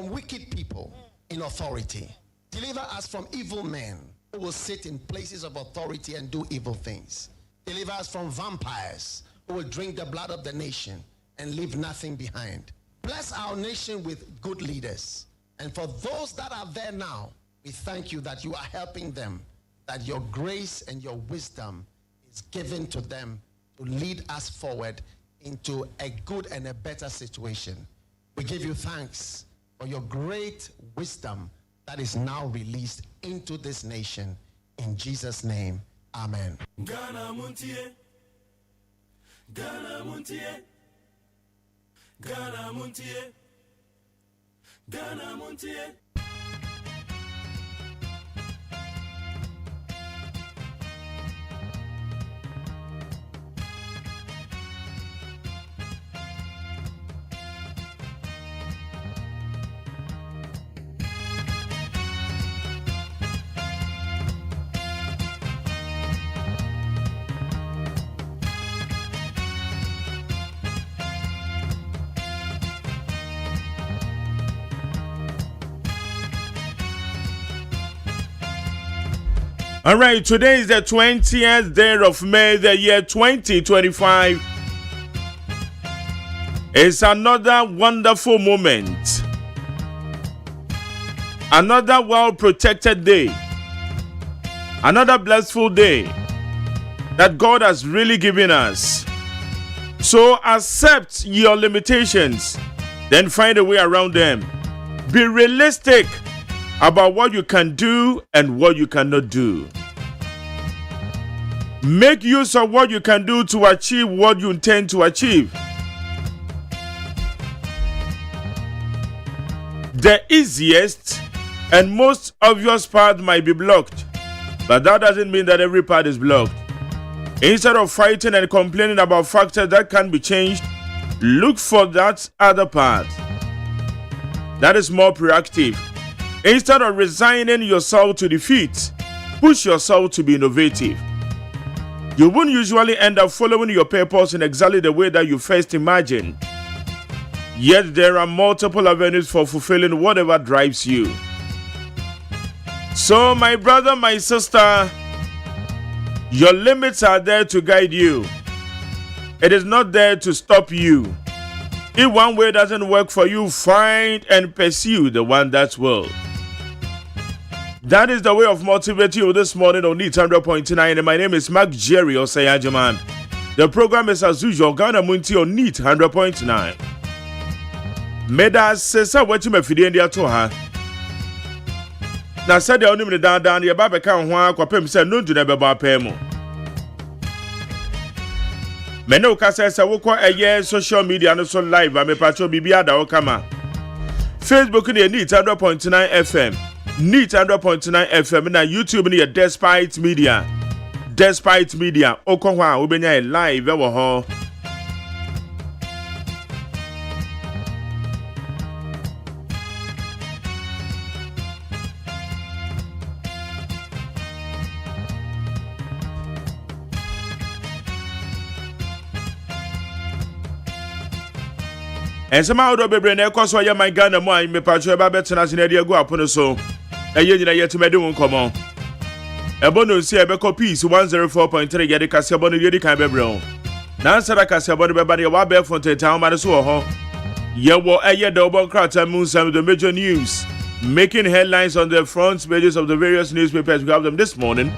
from wicked people in authority. Deliver us from evil men who will sit in places of authority and do evil things. Deliver us from vampires who will drink the blood of the nation and leave nothing behind. Bless our nation with good leaders. And for those that are there now, we thank you that you are helping them, that your grace and your wisdom is given to them to lead us forward into a good and a better situation. We give you thanks for your great wisdom that is now released into this nation. In Jesus' name, amen. Ghana Montie, Ghana Montie, Ghana Montie, Ghana Montie. All right, today is the 20th day of May, the year 2025. It's another wonderful moment. Another well-protected day. Another blissful day that God has really given us. So accept your limitations, then find a way around them. Be realistic about what you can do and what you cannot do. Make use of what you can do to achieve what you intend to achieve. The easiest and most obvious path might be blocked, but that doesn't mean that every path is blocked. Instead of fighting and complaining about factors that can be changed, look for that other path that is more proactive. Instead of resigning yourself to defeat, push yourself to be innovative. You won't usually end up following your purpose in exactly the way that you first imagined. Yet there are multiple avenues for fulfilling whatever drives you. So my brother, my sister, your limits are there to guide you. It is not there to stop you. If one way doesn't work for you, find and pursue the one that will. That is the way of motivating you this morning on NEET 100.9. And my name is Mark Jerry OSEI AGYEMAN. The program is as usual, Ghana Montie on NEET 100.9. Meda sesa wati mafidi ndi ato ha. Na said the only down ye baba ka ho akwapem se no du na beba apemu. Mene ukasa se wokọ eye social media no so live am pacho bibia da okama. Facebook ni NEET 100.9 FM. NEET 100.9 FM na YouTube ni Despite Media. Despite Media okọ ho a obenya live e wo ho. And somehow do bebre na ekoso ya my Ghana mo me pacho e ba betena se na de agu apono so eye nyina yet me de won komo ebono si e be copies 104.3 yede kase ebono yedi kan bebre on na ansara kase ebono be ba de wa be fonte town ma so ho ye wo eye de obon krata mun some the major news making headlines on the front pages of the various newspapers. We have them this morning.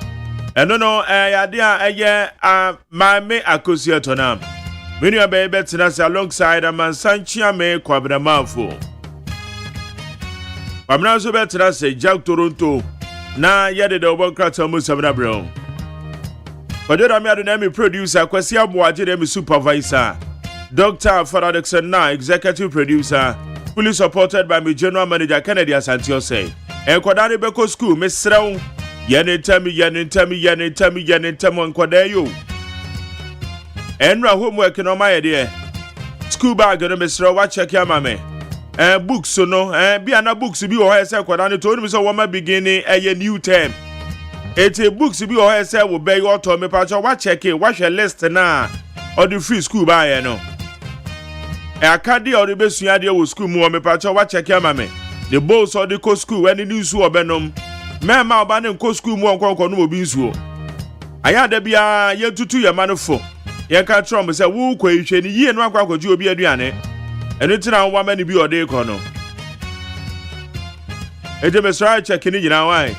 And no ya dia eye ma me akosia tonam. When you are better alongside a man Sanchia me Quabramafo. I'm now so better say Jack Toronto. Na yet the overcratter Musabra Brown. But then I'm the name producer, Kwasia Boaji, supervisor, Dr. Faradexon na executive producer, fully supported by my general manager Kennedy Santiose. And Kwadani Beko School, Miss Round. Yanitami on Kwadeyo. Enra homework no my idea. School bag no Mr. Watch check ya mame. Books so no be ana books bi o ha say kwada told me so woman beginning a new term. It's a books bi o ha say wo be your to me pa watch check it watch a list na or the free school buy no. Akade or the besua de wo school mu me pa watch check ya mame. the boss or the co school when the news or benom. Mema Banen co school more no binsu. I had a bia ye to 2 year manufo. Ye can't trump say woo quay ye and 1 quack or you be a diane. And it's now 1 many be or day corner. It's a message checking in why.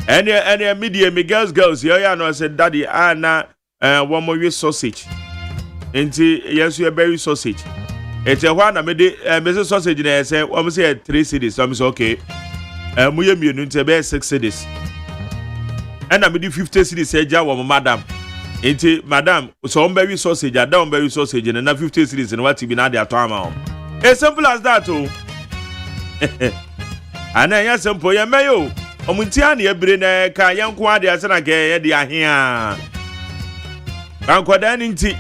Any media, me girls, here, no, said daddy, Anna, 1 more sausage. Inti yes you berry sausage. It's a one I made Mrs. Sausage in there say almost say 3 cities. So I'm say okay. Muye mi nti be 6 cities. And I made 50 cities say ja wo madam. Inti madam so berry sausage down berry sausage and na 50 cities and what be na dey to am. As simple as that oh. Ana ya simple ya mayo. Omunti an ye bere na ka yanko ade ase na ke ye dey ahia. Bankoda nti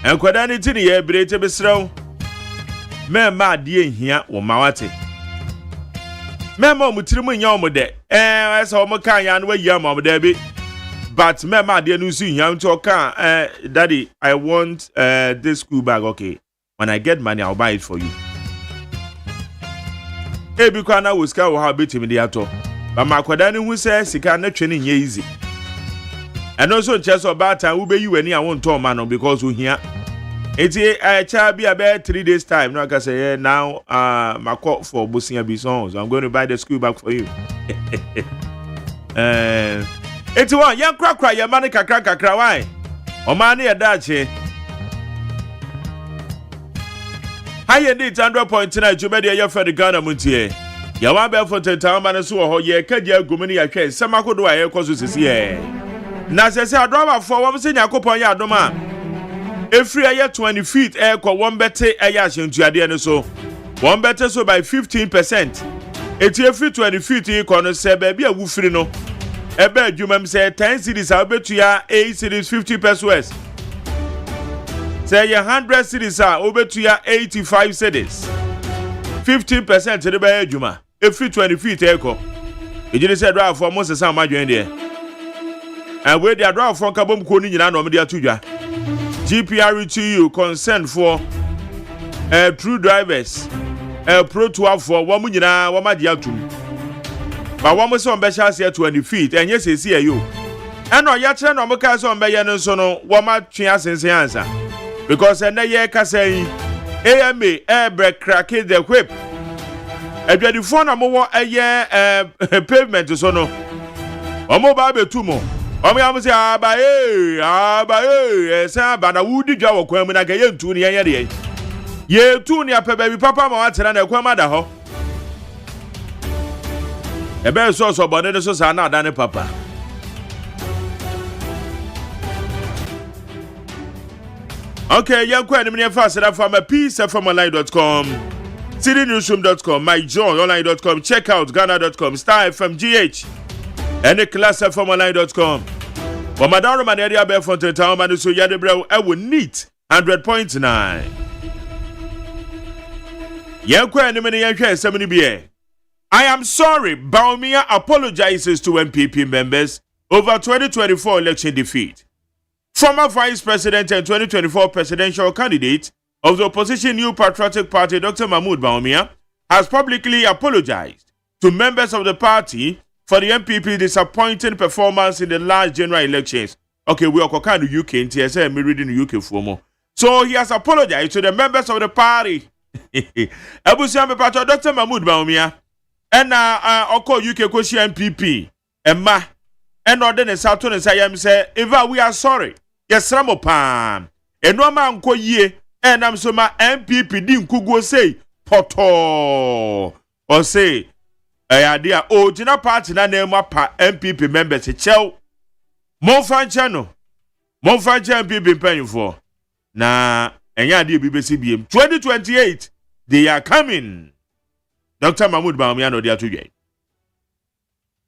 enkwada ni tini ye brete besraw mema de ehia wo mawate mema omutirimu nya omode esa omuka ya no wayi ama omode bi but mema de no su hia nti oka daddy I want this school bag okay when I get money I'll buy it for you ebi kwa na woska wo ha betimi de ato ba makwada ni hu se sika na twene nya easy. And also just about time we be you any I won't talk man because we here. It's a be about 3 days time. No, I can say now my call for Bosia Bison. So I'm going to buy the school bag for you. It's one young crack your money crack why? O money a dache. High indeed 100.9 Jumedia your friend Ghana Montie. Ya wa be for 10 man so ho ye KGL gumini ya hwe samakodo aye koso sisi ye. Na se adroba for wom se nyakopon ya adoma efri aye 20 feet e ko won bete aye ahyentuade ne so won bete so by 15%. Eti efri 20 feet e ko no se ba bia wufiri no ebe adwumam se 10 cities a obetua 8 cities 50 pesos say 100 cities a obetua 85 cities 15% de ba adwuma efri 20 feet e ko ejine se adroba for mo se sam adwen de. And where the draw from Kabum Kuni in Anomadia Tuja. GPRTU consent for true drivers, Pro 12 for 1 million, Wamadiatum. But 1 was on Beshas here 20 feet, and yes, it's here you. And no Yachan or Mocas on Bayan Sono, Wama Chias and Sianza. Because and the year Casay AMA air brake cracked the whip. And the phone a more a year pavement to Sono. Omo Babe Tumo. Omo am say abaye esa bana wudi dwa wo kwam na ga ye ntu ne ye de ye tu ne apɛ baby papa ma watera na kwam ada ho ebe so bone de so sa na ada ne papa okay ye kwa ni me fa sera fa ma peacefmonline.com citynewsroom.com myjoyonline.com check out ghana.com star fm gh and classfmonline.com. For Madame Manaria Befonte Town Manuso Yadebrew, I will neat 100.9. Yankwa and many Yanka 70 BA. I am sorry, Baumia apologizes to MPP members over 2024 election defeat. Former Vice President and 2024 presidential candidate of the opposition New Patriotic Party, Dr. Mahmoud Baumia, has publicly apologized to members of the party for the MPP disappointing performance in the last general elections. Okay, we are kind of UK in TSA, me reading the UK for more. So he has apologized to the members of the party. Abusiambe Pacho Dr. Mahmoud Baumia and Oko UK Koshi MPP Emma and Orden Saturn and Sayam say, Eva, we are sorry. Yes, Ramopam. And no man ko ye and I'm so my MPP dim kugo say poto or say idea original party na name pa MPP members chew Monfan channel MPP paying for na enya de BBC BM 2028 they are coming. Dr. Mahmoud Baumia no dia today.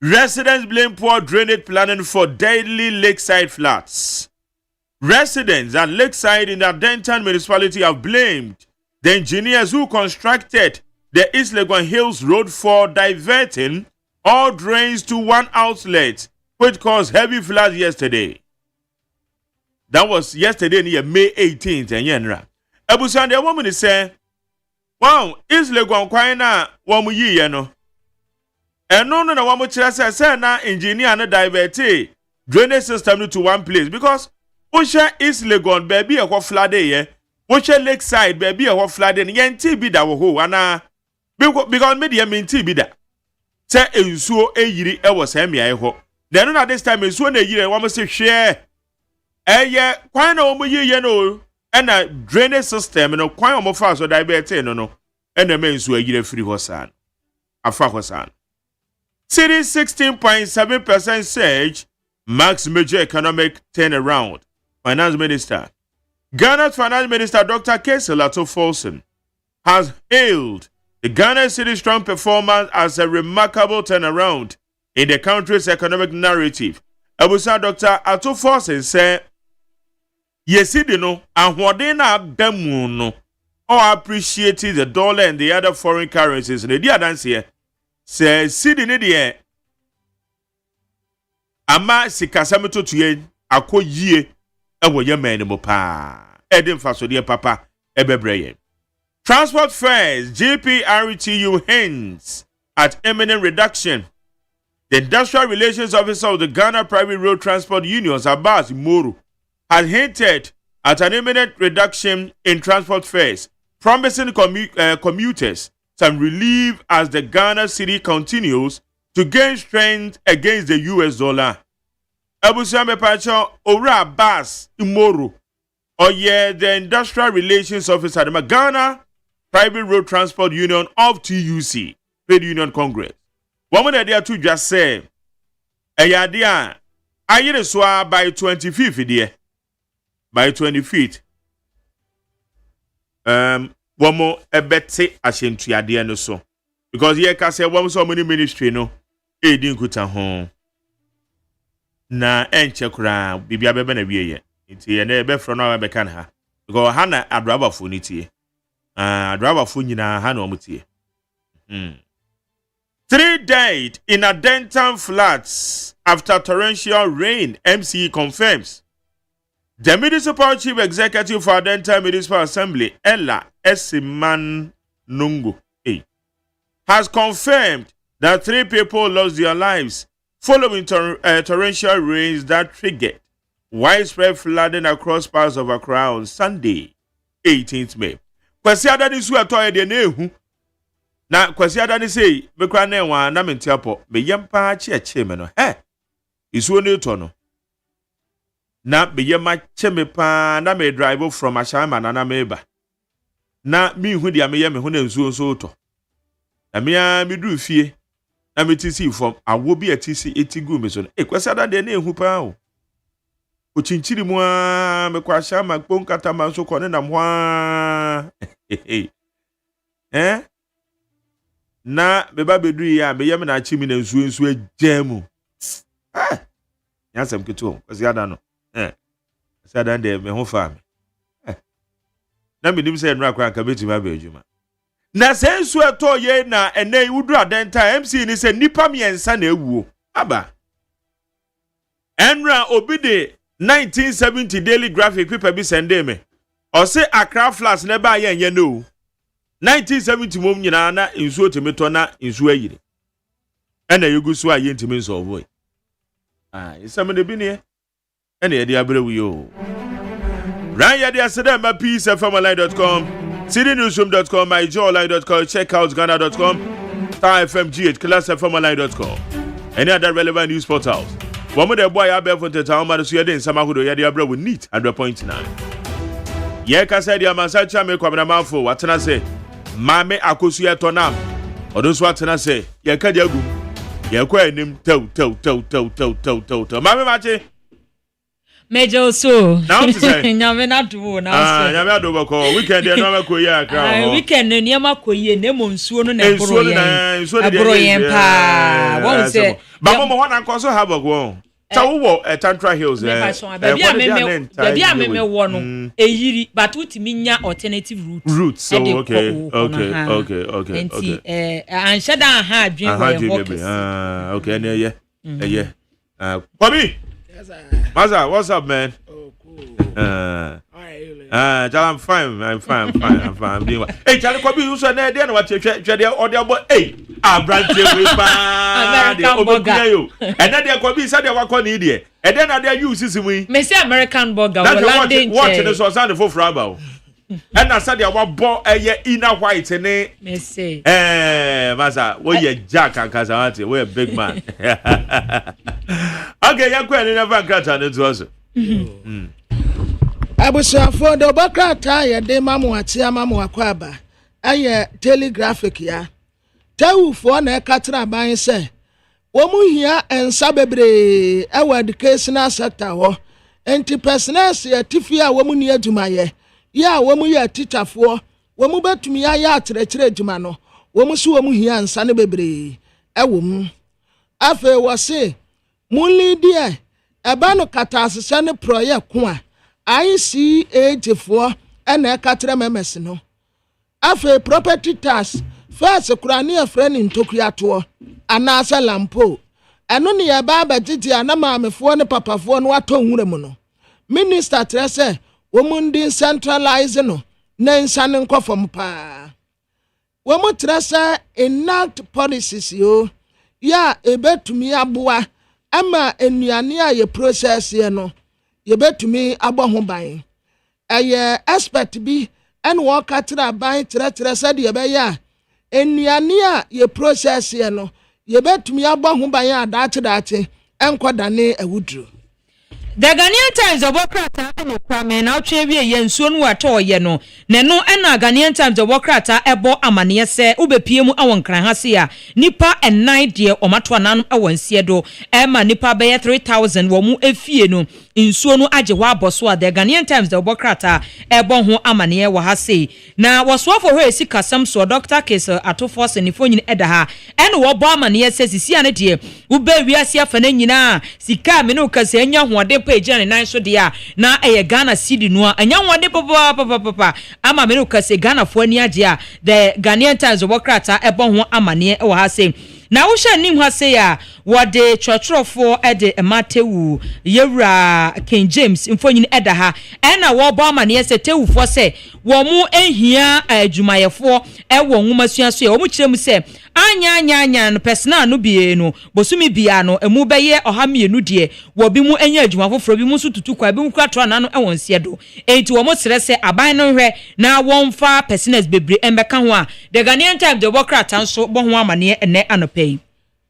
Residents blame poor drainage planning for deadly lakeside floods. Residents at Lakeside in the Denton municipality have blamed the engineers who constructed the East Legon Hills Road for diverting all drains to one outlet, which caused heavy floods yesterday. That was yesterday near May 18th. And Yenra. Abusande woman is saying, wow is legon kwan na wo mu yiye no eno no na wo mu kire say na engineer no divert drainage system no to one place because Osha is Legon baby a flood ye. Osha lakeside baby a flood in yen be that wo ana because media mean be that. Say ensuo e yiri e was him ya ho. Then at this time ensuo na yiri one must share. Ye kwan na omo ye no and a drainage system no kwan omo fa so divert no and the men ensuo yiri free hosan. Afa hosan. City 16.7% surge marks major economic turnaround. Finance Minister. Ghana's Finance Minister Dr. KGL Folsom has hailed the Ghana City's strong performance as a remarkable turnaround in the country's economic narrative. Abusa Dr. Ato Folsom said, Yesidi no, ahwade na bemu no, or appreciated the dollar and the other foreign currencies. And the dear dance here says, Sidi ni die, ama sikasameto tuye, ako yie, ewo ye meni mo pa. Edin faso die papa, ebebreye. Transport fares, GPRTU hints at imminent reduction. The Industrial Relations Officer of the Ghana Private Road Transport Unions, Abbas Moru, has hinted at an imminent reduction in transport fares, promising commuters some relief as the Ghana city continues to gain strength against the US dollar. Abusiame Pacho Ora Abbas Moru, the Industrial Relations Officer at the Ghana Private Road Transport Union of TUC, Trade Union Congress. Woman idea to just say, Ayadia, I swa by 25th dear. By 25th. One more a bete ashen to Yadia no so. Because here can say one so many ministry no, a didn't go to home. Na enchekura bibia bebe na wiye. Nti ye na ebe fro na be kan ha. Because Hana adraba fu ni tie. Adraba fu nyina ha na omutie. 3 died in a Denton floods after torrential rain, MCE confirms. The Municipal Chief Executive for Denton Municipal Assembly, Ella Esiman Nungu, has confirmed that 3 people lost their lives following torrential rains that triggered widespread flooding across parts of Accra on Sunday, 18th May. Kwasi adani su atoye de nehu. Na kwasi adani say mekra na enwa na mentiapo me yempa che me no isuo ne to no na be yema che me pa na me drive from Ashama na meba na mi hu dia me ye me hu na nsuo so to na me duru fie na me tisi from awo bi atisi etigu me so kwasi adani de na ehu pa o ochinchiri mu a me kwa Ashama kponkata ma so ko ne na mwa na beba bedu ya be yem na chimi na nsuo agyamu yasem keto kwasi ada no kwasi ada de me ho fa me na me nim se nra kwa ka betima ba adwuma na se nsuo eto ye na enai wudu adenta MC ni se nipa miensa na ewuo aba enra obide 1970 Daily Graphic paper bi sende me o se Accra flats na ba ye no 1970 mom nyina na nsuo temeto na nsuo ayire ena yegusu aye ntimi nso boy isam de bi ne ena ye de abrewu yo ran ye de aseda ma peacefmline.com citynewsroom.com myjoyline.com check out ghana.com star fmgh classfmline.com any other relevant news portals womo de boy abel for the town ma so ye de nsama hodo ye de abrewu neat 100.9 ye ka say dia mansacha me kwabna mafo watena say Mame akosu ya tonam odonso atena se ye ka diagu ye kwa enim tew mame mache mejo so now to say nyame na do na so nyame ado bako weekend e no makoyi akra weekend ne makoyi na mo nsuo no na eboro yen nsuo de eboro yen pa won se ba mo ho na nkoso ha bako ta wo Tantra Hills baby a me wo no eyiri but utimi nya alternative route so okay enti anshada ha adwen wo okay na ye Bobby, Maza, what's up, man? Oh, cool. All right, I'm fine. I'm doing well. Hey, Charlie, come you so na dey na what chede audio hey, Branche we pa dey obeguya you. And na dey come be say dey wakọ ni dey. And then na dey use simu. Me say American burger we landing. What the so sound for fraba. And na say dey wa bo inner white ni. Me say. Masa, we ye Jack and Kazawati, we a big man. Okay, you go and never catch on it also. I was for the Baka tire, de mamu akwaba. Aye, telegraphic ya. Tell for na katra by say. Womu here and sabebre, our educational sector ho. Enti personals ya tifia womu near Jumaye. Ya womu ya teacher for. Womu betumi ya tre jumano. Womu su womu here and sane bebre. Ewum. Afe wase. Munli die. Ebano katase sane proye kwa. ICAG for and a catra memes no. Afe property tax. First kurani a friend in Tokiato. Anasa lampo. Anoni ya baba jiji anama amefo ne papafo no ato nwuremu no. Minister trese womundi centralize no na nsane nkofom pa. Womu trese enact policies yo. Ya ebetumi aboa ama enuane a ye process ye no. Ye betumi abo ho ban. Eye expert bi en wo katira ban tre said ye be ya enuane a ye process ye no ye betumi abo ho ban a daate enkodane awudru. The Ghanaian Times of Okrata and Kwame now Trevi yen soon wato yeno. Neno ena Ghanaian Times of Okrata ebo amania se ube piemu awon kranhasia. Nipa and 9 dear o matwanan awon siedo. Emma nipa beye 3,000 womu efie no. Insuonu ajewa boswa the Ghanaian Times of Okrata ebo ho amania wahase. Na waswa for her si kasam so Dr. Kese ato force ni fonyin edaha. Eno wo bo amania se sisi ane die. Ube wiase afane nyina. Sika me no kase enya hoade page and nine so dia na Ghana cedi no anya wode papa ama me no kase Ghana fo ani agye the Ghanaian Times of Okrata ebo ho amane e wo ha se na wo hye nim ha se ya wode chọchọrọfo ede Matewu Yewura King James mfonyin eda ha na wo bo amane se tewufo se wo mu ehia adwumayefo e wo nwumasua so ya wo mu kirem se anya no personal no bie no bosumi bia no emu beye ohamienu de wo bi mu enya adwuma foforo bi mu so tutu kwa bi mu kwatro na no e won siedo enti wo mo sere se aban no hwe na won fa personals bebre embeka ho a the Ghanaian Times de Bokrata nso bo ho amane ene anopai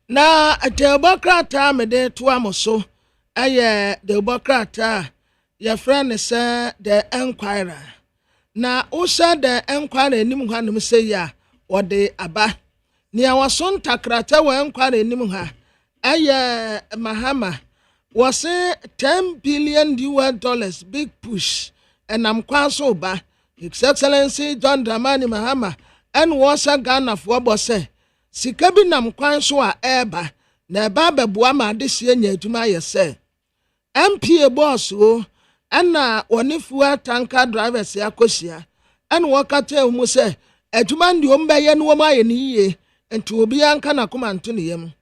na the Bokrata me de to amoso aye the Bokrata your friend say the Enquirer na o say the Enquirer enim hwanum say ya wo de aba ni awason takrata wa Enquirer enim ha aye Mahama was $10 billion US big push and I'm kwaso ba His Excellency John Dramani Mahama and was a Ghana for bosse sikabi nam kwaso a eba na eba beboa ma de sie nya adwuma ye se MP boss o na wonifu tanker drivers yakosia and wakate mu se adwuma ndi omba ye no ma ye ni ye enti obi anka na koma nto ne yam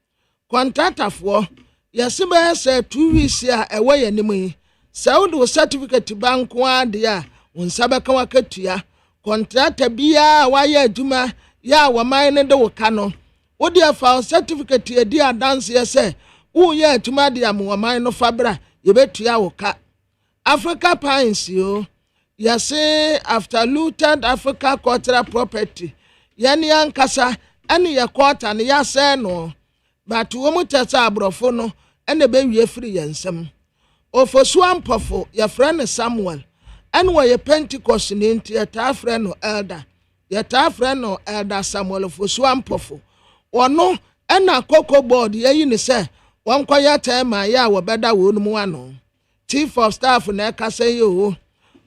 contractor for yasiba say 2 weeks ya ewe yanim yi saudo certificate banko ade a unsabeka wakatua contractor bia wa ya adwuma ya wa man ne de woka no wodi afa certificate e di adance ye say wo ya adwuma de am wa man no fabra ye betua woka Africa Pines yo yase after looted Africa cultural property yani ankasa ani ya quarter ne ya say no but wo mu tesa abrofo no ene be wie free yansam ofosu ampofo ya friend Samuel ene wo ye Pentecost ni ntia ta friend no elder ya ta friend no elder Samuel ofosu ampofo ono ena koko board ye yi ni se won kwaya tema ya wo beda wo nu mu ano chief of staff na ka say yo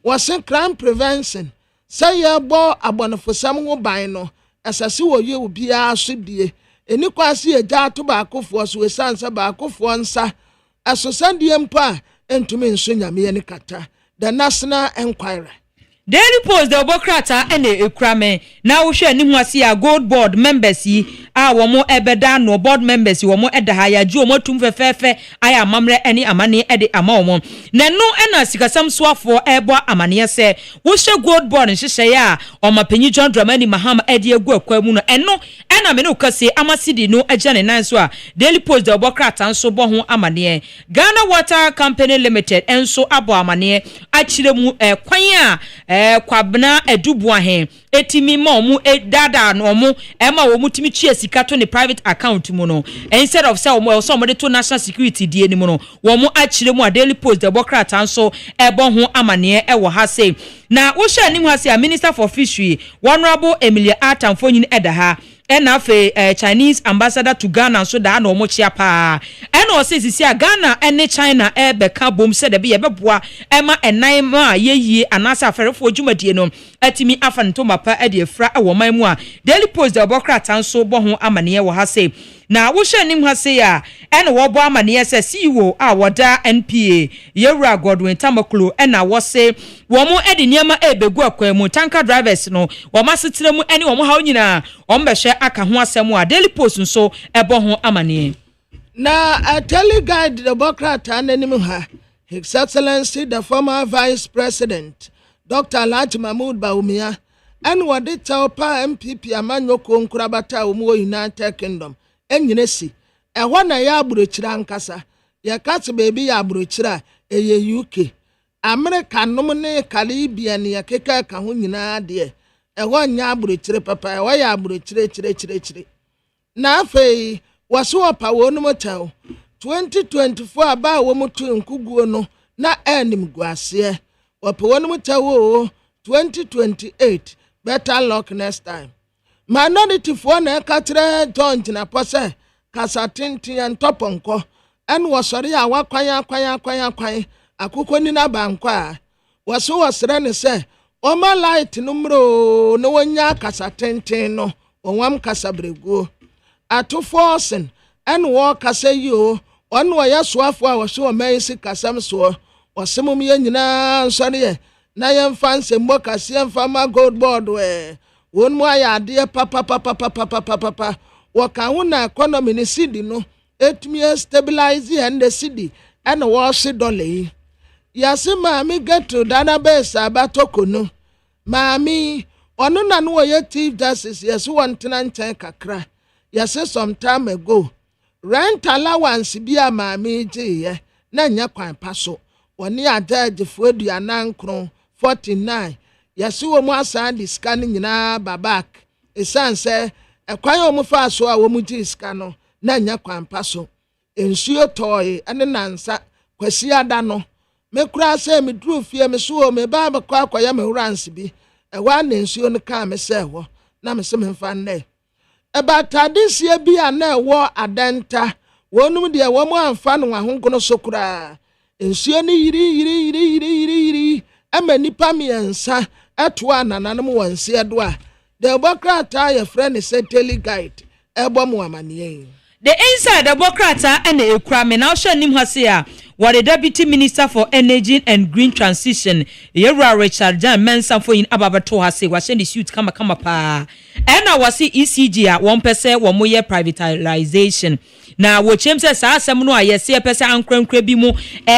was crime prevention say ye bo abonofo sam ho ban no asase wo ye obi a so die eni kwase eja to ba akofo so esansa ba akofo nsa asosandie mpa entumi nso nyame ne kata the National Enquirer Daily Post the Obokrata ene ekrame na wo hwe ni ho ase ya gold board members yi a wo mo ebeda no board members wo mo eda ha ya ju wo tum fefefe aya amamre ene amane ede ama wo mo na no ena sikasam soafo ebo amane se wo hwe gold board nhihye ya o mapanyi John Dramani Mahama ede egu akwa mu no eno ena me no kase amasidi no agya ne nan so a Daily Post the Obokrata nso bo ho amane Ghana Water Company Limited enso abo amane akire mu kwan a kwabna edubu ahen etimi ma omu dada no omu ema wo mutimi tue sika to ne private account mu no instead of say omu so mo de to national security die ni mu no wo mu akire mu a Daily Post the Bokrata nso ebo ho amane ewo ha say na wo hye anim ha say Minister for Fishery Honorable Emilia Atamfonyin edaha ena fe Chinese ambassador to Ghana so da na omo chia pa ena o sisi a Ghana ene China beka bom se de be yebeboa ema enan ma yeyie anasa aferefo dwumadie no atimi afanto mapa e de efra e wo man mu a Daily Post the Bokrata nso bo ho amane wo ha se na wo hye nim ha se ya ena wo bo amane se CEO a woda NPA Yewura Godwin Tamaklo ena wo se wo mo edi niema ebegu akwa mu tanker drivers no wo masetere mu ene wo mo ha nyina wo mbehwe aka ho asem a Daily Post nso ebo ho amane na a teleguide the Bokrata ananim ha His Excellency the former Vice President Dr. Alhaji Mahmoud Bawumia and wadita pa MPP amanyoko nkurabata omu United Kingdom enyinesi ehwa na ya aburochira nkasa ya kase baby ya aburochira eye UK America nom ne Caribbean ya keka ka ho nyina de ehwa nya aburochire papa ehwa ya aburochire chire na afei waso pa wonum taw 2024 aba wo mutu nkuguo no na enim guase wapa wonum taw 2028 better luck next time minority for na katre tonj na pose kasatintin en toponko en wosori ya wakwan akukọ ni na banko a waso wasre ne se o ma light numro no wonya kasatintin no wonwam kasabregu ato forcing en wo kasa yo on wo yasoafo a waso mayisi kasam so wasemum ye nyina nsori ye na yemfa nsemo kase yemfa ma gold board we won mo aya de papa waka hu na economy ni cedi no etumi stabilize and the cedi and wash dollar yase maami get to database abatoko no maami onu na no ye chief justice yes one tenant kakra yase some time ago rent allowance bi a maami je na nya kwan paso woni adaje fu aduanan kron 49 yase wo mu asan di scan nyina babak esanse ekwan o mu fa so a wo mu ji scan no na nya kwan paso ensuo toy ene nansa kwasi ada no me kura se me dru fie me so me ba ba kwa akoya me huranse bi ewa na ensuo no ka me se ho na me se me fa nne eba tradisie bi a na ewo adenta wonum de wo mu anfa no ahonkono sokura ensuo ni yiri ama nipa miensa etoa nananom wanse edo a the Bokrata your friend is a tele guide ebo mu amane the inside the Bokrata and the ekrame na hwe nim hase a what the Deputy Minister for Energy and Green Transition Yewura Richard Jan Mensa for in ababato hase wa hye the suit kama pa na wasi ECG a won pese wo mo ye privatization na wo chemse sa asem no a yese pese ankrankra bi mu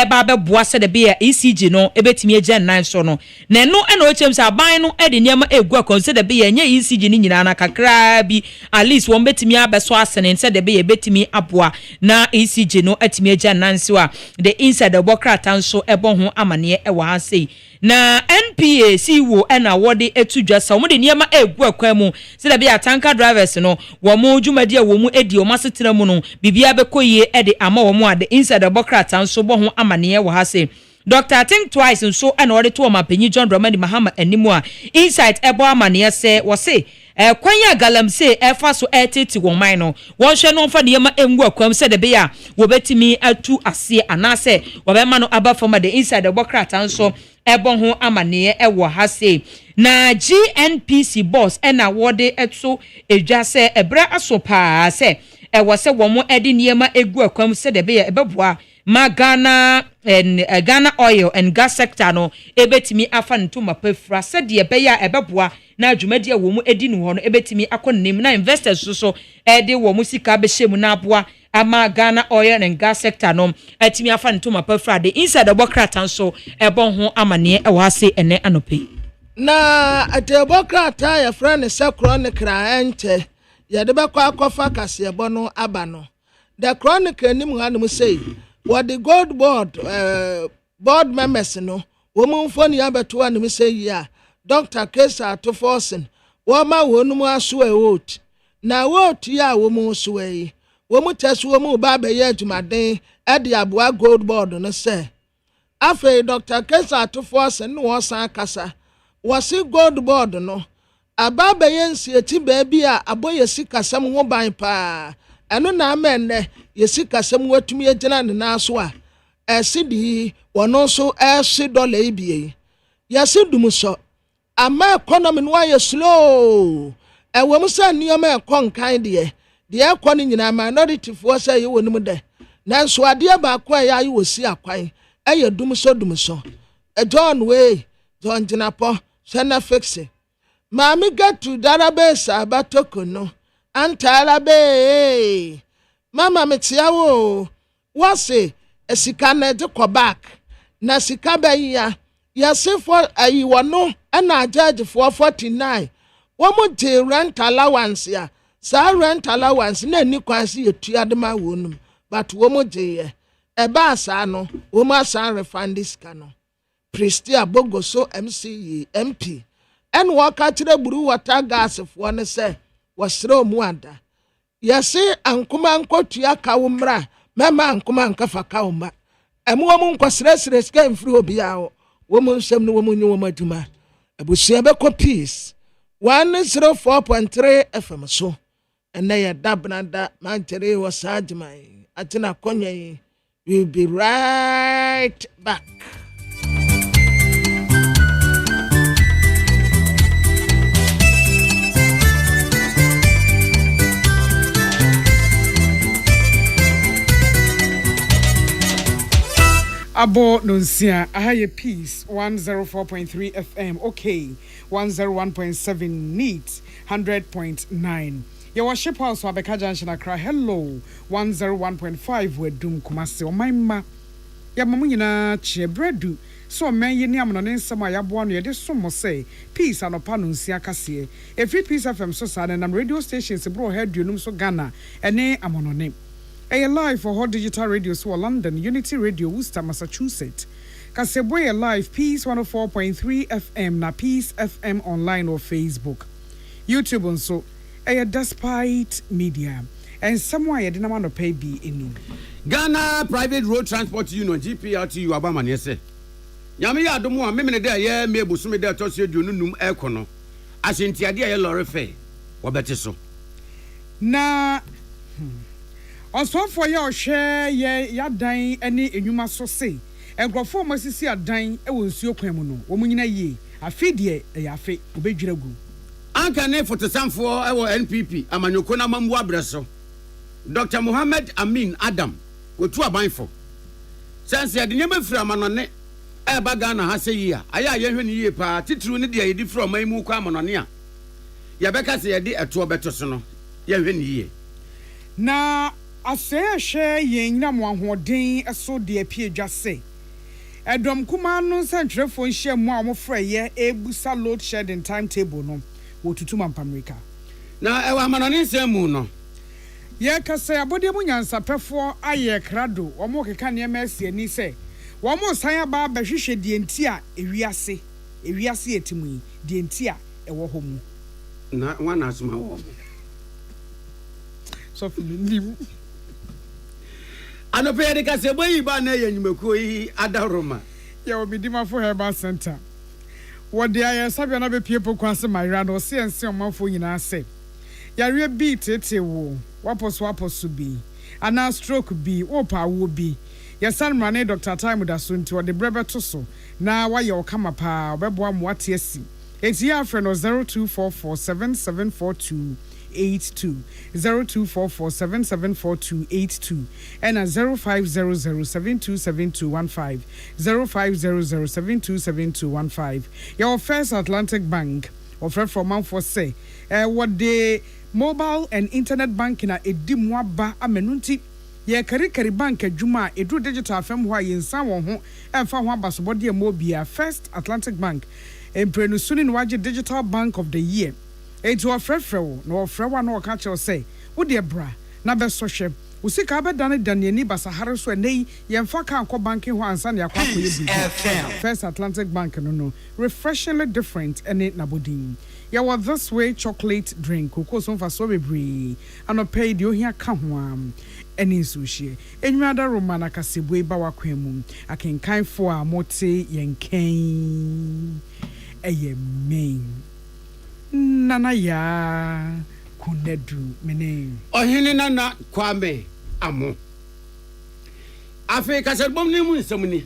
ba beboa se de be ECG no ebetimi agya nan so no na no na wo chemse aban no de niam egu akonse de be nya ECG ni nyina na kakra bi at least won betimi abeso asene se de be betimi aboa na ECG no atimi agya nan so a the inside the Bokrata nso ebo ho amane e wa sei na NPA siwo na wode etudwa sa mo de niam egu akwan mu se de be tanker drivers no wo mo dwumadi a wo mu edi o masetena mu no bibia bekoye e de ama wo mu ade inside the Bokrata nso bo ho amane wo ha se Dr. Think Twice nso na wode to mapanyi John Dramani Mahama animu a inside ebo amane se wo se kwanya galamse efa so etiti wo man no won hwe no mfa de yema engu akwam se de be ya wo betimi atu ase anase wo be ma no aba from the inside the Bokrata nso ebo ho amane ewo ha se na GNPC boss na wode eto edwa se ebra aso pa se ewo se wo mo edi niema egu akwam se de be ya ebeboa ma Ghana oil and gas sector no ebetimi afa ntoma pefra said ye beya ebeboa na adwumadi a wo mu edi no ho no ebetimi akonem na investors so de wo mu sika be hyemu na aboa ama Ghana oil and gas sector no atimi afa ntoma pefra de inside the bokratan so ebon ho amane e wa se ene anope na ate bokrata ya friend se chronicle ente ya de be kwa akofa kase ebo no aba no the chronicle nim hanom say what the gold board members no woman phone ya beto anom say ya Dr. Kesa to forcing woma wonum aso e vote na vote ya woman so e womu tesu womu ba be ye adwumaden e de aboa gold board no say afei Dr. Kesa to forcing no wosan kasa wasi gold board no aba be ye nsieti ba bia aboye sikasam ho ban pa eno na amenne ye sikasam watumi agina ne na so a esidi wono so $10 ibie yesi dum so ama economy no aye slow ewom sa nioma ekon kan de ekon nyina minority fo say ye wonum de nanso ade ba kwa ya ye wosi akwan eye dum so John way John Jinapo sana fixe mami get to database abatoko no antala be mama metiawo wase esika na de ko back na sika ba ya se for ayi wono na judge for 49 womo je rent allowance ya sa rent allowance na ni kwansi yetua de ma wonum but womo je e ba sa no womo asa refund sika no Pristia Bogoso MCE MP en waka kire buru water gas fo ne se wasre mu ada yesi ankuma nkotua ka wo mra mema ankuma nkafa ka wo ma emu wo nkosresre ska mfiri obi a wo mu nsem no wo mu nyu wo maduma abusia be ko peace 104.3 FM so ene ya dabnada mantere wo sajman atina konye we'll be right back. Abo Nunsia, Ahaye Peace, 104.3 FM, okay, 101.7 NEAT, 100.9. Your worship house, Wabeka Junction, Accra, hello, 101.5, with Doom Kumasi, or my ma. Yamamina, Chebredu, so man, ye name on some Yabuan, ye just some say, peace and Opanunsia Cassie. A free piece of FM so sad and radio stations, a bro head, you know, so Ghana, and nay, I'm on a name. A live for Hot Digital Radio so London, Unity Radio, Worcester, Massachusetts. Kaseboy live, Peace 104.3 FM, na Peace FM online or Facebook. YouTube also, a Despite Media. And somewhere I didn't want to pay be in Ghana Private Road Transport Union, GPRTU, Abaman, yes, sir. Yamia don't want me there, yeah, maybe some there to see you num aircono. As in Tiadia Lorry Fay, or better so. Na. Also for your share, ya dying any inuma so say. And go for my sister dying, I will see your criminal. Woman ye, a feed ye, a fate, obey Jiragu. Anka ne for the same for our NPP, Amanyokona Mamwa Bresso. Dr. Mohammed Amin Adam, with 2 mindful. Since ya the name from Manone, Bagana has a year. I yen ye pa, titru ni dia from my muka mononia. Yabeka say a day at 2 better sono. Yen ye. Na. I say share yen na mo ahoden so de apie dwa say edom kuma no central phone share mo amofra ye ebusa load shedding timetable no wotutu mampamrika na ewa manone nsemu no ye ka say abode mu nyansa pefo aye krado omo keka ne mesi ani say wo mo san aba ba hwehwe de enti a ewiase etimu de enti a ewo ho mu na wana asuma wo so filim ano pere ka se boyi ba na yanyumeko yi adaroma ya obi dima for herbal center what dey aye sabi na be people kwanse mayra no se ense omanfo nyina se yare bi tete wo waposo bi ana stroke bi opa wo bi yesan mane Dr. Time da so nti ode brebe to so na wa ye okama pa obebo am wate asi eti afre no 02447742 0244774282 0244774282 and 0500727215 0500727215 your First Atlantic Bank offer from man for say what the mobile and internet banking a edimwaba amenunti ye kari bank adwuma edu digital fam ho ayensa won ho emfa ho abasobode mobia First Atlantic Bank emprenu suni no wage digital bank of the year etu ofrefrewo no ofrewa no ka che say wo de bra na be sohwe usika abedane daniani basahare so nei yemfa ka anko banking ho ansa ne akwa ko yebi First Atlantic Bank no refreshingly different ene nabodin ya wa this way chocolate drink koko so fa so bebre anope de ohia ka ho am eni sushi enwada romana kasebwe ba wakwemu akenkan fo a mote yenken eye main nana ya kunedu mene ohini nana kwame amo Africa said bom ni mu nsamuni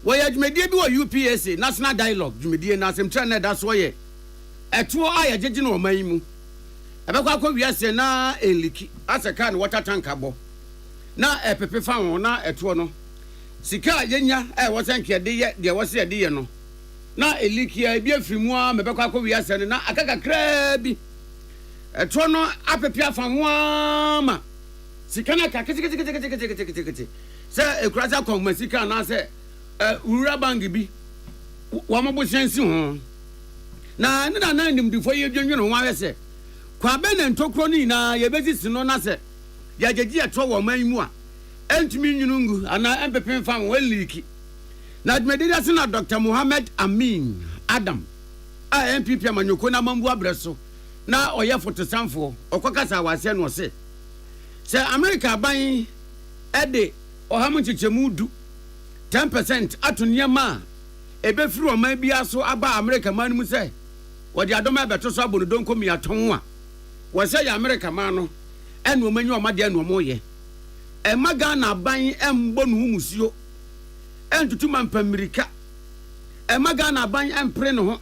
we ya dwumedie bi wo UPSA National Dialogue dwumedie na asem na da so ye eto aya jeje na oman mu ebekwa akọ wiase na eliki aseka na water tank abo na epepe fa ho na eto no sika yenya wo sanke de ye de wo se de ye no na eliki ya bi afirimu a mebekwa akọ wiase na akakakra bi eto no apepe afa ho ama sika na ka kiti se ekurasa kon sika na se ura bangi bi wa mo bosensi ho na ne na ndimdifo ye dwonwene ho awese kwa be na ntokro ni na ye bezisi no na se ya jeji eto wo man mu a entumi nyunungu ana empepe fa wo liki na dmedida se na Dr. Mohammed Amin Adam a MPP amanyoko na mambu abreso na oye fotosanfo okokasa wase no se America ban ede ohamu chichemu du 10% atuniema ebefiri o man bia so aba America man mu se wodi adoma beto so abono donko mi aton a wo se ya America man no eno manyi o made eno moye e maga na ban embo no musuo entutu man pamirika e maga na ban empre no ho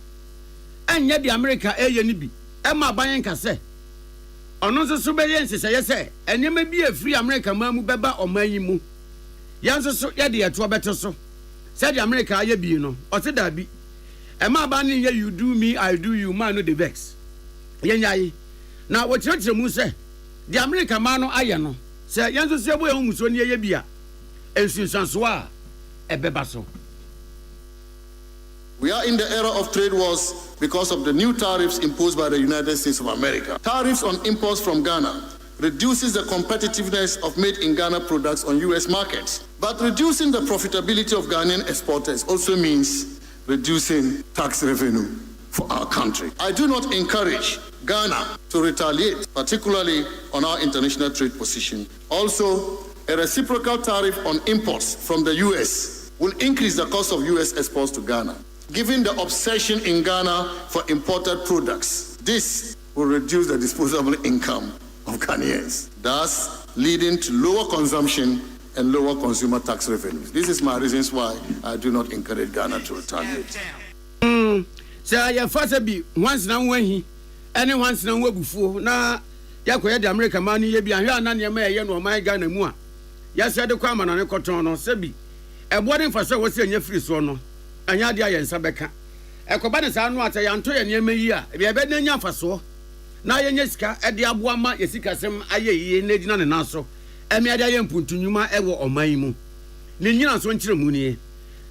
enye di America eye ni bi e ma ban nkase ono so be yen sese yese enyema bi afiri America man mu beba o man yi mu yanso so ye de eto beto so said the America aye bi no o se da bi e ma ba ni ye you do me I do you man no the vex yenyayi na wo kire mu se the America man no aye no se yanso se bo ye hu so ni ye bi a ensunsanso a ebeba so. We are in the era of trade wars because of the new tariffs imposed by the United States of America. Tariffs on imports from Ghana reduces the competitiveness of made-in-Ghana products on U.S. markets. But reducing the profitability of Ghanaian exporters also means reducing tax revenue for our country. I do not encourage Ghana to retaliate, particularly on our international trade position. Also, a reciprocal tariff on imports from the U.S. will increase the cost of U.S. exports to Ghana. Given the obsession in Ghana for imported products, this will reduce the disposable income of Ghanaians, thus leading to lower consumption and lower consumer tax revenues. This is my reasons why I do not encourage Ghana to retaliate. So ya fasa bi once na wanhi ene once na wabufuo na yakoye de America man ye bi ahwe anane ma ye no man Ghana mu a ya se de kwa manane koton no se bi ebode mfasa wo se anya free so no anya de ayensa beka ekoba ne sa no ata ya nto ye ne mayi a bi ebe na nya faso na yenye sika e de aboa ma ye sika sem aye yiye na dina ne naso emi ade aye mpuntunwuma e wo oman mu ne nyina so nkire mu nie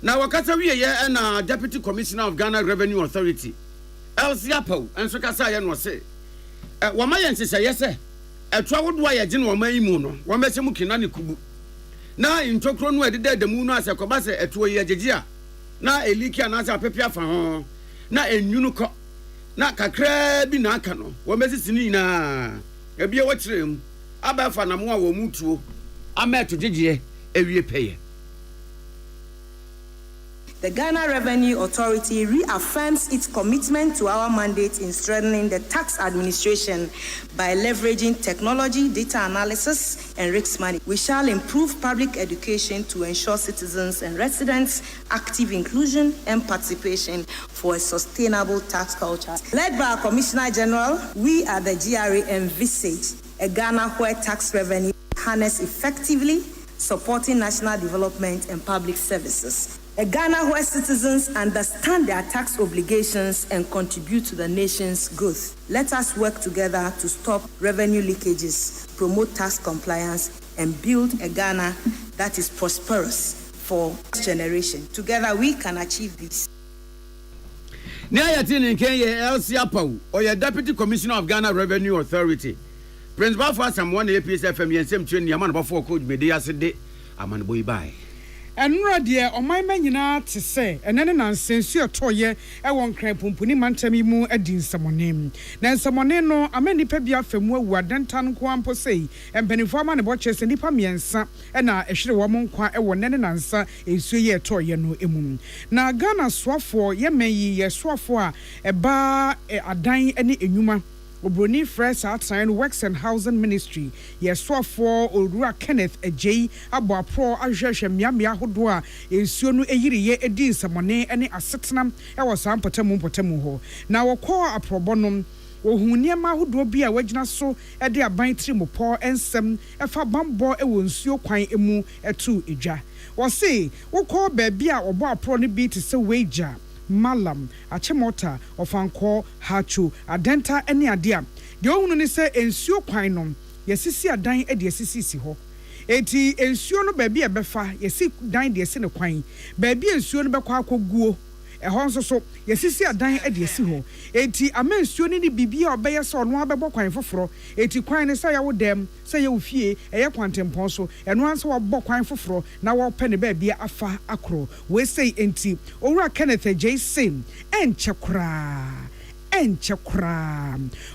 na wakata wiye ye na Deputy Commissioner of Ghana Revenue Authority Elsiapau enso kasa ye no se wo ma ye nsese ye se etwa wodo aye gye no oman mu no wo mese mu kina ne kubu na intokro no ededa demu no asekoba se eto ye gyegye a na eliki anasa apepia fa ho na enwunu ko na kakra bi na aka no wo mesisi ni na ebie wo kirem abafa na mo a wo mutuo ama eto gyegye ewie peye. The Ghana Revenue Authority reaffirms its commitment to our mandate in strengthening the tax administration by leveraging technology, data analysis, and risk management. We shall improve public education to ensure citizens and residents active inclusion and participation for a sustainable tax culture. Led by our Commissioner General, we at the GRA envisage a Ghana where tax revenue harness effectively, supporting national development and public services. A Ghana where citizens understand their tax obligations and contribute to the nation's growth. Let us work together to stop revenue leakages, promote tax compliance, and build a Ghana that is prosperous for this generation. Together we can achieve this. Nyayatini Kenya LC Apau, or your Deputy Commissioner of Ghana Revenue Authority. Principal for some one APSFM and same train Yaman before Coach Media Sede, Aman Boy Bye. And Radia, or my man, to say, and then an sincere toye, I won't cry pumpuni mantami mu a din someone name. Then someone no, a many pebia from where Dantan Quampo say, and Beniforman and watches and Nipamiansa, and I should a woman quite a one and answer a suye toye no imum. Now Ghana swap for ye may ye swap for a bar a dine any inuma. Obroni Fresh Outside Works and Housing Ministry. Yes, so for Olura Kenneth J. Abo Pro Ajesha Miamia Hodua is soon a year a din samone any assetnam. I was some potemu ho. Now a call a pro bonum. Who near my who do be a wagina so a dear bind trim poor and some a far bumbo a won so quite emu a two ija. Or say, what call baby or bar prony beat to so wager. Malam, Achemota, of Anko, Hachu, Adenta, any idea. The only say, ensure quinom, yes, see a dying at the SCC ho. Eti, ensure no baby a befa, yes, dying the sin of quine. Baby ensure no quaco go. A horse so, yes, see a dying at the ho. Eti, a man soon any bibi or bear son, one by quine for fro. Eti, quine say I would them, say you fear, a quantum ponso, and once our boquine for fro, now our penny baby a far acro. We say enti, Ora Kenneth J. Sim, and chakra.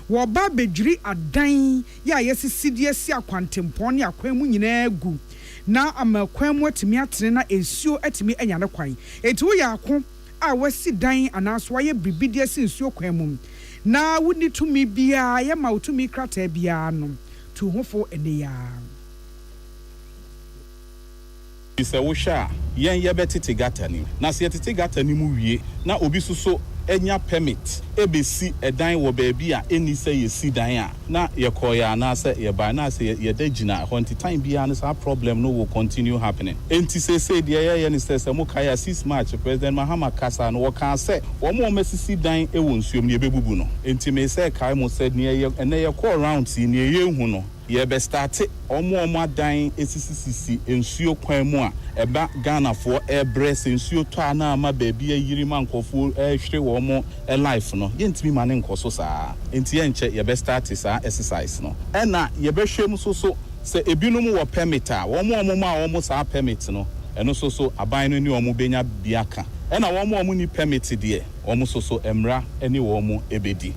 Wa babe jiri adan ya yesi sidie si akwantem pon ya kwan mu nyina gu na amakwan mu atimi atene na ensuo atimi anya ne kwan eti wo ya ko a wasi dan anaso aye bribidie si ensuo kwan mu na woni tumi bia ya ma utumi krata bia no tu hofo ene ya isa wo sha yen ye betete gata ni na se yetete gata ni mu wie na obi suso enya permit ebesi edan wo baabi a eni se yesi dan a na yekoya na se ye ba na se ye dagina honti time bia na sa problem no will continue happening enti se de ye ni se mo kaya 6 March President Mahama Kasa no wo kan se wo mo mesisi dan e wo nsuom ne bebubu no enti me se kai mo said ne ye ene ye call round si ne ye hu no ye be start omo adan esisisi ensuo kwan mu a eba Ghana for airbress ensuo to ana ama baabi ayiri mankofo ehwere wo mo life no ye ntimi mane nkoso saa enti ye nche ye be start saa exercise no ena ye be hwem so se ebinum wo permit a wo mo ma wo mo saa permit no eno so aban no ni wo mo benya biaka ena wo mo ni permit de wo mo so emra eni wo mo ebedi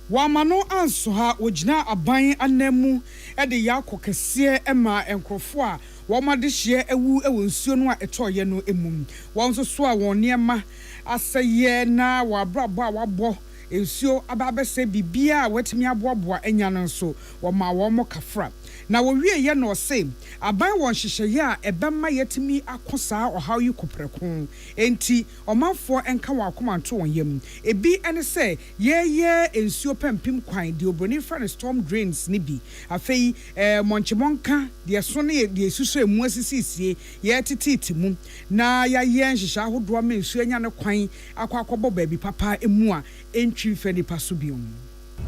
Wamano anso ha wogina aban anemu e de yakọ kese ema enkrofo a womade hye ewu nsuo no a etoye no emum wonso so a won niema aseye na wabrabo a wabo nsuo ababese bibia a watimi aboaboa enya no nso woma womo kafra na wowie ye no se aban won hyehyeye a ebema yetimi akosa ohaw yi kopreko enti omanfo enka wakomanto won yam ebi ene se ye ensuo pempim kwan de obroni friend storm drains ni bi afei monchimonka de so ne de susu emu asisisie ye tititimu na ya ye nhyehyɛ ahodo ma ensuo anya ne kwan akwakobo baabi papa emu a entwi fani paso biom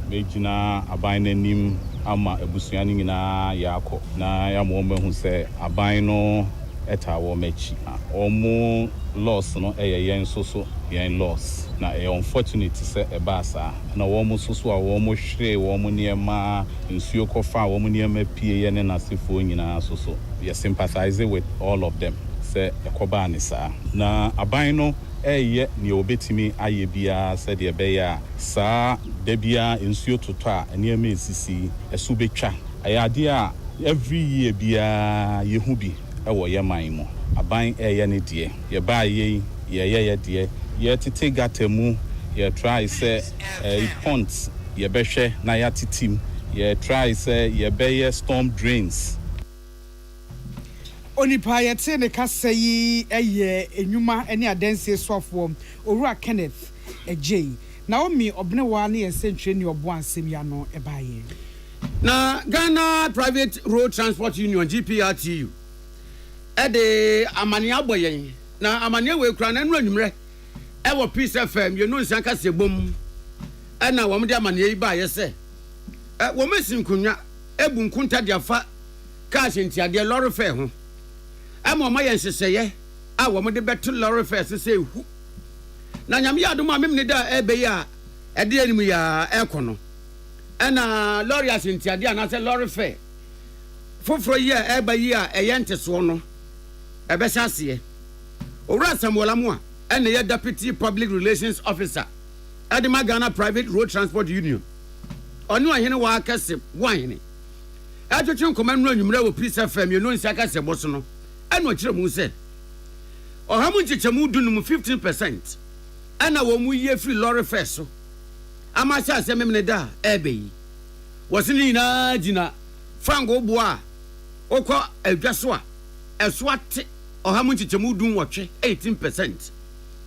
mejina aban nanim ama ebusuani nyina yakọ na ya mo mehu se aban no eta wo mechi omo loss no yen so yen loss na unfortunate se ebasa na wo mo soso a wo mo hwere wo mo niema nsuo kofa wo mo niema pie ye ne nasefo nyina soso we sympathize with all of them se ekoba anisa na aban no eye ni obetimi aye bia said ye beya sa debia ensuo toto a eniema esisi esu betwa ayade a every year bia yehu bi ewo ye man mo aban ɛyɛ ne deɛ yɛbaa yɛyi yɛyɛ deɛ yɛtete gata mu try sɛ ponds yɛbɛhwɛ na yɛatetim try sɛ yɛbɛyɛ storm drains. Onipa yɛte ne kasa yi ɛyɛ enwuma ɛne adansie soafoɔ Owura Kenneth Ejay Naomi Obnewa ne yɛsentwe ne ɔbo ansɛm ya no ɛbaaye. Na Ghana Private Road Transport Union GPRTU ɛde amane aboyen na amane we kura na anu anwumre ɛwɔ Peace FM yenu nsan kase bom ɛna wɔn de amane yi ba yɛsɛ wɔn mesin kunwa ebu nkunta de afa cash ntiade lorry fare ho ama wɔn yɛ nhyehyɛyɛ a wɔn de beto lorry fare sɛ ehu na nyame yɛ adom a memne da ɛbɛyi a ɛde anim ya ɛkɔ no ɛna lorry asintiade anase lorry fare foforo yi a ɛbɛyi a ɛyɛ ntesoɔ no ɛbɛhyɛ aseɛ Owura Samuel Amua ɛna yɛ Deputy Public Relations Officer ɛde ma Ghana Private Road Transport Union ɔno ahene wa akɛse wahene ɛtwetwe nkɔma no anwummerɛ wɔ Peace FM yɛno nsi akɛse bɔ so no ɛna ɔkyerɛ mu sɛ ɔhamu nkyekyɛmu dunum 15% ɛna wɔn mu yie free lorry fare so ama hyɛ asɛm memne da ɛbɛyi wɔse ne nyinaa gyina frango boa a ɔkɔ adwa so a ɛso ate ɔhamu nkyekyɛmu dun wɔtwe 18%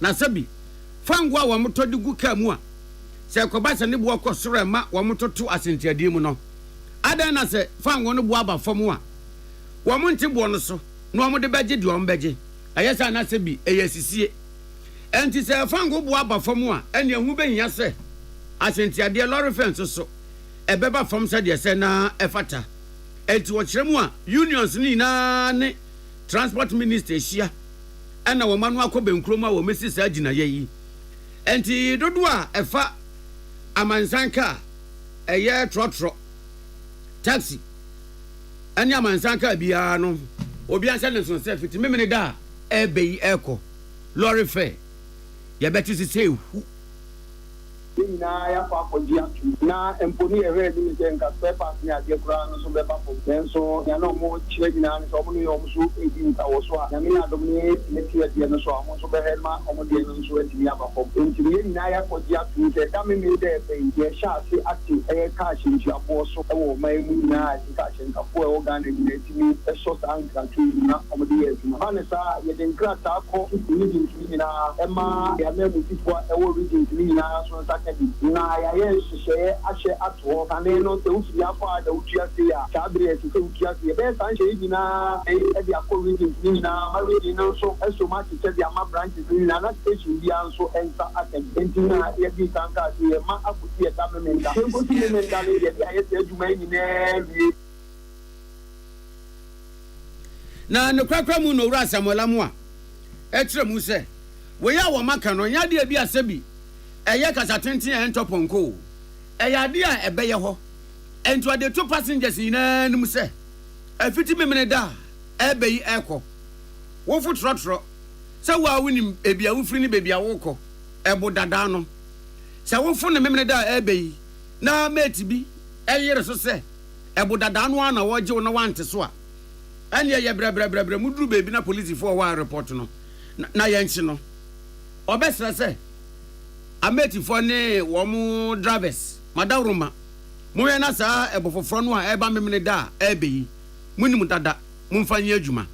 na sɛbi frango a wɔn tɔ de gu kaa mu a sɛ kɔba sɛ ne boa kɔ soro ma wɔn toto asentiadeɛ mu no adan na sɛ frango no boa aba fam a wɔn nte boɔ no so na wɔn de bɛgye deɛ wɔn bɛgye ɛyɛ sɛ na sɛbi ɛyɛ sisie enti sɛ frango boa aba fam a ɛne ehu bɛhia sɛ asentiadeɛ lorry fence so ɛbɛba fam sɛ deɛ sɛ na ɛfata enti wɔkyerɛ mu a unions ni na ne transport minister hyia ɛna wɔn anu akɔ benkrom a wɔn mesi saa gyina yɛ yi enti dodo a ɛfa amansanka ɛyɛ trɔtrɔ taxi ɛne amansanka biara no obi ansa ne so sɛ fiti memene da ɛbɛyi ɛkɔ lorry fare yɛbɛte sɛ ehu na ya fa akɔgye ato na mponi ɛhwɛ bi ne sɛ nka spare parts ne adeɛ koraa no so bɛba fam nanso yɛne ɔmo kyerɛ nyinaa ne sɛ ɔmo no yɛ ɔmo so ɛdi nka wɔ so a nyame yɛ adom ne ne tie adeɛ no so a ɔmo nso bɛhɛ ma ɔmo deɛ no nso atumi aba fam enti yɛn nyinaa yɛ akɔgye ato sɛ da memee dɛ ɛbɛyi yɛhyɛ ase ate ɛyɛ kaa hyɛntuaboɔ so ɛwɔ ɔman mu nyinaa ɛde kaa hyɛnkafoɔ ɛwɔ Ghana nyinaa atumi ɛsɔ saa nkratwe yi na ɔmo de yɛ adwuma ma ne saa yɛde nkrataa kɔ regions nyinaa ɛma yɛama amutifoɔ ɛwɔ regions nyinaa so nsa na yɛayɛ nhyehyɛeɛ ahyɛ atoɔ kane no sɛ wofiri afɔ a da wotua se a saa berɛ ɛsi sɛ wotua se yɛbɛyɛ saa nhyɛeɛ nyinaa ɛde akɔ regions no nyinaa ma region no nso ɛsom akyekyɛ de ama branches no nyinaa na station biara nso ɛnsa akɛm enti na yɛde saa nkaa se yɛma akɔsi yɛda memenda ɛnkɔsi memenda no yɛde ayɛ sɛ adwuma nyinaa wie na nokrakra mu no Owura Samuel Amua ɛkyerɛ mu sɛ wɔyɛ a wɔn aka no nyɛ adeɛ bi asɛ bi ɛyɛ kasa tenten a ɛntɔpɔnko ɛyɛ adeɛ a ɛbɛyɛ hɔ ɛnto ade to passengers nyinaa nim sɛ afiti memene da ɛbɛyi ɛkɔ wofo trɔtrɔ sɛ wo a wonim ebi a wofiri ne bebi a wokɔ ɛbo dadaa no sɛ wofo ne memene da ɛbɛyi na mate bi ɛyere so sɛ ɛbo dadaa no ana wɔgye wo na wante so a ɛne ɛyɛ brɛbrɛbrɛbrɛ muduru bebi na polisifoɔ wɔ a report no na yɛnkye no ɔbɛsrɛ sɛ ametifo ne wɔn drivers madawroma moyɛ na saa ɛbɔ foforɔ no a ɛba memene da ɛbɛyi munim dada momfa nyɛ adwuma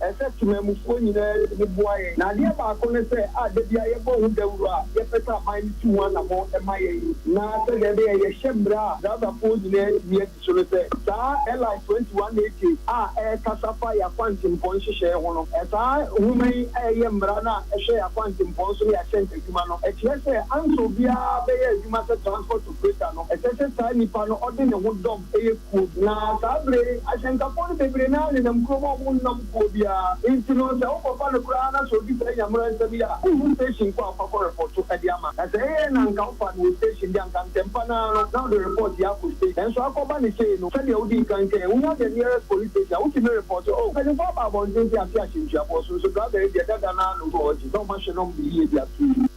ɛsɛ tumamufoɔ nyinaa ne boa yɛn na adeɛ baako ne sɛ a da bia yɛbɔ ho dawuro a yɛpɛ sɛ aban no tu ho anammɔ ɛma yɛn na sɛdeɛ ɛbɛyɛ yɛhyɛ mmara a driverfoɔ nyinaa atumi adi so no sɛ saa airline 2180 a ɛkasa fa yɛakwantempɔn nhyehyɛeɛ ho no saa nhoma yi ɛyɛ mmara no a ɛhwɛ yɛakwantempɔn so ne yɛahyɛ ntadwuma no ɛkyerɛ sɛ ansa obiara bɛyɛ adwuma sɛ transport operator no ɛsɛ sɛ saa nnipa no ɔde ne ho dɔm ɛyɛ kuo na saa bere ahyɛnkafoɔ no bebree naa nenam kurom a ɔmo nnam kuo biara nti no sɛ wokɔfa no koraa na sɛ obi sɛ nyamera nsa bi a wohu station kɔ akɔkɔ report ɛde ama na sɛ ɛyɛ na nka wofa no wɔ station de anka ntɛmpa no no na wode report yɛ akɔ station nanso akɔba ne sei no sɛdeɛ wodi nkankɛ wonya the nearest police station a wotumi report mpanyimfoɔ aba abɔnten sɛ afe ahyɛntuaboɔ so nso driver yi deɛ dada no ano wɔ ɔgye sɛ ɔmahyɛ no mde yie de ato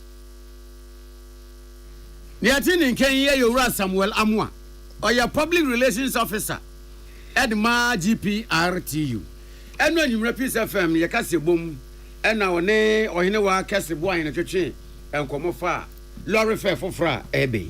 ne ate ne nkan yɛ Owura Samuel Amua ɔyɛ public relations officer ɛde ma GPRTU ɛno anwummerɛ Peace FM yɛka se bom ɛna ɔne ɔhene wa kɛse bo ahene twetwe nkɔmmɔ fa lɔre fɛ foforɔ a ɛbɛ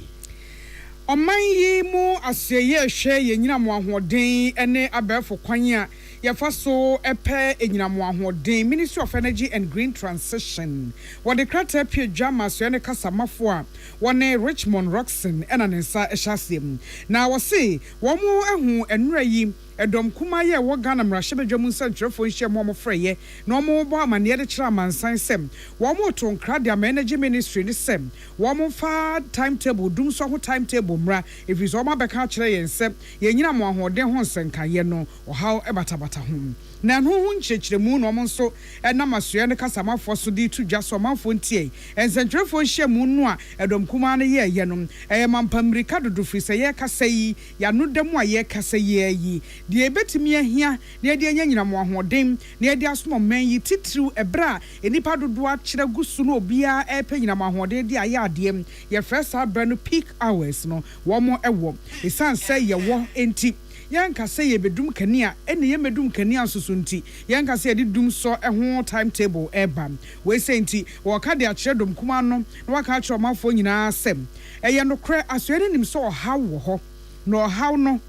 ɔman yi mu asɛyɛ hwɛ yɛnyina mo ahoɔden ne abɛɛfo kwan a yɛfa so ɛpɛ enyina mo ahoɔden Ministry of Energy and Green Transition wɔde krataa pie dwa ma asɔe ne kasamafo a wɔne Richmond Roxon ɛna ne nsa ɛhyɛ asɛm na wɔse wɔn mo ehu enura yi Edom kuma ye wo Ghana mrahye mu nsɛntrɛfo nhye mo frɛye na ɔmo bɔ amane de kyerɛ amansan sɛm wɔn to nkra de Energy Ministry ne sɛm wɔn fa timetable dum so ho timetable mra efiri so ɔmo abɛka kyerɛ yɛn sɛm yɛnyina mo ahoɔden ho nsɛnkaye no ɔhaw ɛbatabata ho na no ho nkyerɛkyerɛmu no ɔmo nso ɛnam asoɛ ne kasamafo so de tu dwa so ɔmanfo ntie nsɛntrɛfo nhye mu no a Edom kuma ne yɛ no ɛyɛ mampamrika dodofiri sɛ yɛ kasa yi ya no dɛm a yɛ kasa yi die betimi ahia na yɛde anya nyina mo ahoɔden na yɛde asom man yi titiriw ɛbra enipa dodo akyerɛ gusu no obia ɛpɛ nyina mo ahoɔden de ayɛ adeɛ yɛfrɛ saa bra no peak hours no wɔn ɛwɔ esan sɛ yɛwɔ enti yanka sɛ yɛbɛdum kania ɛne yɛmɛdum kania nsoso nti yanka sɛ yɛde dum so ɛho timetable ɛba we sɛ nti wɔka de akyerɛ dom kuma no na waka akyerɛ ɔmanfoɔ nyinaa sɛm ɛyɛ no korɛ asoɛ ne nim sɛ ɔhaw wɔ hɔ na ɔhaw no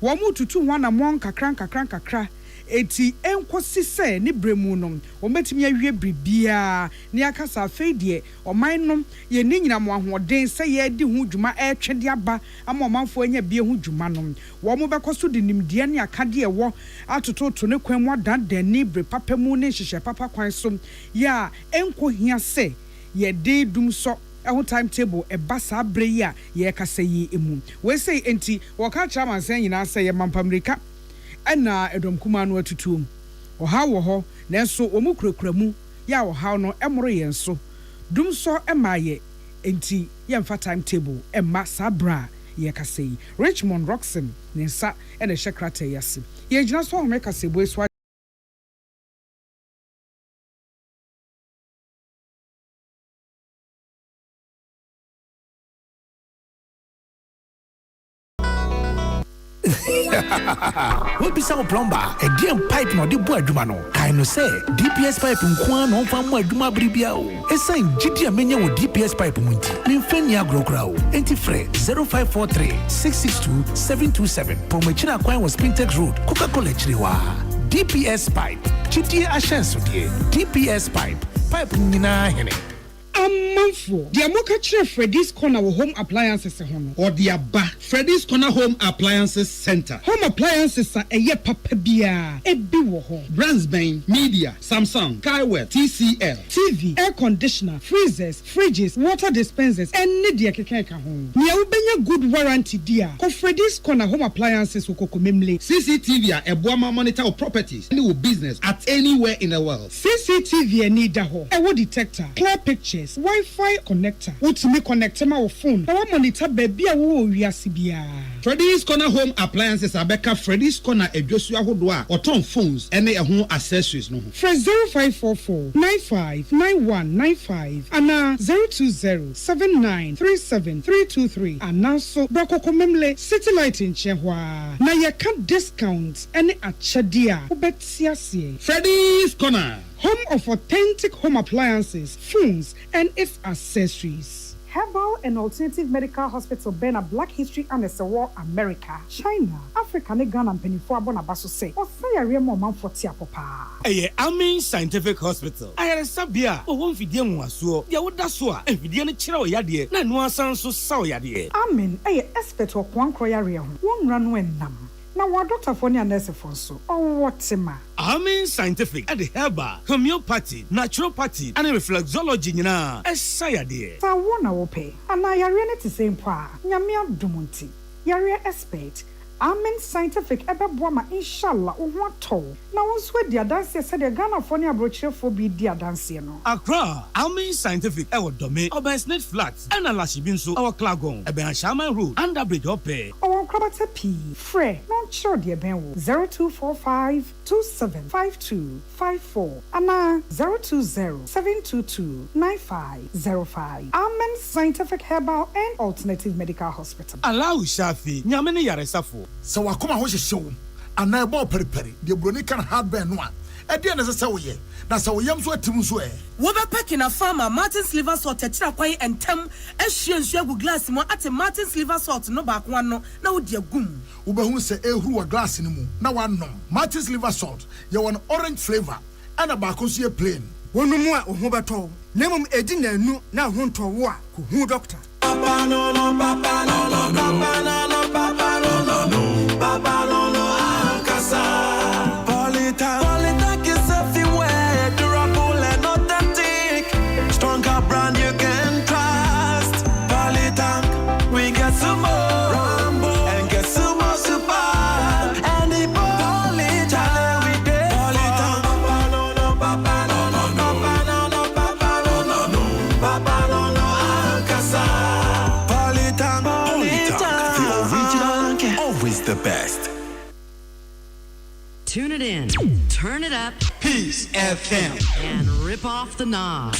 wɔn tutu ho na mon kakra eti enkosi sɛ ne bremu no wɔn betumi awie bribia ne akasa afei deɛ ɔman no yɛ ne nyina mo ahoɔden sɛ yɛ di ho dwuma ɛtwe de aba ama ɔmanfo anya bie ho dwuma no wɔn bɛkɔ so de nimdeɛ ne akade ɛwɔ atototo ne kwan mu adandan ne bre papa mu ne hyehyɛ papa kwan so ya enko hia sɛ yɛ de dum so ɛho timetable ɛba saa bre yi a yɛkasa yi emu we say enti wɔka kyerɛ amansan nyinaa sɛ yɛ mampamirika ɛna Edom kuma no atutuom ɔha wɔ hɔ nanso wɔn kurakura mu ya ɔha no ɛmoro yɛn so dum so ɛma yɛ enti yɛmfa timetable ɛma saa bra yɛkasa yi Richmond Roxon ne nsa ɛna ɛhyɛ krataa yɛase yɛgyina so ɔhome kasebo eso What be some plumber? A damn pipe no the boy dumano. I know say DPS pipe nkwan no fa mo aduma bribia o. Esan GD amenya wo DPS pipe munti. Memfani agro crowd. Enti frɛ 0543 662 727. Pomachina kwan was Spintex Road. Coca-Cola chiriwa. DPS pipe. GD ashenso die. DPS pipe. Pipe nyina hene. Amanfo the amoka kyerɛ Freddy's Corner wo home appliances ho no or the aba Freddy's Corner Home Appliances Center. Home appliances a ɛyɛ papa bia ebi wo ho brands bɛn Media, Samsung, Kaiwell, TCL, TV, air conditioner, freezers, fridges, water dispensers ɛne deɛ keka ho nea wobɛnya good warranty dia ko Freddy's Corner Home Appliances wo kokomemle CCTV a ɛboa monitor of properties any business at anywhere in the world. CCTV ani da ho ɛwɔ detector, clear pictures, Wi-Fi connector. Wotumi connect ma wo phone. Na wa monitor baby a wo wiase bia. Freddy's Corner Home Appliances abeka Freddy's Corner edwosu ahodo a oton phones ene ehun accessories no ho. Fresh 0544 959195 ana 0207937323 ana so brakoko memle satellite nche hwa. Na ye can discounts ene achade a obetia se. Freddy's Corner, home of authentic home appliances, phones, and its accessories. Herbal and Alternative Medical Hospital Bena Black History and War America, China, Africa, and Ghana and Penifua Bonabaso say, or say a real moment for Tiapopa. Amin Scientific Hospital. I had a sabia, or one video was so, Yawudaswa, and video chiro yadi, and one sound so saw yadi. Amin, a expert of one croyaria, one runway nam. Now, what Dr. Fonia Nurse Fonso, or what's ma? Amin Scientific at the herbal, homeopathy, naturopathy, and reflexology, na, as sayadi. So, one I will pay, and I are in the same pa, Yamia Dumunti, Yaria expert. Amen Scientific Ebebwama inshallah uwato. Na wonswe dia dance said the Ghana phone abrochire for be dia dance no. Accra, Amen Scientific ewo dome, Obersnet Flats, and Alashibinso, our Klagon, Eben Shaman Road, Underbridge Ope. Our Krabata P, Frey, non sure dear Benwo, 0245 275254, Anna 020-722-9505. Amen Scientific Herbal and Alternative Medical Hospital. Allow Shafi, Nyamene Yaresafo. So wakoma ho hyehyew ana ebo periperi de broni kan hardware no a ɛdeɛ na sɛ woyɛ na sɛ woyam so atim so Wobepack in a farmer Martin's liver salt tetira kwai and tem ehwie nsu agu glass mo ate Martin's liver salt no back one no na wo dia gum wobɛhu sɛ ehuru wa glass ni mu na wanom Martin's liver salt yɛ won orange flavor ɛna baako so yɛ plain wonumu a ho bɛtɔ nemum edi na anu na ho ntɔ wo a ko hu doctor Papa no no papa no no papa no no papa no no no papa no no Alcasa Polytank is everywhere durable and authentic stronger brand you can trust Polytank we get some more Rambo and get some more super and the Polytank we get Polytank papa no no papa no no no papa no no papa no no no papa no no Alcasa always the best. Tune it in, turn it up, Peace FM, and rip off the knob.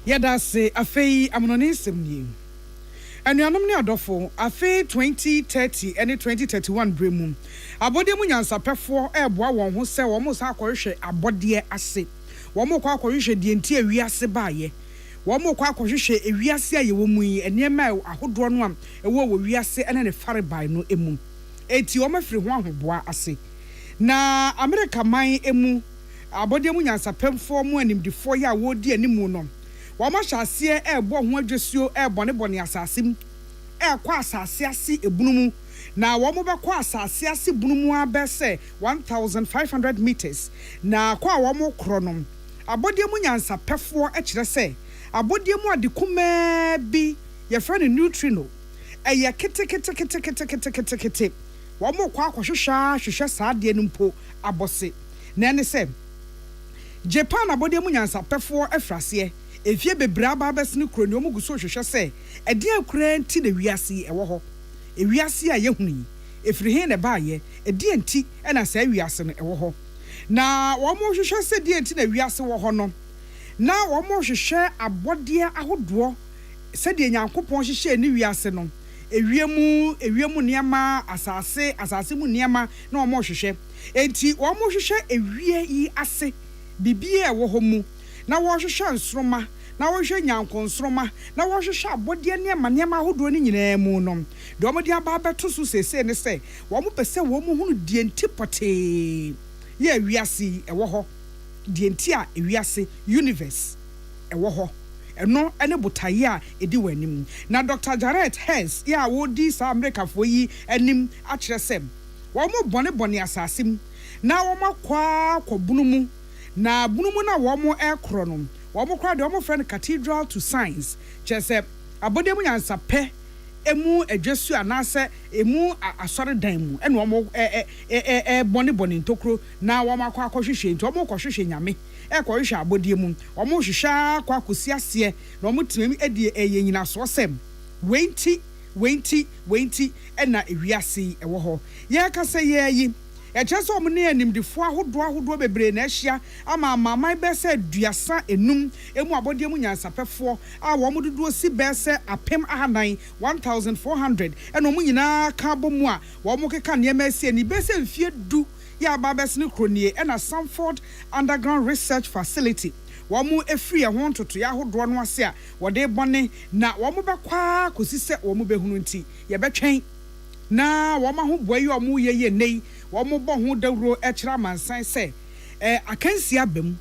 Yada say afei amononisem ni. Anuanom ne adofo afei 2030 and 2031 bremu. Abode mu nyansapefo eboa won ho se wo mo sa akorhwe abode ase. Wo mo kwa akorhwe die nti awiase baaye. Wo mo kwa akorhwe ewiase aye wo mu yi enema ahodo no am ewo wo wiase ene ne fare bai no emu. Eti wo mafiri ho ahoboa ase. Na America man emu abode mu nyansapefo mu animdifo ya wo di animu no. Wo ma hyase ebo ho adwesuo bone asasim kwa asase ase ebunumu na wo mo be kwa asase ase bunumu abese 1500 meters na kwa wo mo kronom abode mu nyansapefo kire se abode mu adekuma bi ye friend neutrino eye kete wo mo kwa hwehwe saade numpo abose na ne se Japan abode mu nyansapefo afrase efie bebra ba besne kroni omugu so hwehwe se ede akura nti na wiase ewo ho ewiase a yehunu efiri he ne baaye ede nti na sa wiase no ewo ho na wo mo hwehwe se de nti na wiase wo ho no na wo mo hwehwe abode ahodo se de nyankopon hwehwe ni wiase no ewiemu niama asase mu niama na wo mo hwehwe enti wo mo hwehwe ewie yi ase bibie wo ho mu na wo hwehwe nsroma na wo hwehwe nyankonsroma na wo hwehwe abode niama ahodo ni nyina mu no de wo de aba beto so sese ne se wo mo pese wo mo hunu die ntipote ye wiase ewo ho die nti a wiase universe ewo ho eno ene botaye a edi wanim na Dr. Jared Hess ya wo di sa America fo yi anim a kire sem wo mo bone asasim na wo makwa bunumu na bunumu na wo mo ekronom wo mo kra de wo mo friend cathedral to science chese abode mu nyansa pe emu adwesu anase emu asore dan mu ene wo mo bone ntokro na wo makwa hwehwe nti wo mo hwehwe nyame hwehwe abode mu wo mo hwehwa kwa kosi ase na wo mo timemi edi nyina so sem wenti ena ewiase ewo ho ye ka se ye yi echeso omne animdifo ahodo bebre na ahia ama mamai bese duasa enum emu abode mu nyansapefo a wo mododo si bese apem ahanan 1400 eno mu nyina ka bomu a wo mo keka ne emasi ni bese mfie du ya babes ne kronie ena Sanford Underground Research Facility wo mo efri e ho ntoto ya ahodo no ase a wo de bone na wo mo bekwa kosise wo mo behunu nti ye betwen na wo ma ho boyi wo mo ye nei wo mo bo ho dawro ekira mansan se akansi abam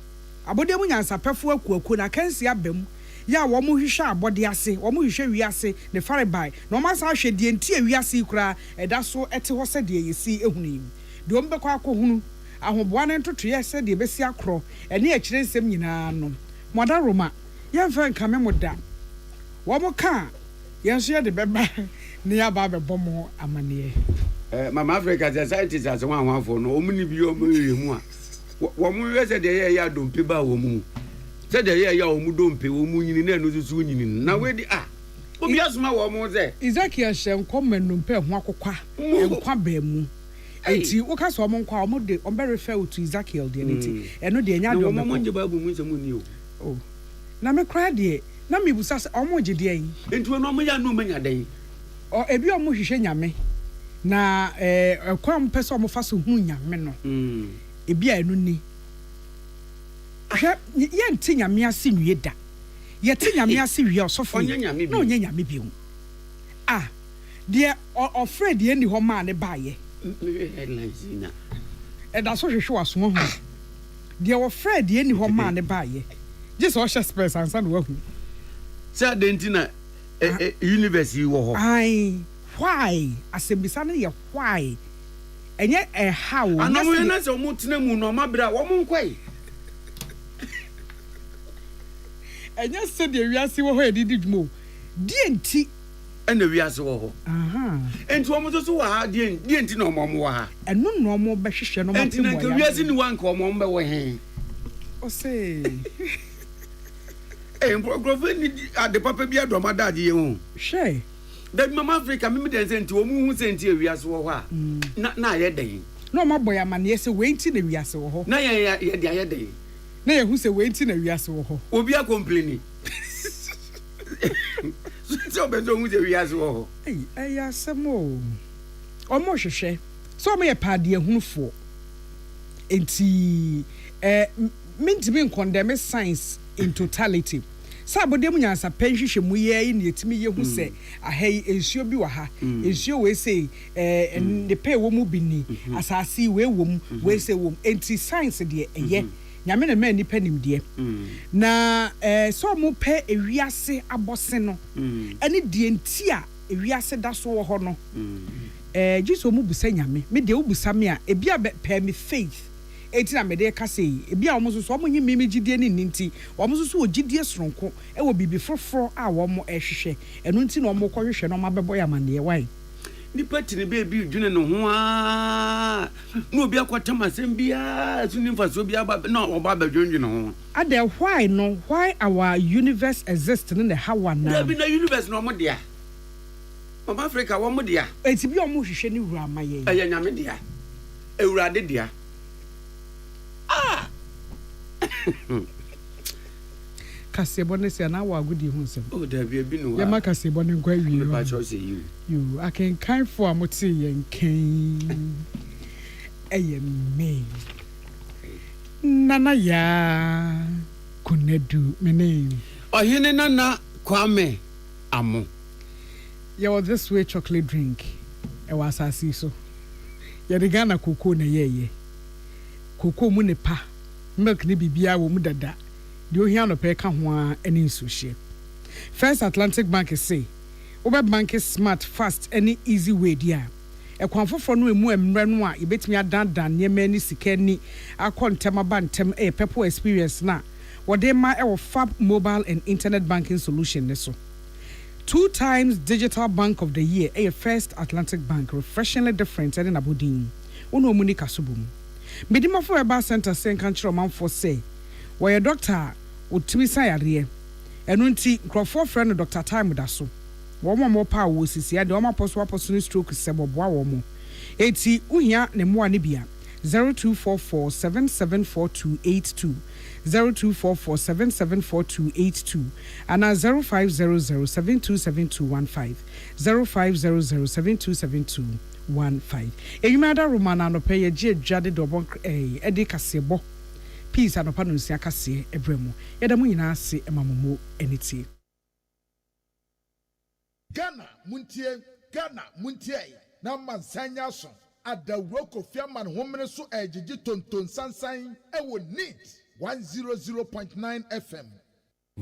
abode mu nyansapefo akuaku na akansi abam ya wo mo hwehwe abode ase wo mo hwehwe wiase ne farebai na wo ma sa hwe die nti wiase kura eda so ete ho se de yesi ehunu de wo mbekwa akohunu ahoboa ne ntoto ye se de besi akro ene akire nsem nyina no moda roma ye mfa nkame moda wo mo ka ye so ye de beba ne ya ba bebo mo amane Mama Africa society as one for no omni bi omri a wo mu we se de ya dompe ba wo mu se de ya wo mu dompe wo mu nyini na no susu nyini na we di obi asuma wo mu se Ezekiel hyenko manumpe ho akokwa enkwa ba mu enti wo ka so mo nkwa o mo de o be refer to Ezekiel de nti eno de nya de o mo nje ba bu mu se mu ni o na me kra de na me busa o mo je de yin enti wo no mo ya no manya den o ebi o mo hwehwe nyame na kwa mpesa omo fa so hu nyame no ebi a enu ni hwe ye nti nyame ase nwie da ye ti nyame ase wie osofo no nya nyame bi hu de afraid ye ni ho ma ne baaye headlines na da so hwehwe waso ho de afraid ye ni ho ma ne baaye just all space ansa no wahu say dentina university wo ho ai why asembisa no ye why enye how na mo na se mo tena mu no ma bra wo mo nkwai enye se de wiase wo ho edidi dwumo die nti ena wiase wo ho enti wo mo so wa die nti na mo wo ha eno no mo be hwehwe no ma temo ya enti na wiase ni wan ka mo be wo he o se mprogrove ni ade papa bi adoma daje ye hu hwe da mama Africa me den senti wo mu hu senti wiase wo ho a na ye den no ma boy amane ye se we nti na wiase wo ho na ye de aye den na ye hu se we nti na wiase wo ho obi a complain so be so hu se wiase wo ho ya semo o mo hwehwe so mo ye paade ahunfo enti mentimi condemn science in totality sabode mu nyansa penhwehwe mu ye ni etimi ye hu se ahai ensuo bi wa ha ensuo we say ne pe wo mu bi ni asasi we wo mu we say wo enti science de eye nyame na ma nipa nimde na so mu pe ewiase abose no ene de enti a ewiase da so wo ho no jiso mu busa nyame me de wo busa me a ebi a pe me faith etina me de ka sei ebi a wo so wo nyi me gidie ni nti wo so wo gidie soronko e wo bibi foforo a wo mo ehwehwe eno nti na wo mo kwohwehwe no mabebo ya mane wai nipa tini be bi dwune no ho a no obi akwata masem bia so nimfa so bia ba no oba ba dwunwe no ho ade why our universe exists in the hawa na there be na universe no mo dia Mama Africa wo mo dia enti bi o mo hwehwe ni wura maye aya nyame dia ewurade dia kasebo ne se na wa agudi hu nsem oh da bi no ya ma kasebo ne nkwa wi me pa cho say you I can kind for amoti yen kan me nana ya kunedu mene ohene nana kwame amo ya this way chocolate drink e was asasi so ya de Ghana cocoa na ye cocoa mu ne pa milk ne bibia wo mu dada de ohia no pe ka ho a eni nsuhye First Atlantic Bank say obe bank is smart fast any easy way dia ekwan foforo no emu emre no a yebetimi adandan nyema ni sika ni akontem abantem pepo experience na wode ma e fab mobile and internet banking solution ne so 2 times digital bank of the year First Atlantic Bank refreshingly different in Aberdeen ono mu ni kasobum Medima for Eba Center say kanchiro manfo say where doctor otimi sayare eno nti nkrofo friend Dr. Time da so wo mo pa wo sisi ade wo aposo stroke seboboa wo mo eti uhia ne moa ne bia 0244774282 0244774282 ana 0500727215 0500727215 Eyumada Romana no pay je jade dobon edi kasebo peace anopa no nsia kase ebremu yeda mu nyina ase emamomo eniti Ghana muntie na mansanya so adawro kofiaman homene so ejiji tonton sansan ewo neat 100.9 FM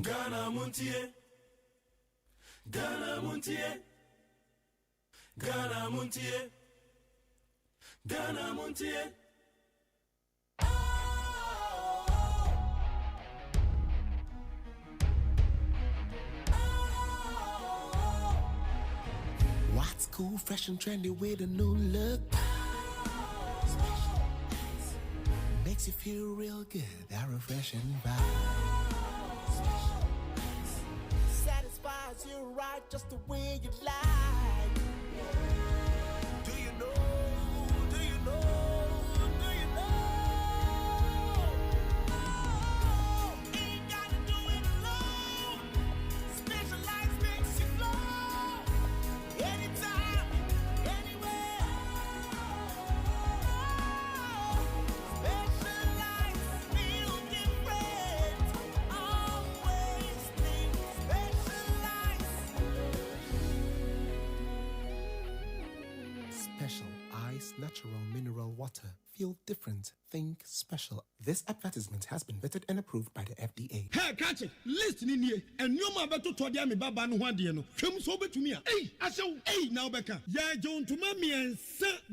Ghana muntie What's cool, fresh and trendy with a new look? Makes you feel real good, that refreshing vibe. Satisfies you right just the way you like. Do you know? Ain't gotta do it alone. Specialized makes you flow. Anytime, anywhere. special. Ice Natural Mineral Water. Feel different. Think special. This advertisement has been vetted and approved by the FDA. Hey, catch it. Listen in here. And you ma beto to dia me baba no hwade no. Twem so betumi a. Hey, asew. Hey, now beka. Ya jon to ma me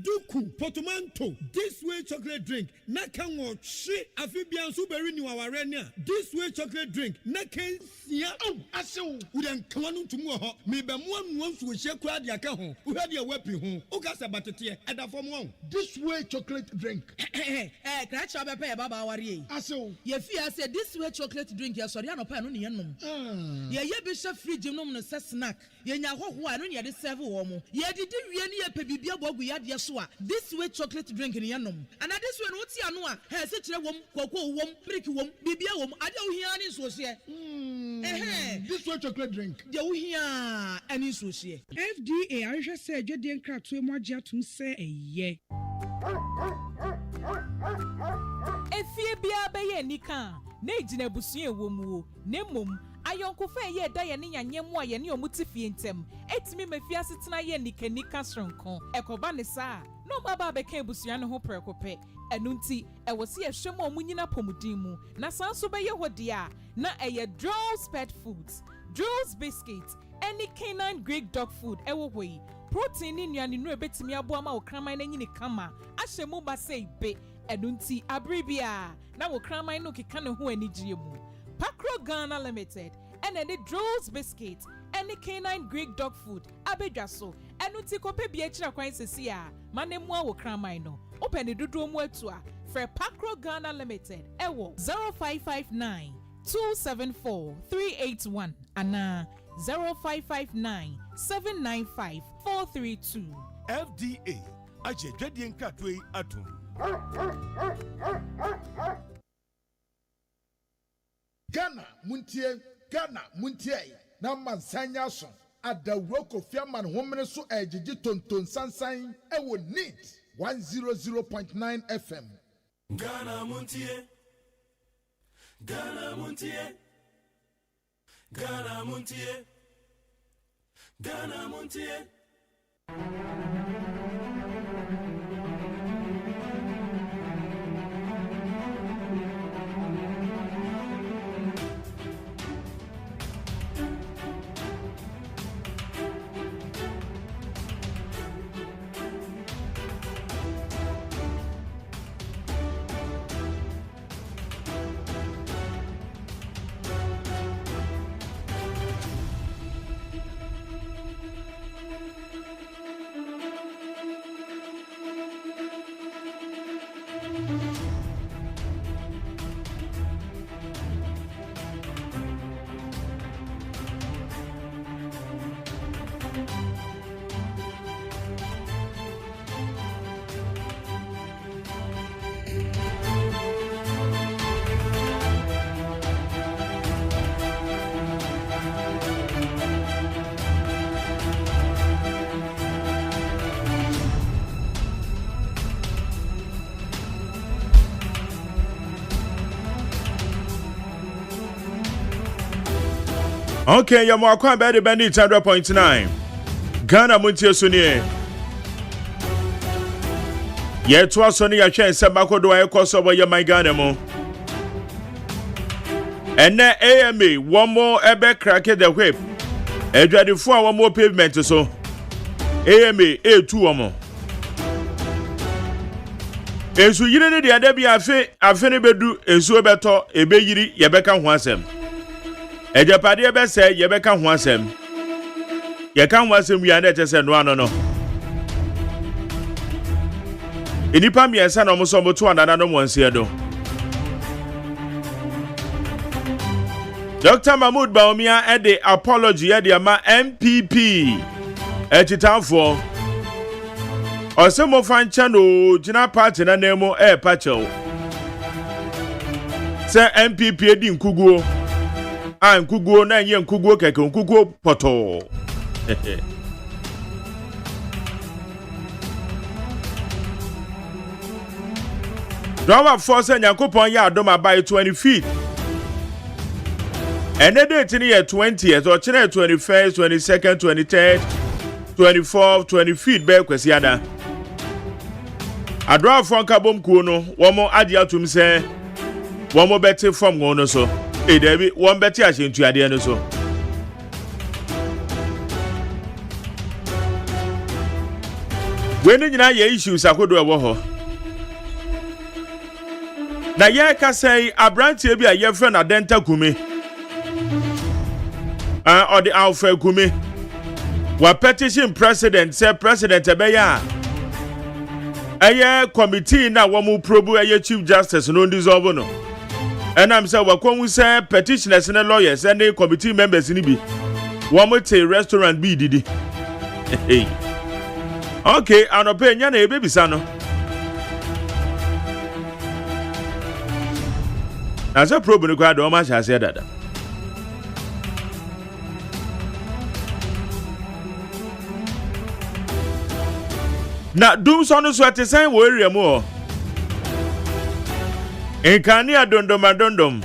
duku portmanteau. This way chocolate drink. Na kan wo hwe afibian so beri ni waware ni a. This way chocolate drink. Na kan sia. Oh, asew. We den kan no tumu ho. Me be mo anu ansu wo hye kura dia ka ho. Wo hwade a wapi ho. O ka se batete e da fom won. This way chocolate drink. Catch up a baba worry. Aso. Ye fear say this way chocolate drink ya sorry no pa no ne nom. Ye be chef fridge nom no snack. Ye nya hoho no ye de serve wo mo. Ye didi wie ne ye pe bibia bogu ya de so a. This way chocolate drink ne nom. And this way no ti ano a, he se kire wom, koko wom, brick wom, bibia wom, ade wo hia ne so se. This way chocolate drink. De wo hia ani so se. FDA ahwehwe se adwede nkratoe mo agye atum se eye. Efie bia beye nika na ejina busue womuo na mom ayonkofa ye da ye ne nyanyemu a ye ne omutifie ntem etimi mafie asetena ye nika sronko ekoba ne saa no baba beka ebusua ne ho prekope enunti ewose ehwem omunyina pomudin mu na sanso beye hode a na eye Drew's Pet Foods, Drew's Biscuits, any canine Greek dog food ewo hoi protein ni nuane no ebetimi aboa ma okraman na nyine kama ahyemu ba sei be edunti abribia na okraman no keka ne ho anigye mu Pakro Ghana Limited and any Drew's Biscuits, any canine Greek dog food abedwaso enunti kope bia kira kwan sesi a manemu a okraman no open the dodo mu atua for Pakro Ghana Limited ewo 0559 274 381 ana 0559 795 432. FDA Agyeman Nkatwe Atum. Ghana Muntie na mansanya so adawro kofiaman homene so ejiji tonton sansan ewo neat 100.9 FM. Ghana Muntie Ghana Muntie Ghana Muntie Ghana Muntie. Okay, you're more quite better than 100.9. Ghana Muntie Sunye. Yet was only a chance Sabako do I cross over your my Ghana mo. And then AMA, one more ebe crack the whip. Edward for one more pavement so. AMA, A2 or more. Esu yiri de ade bia afe ne bedu esu ebeto ebe yiri yebeka ho asem. Ejapade ebe se yebeka ho asem. Ye kan ho asem wi ade tese no ano no. Enipa miensa na omoso moto anana no monse do. Dr. Mahmoud Baumia ede apology ede ama MPP. Echitanfo Osemo fancha no jina party na nemo pacho. Se MPP edi nkuguo. Nkuguo na nye nkuguo keke nkuguo poto. Driver force Yakopon ya adoma by 20 feet. And the date in year 20th or 21st, 22nd, 23rd, 24th, 20 feet back kwesiada. Adra for Kabum Kuno, one more adia to say, one more better from one or so. Hey, David, one better as into the end or so. When you know your issues, I could do a war. Na ye ka say abrantie bi a ye friend Adenta Kumi or the Alpha Kumi wa petition president say president ebeya aye committee na wo mu probe aye chief justice no dissolve no and am say wa kon say petitioners and lawyers and the committee members ni bi wo mo te restaurant bi didi okay anope nya na ebebisa no as a probe no kwado o ma sha say dada na dum so no so atesen wo area mu o enkani adondom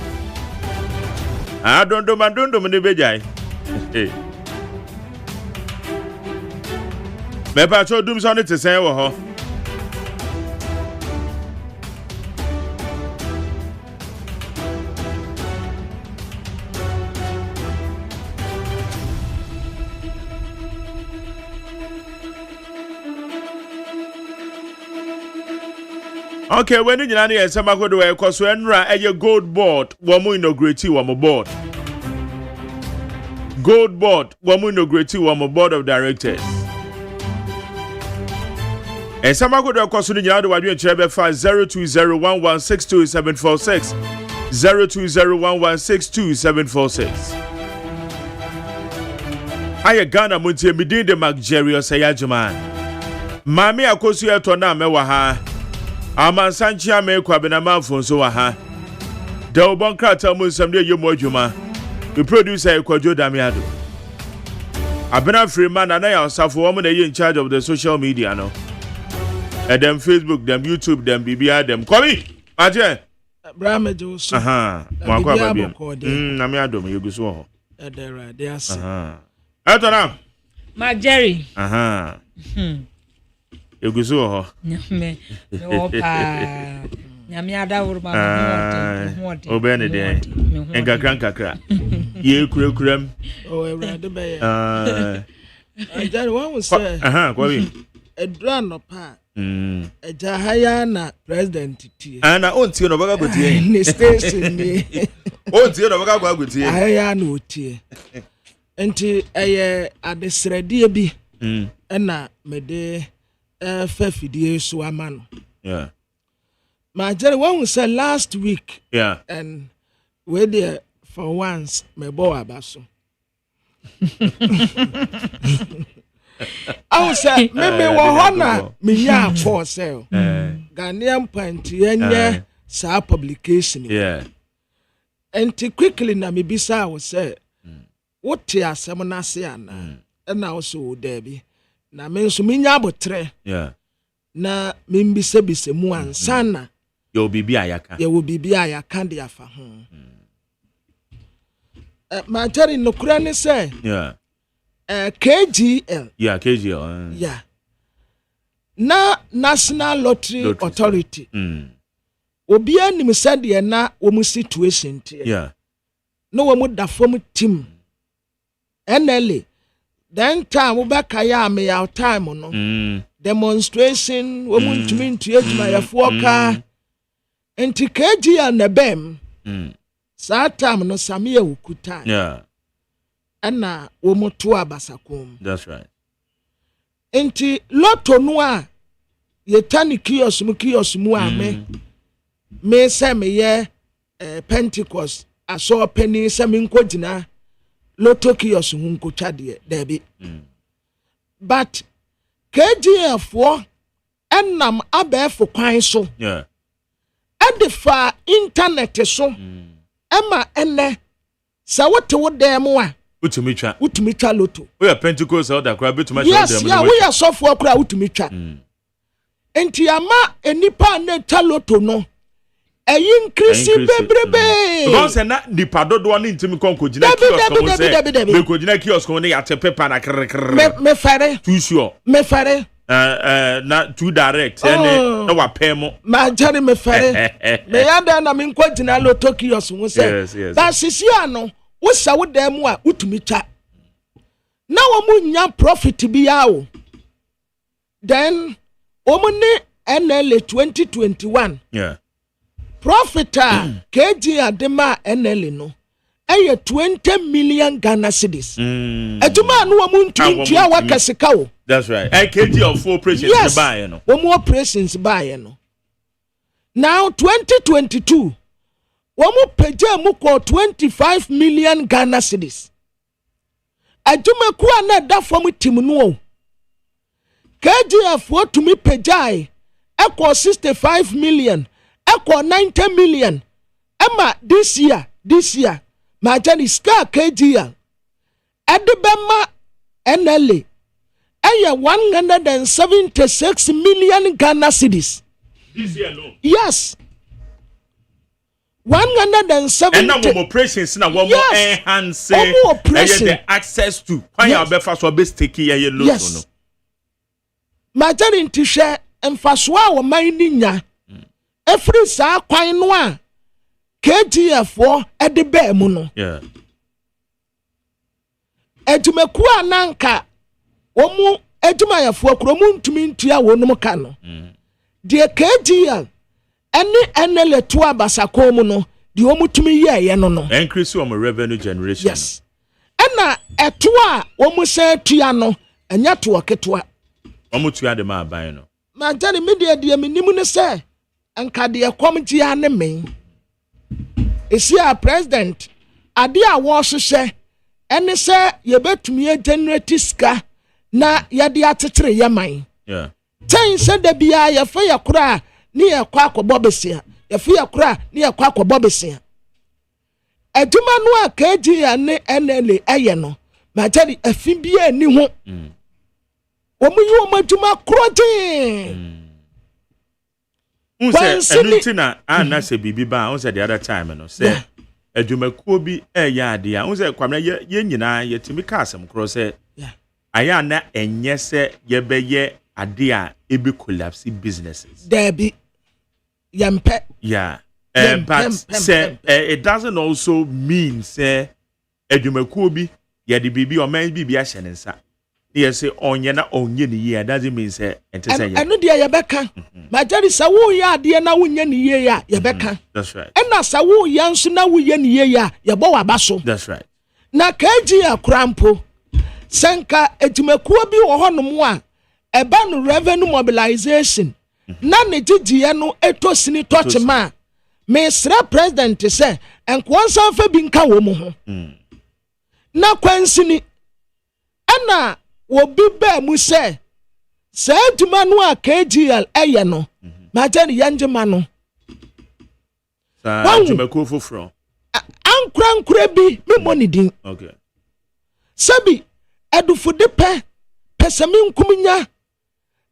adondom ne bejai me pa cho dum so no tesen wo ho okay, when you know yes, I'm going to do because when a gold board, one inaugurate one board. Gold board, one inaugurate one board of directors. And some going to because when you know what you check 0201162746 0201162746. I Ghana Montie Midin de McJerry OSEI AGYEMAN. Mami akosu eto na mewa ha. Amansanchia me kwa benama fonso wa ha. Da obon krata mu nsam de yemu adwuma. The producer Ekwajo Damiado. Abena Freeman na ya osafo wo na ye in charge of the social media no. Them Facebook, them YouTube, them BBI, them Kobi. Aje. Brahma Josu. Mwa baby. Na me adom yeguso ho. Edera de ase. Eto na. Jerry. Yeguso ho. Me opa. Nyame adawuru ma ho obene de. Enkakra. Ye kurekurem. Oh, Ewrade be ye. Jerry, one was say. Kobi. Edra no pa. Eja haya na president tie. Ana onti no baga gotie. Ni station ni. Onti no baga gotie. Haya na otie. Enti eye adesrede bi. Na mede fafidie so amano. Yeah. My Jerry, one was say last week. Yeah. And we there for once me bo abaso. I was say maybe wahona me ya for sale. Ghanaian panty enye sa publication. Yeah. And quickly na me bisa was say what ya semana se ana. And now so Debbie. Na me so me nya botre. Yeah. Na me mbise mu ansana. Yo bibi ayaka. Ye wo bibi ayaka de afa ho. My Jerry no kura ne say. Yeah. KGL. Yeah, KGL. Yeah. Na National Lottery Authority. Obi anim said ye na wo mu situation tie. Yeah. No wo mu da form team. NLA. Then time wo ba kaya me your time no. Demonstration wo mu ntumi ntue adwuma yefo ka. Enti KGL na bem. Sa time no Samia ukuta. Yeah. Ana wo moto abasakom. That's right. Enti lotto no a ye tani kiosk mu ame. Me say me ye Pentecost aso penny say me nkogina lotto kiosk hu nkotwa de dabi. But KGF for enam abefo kwan so. Yeah. Edifa internet so. Emma enne sa wote wo dem a utumitwa lotto. We are Pentecost out that crowd betuma. Yes, yeah, we are so for crowd utumitwa. Enti ama enipa na twa lotto no. Increase bebrebe. Because na nipa dodo na ntimi konkogina kiosk ko say. Me kogina kiosk ko na ya te paper na krr. Me fare. Too sure. Me fare. Not too direct. No, what pay more. My journey me fere. Me yanda na me nkwa jina lo Tokyo so wo say. Yes. Ba sisia no, wo sa wo dem a utumi twa. Na wo mu nya profit bi ya o. Then omuni NLA 2021. Yeah. Profit KG adema NLA no. Eye 20 million Ghana cedis. Ejuma no wo mu ntua wakasika o. That's right. KG of 4 operations yes. Buy, you know. One more operations buy, you know. Now 2022, one more page muko 25 million Ghana cedis. Ajuma kuwa na da fomu timu nuo. KGF what to me pejai. Eko 65 million. Eko 90 million. Emma this year. Majani ska KGF. Adibema NLA. 176 million Ghana cedis. This year alone. Yes. 170. And now more operations now one more enhance the access to. Why you be fast or be sticky here low no. Majority share emphaswa wo mandinya. Every sa kwan no a KGF e de ba mu no. Yeah. Etumeku ananka omu ejumayafo akromu ntumi ntua wonum ka no de KGL ene NLA to abasako mu no de omu tumi ye no increase our revenue generation. Yes. Ena eto a omu se tua no enya to oketwa omu tua de ma ban no ma jani media de menimu ne se anka de ekomji ane men esia president ade a wo hwehwe ene se yebetumi generate ska na yade atetere yaman. Yeah. Ten said the bia ya fa ya kura ni ya kwa bobesia. Ya fa ya kura ni ya kwa bobesia. Aduma no a KG and NLA aye no. Ma jari afibia ni ho. Omu yi o maduma kroje. Unse enutina ana se bibi ba unse the other time no say adwumakuo bi ya ade a unse kwamna ye nyina yetimi ka asem kro say aya na enye se yebeye ade a ebi collapse businesses. There be yampe. Yeah. But say it doesn't also mean say adwumakuo bi ye de bibi o man bibi a hyenensa. Yes, say onye na onye ni ye doesn't mean say ente say ye. Eno de ye beka. Majari sa wo ye ade na wonye ni ye ya ye beka. That's right. Ena sa wo ye nso na wo ye ni ye ya ye bo wabaso. That's right. Na KG akrampo senka etimekuo bi wo honom a eba no revenue mobilization na ne gigie no etosini tochema me sra president say enkwonsan fa bi nka wo mu ho na kwansini ana wo bi ba mu say sa aduma no a KGL eye no ma jani yanjema no sa adumekuo foforo ankrankra bi me monidin. Okay. Sabi edufude pesami nkuminya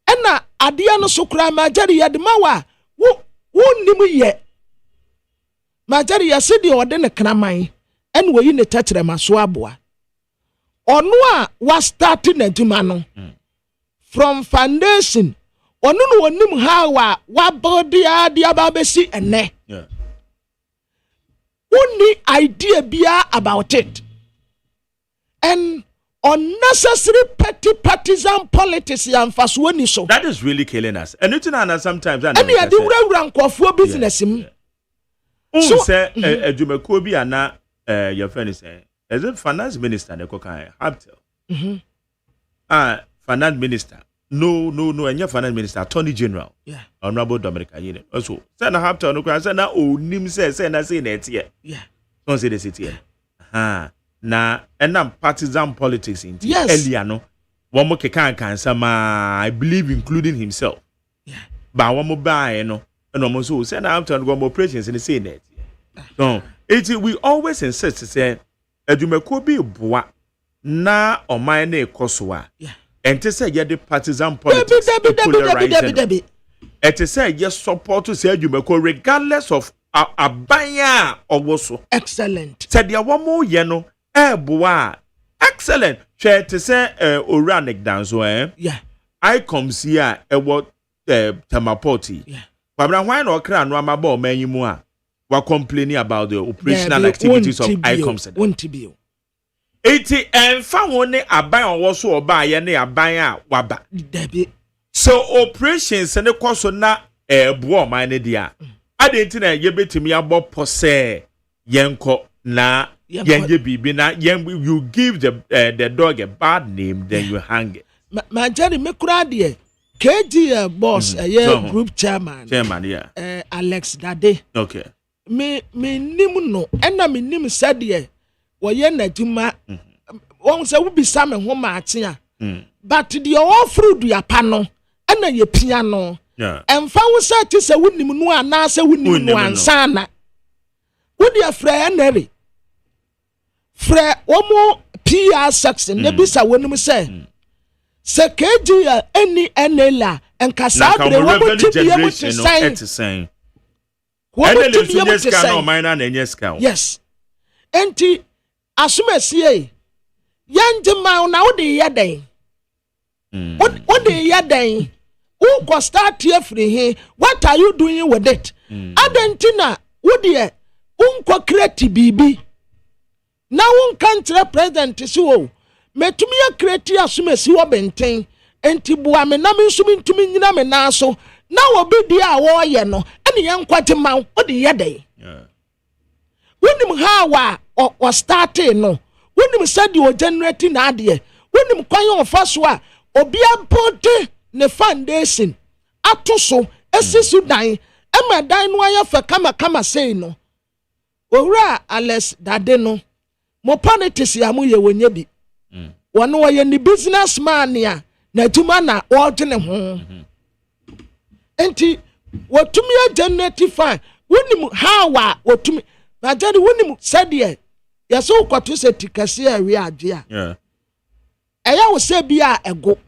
ena adia no sokra majari ya de mawa wo nimu ye majari ya sidi ode ne kraman en wo yi ne tatere maso aboa ono a wa start na duma no from foundation ono no wonim how wa build dia ba besi ene yeah only idea bia about it. And unnecessary petty partisan politics and fast one so. That is really killing us. And it's not sometimes. And yeah, the rank of for business. So say Jumakuo bi ana your friend say as a finance minister ne kokan Habtel. Finance minister. No, and your finance minister, Attorney General. Yeah. Honorable Dominica Yene. Also, say na Habtel no kwa say na onim say na say na tie. Yeah. Don't say the city. Na enam partisan politics in yes. Earlier no one more can sama I believe including himself. Yeah. But one more buy no and almost so send out to go more operations in the same net. So we always insist to say Edumeko bi boa na o man na ekosoa. Yeah. And to say the partisan politics. And to say yes support to say Edumeko regardless of abaya owoso. Excellent. Said there one more yeno boa excellent. Share to say Oranik dance yeah. ICOMs here what Tamapoti. But why not cry no amabo menimua? We're complaining about the operational activities of ICOMs. Won't be. 80 and found a buy or also or buy any a buy waba. So operations and the cost of na boy my idea. I didn't know you bet me about posse yanko na yenje bibi na you give the dog a bad name then you hang it. My Jerry Mekuradi KGL boss group chairman yeah Alex Dade. Okay. Me nimu no ena me nim said woye na djuma won se wo bisa me ho maatia but the all fruit du apa no ena ye pia no emfa wo se ti se wonim no ana se wonim no ansa na wo dia fra enere fra omo PR section ne bisa wonim se KGL any NLA enkasa bre wo mo ti bia mo ti sign yes enti asumesie yanje ma na wo de yeden wo de yeden wo go start here free here what are you doing with it adentina wo de unko create bibi na won country president so metumi ya create asumesi wo benten enti bua me na me nsumi ntumi nyina me na so na wo bi dia wo ye no ene yan kwate ma wo de yeden wonim how o starting no wonim said you generating na ade wonim kwan o fa so a obi apote ne foundation atoso esisu dan e ma dan no aye fa kama sei no owura Alex Dade no mo politics ya mu ye wonye bi wono wo ye ni businessman ya na tuma na wo gene ho enti wotumi generate fine wonim how wotumi na jadi wonim said ye yaso kwato se tikase awi ade a eya wo se bia ego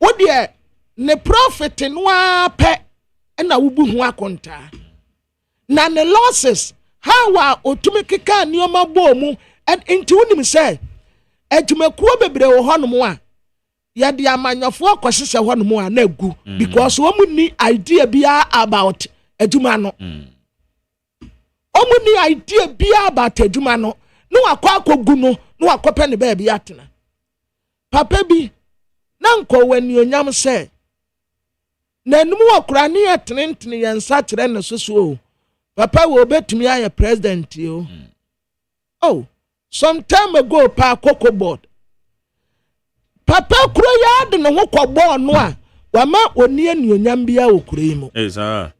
wo de ne profit no ape na wubu hu akonta na ne losses how otumi keka nioma bomu and into wonim say adwumakuo bebre wo honom a ya de amanyofo akohye honom a na agu because wo mu ni idea bia about adwuma no omuni idea bia about adwuma no akwakogu no akope ne ba bia atena papa bi na nko wani onyam se na numu akura ne etentene yensa kire ne soso papa wo betumi aye president yo oh some time ago pa cocoa board papa kuro ya de ne ho kwobọ no a wama oni onyam bia okura imo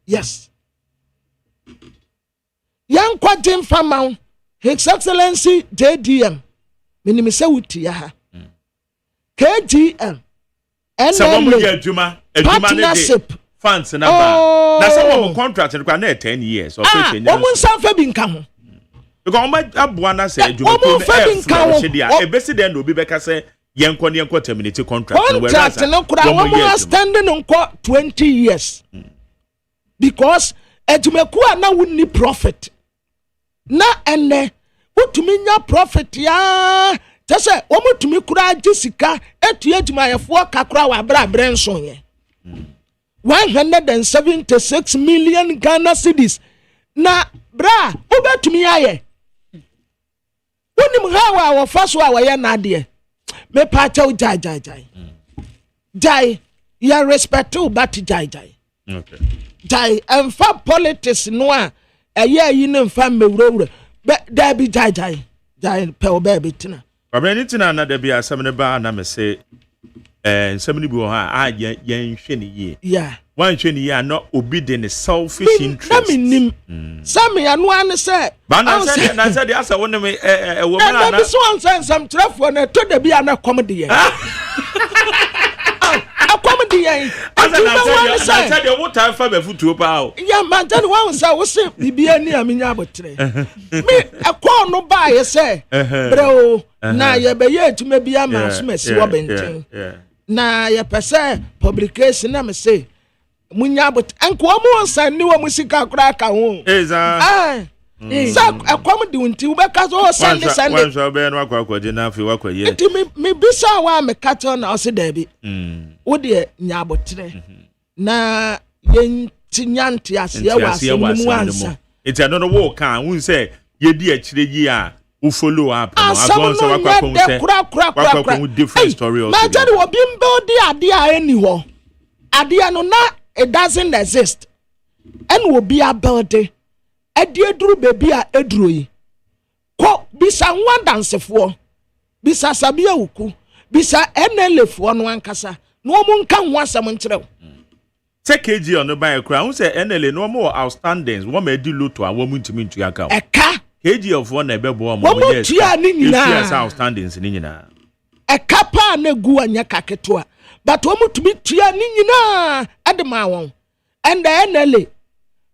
yes Young Quatin Famau, His Excellency JDM, Minimisa Wutia, KGL, NLA, partnership, funds and that's some contract required 10 years or 15 years. Almost something come. Because my Abuana said, you a president will be back as a young terminated contract. Contract, no crowd standing on court 20 years. Because Edumekua now would need profit. Na ene wotumi nya profit ya tese omotumi kura jisika etu edwumayefo kakura wa bra nson ye 176 million Ghana cedis na bra obetumi aye wonim hawa wo faso a waye na ade me pa cha jai ya respect you but jai okay jai emfa politics no a eye yi ne mfa mewurawura da bi jai pe oba tina tina na da bi asem ne ba na me se nsem ne bi wo ha a yen hwe ne ye yeah wan hwe ne ye na obi de ne selfish interest na minim sam ya no an se ba na se de asa wo ne me wo me na na so an se sam trafo na to da bi ana kom de ye asa na se de wo ta fa be futuo pa o ya man tell one say wo se bibia ni amenya abotre me ekọ no ba ye se bro na ye be ye tuma bia ma so masi wo benten na ye pese publication na me say munya abot enko mo san ni wo musika kura ka ho Sa akwam di unti ubeka so send. One so be no akwa na afi wakwa ye. Enti me bisa wa me kato na o se dabi. Wo de nya abotre. Na yen tinyante ase ya wasem ansa. Enti I don't know what can we say ye di akire yi a who follow up no agon so wakwa ko say wakwa ko different story also. Ma tell you bimbo di ade a eni ho. Ade no na it doesn't exist. And will be a building. Adi eduru baby a eduru yi. Ko bisa nwa dansefo. Bisa sabia uku. Bisa NLA fo no ankasa. No mu nka ho asem nkyerɛw. Take KGL on the buy kra. Who say NLA no more outstandings. Wo ma di loto a wo mu ntimi ntu aka. Eka. KGL fo na ebebo mo mo yes. Tua ni nyina. Yes outstandings ni nyina. Eka pa na gu anya kaketo a. But wo mu tumi tua ni nyina adema won. And the NLA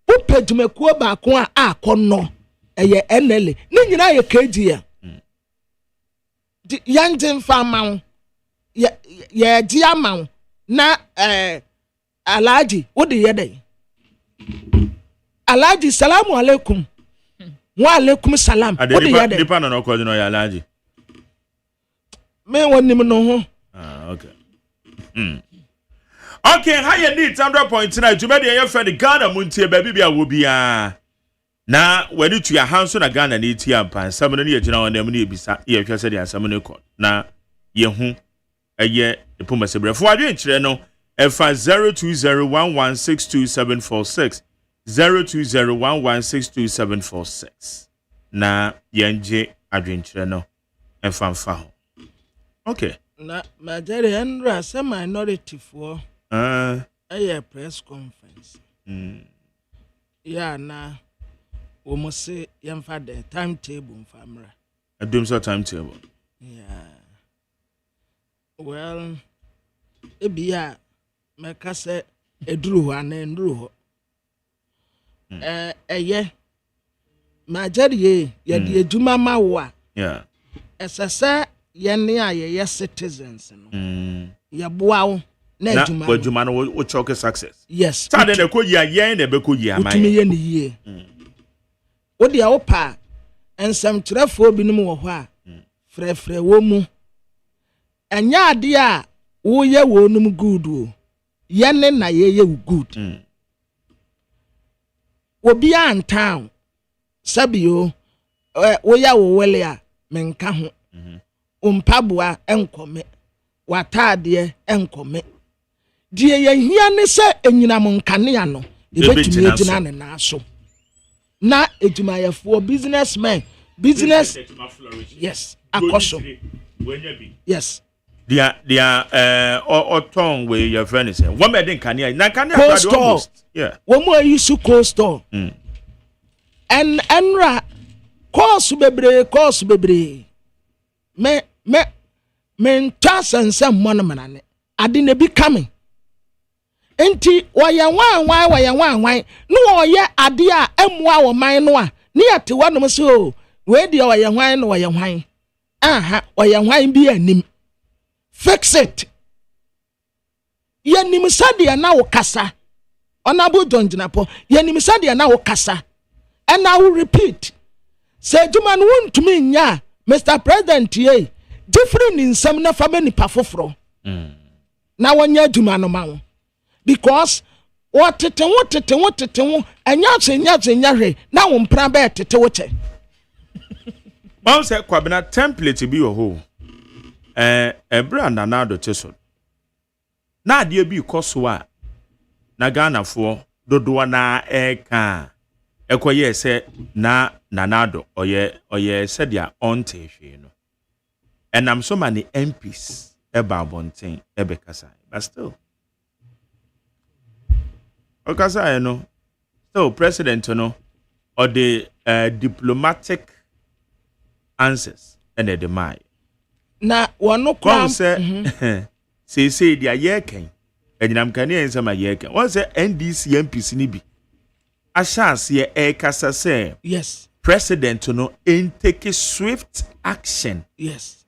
upejumekuo baako a akono eye NLA ni nyina ye KGL yanjin fama ye di ama na Alhaji wodi ye dey Alhaji salamu alaikum wa alaikum salam wodi ye dey dipa na no ko no ya Alhaji me wonim no ho okay Okay, how you need 100.9 to be your friend Ghana Montie baby bia wo bia. Na when it your hands on a Ghana ni ti ampa some no ye gina on dem ni ebisa ye hwese de asam no ko. Na ye hu eye de poma sebrefo adwen kire no efa 0201162746 0201162746 na yenje adwen kire no efa mfa ho. Okay. Na majority and some minority for a press conference. Yeah, na we must say young father timetable family. A doom so timetable. Yeah. Well, it be a make us say a drew and drew. Yeah. Majority ye di juma mawa. Yeah. As I say, ye citizens. Ya boa. Na wajuma no wo choke success. Yes. Tade na ko ya yen na be ko yi amai. Utumi ye ni ye. Wo dia wo pa ensam kirefo binim wo ho a frefre wo mu. Anya ade a wo ye wo num good o. Ye ne na ye good. Obi an town. Sabio wo ya wo wele a menka ho. Umpabua enkome. Watade enkome. Die ye hia ne se enyinam nkane no ebetumi agina ne na so na ejumayefo businessmen business yes akoso yes dia oton we your friend say wo me den nkane na nkane almost yeah wo mo use co-store en enra course bebre me ntwa sensem monomanane ade na bi coming enti wayan no oye ade a emua wo man no a ne yate wanom so we de wayan no wayan hwan aha wayan hwan bi anim fix it yanim sade na wo kasa honorable John Jinapo yanim sade na wo kasa and I will repeat say juma no wontumi nya Mr. President ye different in some na family pafofro na wanya juma no ma because what tete anya hwe na wo mpra ba tete wo che ma say kwabena template bi wo ho ebra na na do cheso na ade bi koso a na Ghana fo dodo na eka ekoye se na nanado oye se dia onte hwe no and I'm so many MPs eba bonten ebe kasa but still okasa no still president no or the diplomatic answers and the demand na wano kwa say dia yeken enyinam kane ensama yeken won say NDC MPs ni bi ashas ye kasa say yes president no take swift action yes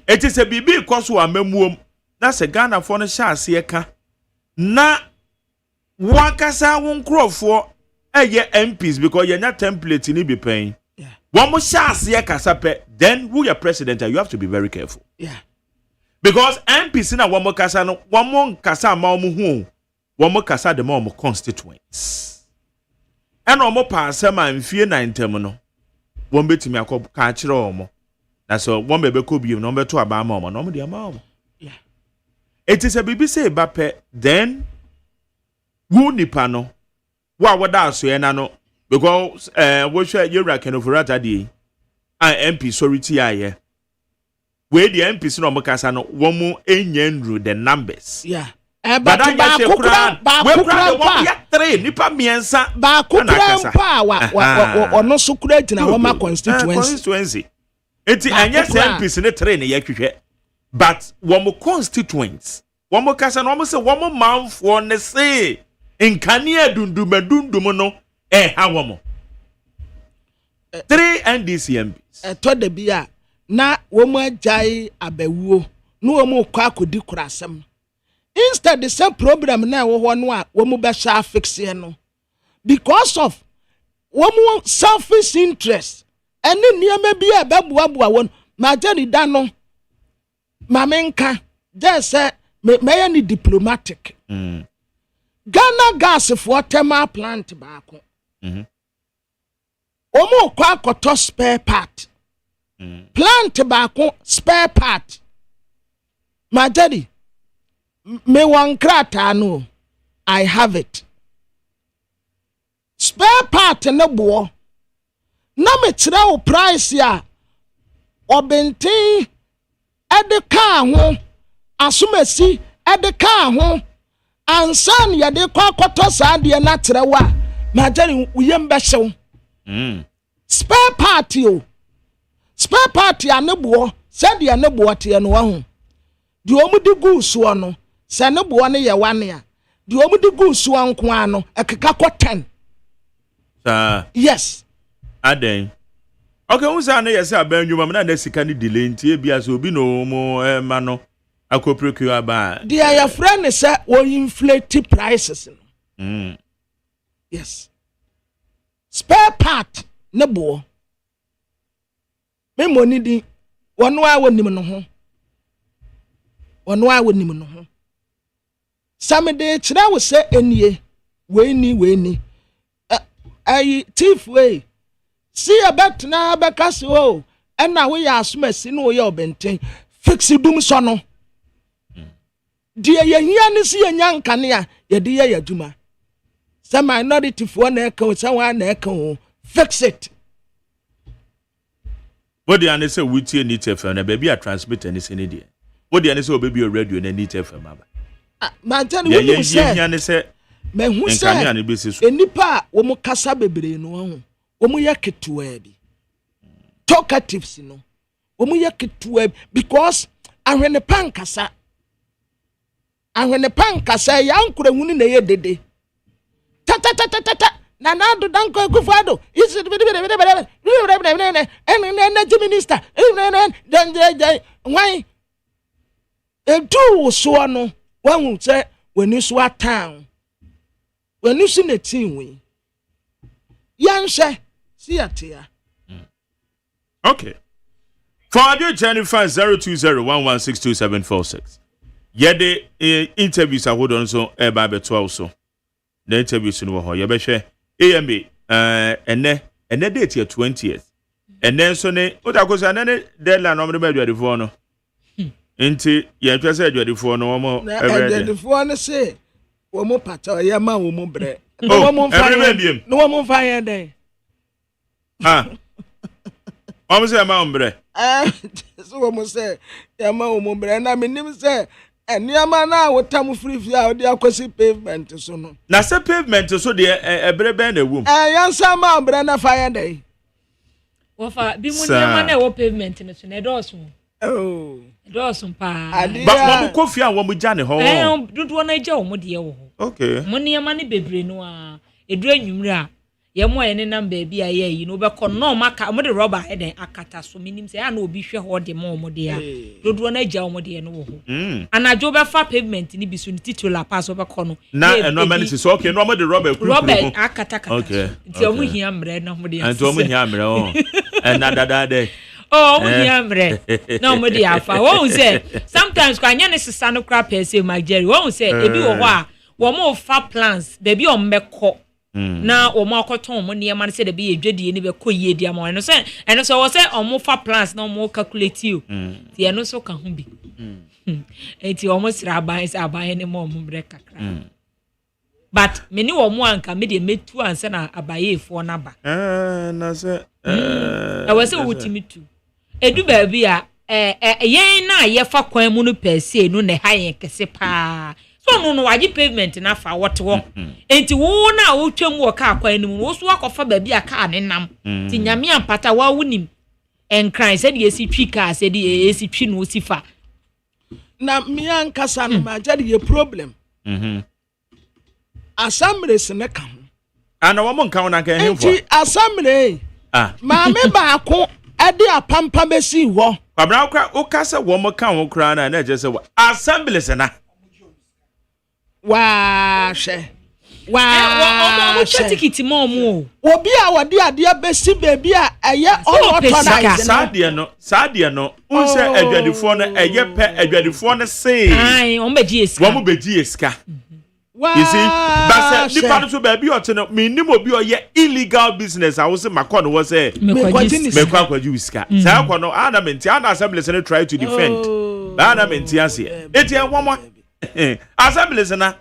it is a bibi cause wa memuom na se Ghana for no shas ye ka na wakasa won krofo MPs because you're not template in be paying. Yeah. One more chance here kasape, then who your president you have to be very careful. Yeah. Because MPs in a one more kasa no one more kasa ma omo one more kasa the more constituents. And omo pass man fear 9 term no. One bit me akọ ka kire omo. Na so one bebe ko bi no beto aba ma omo no mo dia ma omo. Yeah. It is a baby say bape then who nipa no wa wada so ye na no because wo hwe yura kenofurata di MP sorry ti aye we the MPs no mokasa no wo mu enyanru the numbers. Yeah. But ba kukura 3 nipa miensa ba kukura pa wa ono so kura gina wo ma constituency enti anya MPs ne 3 ne yahwehwe but wo mo constituents wo mo kasa no wo se wo mo manfo ne se nkania dundum no ha wo mo 3 NDC MPs to da bia na wo mo ajai abawuo no wo mo kwa akodi kurasem instead the same problem na wo no a wo mo be sha fix here no because of wo mo selfish interest ene niam bia bebuabua won ma jani da no ma menka just say me any diplomatic Ghana gas for thermal plant baako omo kwa akoto spare part plant baako spare part my daddy me wan krata no I have it spare part no bo na me tira o price ya obenten ede ka ho asomasi ede ka ho ansan ya de kwa akoto saa de na tira wa my daddy uyem be hyew spare part yo spare part ya ne bo said ya ne bo te no ho di omudi gu so no se ne bo ne ye wane a di omudi gu so anko ano ekeka ko 10 yes aden okay who say na yes abanwuma na na sika ni delay ntie bia so obi no mo ma no akoprekyo aba di ya friend say wo inflate prices yes spare part ne bo me money di wono a wonim no ho wono a wonim no ho samede kira wo se enie we ni ai thief way see about na bekas o na we ya asomasi no ye obenten fix dum so no die ye hia ne si nya nkane a ye de ye aduma some minority for na eka someone na eka fix it what the answer with you need FM na baby a transmitter ni sene die what the answer baby o radio na need FM aba ma tell you say me hu say enipa wo mo kasa bebre no ho wo mo yaketua bi talkatives no wo mo yaketua because ahwene pankasa yankura hunu na ye dede ta na do danko kufado is energy minister why do so no wan say when you so town when you see the team we yanshe see atia okay for your Jennifer 0201162746 yede interviews hold on so e ba beto also the interviews no ho ye be hwe AMA ene date 20th and then so ne otakosa na deadline no me aduadefo no enti ye twa say aduadefo no mo aduadefo no say wo mo pata ye ma wo mo bre no mo fa ye den Omo say ma ombre so wo mo say ye ma wo mo bre na me nim say eniama na wotam free a odi akosi pavement so no na se pavement so de ebrebe na ewum yansa ma ombre na fire dey wo fa bi mu niama na wo pavement no so na edoso edoso pa ba mo kofi a wo mo ja ne ho dudu na ja wo mo de wo okay mo niama ne bebre no a edura nwumre a ye mo ene number bi aye yi no be ko no maka mo de rubber head akata so minim say na obi hwe ho de mo de a dodo na agya mo de no wo ho anajo be fa pavement ni bi so ni titular pass be ko no na eno man is okay no mo de rubber rubber akata kata okay ti omo hia mre na mo de and omo hia mre o na dada de omo hia mre na mo de afa won say sometimes kwa nya ne sesa no kra pese ma jerry won say ebi wo ho a wo mo fa plans baby o mmekọ na wo mo akoton mo ne ma se de be edwadie ni be kọ yie dia mo eno so wo say o mo fa plans na o mo calculate you ti eno so ka ho bi enti o mo sra aban ne mo mbre kakra but me ni wo mo anka me de metu ansa na abayefo na ba na se e wo se wutimi tu edu ba bi a yen na ye fa kwan mu no pese no ne ha yen kese pa so no waji pavement na fa wote wo enti wo na wo twam wo ka kwan ni mu wo so akofa ba bi aka ne nam ti nyame ampata wa wunim enkran se de esi twi ka se de esi twi no sifa na mi ankasa no ma jade ye problem assembly se ne kan ana wo mon kan na kan hemfo enti assembly ma me ba ko ade apampa besi wo abra kwa o kasa wo mo kan wo kra na je se assembly se na wa wo chetikiti mo obi a wode ade besi baby a eye unauthorized sadia no unse adwadifo no eye pe adwadifo no sei ai o beji eska wo mo beji eska you see but say nipa so baby o teno minim obi o ye illegal business I was makọ no was say mekwaji eska say akọ no adamenti ana assembly say try to defend adamenti ase etia womo assembly na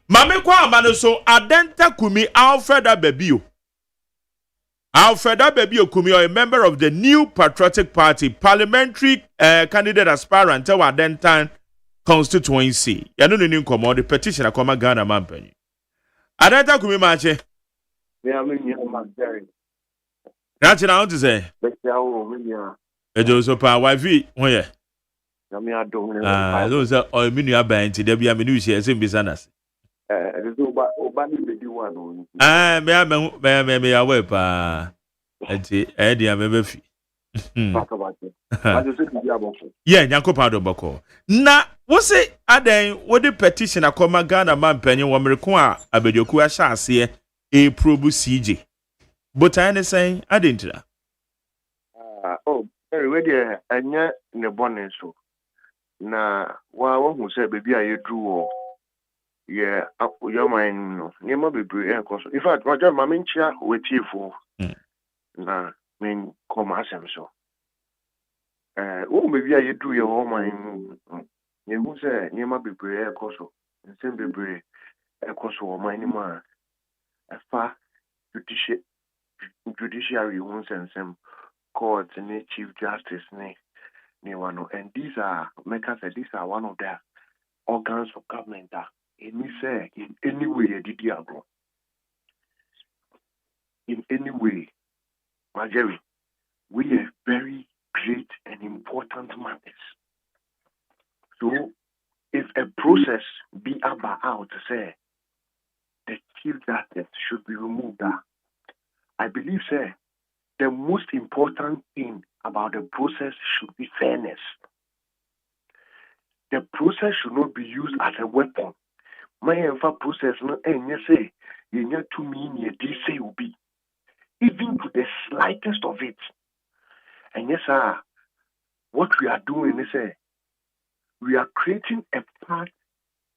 mame kwa amano so adenta kumi Alfred Abebio kumi a member of the New Patriotic Party parliamentary candidate aspirant to adenta constituency yano ni nkomo the petition akoma Ghana mampani adenta kumi mache me amenya magari rachi na want to say ejo so pa wifi hoye me adom those are all minu abanti da bia menu hye ese mbisa nas oba ni bedi wa no me ya we pa enti dia me be fi yeah nyakopa do boko na wo se adan wo de petition akoma Ghana mampanyi wo mereko a abedioku ahya ase e probu CJ botan ne sen adentira we dey anya ne bonen so na wa hu se bebi a yedru wo ye apoyaman no niema bebre enkoso in fact waja ma menchia wetifo na men koma asem so wo bebi a yedru ye wo man ye hu se niema bebre enkoso nsem bebre enkoso wo man ni ma afa judiciary hu sensem court ni chief justice ni one, and these are one of the organs of government that in any way in any way, Marjorie, we are very great and important matters. So if a process be about to say the chief justice should be removed, I believe the most important thing about the process should be fairness. The process should not be used as a weapon. My process no say you to mean you say will be even to the slightest of it. And yes, sir, what we are doing is we are creating a path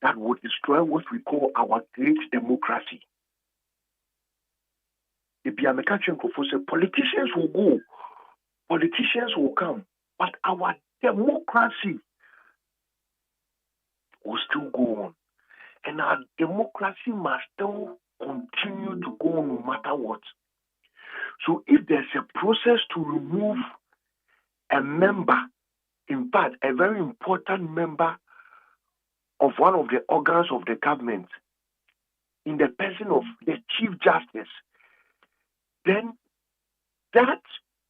that would destroy what we call our great democracy. If you are catching politicians will go, politicians will come, but our democracy will still go on. And our democracy must still continue to go on no matter what. So if there's a process to remove a member, in fact, a very important member of one of the organs of the government, in the person of the Chief Justice, then that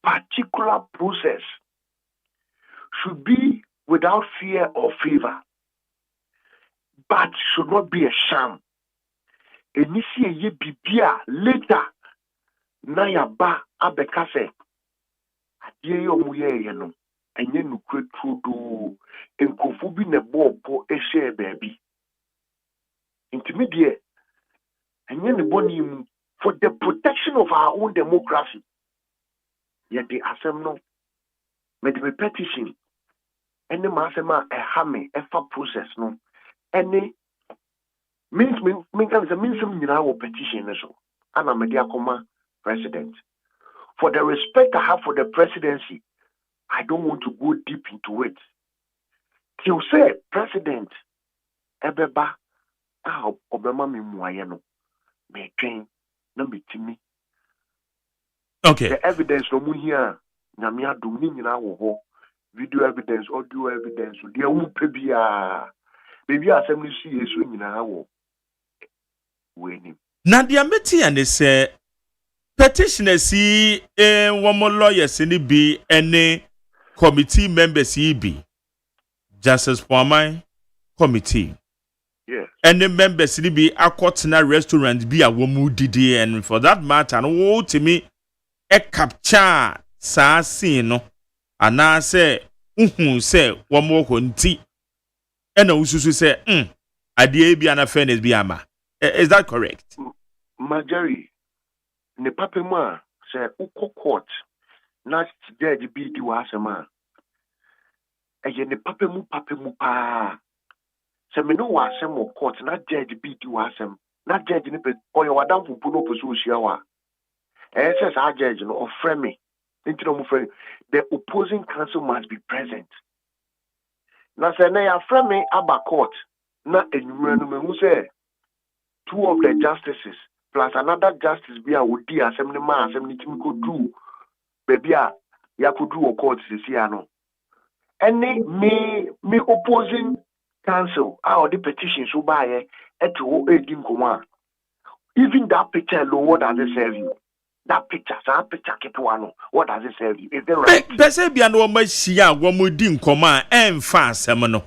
particular process should be without fear or favor, but should not be a sham. Later, na ya ba abeka se adie yo mu ye no enye nukwe trudo enkofu bi ne bopo ehye baabi intermediate enye ne boni mu for the protection of our own democracy yet the asem no with the petition any masema a hame efa process no any means some nyina wo petition so ana me dia koma president for the respect I have for the presidency. I don't want to go deep into it. Till say president ebeba obema mi muaye no me train na metimi. Okay. The evidence no mu here na me adum ni nyina wo ho. Video evidence, audio evidence, dia mu pe bia. Baby asem ni si yesu nyina wo. Weni. Na dia meti ane se petitioner si womo lawyers ni bi ene committee members be Justice Poamai committee. Yes. Any members ni bi akotena restaurant bi a womu didi, and for that matter no wo timi e capture saa scene no ana se se womo ho nti e na ususu se ade bi ana fairness bi ama. Is that correct? Majority ne papema se uko court na judge bi di wasema eye ne papemu pa se me no wasem of court na judge bi di wasem na judge ne pe oyo wadam fupu no poso ohia wa se sa judge no ofre me nti no mo frɛ the opposing counsel must be present na se na ya frɛ me aba court na enumere no me hu se two of the justices plus another justice be a would be assembly man, assembly team could do. Baby, ya could do a court this year. No, any me opposing counsel, our the petition so by a to a dim command. Even that picture alone, what does it serve you? That picture, Ketuano, what does it serve you? Is there right? Besebian no machia, one would dim command and fast semen.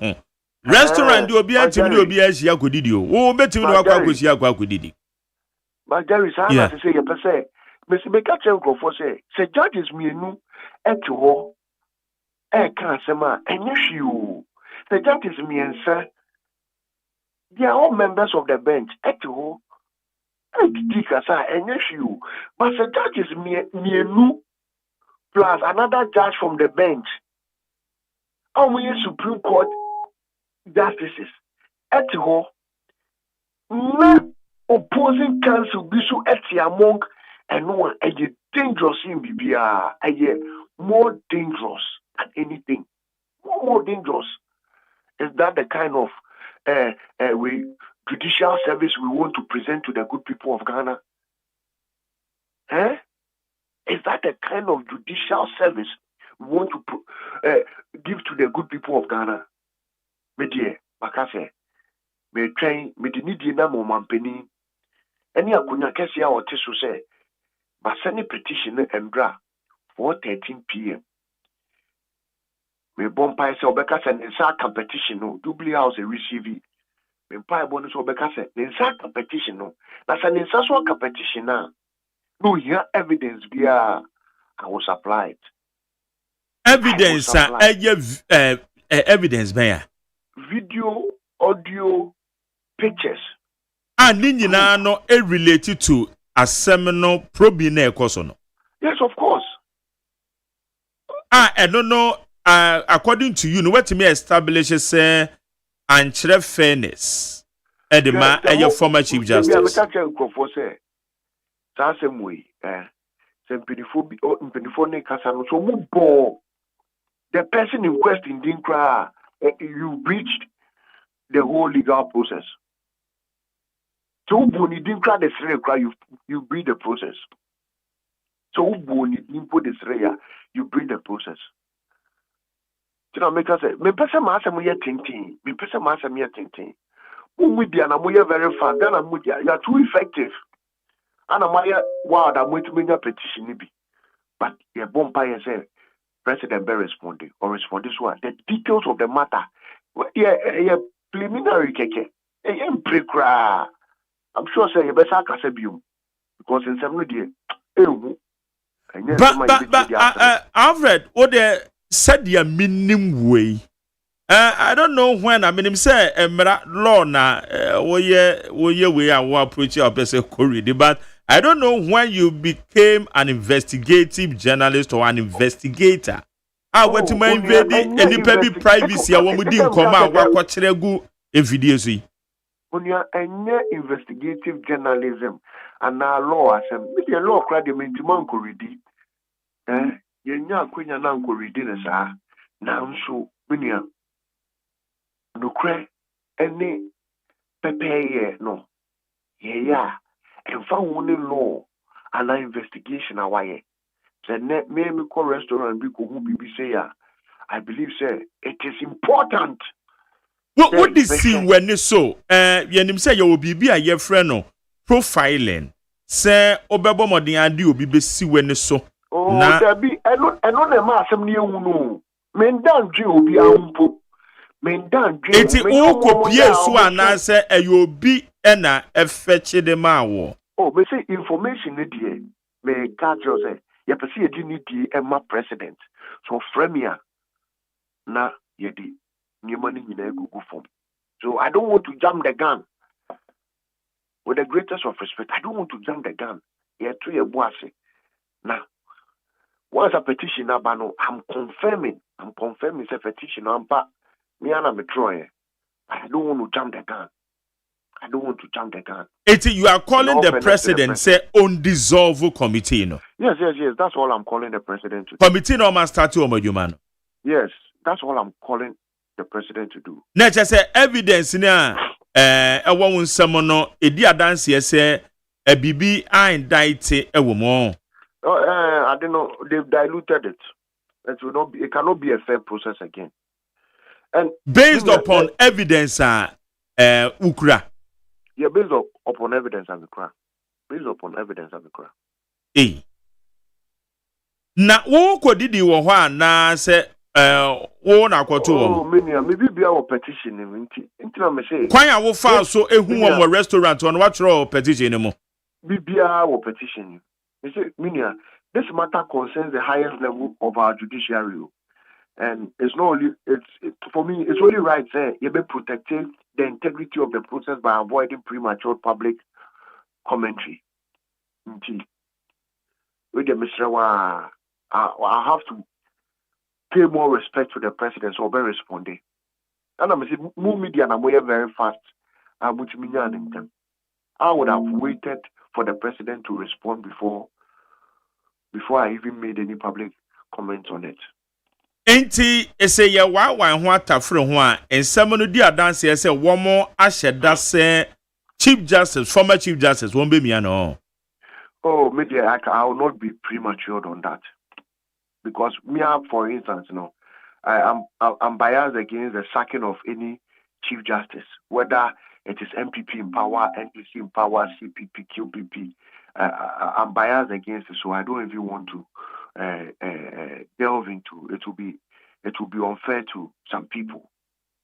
Restaurant do be a team do be as Yakudidio. Oh, better no Yakudidi. But there is how to say, per se, Mr. Becachenko for say judges me no at ho, can't say, and you, the judges me and sir, they are all members of the bench at ho, and you, but the judges me no plus another judge from the bench. How many Supreme Court justices at ho, opposing counsel be so among and no one a dangerous in BBR more dangerous than anything. More dangerous. Is that the kind of judicial service we want to present to the good people of Ghana? Is that the kind of judicial service we want to give to the good people of Ghana? Me dear, Bakase, me train, me the need na mo mampeni. Any akunya kesi ya otisu say, but send a petition and draw 4:13 p.m. Me bompa say obeka say inside competition no doubly house a receive. Me pa bonus obeka say inside competition no. Na say inside so competition na. No here evidence via I will supply it. Evidence evidence baya. Video, audio, pictures. And nyina no related to a seminal probine ekoso no. Yes, of course. I don't know. According to you, no what me establish say and fairness. Edema, your former chief justice. The person in question didn't cry. You breached the whole legal process. So when you didn't cry the cry, you breach the process. So when you didn't put the you breach the process. You know, make us say, me person master me tinting. Me person master me tinting. Media na moya very fast. Then you are too effective. And I'm wow, I'm going to make a petition be. But your bumpire say President Bear responding or respond this one. The details of the matter. Yeah, preliminary keke. I'm sure say you better casebium because in some day But Alfred, what they said the minimum way. I don't know when. I mean, him say law na we are approach your person correct, but I don't know when you became an investigative journalist or an investigator. What you invade any public privacy? I want to do come out. What gu videos we. When you are any investigative journalism and now law as a media law crowd you mean to manko ready. Yenya kwenya na nko ready na sa. Now so when you no cry any pepe no yeah and found one law and an investigation away the net me call restaurant be who be say I believe say it is important. What they see when it's so yenim say you will be a your friend no profiling say obebo modern adi obi be see when it's so oh there be I know the ma asem ne hu no men dan dwe obi ampo men dan dwe eti o kopie so anase ayobi na efeche de ma wo oh me say information ne die me catch you say ya pese ye di ni die e ma president so premier na ye di money in form. So I don't want to jam the gun. With the greatest of respect, I don't want to jam the gun. Yeah, to your boss. Now, once a petition abano, I'm confirming it's a petition. Me and I'm a troy. I don't want to jam the gun. You are calling the president, say undissolved committee, no? Yes. That's all I'm calling the president to do. Committee no must start to Omojuman. Yes, that's all I'm calling the president to do. Nature say evidence na won samono edi adanse say a bibi a indict e wo mo. I don't know, they've diluted it. It cannot be a fair process again. And based upon evidence ukra. Yeah, based upon evidence and ukra. Based upon evidence and ukra. Na wo kodidi wo ho na say wo na kwato wo maybe be our petition nti na me say kwan a wo fa so ehu wo restaurant on what throw petition mo bibia our petition me say minia this matter concerns the highest level of our judiciary and it's not only for me it's only right say you be protecting the integrity of the process by avoiding premature public commentary nti with the Mr. I have to pay more respect to the president, so be responding. And I'm saying, move media and I'm very fast. I would have waited for the president to respond before I even made any public comments on it. Enti ese ye wa ho atafre ho a ensam no di adanse ese wo mo ahyeda se Chief Justice, former Chief Justice, won't be me no. Oh, media, I will not be premature on that. Because me, for instance, I'm biased against the sacking of any Chief Justice, whether it is MPP in power, NDC in power, CPP, QPP. I'm biased against it, so I don't even want to delve into it. Will be unfair to some people.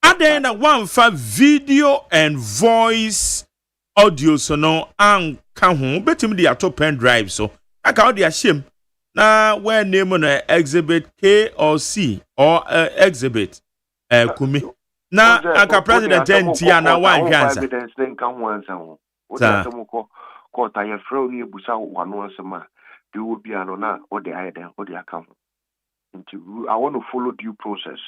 And then one for video and voice audio, so no, and come home, bet him the top pen drive, so I can't the shame. Now, where name on exhibit K or C or exhibit Kumi. Now, I president Tiana one cancer. Evidence then come once and what court I have thrown you busa one once a month. There will be an honor or the idea or the account. I want to follow due process.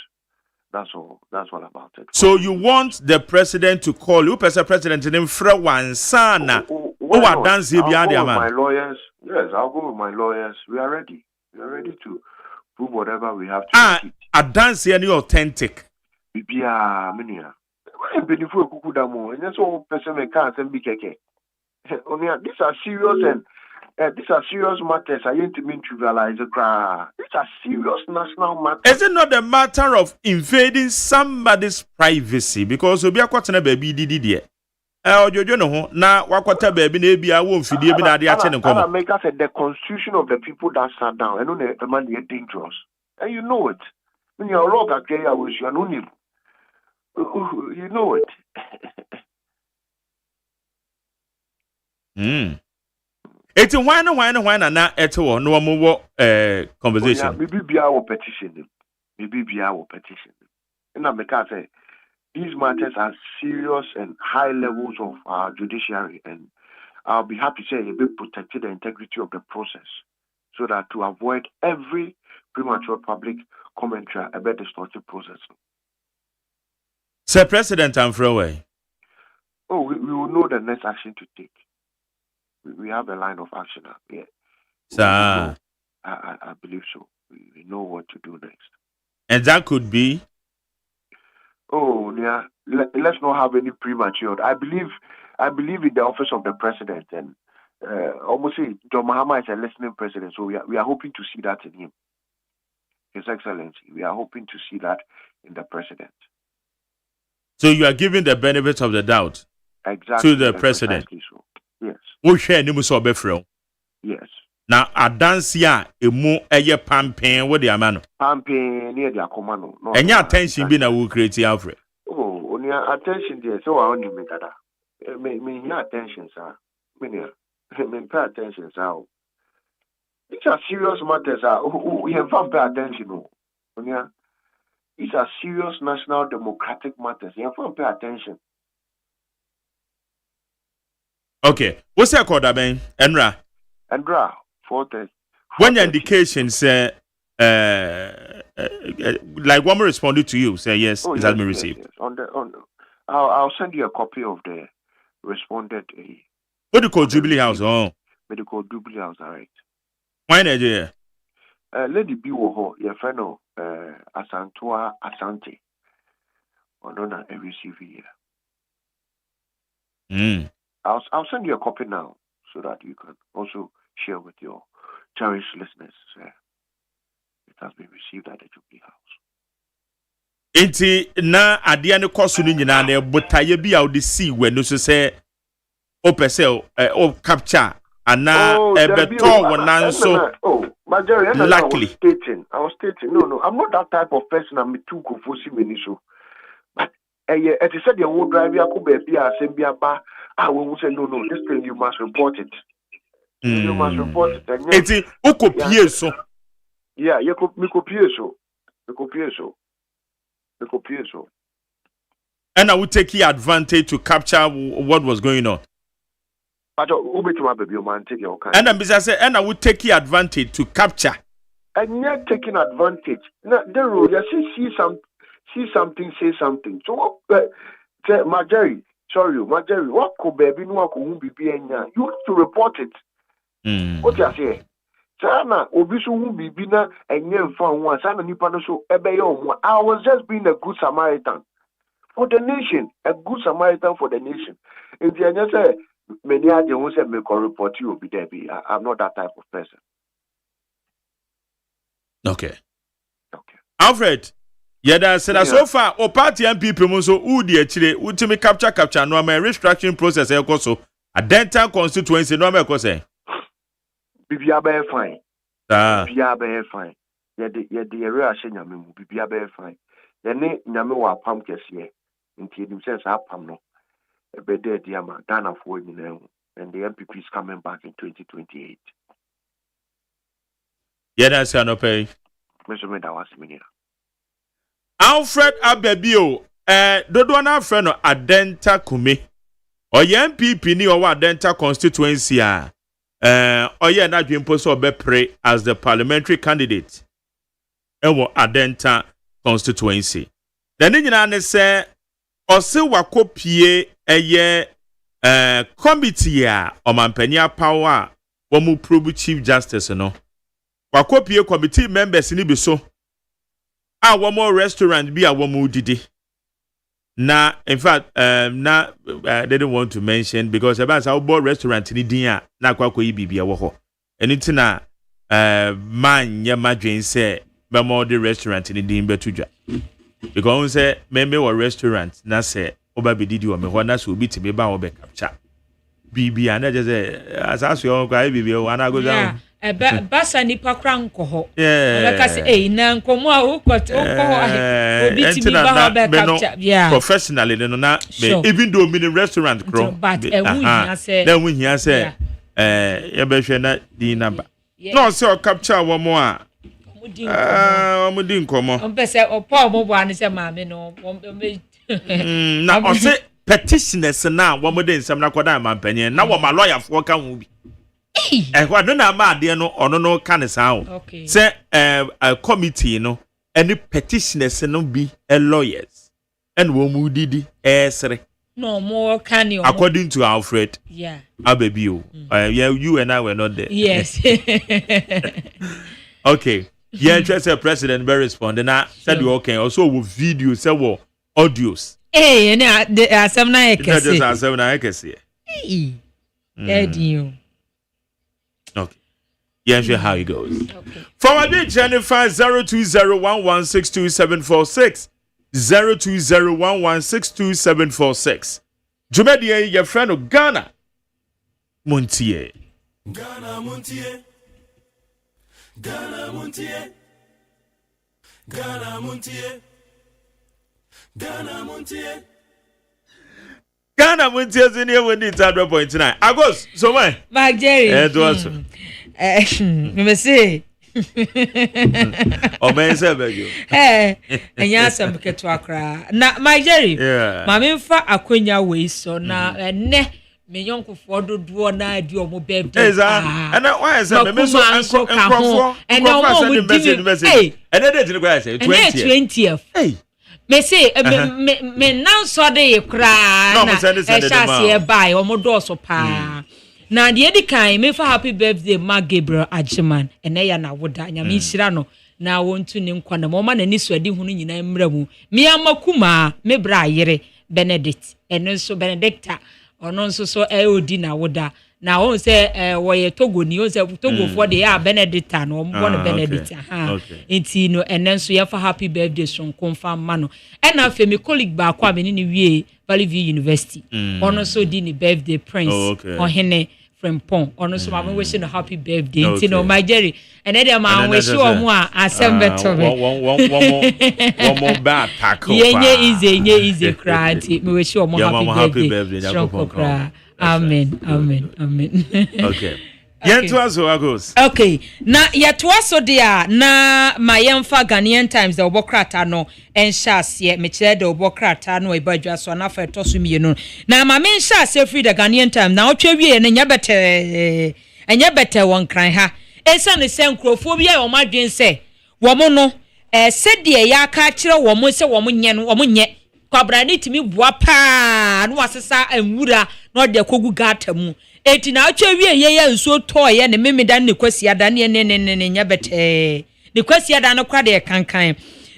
That's all. That's all about it. So you want the president to call you, president, in front one sana. I'll go with my lawyers. Yes, I'll go with my lawyers. We are ready. We are ready to prove whatever we have to. A dance any authentic. Bibia minia. Beneful kukudamo. And that's all person may can't be keke. These are serious and these are serious matters. I ain't mean to trivialize the crowd. These are serious national matters. Is it not a matter of invading somebody's privacy? Because we are quite a baby did Jojo no na wakwata baby na ebia wo mfidie bi na ade ache ne komo. Make us the constitution of the people that sat down. And the man is dangerous. And you know it. When you're a rock at I wish you know him. You know it. It's why na eto no more conversation. Maybe be our petition. Maybe be our petition. And I make say these matters are serious and high levels of our judiciary, and I'll be happy to say you be protected the integrity of the process, so that to avoid every premature public commentary about the distorted process. Sir President and Froway. Oh, we will know the next action to take. We have a line of action up here. Sir, I believe so. We know what to do next. And that could be? Oh, yeah. Let's not have any premature. I believe in the office of the president, and almost say John Mahama is a listening president, so we are hoping to see that in him. His Excellency, we are hoping to see that in the president. So you are giving the benefit of the doubt to the president. So. Yes. Yes. Now, Adansia, emu eye pampin with the amano. Pampin near the Akomano. And your attention being a will create Alfred. Oh, only attention there, so I only make that. Me attention, sir. Me pay attention, sir. These are serious matters, sir. We have to pay attention. These are serious national democratic matters. You have to pay attention. Okay. What's your code, man? Enra. 4:30. When your indication say, like one responded to you, say yes, it has been received. Yes. I'll send you a copy of the responded. What do you call Jubilee House? Oh, medical Jubilee House, all right. Why Nigeria? Lady B. Woho, your friend, Asantua Asante. On every CV here. I'll send you a copy now, so that you can also share with your cherished listeners. It has been received at the Jubilee House. Enti na adia ne koso ni nyina na botaye bi a odi see we no so say opese o capture ana ebeto wonan so Majority, luckily I was stating no I'm not that type of person. I'm too kofosi meni so but it is said the would drive ya ko be bia asem bia ba we will say no this thing you must report it. You must report it. Enti ukopie so yeah you copy so and I would take advantage to capture what was going on. And I would take advantage to capture. And you're taking advantage. Now, the rule, you see something, say something. So, Marjorie, what could baby no be you have to report it. What you say? Sana, Obisu won't be bina and yen found one, Sana Nipano so Ebeyon. I was just being a good Samaritan for the nation, a good Samaritan for the nation. If you just say, many are the ones that make a report you will be there. I'm not that type of person. Okay. Alfred, yeah, so far, or party and people so udi actually ultimate capture no my restructuring process also a dental constituency no me say. Bibia be fine. Bibia be fine. Yeah, the area say nyame mu bibia be fine. Ye ne nyame wa pam kese nti edim sense apam no. Ebede diama Ghana for and the MPP is coming back in 2028. Yeah, that's an pay. Alfred Abebio, Dodwana friend of Adenta Kume, or MPP ni or Adenta constituency, or not impose or be pray as the parliamentary candidate, and Adenta constituency. The Ninja say, or se wakopie committee omampania power womu probe chief justice no wakopie committee members ni bi so a womo restaurant bi a womu didi na in fact I didn't want to mention because about our board restaurant ni din a na kwakoyi bibia wo ho enti na man ya madwen say be mo the restaurant ni din betudwa because say member or restaurant na say oba bedidi o me ho na so obi timi ba wo be capture bibi ana je say asaso yo kwa bibi o ana go down basa nipa kra nko ho ka say na nkomo a wo kwat obi timi ba ho be capture yeah professionally no na even though mini restaurant kro but ehun hia say then we hia say Yebehwe na di number. No say o capture wo mo a. Omudi nkomo. Ompese opa mo bo an se maame no. Na o say petitioners na wo mo de nsem na koda mampanyen na wo ma lawyer fo ka ho bi. Ehwa no na ma ade no ono no ka ne sa ho. Say committee no any petitioners no be lawyers and wo mu didi esre. No more can you. According to Alfred. Yeah. Abebio. Yeah, you and I were not there. Yes. Okay. Yeah, just a president be respond. And I said you okay. Also with videos, say audios. Hey, and the assemna I can see. Just assemna I can see. Hey. You. Okay. Yeah, sure how it goes. Okay. Forward it Jennifer 0201162746. 0201162746. Jumedie your friend of Ghana. Montie. Ghana Montie. Ghana Montie. Ghana Montie. Ghana Montie. Ghana Montie is in here when it's 100.9. Agos, so why? Mark Jerry. It was. Me say. O me say beg you. Enya asem keto akra. Na my Jerry. Ma me mfa akonya we so na ene me yonkofo dodo na adi omo birthday. And why is that me so encrofo? And now mo message. And date no go say 20th. Hey. Me say me now so dey kra na e chance e buy omo do so pa. Na de edi kan me fa happy birthday ma Gabriel Agyeman ene ya na woda nya me hira no na wontu ne nkwa na mo ma na ni so adi hunu nyina mra mu me amakuma me bra yere Benedict ene so Benedicta ono nso so odi na woda na won say wo ye Togo ni won say Togo for the ya Benedicta no mo no Benedict ha enti no ene nso ya fa happy birthday so confirm ma no ena afa me colleague ba kwa me ni wie Valley View University ono so di ni birthday Prince ohene from Pon ono so ma wishing a happy birthday enti no my Jerry ene dem ma wish you omo a assemble me one more bad tackle yenye easy cry enti me wish you omo happy birthday amen okay Yentu aso agos. Okay. Na yetu aso dia na mayemfa Ghanaian Times the obokrata no enhyase me kire the obokrata no ebadwa so na fa etoso mienu. Na ma me enhyase free the Ghanaian Times na otwa wie ne nya bete won kran ha. Esa ne se nkrofo bia o madwen se wo mo no se de ya ka kire wo mo se wo mo nye no wo mo nye kwabra ni timi bua pa no asesa anwura no de kogu gata mu. Eti na atwa wie ye nsuo toye ne memeda ne kwasi ada ne nya bete ne kwasi ada no kwa de kankan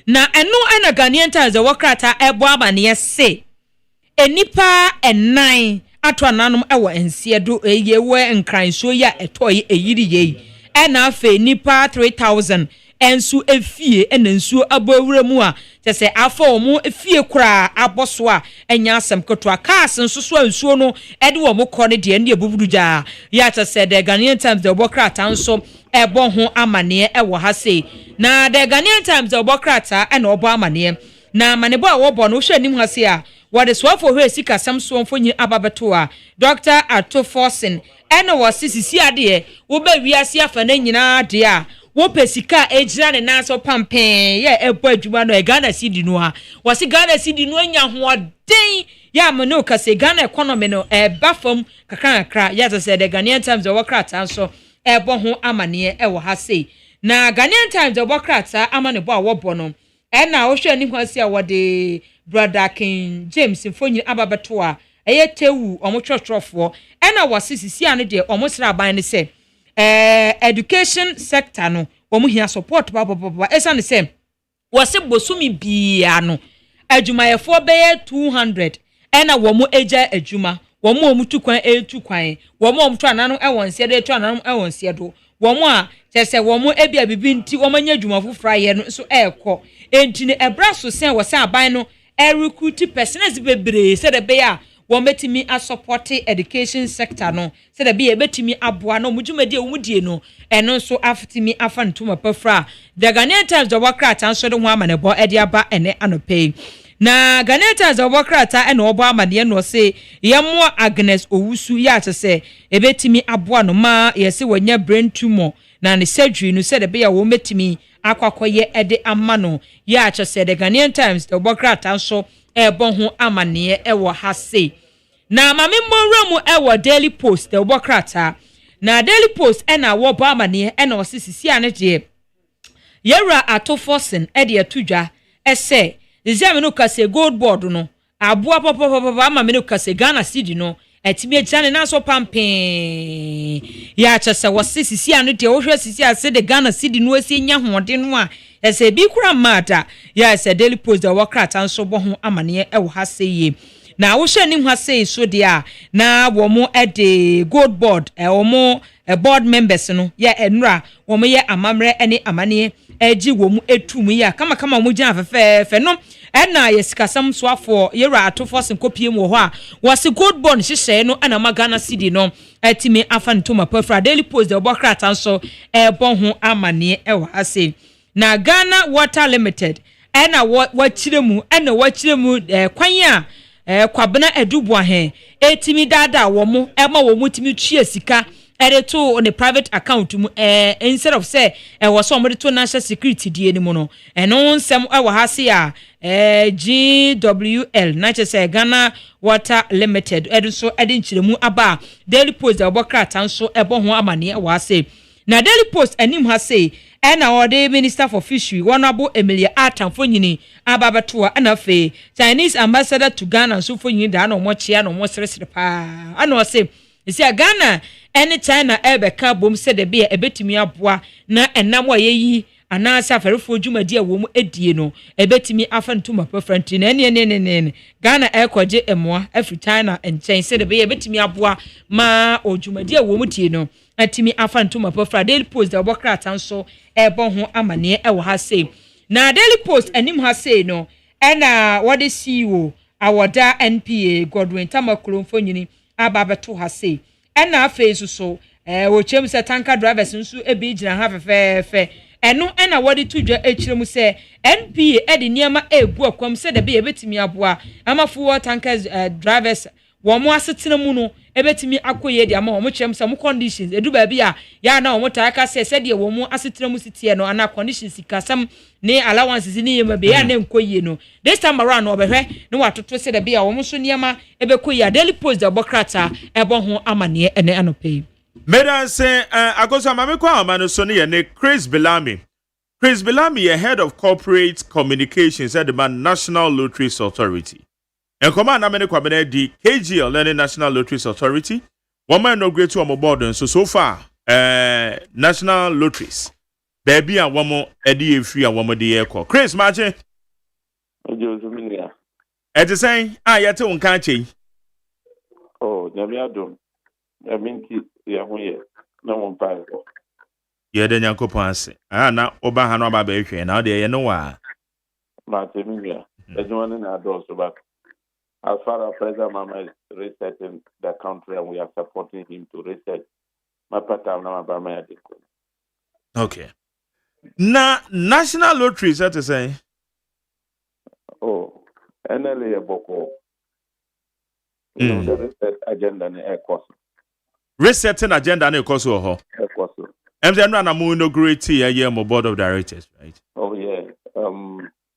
na eno ana Ghanaian Times the wokrata ebo amane se enipa enan ato ananom ewo ensie do yewe nkranso ya etoye eyiri ye ena afa nipa 3000 ensu efie ena nsuo abawura mu a tese afa omo efie kura aboso a enya asem keto akas nsoso nsuo no ede wo mokọ ne de ne ebubuduja ya tese the Ghanaian Times the obokrata nso ebo ho amane ewo ha sei na the Ghanaian Times the obokrata ena obo amane na manebo a wo bo no hwe nim ha sei a what is what for her sika samso mfonyi ababeto a Dr. Ato Forsen ena wo sisi ade wo ba wiase afa na nyina de a wo pesika ejira ne naso pampen ye ebo adwuma no e Ghana cedi no ha wo se Ghana cedi no anya hoden ya me no ka se Ghana economy no e ba fam kakra ya se the Ghanaian Times the wokrata so ebo ho amane e wo ha sei na Ghanaian Times the wokrata amane bo a wo bo no e na wo hwe ani kwasi a wo de brother King James mfonyi ababeto a eye tewu omo twotwofo e na wo sisi ane de omo sra ban ne se education sector no omo hia support baba esa ne se wo se bosumi bia no adwumayefo be 200 ena wo mo eja adwuma wo mo omutukwan etukwan wo mo omto anano e won sie de to anano e won sie do wo mo a tese wo mo ebia bibi nti wo manya adwuma fofra ye no so ekọ enti ne ebra so sen wo se aban no recruit personals bebre se de be ya wo metimi a support education sector no se de be betimi aboa no mudwumadi e wumudie no eno so aftimi afantuma pafra the Ghanaian Times the wokrata so de ho amanebo e de aba ene anope na Ghanaians obokrata and obo amade no say yemo Agnes Owusu ya to say ebetimi aboa no ma yesi wanya brain tumor na ne surgery no said be ya wo metimi akwakoye ede amano ya to say the Ghanaian Times the obokrata so ebo ho amane ewo ha say na mame mbonramu ewo Daily Post the obokrata na Daily Post ena wo ba amane ena osisi ane je yera atofosen ede atudwa ese Zia no kase gold board no aboa papa ama me no kase Ghana cedi no etimi ejane na so pampe ya chese wosisi anu de wo hwe sisi ase de Ghana cedi no esi nya hoode no a ese bi kura mata ya ese Daily Post da wakrata nso bo ho amane e wo ha seye na wo hwe nim ha seye so de a na wo mo e de gold board wo mo board members no ya enura wo mo ye amamre ene amane eji wo mu etum ya kama mu gyan fe no ena yesikasam so afo yera atofo sen kopie mu ho a wose gold bond hyehyɛ no ana magana city no etimi afa ntoma pafra Daily Post de obokrata nso bon ho amane e wa ase na Ghana Water Limited ena wachire mu kwan a kwabena edubu ahe etimi dada wo mu ema wo mu timi tue sika to on a private account instead of say was somebody to national security die ni mu no eno nsem wa ha se a GWL na che say Ghana Water Limited so edin chiremu aba Daily Post obokrata nso ebo ho amane wa se na Daily Post anim ha se ena ode Minister for Fishery Honorable Emilia Atamfo nyini ababato ana fe Chinese ambassador to Ghana so fo nyini da na omo chia na omo seresere pa ana o se isi Ghana ene China ebeka bom se de be ebetimi aboa na enam ayeyi anasa afarefo dwumadi a wo mu edie no ebetimi afa ntuma pafranti na ene Ghana ekoje emoa afri China enchen se de be ebetimi aboa ma odwumadi a wo mu tie no atimi afa ntuma pafra Daily Post da obokrata nso ebo ho amane e wo ha sei na Daily Post anim ha sei no ena wode CEO awoda NPA Godwin Tamakuro mfonyini ababeto ha sei ena afesu so wo chem se tanker drivers nso ebi gina ha fe eno ena wode tudwa echiremu se NPA edi niema ebu akwam se de be ebetimi aboa amafu tankers drivers wo mo asetena mu no ebetimi akoye de ama wo mo chem se mo conditions edu ba bia ya na wo mo ta aka se de wo mo asetena mu sitie no ana conditions kasam ne allowances ni yema be ya na nkoye no this time around no behwe ne watoto se de bia wo mo so niema ebekoye Daily Post da bokrata ebo ho amane ene anope Medan say agoso amame kwa amano so ne ne Chris Bellamy head of corporate communications at the National Lotteries Authority. En command na me kwa be di KGL and National Lotteries Authority. One man no great to am board so far National Lotteries. Baby and one more edi free and one more the call. Chris Marche. At the same yete un kanche. Oh, nyamiado. Yaminti ya hoye na won pa. Ye de nyankopon ase. Na oba ha no aba be hwe na de ye no wa. Marche miya. Ejuane na do so back. As far as President Mama is resetting the country and we are supporting him to reset, my partner na Mama Adiko. Okay. Na National Lotteries that to say. Oh, NLA Boko. The reset agenda na ECOS. Resetting agenda na ECOS ho. ECOS. MZ na mo inaugurate here mo board of directors, right? Oh yeah.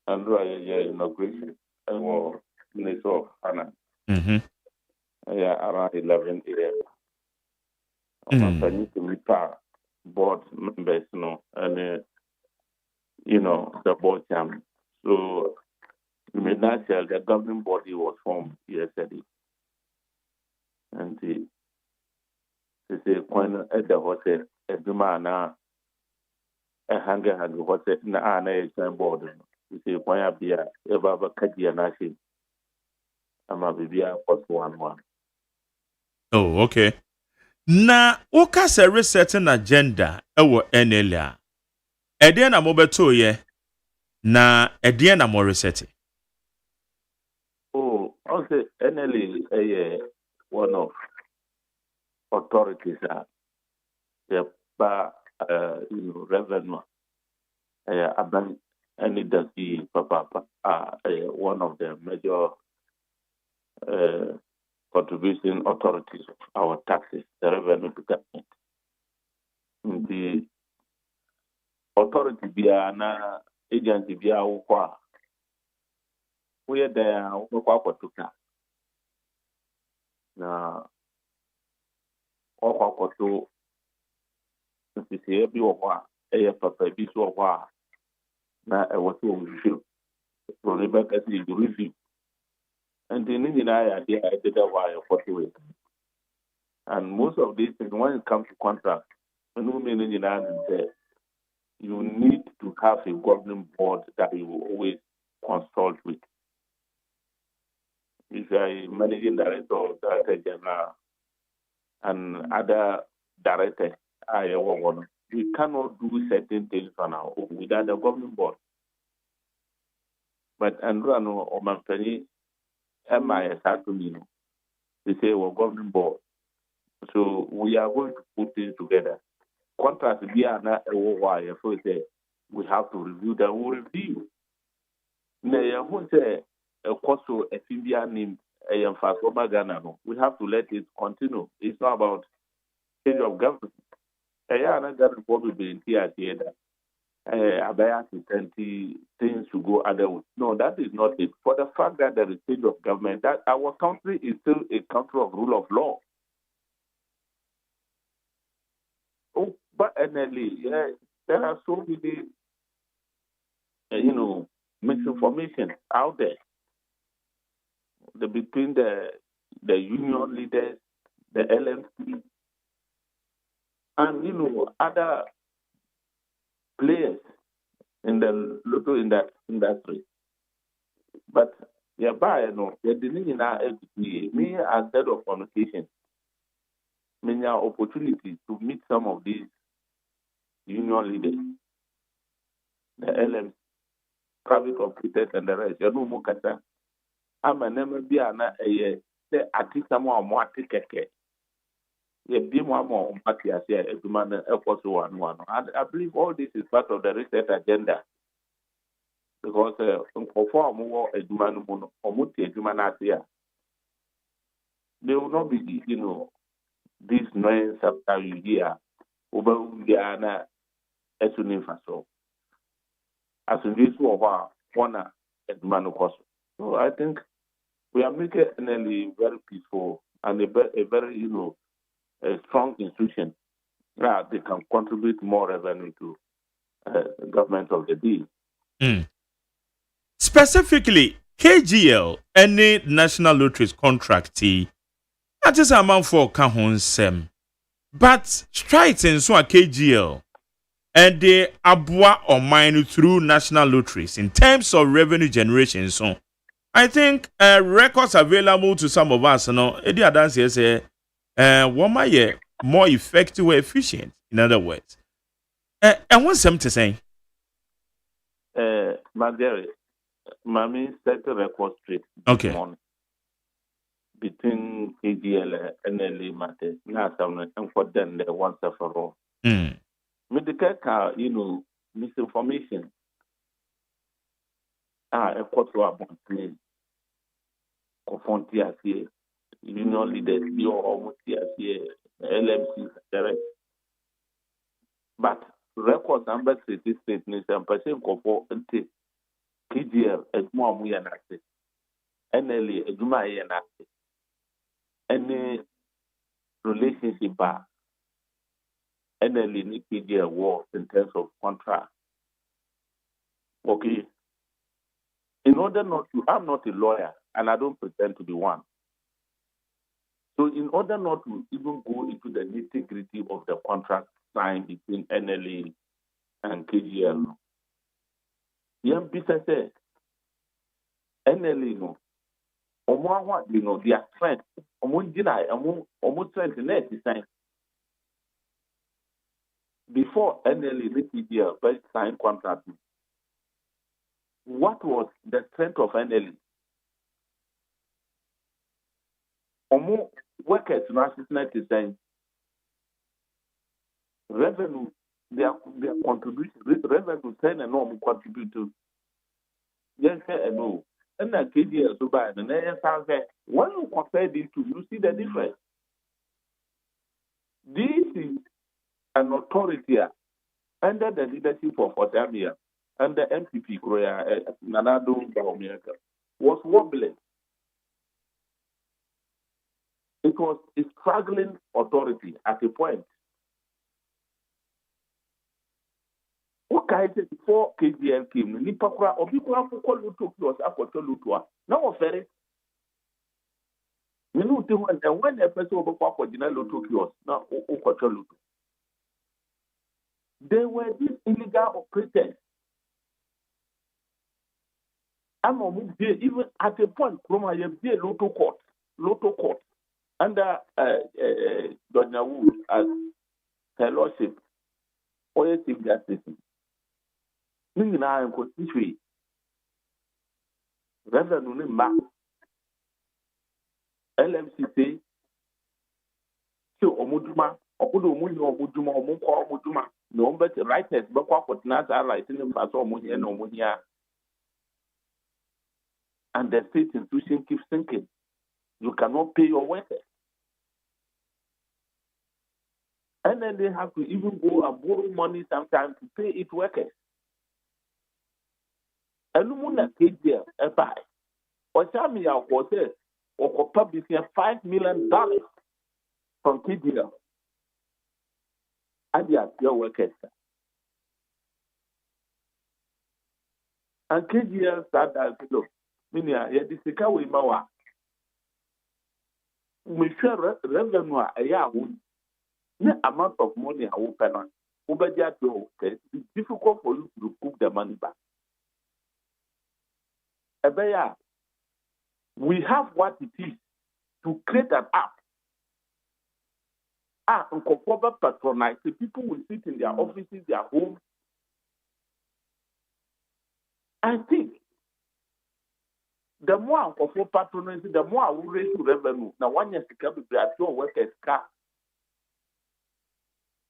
Andrew inauguration and Minister of Hannah. Yeah, around 11 a.m. I need to meet board members, and the board chairman. So, the governing body was formed yesterday, and they say, at the hotel, every man a hanger had the hotel na a board. They say, why be a KGL and NLA. Oh, okay. Na oka se resetting agenda ewo NLA. Ede na mo beto ye na ede na mo reset. Oh, also NLA one of authorities the revenue and it does the Papa one of the major contributing authorities of our taxes, the revenue to government. The authority bia na agency bia wokwa we there wokwa kwatukna na wokwa kwatu nsisi bi wokwa papa bi so wokwa na wotu review so Rebecca see the review and the I idea I did that why kwatu and most of these things when it comes to contract no meaning in say you need to have a governing board that you will always consult with. If you are a managing director or director general and other directors, you cannot do certain things on our own without the governing board. But Andrew or Manfani, MIS had to me, they say we're governing board. So we are going to put things together. Contract be not a war, so we have to review that. We'll review. Now, who say a cost of a India name a Ghana? We have to let it continue. It's not about change of government. I got probably in here about 20 things to go other way. No, that is not it. For the fact that there is change of government, that our country is still a country of rule of law. Oh, but NLA, there are so many, misinformation out there. Between the union leaders, the LMC, and other players in the local industry. But me as head of communication, many opportunities to meet some of these union leaders, the LMC, private operators, and the rest. I'm a name be an a artist more ticket. Ye be more Matthias here, a man, a one. I believe all this is part of the research agenda. Because for more a man or multi humanity, there will not be, this noise after you hear over Guyana as soon as so. As in this war, one a man cost. So I think we are making NLA very peaceful and a very, a strong institution that they can contribute more revenue to the government of the day. Specifically, KGL and the National Lotteries contractee, that is amount for Kahonsem. But strikes in so a KGL and they abua or mine through National Lotteries in terms of revenue generation. So I think records available to some of us, Eddie Adansi say, one my more effective or efficient, in other words. And what's them to say? Margaret, Mammy set a record straight this morning between KGL and NLA matters. Now, and for them, they once and for all. Medical, misinformation. A quarter of MONTIE, MONTIE here, union leaders, MONTIE here, LMC, direct. But records number 3 statements and percent for KGL as more and NLA as my and any relationship bar NLA need KGL war in terms of contract. Okay. In order not to, I'm not a lawyer and I don't pretend to be one. So in order not to even go into the nitty-gritty of the contract signed between NLA and KGL, say NLA their strength, strength in sign. Before NLA and KGL signed contract, what was the strength of NLA? Workers in assessment is saying revenue, their contribution, revenue 10 and normal contribute to Yes, no. And that KGL so bad. And then when you compare these two, you see the difference. This is an authority under the leadership of Otamia and the MPP, Nanado America, was wobbling. It was a struggling authority at a point. Okay, before KGL came, Nipakura, or people have to call Luto was Aquato Lutua. Now, ferry. You know, when a person over Aquadina Luto kios, now Aquato Luto. They were these illegal operators. I'm even at a point, from I have the Loto court, under Donna Wood as her lordship, or Chief Justice. Meaning I am constituent. Reverend Mark, LMCC, so Omuduma, Omuduma, Omuduma, no better writers, but what not are writing in Pasomonia, no Monia. And the state institution keeps thinking, you cannot pay your workers. And then they have to even go and borrow money sometimes to pay its workers. And no one KGL buy. Or tell me, I was there, or publish $5 million from KGL. And they are your workers. And KGL started to meaning, this is how we mawa. We share revenue a year. The amount of money I will pay on. It's difficult for you to recoup the money back. We have what it is to create an app. And conform patronize. The people will sit in their offices, their homes. I think the more I conform patronize, the more I will raise revenue. Now, 1 year to come, we are sure workers car.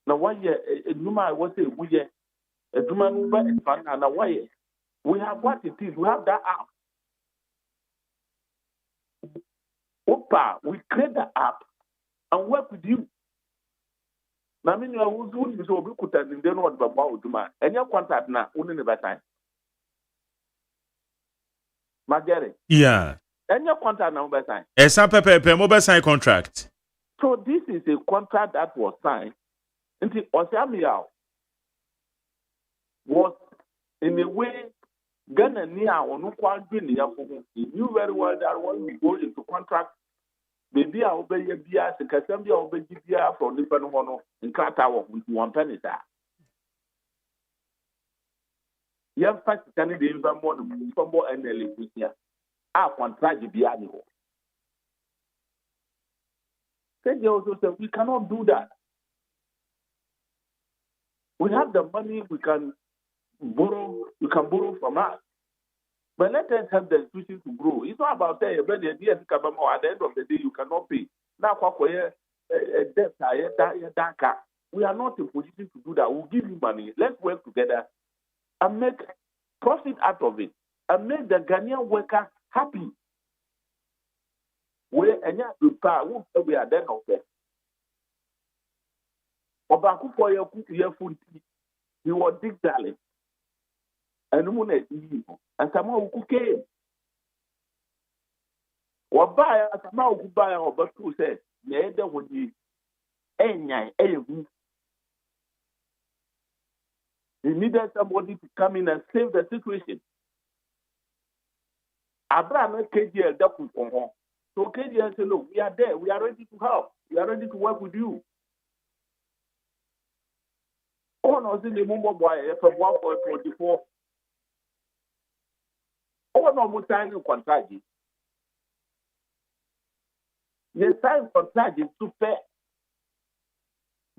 Now, 1 year, I was a year, a woman, and a way. We have what it is. We have that app. Opa, we create the app and work with you. Now, I mean, I was doing this over Kutan in the North about Duma. And your contact now, only never time. Margaret. Yeah. And your contact now, by time. Some mobile sign contract. So, this is a contract that was signed. And the Osamia was, in a way, Ghana near or no quality. He knew very well that when we go into contract, maybe I'll be a beer, the Cassambia will be beer from the Penohono in Katawa with 1 penny. You have fact Canada even more than NLA here. I contract the beer. They also said we cannot do that. We have the money, we can borrow from us. But let us help the institution to grow. It's not about saying, but at the end of the day, you cannot pay. Now, we are not in position to do that. We'll give you money. Let's work together and make profit out of it and make the Ghanaian worker happy. We are then of them. He was dig darling. And someone who came. Or buy a somehow who buy or but who says, neither would be any. He needed somebody to come in and save the situation. Abraham KGL so KGL said, look, we are there, we are ready to help, we are ready to work with you. Oh, no, in the Mumbo boy, from 1.24. Oh, no, more time you contract. The time contract is too fair.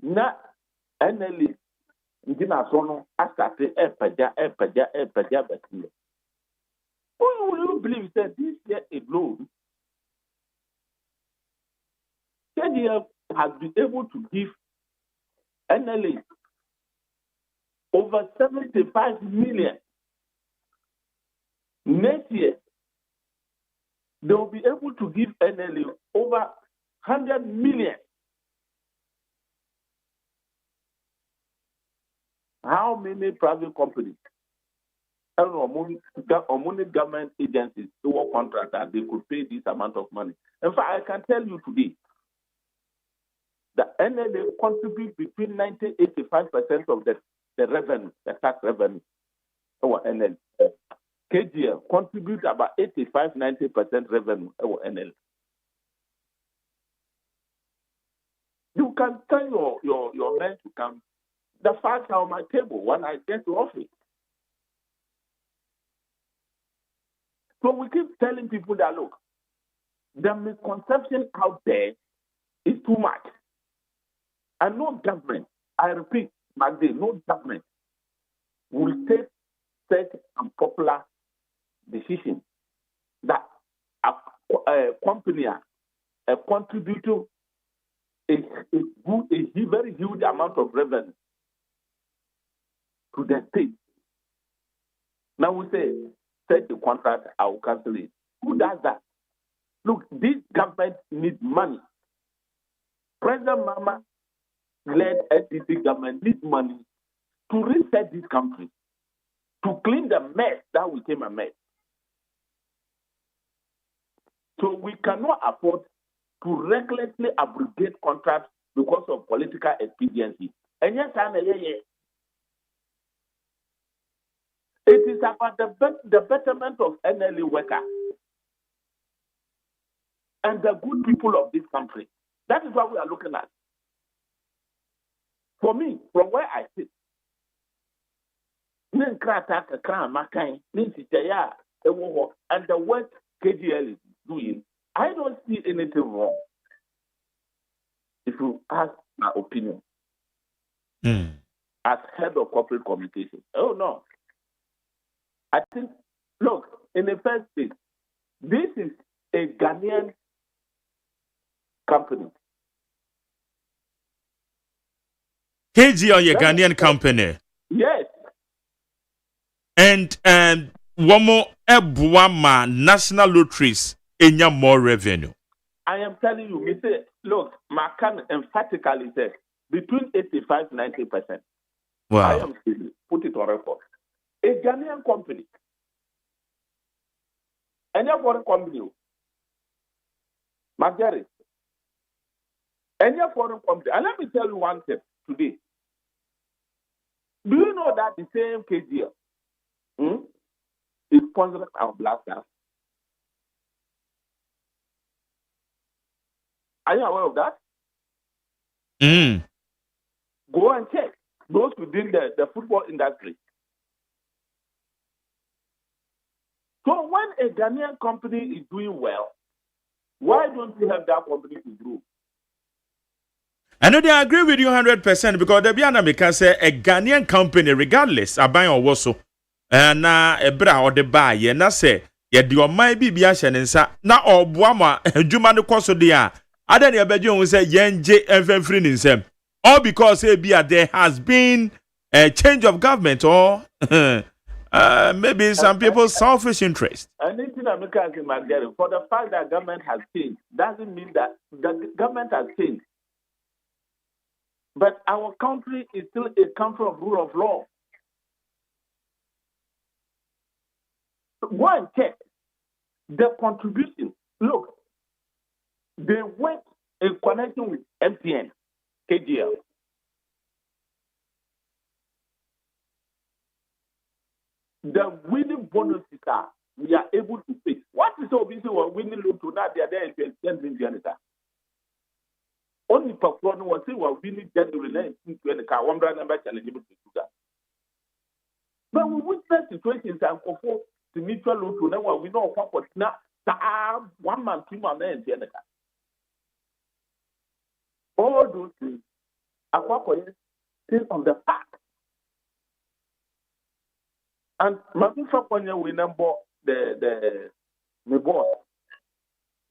Na NLA, Indina Sono, Asate, Epaja, Batia. Who will you believe that this year alone, KGL has been able to give NLA over 75 million Next year, they will be able to give NLA over 100 million. How many private companies or money government agencies who work contractors they could pay this amount of money? In fact, I can tell you today, the NLA contributes between 90-85% of the revenue, the tax revenue. Our NLA. KGL contributes about 85-90% revenue. Our NLA. You can tell your men to come. The facts are on my table when I get to office. So we keep telling people that, look, the misconception out there is too much. And no government, I repeat, Magde, no government will take such unpopular decision that a company contribute to a very huge amount of revenue to the state. Now we say, set the contract, I will cancel it. Who does that? Look, this government needs money. President Mama led SDC government needs money to reset this country, to clean the mess that became a mess. So we cannot afford to recklessly abrogate contracts because of political expediency. And yes, it is about the betterment of NLA workers and the good people of this country. That is what we are looking at. For me, from where I sit, and the work KGL is doing, I don't see anything wrong. If you ask my opinion, as head of corporate communication, oh no. I think, look, in the first place, this is a Ghanaian company. KGL, your Ghanaian company. Yes. And one more Ebuama National Lotteries in your more revenue. I am telling you, Mr. Look, Macan emphatically says between 85-90%. Wow. I am saying, put it on record. A Ghanaian company. Any foreign company. Marjorie. Any foreign company. And let me tell you one thing today. Do you know that the same KGL is sponsoring our Black Stars? Are you aware of that? Go and check those within the football industry. So when a Ghanaian company is doing well, why don't you have that company to grow? I know I agree with you 100% because the Biana can say a Ghanaian company, regardless, a buy or waso, and a bra or the buy, and I say, yet your might be Biashan and sa now or Buama, Jumano Coso dia. I don't know about you say Yen J FM free in them. All because there has been a change of government or maybe some people's selfish interest. Anything I'm making for the fact that government has changed doesn't mean that the government has changed. But our country is still a country of rule of law. Go and check the contribution. Look, they went in connection with MTN, KGL. The winning bonuses are we are able to pay. What is so busy when winning loan to now? They are there in Janitor. Only performing was say we're winning January 19 the car one brand number challenge able to do that. But we witness situations and conform to mutual loan to now we know what now 1 month, 2 months and the car. All those things are still on the path. And Mabufa Konya we number the boss,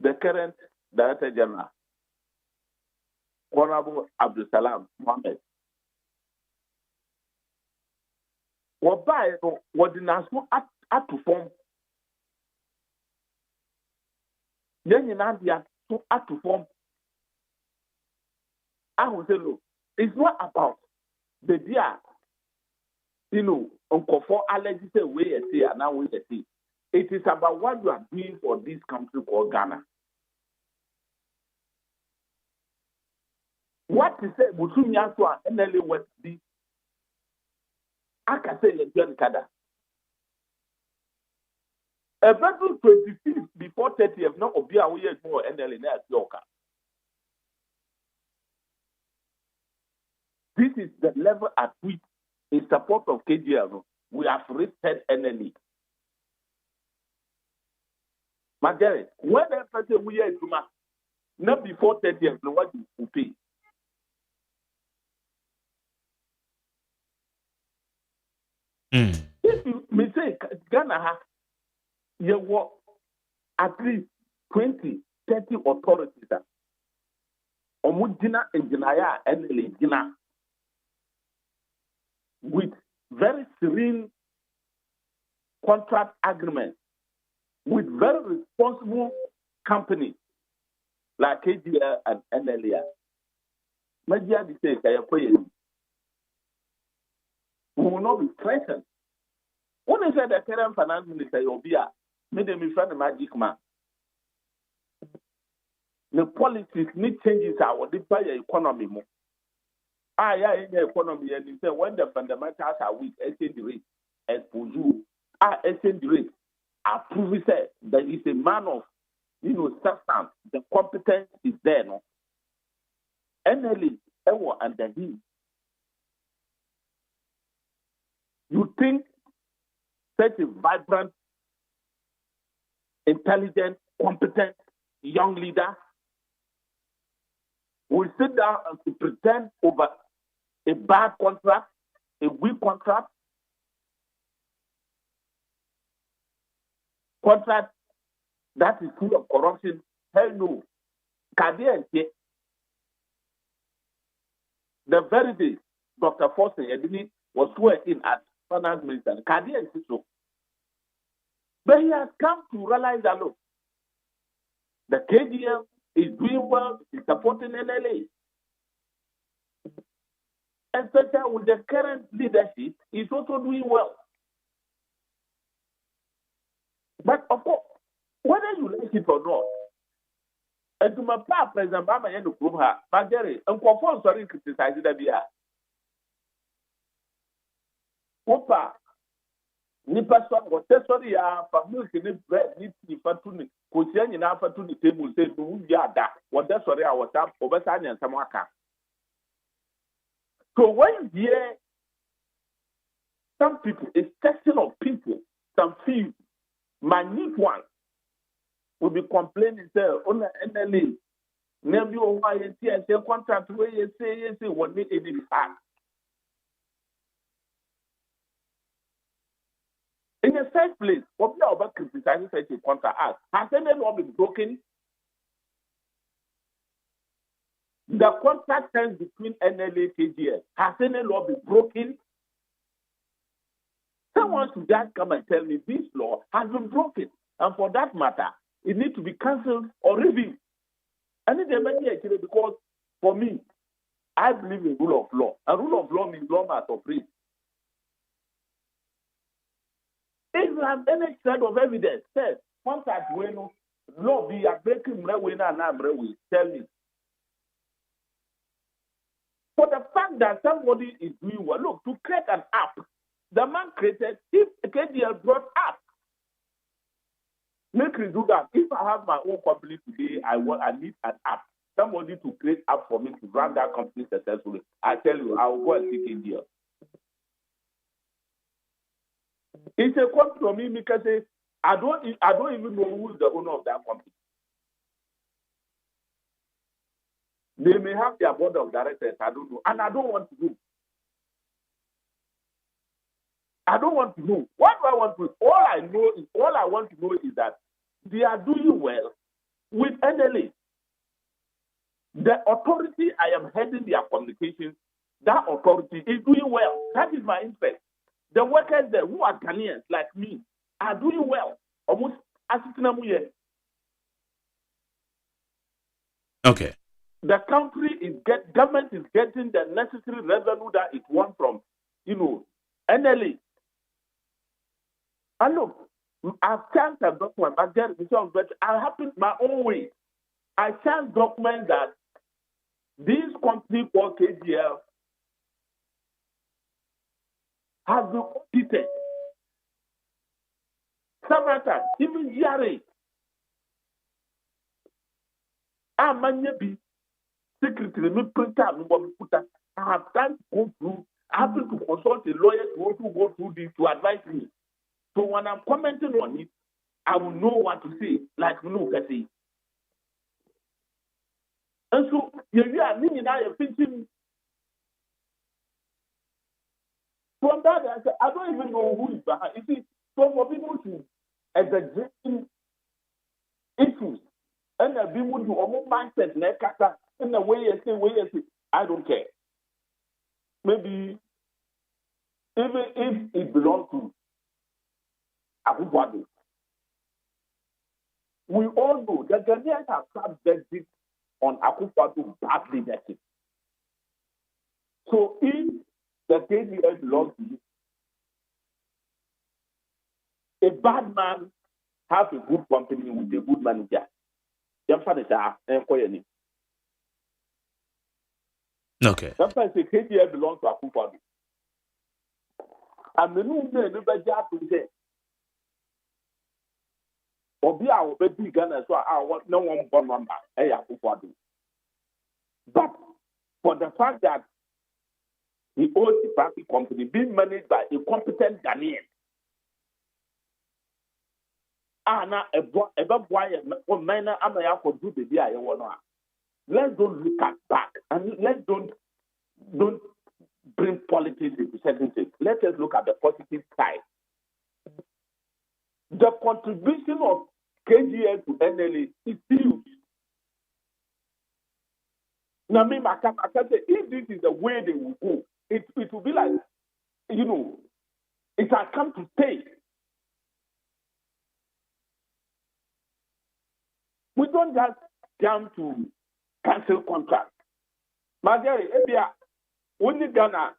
the current Director General, Honorable Abdul Salam Mohammed. What by what the national at to form Then you now they are to act to form. I will say, look, it's not about the dear, Uncle for allergies way I say and now we see. It is about what you are doing for this country called Ghana. What is it? Between Yasua and NLA West B. I can say John Kada. A battle 25th before 30th, not Obia, we are more NLA Yoka. This is the level at which, in support of KGL, we have reached NLA. Magari, when I say we are not before 30th, what you pay. If you may say Ghana, you work at least 20, 30 authorities. Omudina engineer and Gina with very serene contract agreements with very responsible companies like KGL and NLA. Media say we will not be threatened. When I said the current finance minister, Obia, made me friend magic man. The policies need changes our economy more. In the economy, and you say when the fundamentals are weak, exchange rate expose you. Exchange rate approve it that is a man of substance. The competence is there, no. NLA, and the he. You think such a vibrant, intelligent, competent young leader will sit down and to pretend over a bad contract, a weak contract that is full of corruption? Hell no. The very day Dr. Foster Yedini was sworn in as finance minister, so. But he has come to realize that look, the KGL is doing well, is supporting NLA. Especially with the current leadership, is also doing well. But of course, whether you like it or not, and to my part, President Bama and the group, but Jerry, and conform sorry criticizing the BR. Opa, nipa so what sorry for milk in bread, need fatuni, Kusian in alpha to the table, say, Yada, what that's sorry I was up over Sanya and Samaka. So when you hear some people, a section of people, some few, minute ones, will be complaining, say, on the NLA, name you why you see and say contract where you say, what need it is fact. In the first place, what we are about criticizing such a contract as has any law been broken? The contract terms between NLA and KGL has any law been broken? Someone should just come and tell me this law has been broken, and for that matter, it needs to be cancelled or reviewed. And it's actually because for me, I believe in rule of law. A rule of law means law must operate. If you have any shred of evidence, says contract when law be a breaking and tell me. For the fact that somebody is doing well, look, to create an app, the man created, if KGL brought app, make me do that. If I have my own company today, I need an app. Somebody to create app for me to run that company successfully. I tell you, I will go and take KGL. It's a question for me because I don't even know who is the owner of that company. They may have their board of directors, I don't know. And I don't want to know. I don't want to know. What do I want to know? All I want to know is that they are doing well with NLA. The authority I am heading their communications, that authority is doing well. That is my interest. The workers there who are Ghanaians like me are doing well. Almost as Okay. The country government is getting the necessary revenue that it wants from, NLA. And look, I've changed the document, but I happened my own way. I changed document that this company called KGL has been audited several times, even GRA. Secretary, me printer, I have time to go through. I happen to consult a lawyer to also go through this to advise me. So when I'm commenting on it, I will know what to say, like can say. And so, you are meaning now you're thinking. From that, I don't even know who is behind. You see, some of people to exaggerating issues, and the people to almost mindset, in the way you say, I don't care. Maybe even if it belongs to Akufo-Addo, we all know that Ghanaians have had verdict on Akufo-Addo bad leadership. So if the KGL belongs to you, a bad man has a good company with a good manager. Okay. Sometimes the KGL belongs to Akufo-Addo. And the new man, everybody has to say, Obi a obedi Ghana so no one born number Akufo-Addo. But for the fact that he owns the party company being managed by a competent Ghanaian, now a boy minor amaya for do the dia let's don't look at back and let's don't bring politics into certain things. Let us look at the positive side. The contribution of KGL to NLA is huge. Now, I can say, if this is the way they will go, it will be like, it has come to stay. We don't just jump to cancel contract. Magari, only Ghana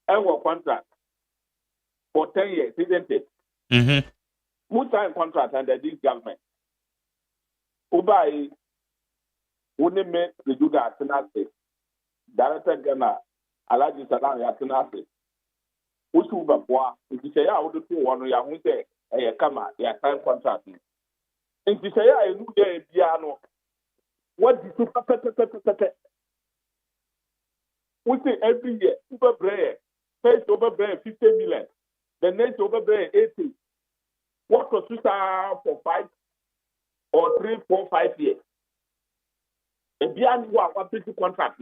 ever contract for 10 years, isn't it? Mm-hmm. Who signed contract under this government? Ubai, only made the Juga Atenase, Director Ghana, Alaji Salam Yatenase. Usu Babwa, if you say, I would do one, you say, come out, you sign contract. If you say, I knew the piano, what did you we say every year, super bread, first over bread 50 million, the next over bread 80. What was for 5 or 3, 4, 5 years? A beyond what pretty contract.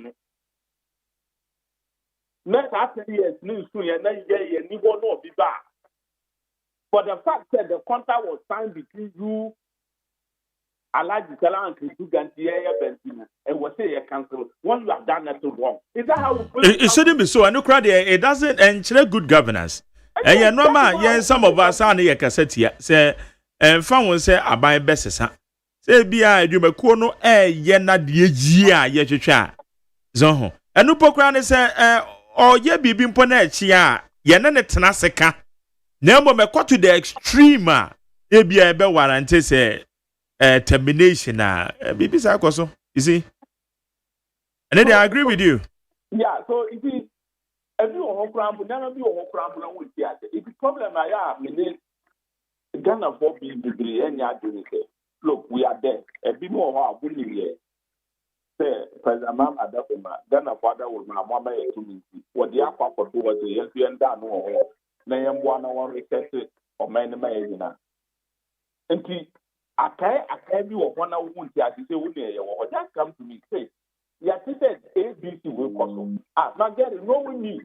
Next after years, news to you, and then you will not be back. But the fact that the contract was signed between you, Alaji Salam and Benzina, and was say a cancel when you have done nothing wrong. Is that how it shouldn't be so? I know it doesn't encourage good governance. And yeah, normal, some of us are near cassette here. Say, and found one say, I buy best. Say, be I do Macono, yena dia, yet you chat. Zoho. And no pocran say, or ye be been ponechia, yena tenaseka. Never me quite to the extreme. Maybe I be warranty say. Termination maybe so you see, and then I agree with you. Yeah, so it is every cramp, none of you cramp with the it's a problem. I mean, Ghana for being degree and look, we are there. A bit more bullying here. Say, President Mam Adafuma, Ghana father was my mama to me. What the aqua for was the young and done no name one requested or many mayina. And I can't be one who won't just come to me. Say, yeah, she said ABC will cost. Now get it, knowing me.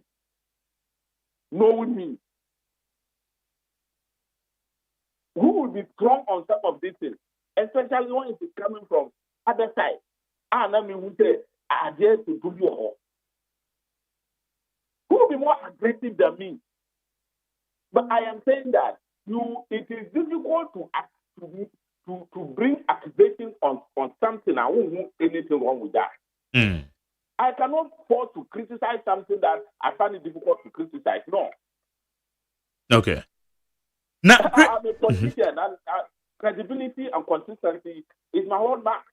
Who will be strong on top of this thing, especially when it is coming from other side. And I mean, we say, I dare to do your home. Who will be more aggressive than me? But I am saying that it is difficult to to bring accusation on something. I won't want anything wrong with that. I cannot force to criticize something that I find it difficult to criticize. No. Okay. Now, I'm a politician, and credibility and consistency is my hallmark.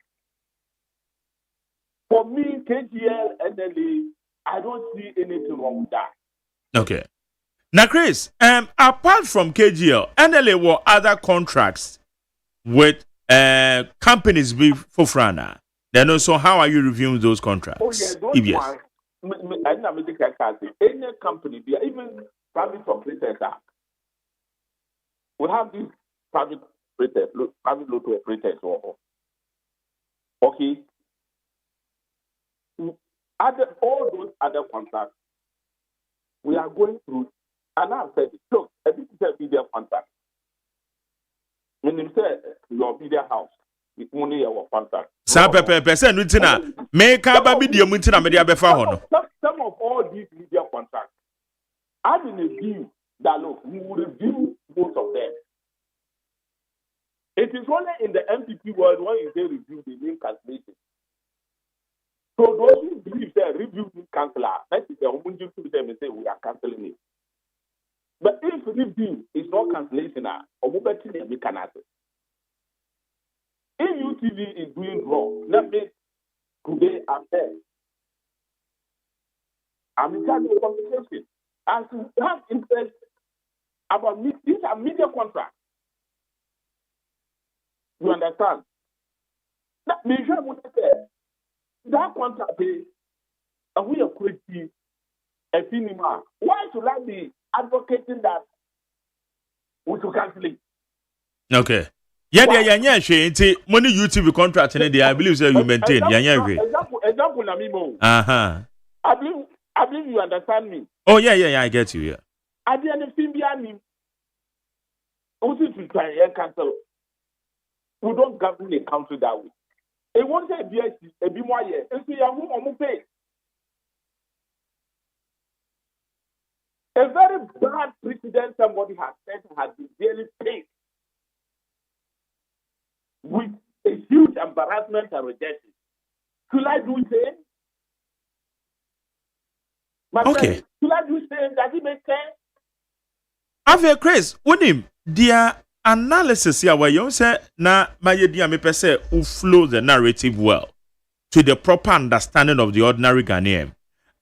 For me, KGL and NLA, I don't see anything wrong with that. Okay. Now, Chris, apart from KGL, NLA were other contracts with companies for Frana. Then also, how are you reviewing those contracts? Oh, yeah, those EBS. Any company, even private operators, we have these private operators, private local operators. Okay. All those other contracts, we are going through, and I've said, look, this is a media contract. When you say your media house, it's only our contract. Some of all these media contracts, I'm in a view that, look, we will review most of them. It is only in the MPP world when you say review, they mean cancellation. So those who believe that review means cancel, that is the only to them and say we are cancelling it. But if review is not cancellation, we can answer. If UTV is doing wrong, let me today I'm there. I'm in charge of communication. And to have interest about me, these are media contracts. You understand? That measure what I said. That contract is we are creating a cinema. Why should I be advocating that we should cancel it? Okay. Yeah, money UTV contract and I believe so you maintain. Example, Namimo. I believe you understand me. Oh yeah, I get you. Yeah. At the end of the also to try and cancel. We don't govern the country that way. It won't say BSC, a bit more years. And see, I'm going pay. A very bad precedent somebody has said has been really paid with a huge embarrassment and rejection. Should I do the same? Okay. Should I do the same? Does it make sense? Ave Chris, when their analysis here where you say na my dear me pese who flow the narrative well to the proper understanding of the ordinary Ghanaian.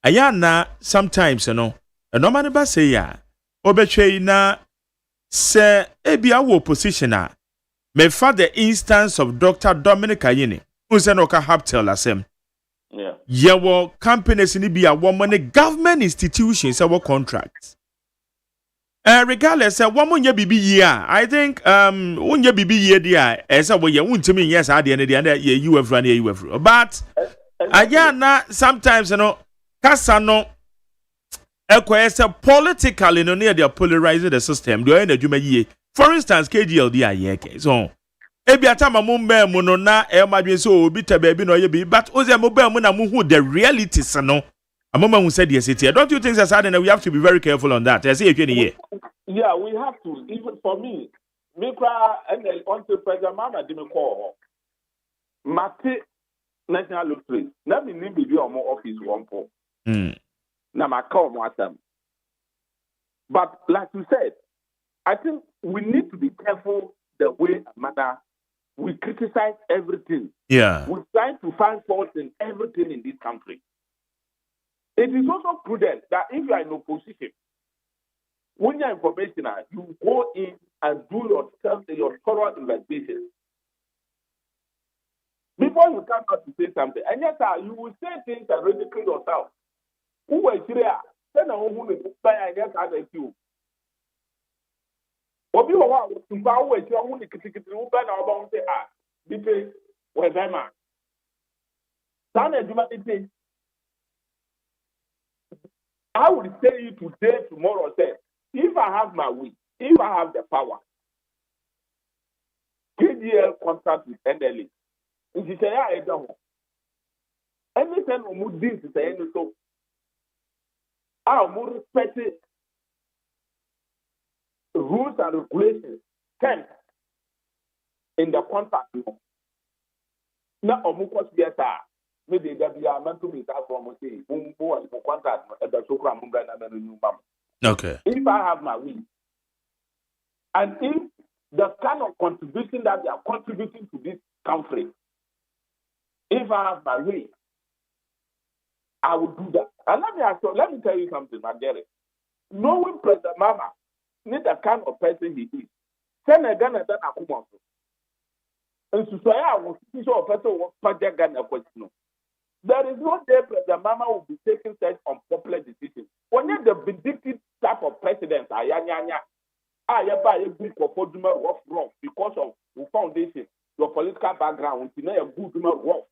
Ayana sometimes normally ba say ya obetwe na se ebia wo position a me fa the instance of Dr. Dominic Ayini who say no ka have tell asem. Yeah. Your companies ni be a woman government institutions our contracts. Regardless, woman ye bibi year. I think when ye bibi year dia, as a way you won't to me yes at the end of the day you have run you have. But again, sometimes Casano equates politically near they are polarizing the system. Do I know you for instance, KGL dia so ebi atama mumbe muno na e madwen so obi tababi no ye bi but oze mobile mu na mu hu the realities no amama hu said yes it. Don't you think that we have to be very careful on that? I say yeah, we have to. Even for me, Mikra and the President Mama didn't call Mate National Lottery. Let me name you more office one for. Now my call them. But like you said, I think we need to be careful the way manner we criticize everything. Yeah. We try to find faults in everything in this country. It is also prudent that if you are in opposition, when you are information, you go in and do your thorough investigation. Before you come out to say something, and yes, you will say things and ridicule yourself. Who was here? Then I will buy and yes, I like you. What you want to buy with your own ticket to buy about say, because where's that man? Stand and do my thing. I will tell you today, tomorrow, say, if I have my way, if I have the power, KGL contract with NLA. If you say, I don't know. Anything we move this is saying so. I will respect it. Rules and regulations. 10. in the contract. Now, Omuko Sieta, maybe there be a man to meet out from say, who was for contract at the Sokra Mumba and new mum. Okay. If I have my will, and if the kind of contribution that they are contributing to this country, if I have my way, I will do that. And let me tell you something, Magere. Knowing President Mama, need the kind of person he is. Send a gun and then I come on. And so I was teacher of person was project Ghana question. There is no day President Mama will be taking such unpopular decisions. When you're the vindictive type of president, I buy a good for wrong because of the foundation, your political background, you know a good wrong.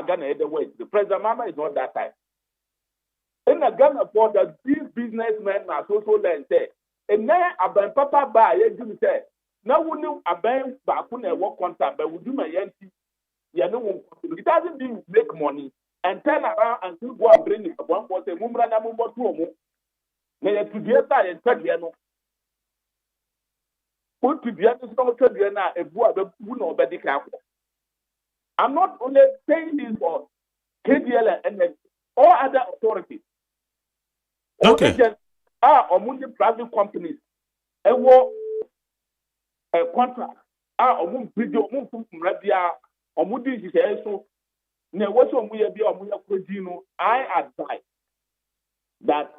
Ghana the way. The President Mama is not that type. In the Ghana for that these businessmen are so learned say, and now Aban Papa buy a good say. Now we know Aban Bakuna work contract, but we do my yanti. You know, it doesn't mean make money and turn around and still go and bring it one for the Mumra Namumba Tuomo. Now to the other and third year no. Put to the other song to the other a boy who know better careful. I'm not only saying this for KGL and NLA, all other authorities. Okay. Among the private companies, a war, a contract, among video, among Rabia, among this is also. Now, what's on we be on I advise that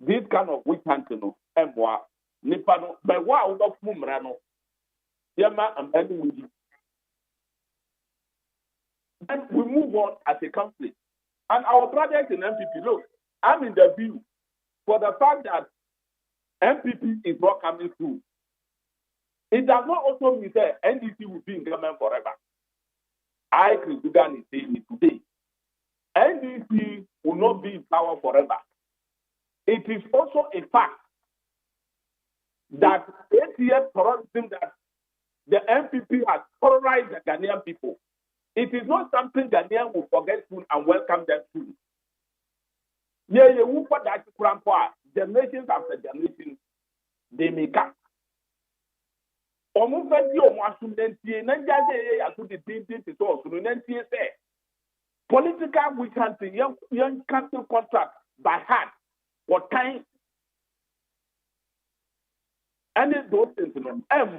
this kind of weak hunting, and what, Nipano, by what of Mumrano, Yama, and ending with you. Then we move on as a country. And our project in MPP, look, I'm in the view for the fact that MPP is not coming through. It does not also mean that NDC will be in government forever. I, Chris Dugan, is saying it today. NDC will not be in power forever. It is also a fact that 8 years terrorism that the MPP has terrorized the Ghanaian people. It is not something Ghanaian will forget soon and welcome them soon. Yeah, you will put that generations after generations, they may come. Political we can see young cancel contract by heart for time. And those things,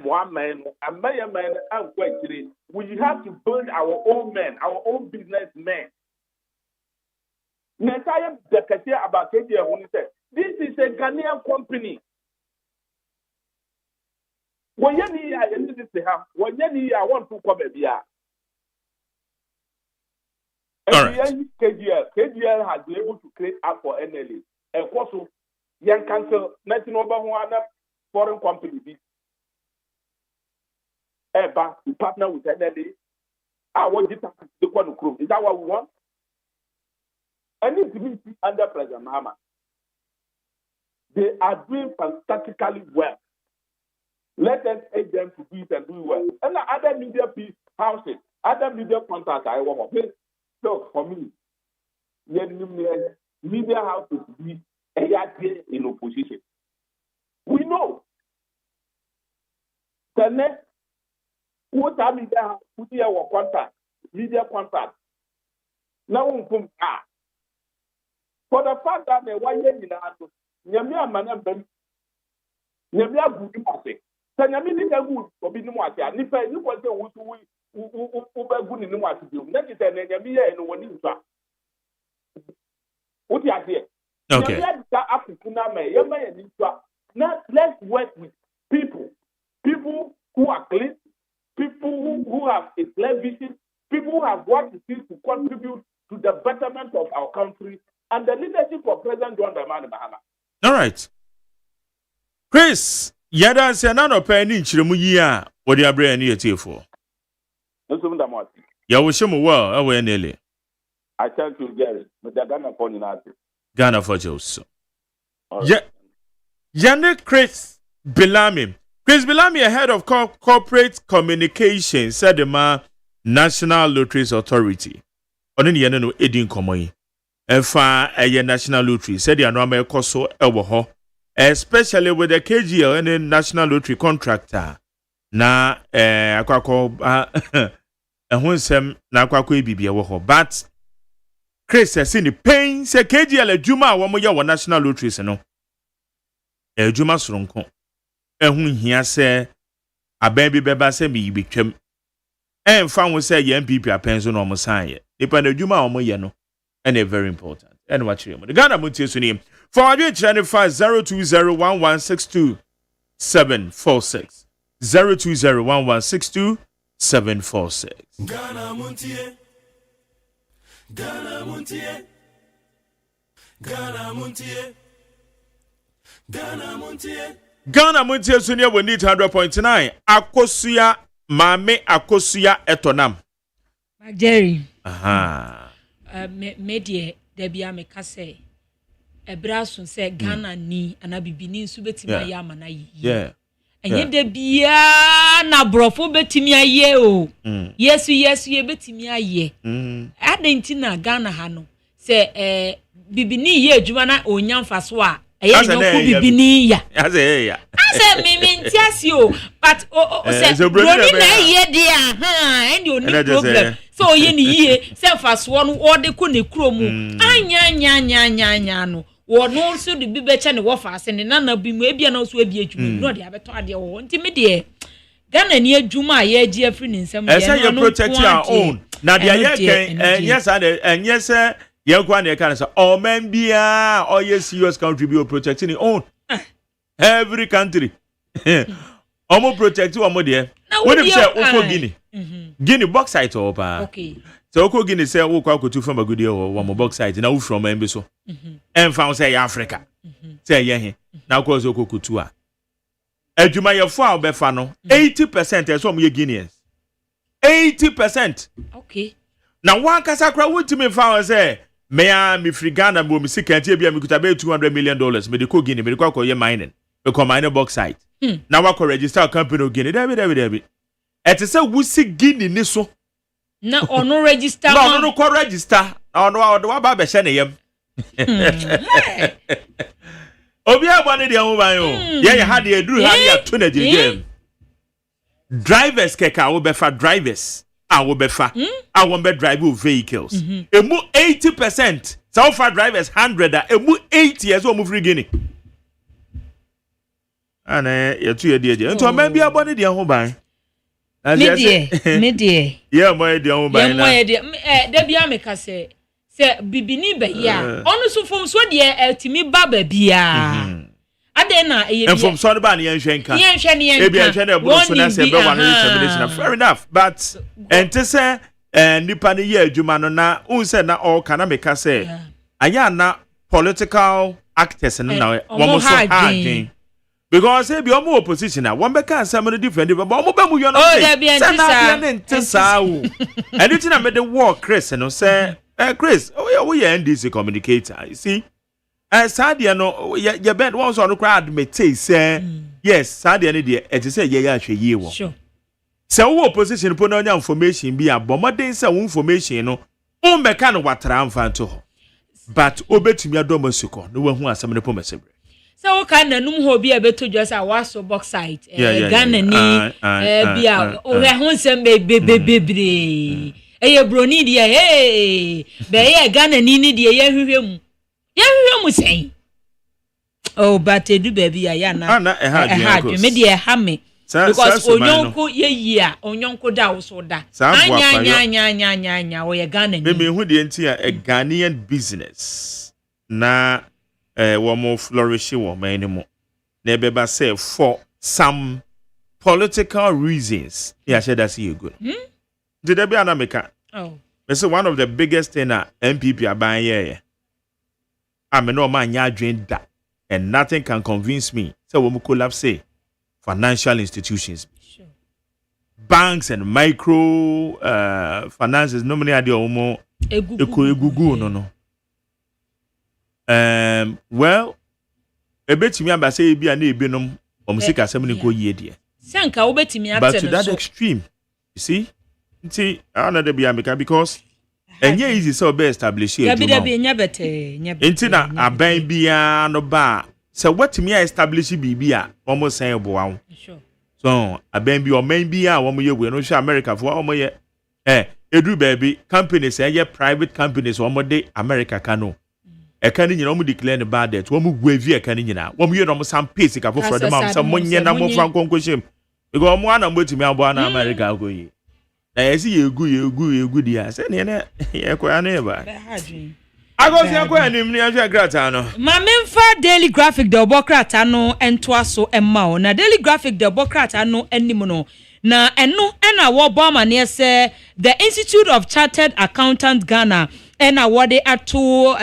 one man, a mayor man, and we have to build our own men, our own businessmen. Next time, the cashier about KGL when he said, this is a Ghanaian company. When you need, I need to have. When you need, I want to come here. And KGL has been able to create app for NLA. And also, young cancel, nothing over one foreign company. But we partner with NLA. I want you to the one group. Is that what we want? And it's really under President Mahama. They are doing fantastically well. Let us aid them to do it and do it well. And other media houses, other media contacts, I want to so for me, media houses be in opposition. We know. The next, what are media put here our contact, media contact. Now we come for the fact that the one year in the house, Yamia Manam, Yamia Good. Sanyami ni good obi ni mo ase anipa ni ko se wo ba gu ni mo ase bi na ti tane nyami ye no woni nfa o ti ase okay nyami da akuku na me ye ma ye ni nfa now let's work with people who are clean, people who have a clear vision, people who have what it is to contribute to the betterment of our country and the leadership of President John Dramani Mahama. All right, Chris. Yada se na no pa ni nchiremu yi a wo de abre ani yetiefo. Nso mda mo. Ya wo hye mo wa awe NLA. I thank you Gary. Me da Ghana for ni na. Ghana for Jose. Yane Chris Bilami. Chris Bilami, head of corporate communications, said the man National Lotteries Authority. Oni ni yane no edin komoyi. Efa National Lottery said the anoma ekoso ewo ho. Especially with the KGL and the National Lottery contractor. na akwakọ ehun sem na akwakọ ebibie wo ho but Chris says in the pain say KGL adwuma a wo mo ye wo national lotteries no adwuma soronko ehun hia se aban bi beba se mi betwam fa wo se ye MPP apenso no mo san ye nipa na adwuma a wo mo ye no and very important and watch you the Ghana Montie so ni for our channel 0201162746 0201162746 Ghana Montie Ghana Montie Ghana Montie Ghana Montie Ghana Montie so ni we need 100.9 akosua mame akosua etonam Jerry aha media debia me kase ebraso se Ghana ni anabibini nso betimi aye amana yi enye debia na brofo betimi aye o yesu ye betimi aye adenti na Ghana ha no se bibini ye adwuma na onyamfaso a eye nyoku bibini ya ase mimi ntiasi o but se broni na ye dia and you need problem so ye ni ye se faso no ode ko ne kuro mu anya no wo no so de bibeche ne wo faase ne na bi mu ebia na so abi adwuma no de abeto ade wo nti me de Ghana ni adwuma ye agi afri ne nsam ye no protect your own na de ye kan yes and yes ye kwa na kan say all men bia all yes US country be protecting their own every country omo protect omo de when you say oko Guinea bauxite or pa okay so oko Guinea say wo kwa kotu from agudi o mo bauxite na wo from embe so found say Africa say ye he na ko so oko kotu a adwuma ye fo a obefa no 80% e so mo ye Guineans 80% okay na one kasa kra wutimi found say me a me free Ghana mo mi sika tie bia me kuta be $200 million me de ko Guinea me de ko ye mining we ko mine bauxite na wa ko register company Guinea David ete se wusi Guinea ni so na ono register no no ko register ono wa ba be hye ne yam obi abone de ho ban o ye ha de eduru ha de ato na game drivers keka wo be fa drivers wo be fa wo be drive vehicles emu 80% so far drivers 100 emu 80 years o mu free Guinea ana yetu ye de nto man bia bone de ho ban media yeah mo de ho ban na da bia me ka se bibini be ya onu so fom so de timi baba bia ade na and from so ba na yen hwenka e bia hwe na bo so na se be one determination fair enough but ente se nipa ne ye adwuma no na unse na all kana me ka se anya na political actors na wo so hard because if you are opposition now, one can some different, but you know, anything I made the war, Chris, and say, Chris, we are NDC communicator. You see, Sadia, no, your bed was on the crowd, may say, yes, Sadia, and say, yeah, actually, sure. So, opposition put on your information, be a bomber days, some information, no, kind of what I'm fan to her. But obey to me a domestic, no one who has some of the promise. So kind of num ho bia beto just a waso bauxite Ghana ni bia o he ho nsem bebre broni dia hey be ye Ghana ni dia ye hwehwe mu sen oh but edu baby ya na me dia ha me because onyonko ye yia onyonko da wo so da anya o ye Ghana ni me hu de ntia a Ghanaian business na womo flourish wo man mo na beba say for some political reasons yeah said that you good did there be an America say one of the biggest thing MPP are buying here I'm no man ya dream that and nothing can convince me so we collapse say financial institutions sure. Banks and micro finances normally are the omo egugu no well ebetimi aba say bia na ebinom omusika asem ne ko yie de sanka obetimi atene but to that extreme you see nti another bia make because enye easy so be establish here nya bete nti na aban bia no ba so wetimi establish bibia omo san eboa wo so aben bi o man bi a wo mo ye we no hwe America fo wo mo ye edu baby companies ye private companies wo mo de America ka no e kan nyina wo mo declare ne bad debt wo mo guavi e kan nyina wo mo ye no mo sam pace ka for dem am sam mo nye na mo fra konkoshim because mo ana mo timi abo na America go yi na yesi ye gu dia se ne ne ye kwa na ba agosi akwa anim ne ahwe grata no ma memfa Daily Graphic de obokrata no ento aso emma o na Daily Graphic de obokrata no anim no na eno na wo bo amane se the Institute of Chartered Accountants Ghana na wo de ato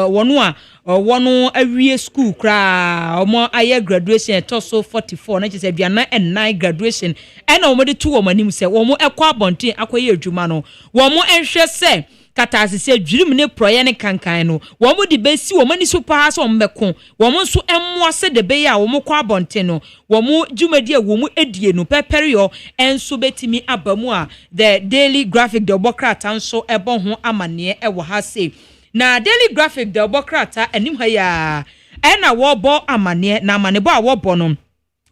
wono a wono awie school kra omo aye graduation etoso 44 na chese bia na 9 graduation na omo de to omo anim se omo ekwa abonten akoye adwuma no omo enhwe se kata asese dwirim ne proye ne kankan no wo mo de besi wo mani so pa so mbeko wo mo nso emmo se de be ya wo mo kwa bonte no wo mo dwumadi a wo mo edie no peperio enso betimi abamu a the Daily Graphic de obokrata nso ebo ho amane e wo ha se na Daily Graphic de obokrata anim ha ya na wo bo amane na amane bo a wo bo no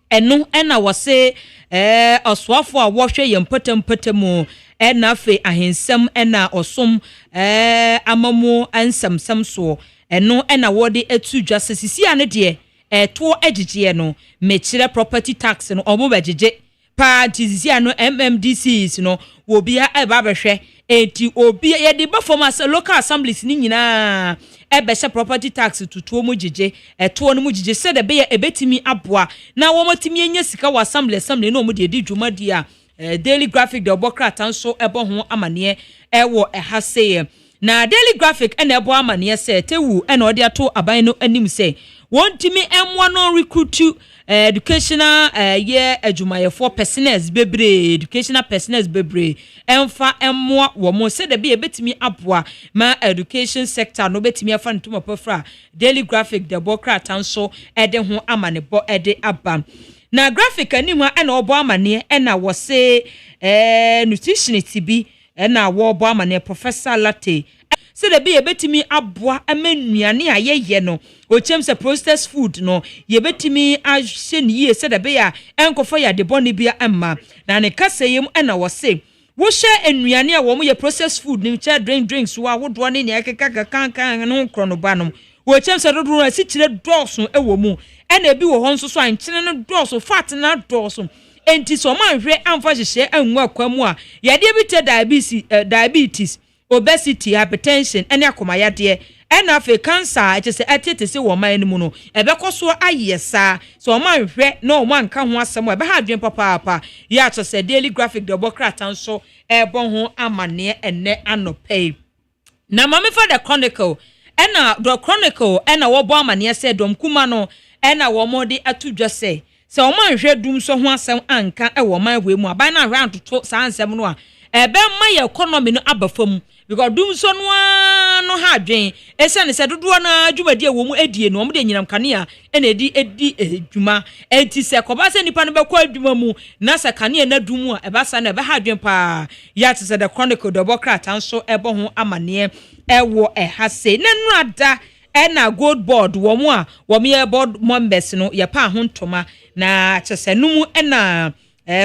eno na wo se oswafo a wo hwe yempotempotemu na fe ahensem na osom amamu ansamsam so eno na wode etu dwase sisi ane de to agigye no mechire property tax no omo bagigye pa sisi ano MMDCs no wo bia eba behwe enti obi ye de performance local assemblies ni nyina ebese property tax tutuo mu gigye to no mu gigye se de be ebetimi aboa na wo motimi enya sika wa assembly no mu de di dwumadi a Daily Graphic de obokrata nso ebo ho amane ewo ehase na Daily Graphic ena ebo amane se tewu ena ode ato aban no anim se wontimi emwa no recruit educational year adwumayefo personals bebre educational personals bebre emfa emwa wo mo se de be betimi aboa ma education sector no betimi afa ntoma pafra Daily Graphic de obokrata nso ede ho amane bo ede aba na graphic anima na obo amane na wo se nutritionist bi na wo obo amane Professor Latte se de be yebetimi aboa amanuane ayeye no o chem se processed food no yebetimi ahye ne ye se de be ya enkofo ya de boni bia amma na ne kaseyem na wo se wo hye anuane a wo mo ye processed food ni cha drinks wo awodo ne ne akeka kankan no krono ba no wo chem se dodo na si kire dɔɔso ewo mu ena ebi wo ho nso so ankyene no dɔɔso fat na dɔɔso enti so man hwe amfa hyehye anwu akwamu a yade bi te diabetes obesity hypertension ene akomayade ena afa cancer etese atete se wo man mu no ebekoso ayesa so man hwe na o man ka ho asem ebe ha adwen papa ya atose Daily Graphic de obokrata nso ebo ho amane ene anopei na mame for the Chronicle ena the Chronicle ena wo bo amane se dom kuma no ena wo mode atudwa se o man hwe dum so ho asem anka e wo man we mu aban na round to sansem no a ebe ma ye economy no abafam because dum so no ha dwen ese ne se dodo na adwumadi e wo mu edie no omde nyinam kanea ena edi adwuma enti se koba se nipa no be kwa adwuma mu na se kanea na dum a eba sa na ebe ha dwen pa ya te se the Chronicle de obokrata nso ebo ho amane ewo ehase na nu ada ena gold board wo mu a wo me board members no ye pa ho ntoma na chesenum ena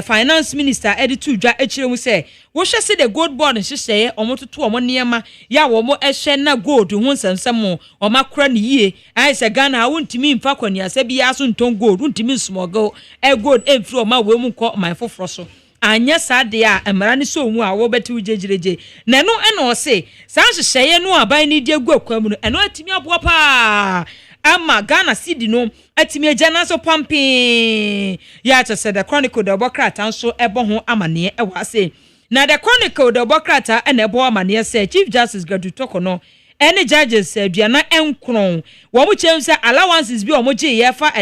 finance minister editu dwa echire mu se wo hwe se the gold board nhyehyeye omototo omoniema ya wo mo ehwe na gold hu nsensem o makora ne yie ai se Ghana ha wontimi mfa kwani ase bi aso nton gold wontimi smuggle gold emfiri o ma we mu ko my foforo so anya sade a emara ne so mu a wo beti ujejireje na no ena o se san hyehyeye no aban ni die gu akwa mu no eno atimi aboa pa ama Ghana cedi no atimi agya so pampi ya to say the Chronicle de obokrata nso ebo ho amane e wa se na the Chronicle de obokrata ena ebo amane se Chief Justice Gadutoko no any judges aduana enkron wo mu chem se allowances bi wo mu gye ye fa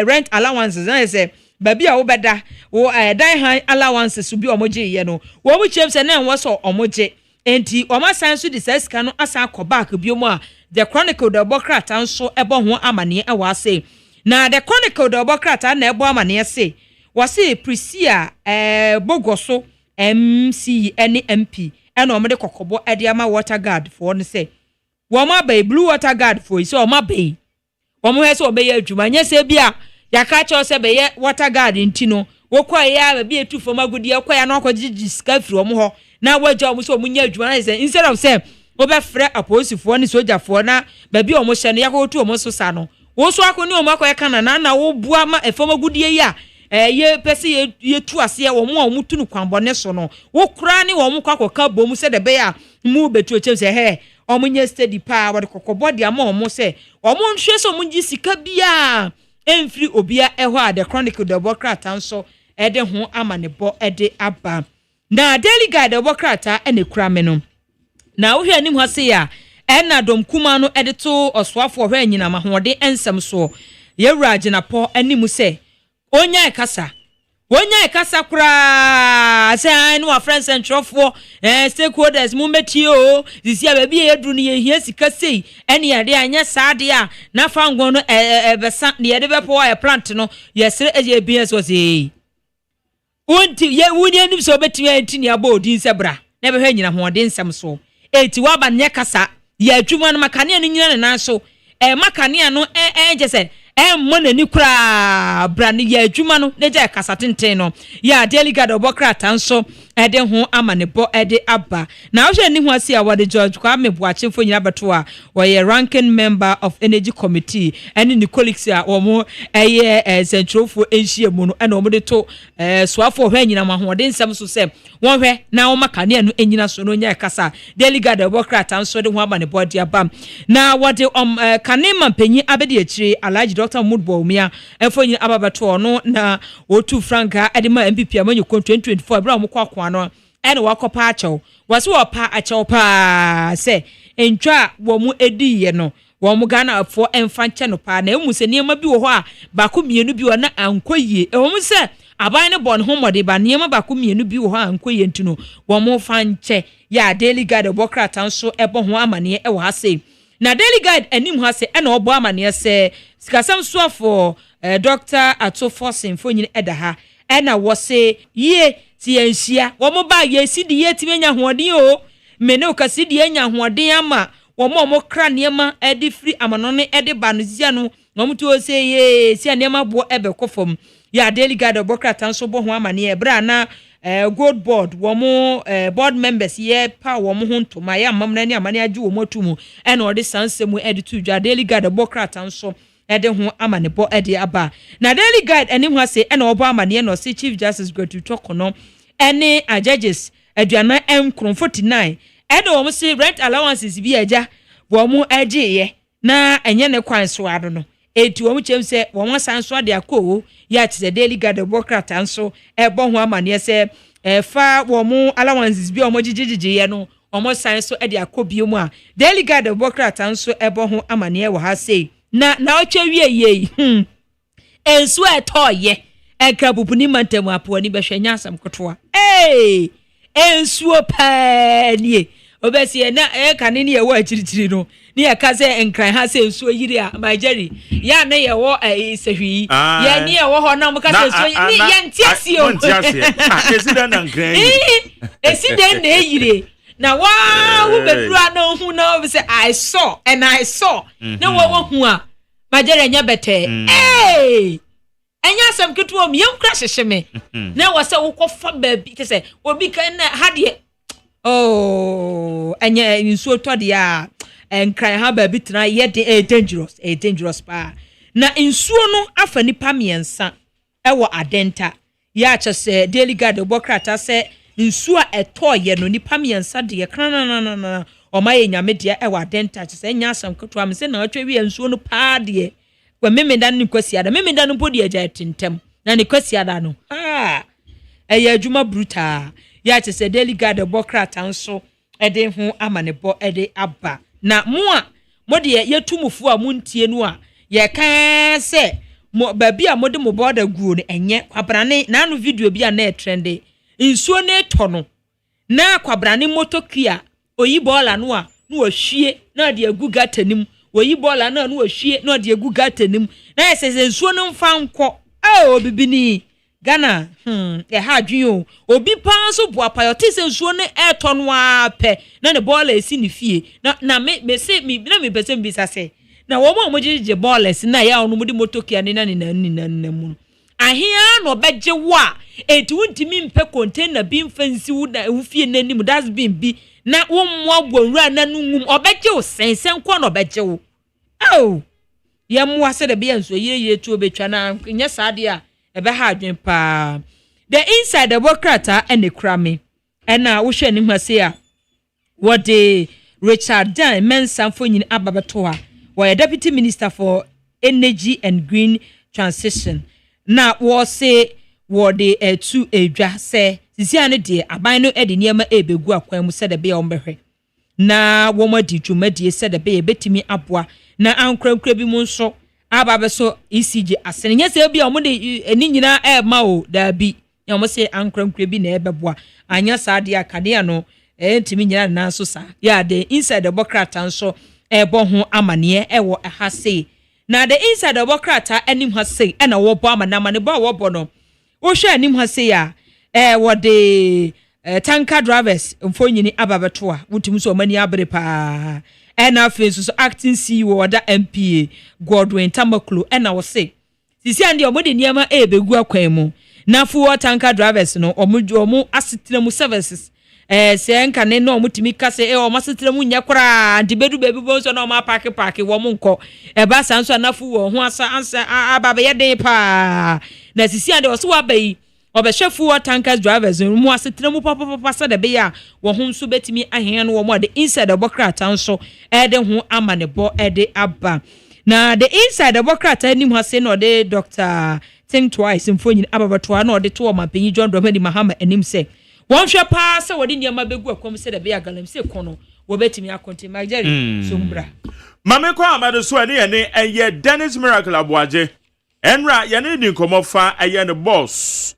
rent allowances na se baby a wo beda wo dan han allowances bi wo mu gye ye no wo mu chem se na enwo so omugye enti o ma san so di sesika no asa akobak bi mu a the Chronicle de obokrata nso ebo ho amane e wa se na the Chronicle de obokrata na ebo amane se wase Prisia Bogoso MC NMP ena omede kokobo ede ama water guard for ne se wo ma bay blue water guard for so ma bay wo mo he se obeye adwuma nya se bia ya ka che se beye water guard ntino wokwa ya be etu fom agudi akwa ya no akogigi sika firi omo ho na wagya omo so omunya adwuma na say instead of say obefre aposifo ni sojafo na ba bi omo hye no yakotu omo so sa no wo so akoni omo akoya kana na wo bua ma efom agudi ya ye pese ye tu ase ye omo tu no kwanbone so no wo kura ni wo mo kwakoka bom se de be ya mu betu eche se he omo nya steady pa wo de kokobodi ama omo se omo nhwe so omo gi sika bia emfiri obia eho a the chronicle the bokrata nso ede ho amanebo ede aba na daily guide the bokrata ene kura me no na wo hwe anim ho se ya ena dom kuma no ede to osoafo hwe anyina mahode ensem so yewura aginapo anim se onya kasa kura say no our friends and trofo stakeholders mu meti o disia ba bi edru ne yehia sika sei ene yade anya saade a na fango no besa ne yade be po ya plant no yesre eje BS was e wonti ye wuni anim so beti antini abodi nsebra na be hwa nyina ho de nsem so eti wa ba ne kasa ya adwuma no makane no nyina na so makane no jese mmona ni kura brani ya adwuma no ne ja kasa tenten no ya daily guide obokrata nso ede ho amanebo ede aba na wo ni ho asi awade George Kwame Boachemfo nyina beto a wo ye ranking member of energy committee ene ni colleagues a wo mo centralfo enhie mu no ene wo de to soafo hwa nyina mahode nsem so se won hwe na wo makane no enyina so no nya kasa daily guide obokrata nso de ho amanebo ede aba na wo de kanema panyi abedi akire Alhaji Dr. Mudbo Umia enfonyi ababato no na otu franka edema MPP amanyu 2024 ebra mo kwakwa no ene wakopa achew wase wopa achew pa se entwa wo mu ediye no wo mu Ghana afo emfanche no pa na emu se niema bi wo ho a bako mienu bi wo na ankoyie wo mu se aban ne bon ho mode ba niema bako mienu bi wo ho ankoyie ntino wo mu fanche ya daily guide obokrata nso ebo ho amane e wo ha se na daily guide anim ha se ena obo amane se sikasam so for Dr. Atofo Sinfonyin edaha ena wo se ye ti enhia wo mo ba ye sidi ye ti menya hoɔden o mene o kasidi enya hoɔden ama wo mo kra niema edi free amanone edi banuzia no wo mo to se ye si niema bo ebe kofom ya daily guide obokrata nso bo ho amane e bra na gold board wo mo board members ye pa wo mo ho ntoma ya mamna ni amane agi wo mo tumu ena odi sansemu edi tu dwa daily guide obokrata nso ede ho amanebo ede aba na daily guide eni ho ase ena obo amane no se Chief Justice Gretu Tokono ene a judges aduana M49 ede wo se rent allowances bi aja wo mo agiye na enye ne kwan so ado no eti wo mo chem se wo mo sanso ade akọ ya tse daily guide obokrata nso ebo ho amane se fa wo mo allowances bi wo mo gigigige no wo mo sanso ade akọ bi mu a daily guide obokrata nso ebo ho amane wo ha sei na otwa wie ensu etoye ekrabupuni mantemu apo ni behwanya asam kotoa ensu opanie obesi na kane ne yewo akirikiri no ne yakaze enkran ha se ensu yiri a majeri ya na yewo sehwi ya ne yewo ho na mka se ensu ni ya ntiase o esida na nkran esida na eyire na wa wo bedura na hu na we say I saw na wo hu a majere nya bete enya sam ketu o mi yankra hyehye na wo say wo kofa baabi te say obi kan na hade enya nsuo tode a enkran ha baabi tena ye dangerous pa na nsuo no afa nipa miensa ewo adenta ya kyese daily guide obokrata se nsuo etoye no nipa miensa de kranana o maye nyame de ewa denta kyese nya asam keto am se na atwa wi nsuo no pa de kwa memenda no kwasiada memenda no podi agya tintem na ne kwasiada no eya adwuma bruta ya kyese daily guide obokrata nso ede ho amanebo ede aba na mo a mode yetumufu a muntie no a ye kan se mo baabi a mode mo border guo no enye kwabrane na no video bi a na trende nsuo na eto no na kwabrane motokia oyi bola no a no ohwie na de agu gatanim oyi bola na no ohwie na de agu gatanim na esese nsuo no mfa nkọ bibini Ghana ha adwen obi pan so bo apayote se nsuo no eto no a pe na ne bola esi ne fie na me se mi na me pese mbisa se na wo mo gije bola esi na ya onu mudi motokia ne na mu ahia no beje wo a enti wuntimi mpe container bi mfansi wo da ufie nanim das bi na wo mmoa bowura na nungum obeje wo sensen kwa no beje wo oh ye mmoa se de bia nso ye tu obetwa na nya saade a ebe ha adwen pa the inside the bokrata ene krame ena wo hwe ni hwase a what the Richard Dan Mensa Fonyin Ababatoa, were Deputy Minister for Energy and Green Transition. Na was say what the two edra say, Siane de Abino Ediniama Ebegu Aquam said a be on behe. Na woman di Jumedi said a be betimi abwa, na Uncle Crabby Monso, Ababaso ECG ascending. Yes, there be a money a nina air mao, there be. You must say Uncle Crabby Nebabwa, and yes, Adia Cadiano. Timi nyina na so sa ya the inside the bokrata so ebo ho amane ewo ha sei na the inside the bokrata anim ha sei na wo bo amana ne bo wo bo no wo hwe anim ha sei a wo de tanker drivers mfonyini ababeto a wutimi so mani abre pa na face so acting CEO oda MPA Godwin Tamaklu na wo sei sisi ande o de niam ebegu akwan mu na fu tanker drivers no omu asetena mu services se nka ne no mutimi kase o masetre mu nya kora de bedu bebi bonso na o ma park wo mu nko ba sanso anafu wo ho asa ansa ababe ye den pa na sisi ande o so abai obehwefu wo tankers drivers mu asetre mu papa sa de be ya wo ho nso betimi ahen no wo mu de inside the bokrata nso de ho amane bo de aba na the inside the bokrata ni mu ase no de Dr. Think Twice mfonyin ababato na de to o mapanyi John Dramani Mahama enim se one share pass what in your mabegu come said a be a galam say kono wo betimi akonti mageri sombra mame kwa amado so ani ene eye Dennis Miracle Abuaje enra ye ne din komo fa eye ne boss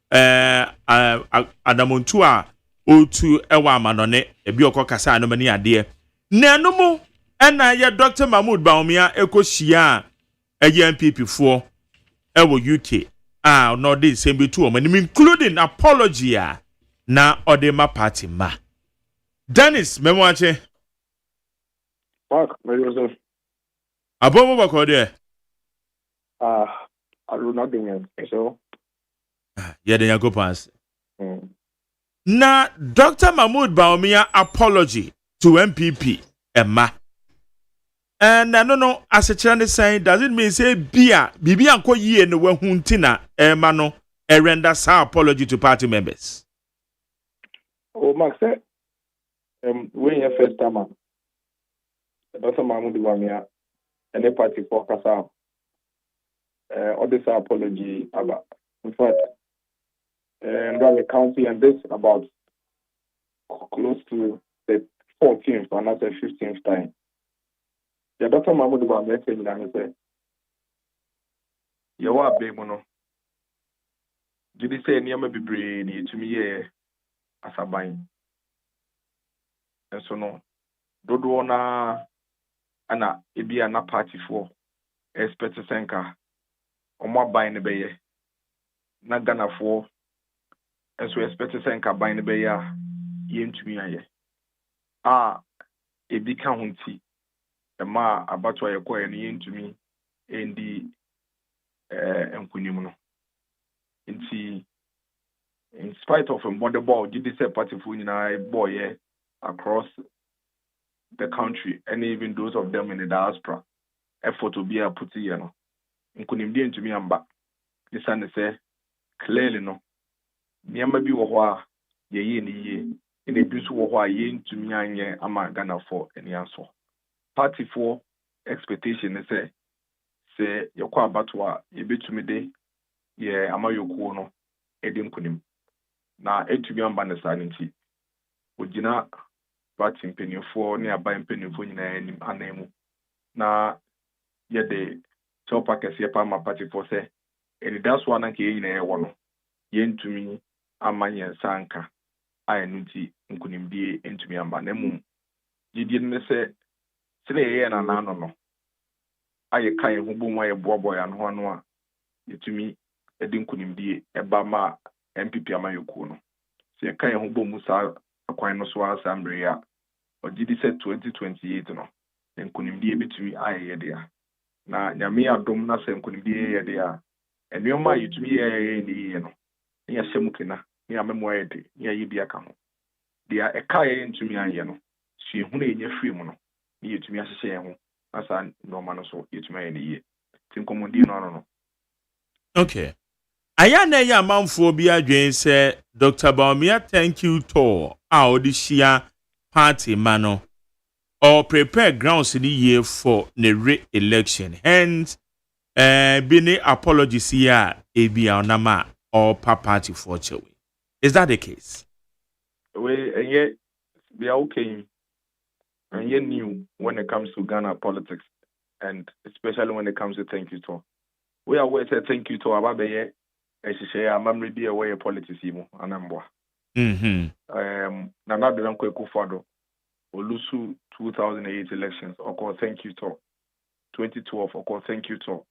Adamontu a otu ewa amanone ebi okokasa anomani ade na enumu ena ye Dr. Mahmoud Baumia ekohia eye MPP fo ewo UK no dey same be two omani including apology na odema party ma Dennis memwache Mark Joseph abomo bakode aruna dingen so ye den yakopans na Dr. Mahmoud Baumia apology to MPP Emma and no as a channel saying does it mean say bibi anko yie no wahu ntina Emma no render sa apology to party members. Oh, Mark said, when your first time, Dr. Mahmoud Baumia, and the party for Kasa, all this apology about, in fact, and the county and this about close to the 14th or not the 15th time. The Dr. Mahmoud Baumia said, and he said, you are baby, no. Did he say, near me be brainy to me, asaban enso no dodo na ana ebia na party for expect senka omo aban ne beye na Ghana for enso expect senka ban ne beye a yentumi aye ebi ka hunti ema abato ayekọ ye ne yentumi endi enkunim no nti in spite of a model ball, did this party for boy across the country, and even those of them in the diaspora, effort to be a put in couldn't be into me and back. This and say clearly no. Niamba be wa ye in the abuse wa yin to me and ye ama Ghana for any answer. Party for expectation say your kwa batwa ye be to me day ye ama yokuno edim kunim. Na etumi amba na sanity ogina party mpenifo ne aba mpenifo nyina anim anamu na ye de chopa kese pa ma party for say and that's one nke nyina ye wo no ye ntumi amanye sanka ayenuti nkunimdie entumi amba na mum gidie ne se sele ye na nano no aye kan hu bu mo ye bobo ya no ano a yetumi edi nkunimdie eba ma MPP amayoku no se kan ho bom sa akwan no so assembly ya ogidi se 2028 no nkunimdie betumi ayeye dia na nyame adom na se nkunimdie ye dia and your ma you to be a no near Semukina, near memoir, near Yibiakamo. They are a kaya into me, and yano. She who in your free mono, you to me as a shame, as I no man so you to me any year. Think no. Okay. Ayana ya manfo bi adwen say Dr. Baumia thank you to our this year party mano or prepare grounds in the year for the re-election. Hence, bini apologies here ebi onama or party for chewe. Is that the case? We and yet we are okay and yet new when it comes to Ghana politics and especially when it comes to thank you to. We are where say thank you to Ababe. I say I'm ready away politics imo anambwa. Na be don kweku fado. Olusu 2008 elections or thank you to 2012 or thank you to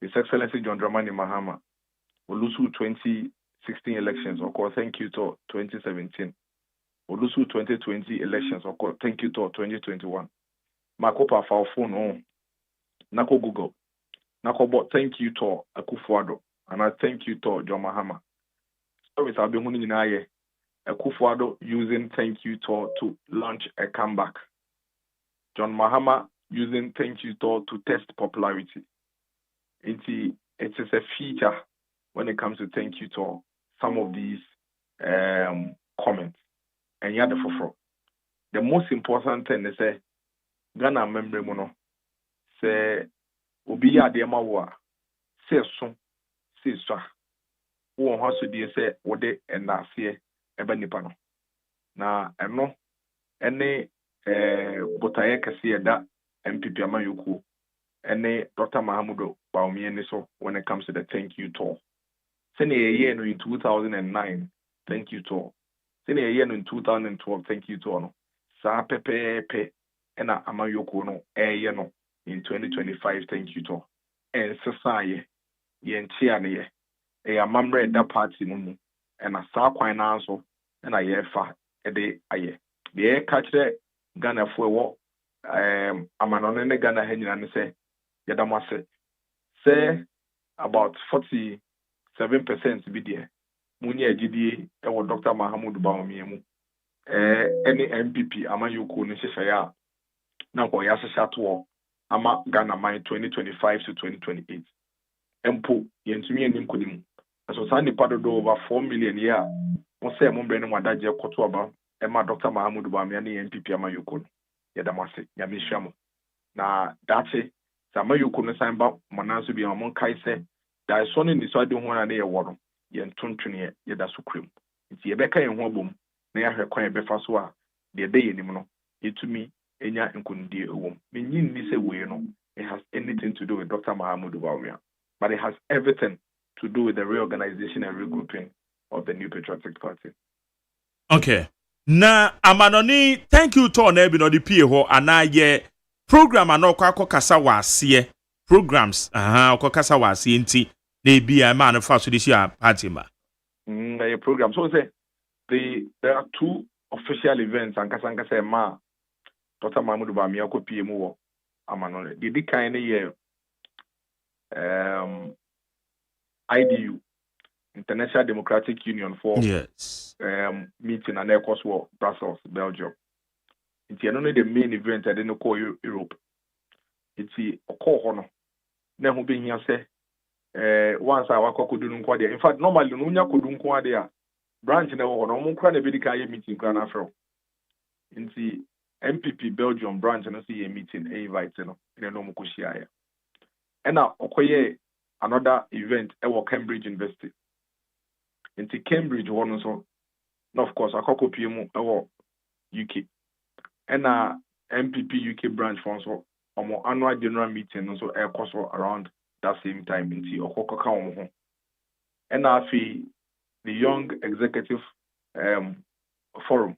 His Excellency John Dramani Mahama. Olusu 2016 elections or thank you to 2017. Olusu 2020 elections or thank you to 2021. Makopa for phone on Nako Google. Nako thank you to Akufo-Addo. And I thank you to John Mahama. Service I've been in Akufo-Addo using thank you to launch a comeback. John Mahama using thank you to test popularity. It is a feature when it comes to thank you to some of these comments. And yet the most important thing is say Ghana member mono say obi ya de mawa say so say so wo ho so die say wo de na ase eba nipa no na eno ene botaye kase da MPP amayoko ene Dr. Mahamudu Baumia ni so when it comes to the thank you tour. Sene ye no in 2009 thank you tour. Sene ye no in 2012 thank you tour no. Sa pepepe ena amayoko no ye no in 2025 thank you tour. En sesaye ye ntia ne ye e amamre da party no mu ena sa kwan na so ena ye fa e de aye de ka kire Ghana fo wo amanone ne Ghana ha nyina ne se yadamase say about 47% be there muni agidie e wo Dr. Mahamudu Baumia mu any MPP amayoko ne hyehyaya na ko ya hyehyya to ama Ghana man 2025 to 2028 empo yentumi enim kodim so sa nipa do over 4 million year mo say mo bre ne wadaje koto aba e ma Dr. Mahamudu Baumia ne MPP amayoko yadamase ya mehwamo na dache Samayoko no samba mananso bi amon kai se da so no ni so ade ho na ye woro ye ntontwene ye da so krem nti ye beka ye ho abom na ya hwekwan ye befa so a de de ye nim no yetumi enya nkundie ewom menyin ni se we no it has anything to do with Dr. Mahamudu Baumia but it has everything to do with the reorganization and regrouping of the New Patriotic Party. Okay. Na amanoni thank you to na bi no de pie ho anaye program anokwa kasa wase programs kasa wase nti na bia ma no fa so this year party ma a program so say there are two official events and kasa ma Dr. Mahamudu Baumia ko pie mu wo amanoni the kind year IDU International Democratic Union for meeting and ECOWAS Brussels, Belgium. It's not the main event I didn't call Europe. It's a call honor. Now being here say once I walk could do there. In fact, normally no could do there. Branch never no more can be meeting Grand Afro. In the MPP Belgium branch and see a meeting invite in a normal kushia. And now okoye another event at Cambridge University. Into Cambridge one also, of course, a couple PM UK. And MPP UK branch also our annual general meeting also air course around that same time into Okoka. And the Young Executive Forum,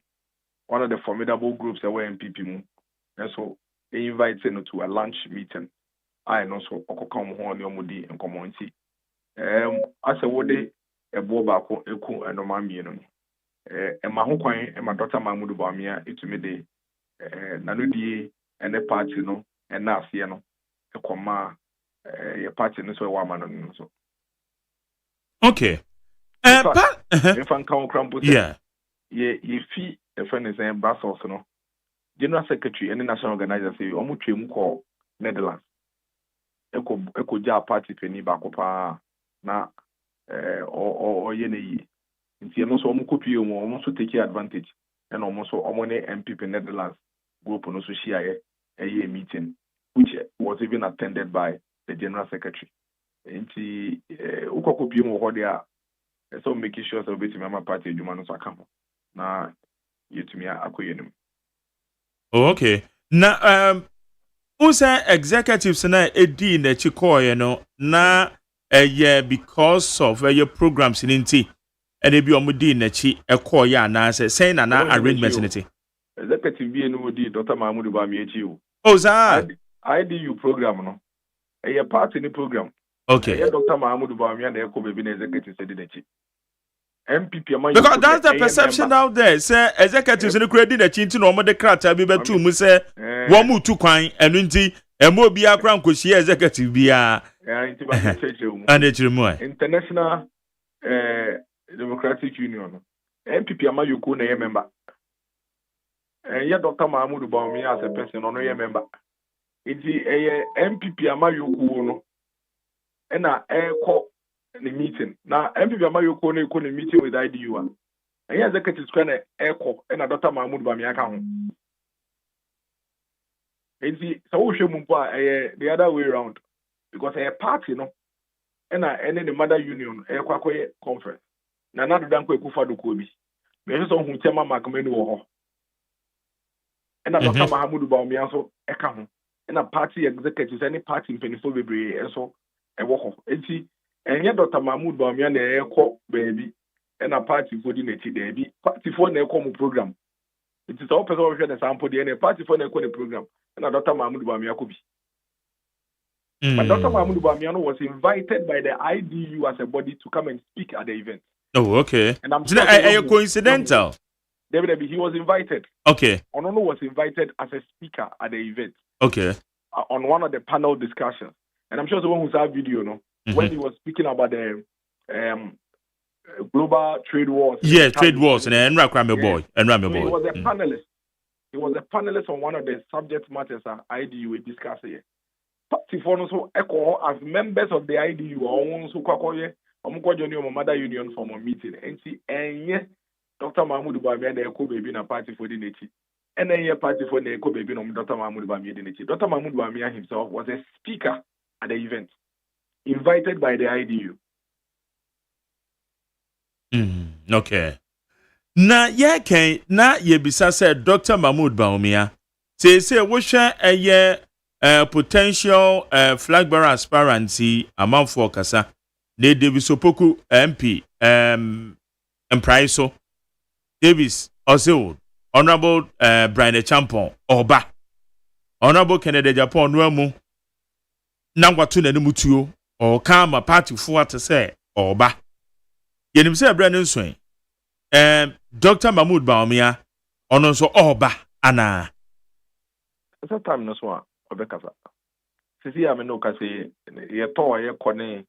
one of the formidable groups that were MPP, and so they invited to a lunch meeting. I also Okoka Mudi and community. As a word. Ebo baako eku enoma mienu ma ho kwan ma Dr. Mahamudu Baumia etumi de nanodie ene party no na asie no ekoma ye party no so wa ma no so Okay. If I'm count yeah. Ye fee a friend is saying Brussels, no. General Secretary and the National Organizer say, Omu call Netherlands. Eko ja party penny bakopa na or yene. Nti no so omu copy almost take advantage. And almost omone MPP Netherlands group no so share a meeting, which was even attended by the General Secretary. Nti uko copy mo there. So making sure so bit my party adwuma no so aka ho na yetumi akoyenim. Oh, okay. Na usa executives na edi na chikoye no na because of your programs in nti and ebi omudi na chi ekoye na say na arrangements nti. Executive bi no di Dr. Mahmoud Bami echi o. Oh za IDU program no. A party ni program. Okay. Dr. Mahmoud Bami na eko bebi na executive say di chi. MPP because that's the perception out there. Say executives in the credit the chinti no mo de krata bi betu mu say wo mu tu kwan enu nti emo bi akra nkohie executive bia. Nti ba cheche mu. And mu. International Democratic Union. MPP amayoko na ye member. Yeah, Dr. Mahmoud Bawumia as a person no ye member. Nti MPP amayoko no. Na the meeting. Now, MPP Amayoko no the meeting with IDU. And here executive square na echo and Dr. Mahmoud Bawumia ka ho. Nti so wo hwe mu the other way around because a party no and the mother union kwakoye conference. Na do dan kwa ekufa do ko bi. Me so hu tema makamani wo ho. And Dr. Mahmoud Bawumia so eka ho. And party executives any party mpenifo bebre so ewo ho. Nti and yet Dr. Mahmoud Bawumia na eko baby and a party for the next day. Party for na eko mu program. It is all person we the sample the and party for na eko the program. And Dr. Mahmoud Bawumia ko bi. But Dr. Mahmoud Bawumia was invited by the IDU as a body to come and speak at the event. Oh, okay. And I'm sure coincidental. David, he was invited. Okay. Onono was invited as a speaker at the event. Okay. On one of the panel discussions. And I'm sure the one who saw video, no? When he was speaking about the global trade wars. Yes, trade wars and Enra Crame boy. Enra boy. He was a panelist. He was a panelist on one of the subject matters that IDU discussed here. So echo as members of the IDU also kwakoye omukwajo mother union from a meeting. And see Dr. Mahmoud Bawumia na eko baby na party for the nechi. And then party for the eko baby no Dr. Mahmoud Bawumia the nechi. Dr. Mahmoud Bawumia himself was a speaker at the event. Invited by the IDU. Okay. Na na ye bisa said Dr. Mahmoud Bawumia say we share a potential flag bearer aspirancy among for kasa ne Davis Opoku MP Mpraiso Davis also Honorable Brian Champon Oba Honorable Kennedy Japan Nuamu Nangwatu na mutuo or kama party for to say Oba yenim say Brandon Swain Dr. Mahmoud Bawumia ono so Oba ana so time no so obekasa sisi ya me no ka say ye to ye kone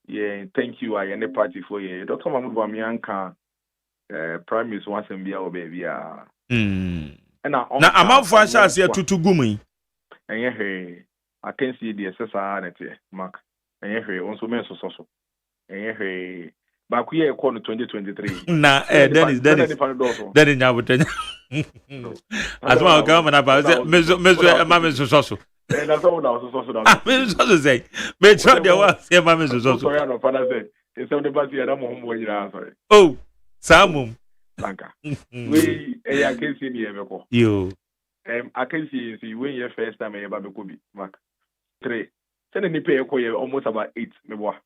ye thank you I any party for ye Dr. Mahmoud Bawumia nka prime minister once bia o baby a na amafo asase atutu gumi enye he I can see the SSR net mark enye he onso men so enye he ba ku ye call 2023 na Dennis nyabotanya asma ka mana ba mezo ma mezo so na so na so mezo say me try the one say ma mezo so sorry no father say instead of the na mo mo nyira sorry oh samum banka we I can see the ebeko yo I can see when your first time you babe ko bi mark 3 send ni pay ko almost about 8 me boa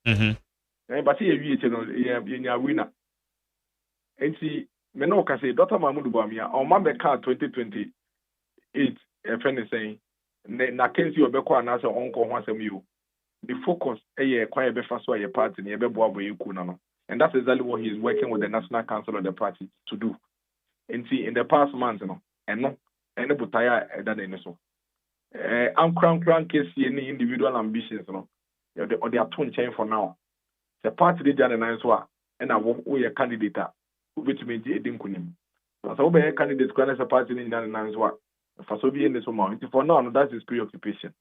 but see you no you winner enti me no ka say Dr. Mahmoud Bawumia on ma be car 2028 e friend saying na kensi obekọ anase onko ho asem you the focus kwa be fa so party na be boa boy ku na no and that's exactly what he is working with the National Council of the party to do enti in the past months no eno butaya eda na so am crank case any individual ambitions no they are too chain for now the party de jana nan so a na wo ye candidate a obetumi di edin kunim so wo be candidate kwa na the party ni jana nan so a fa so bi en so ma for now no that is preoccupation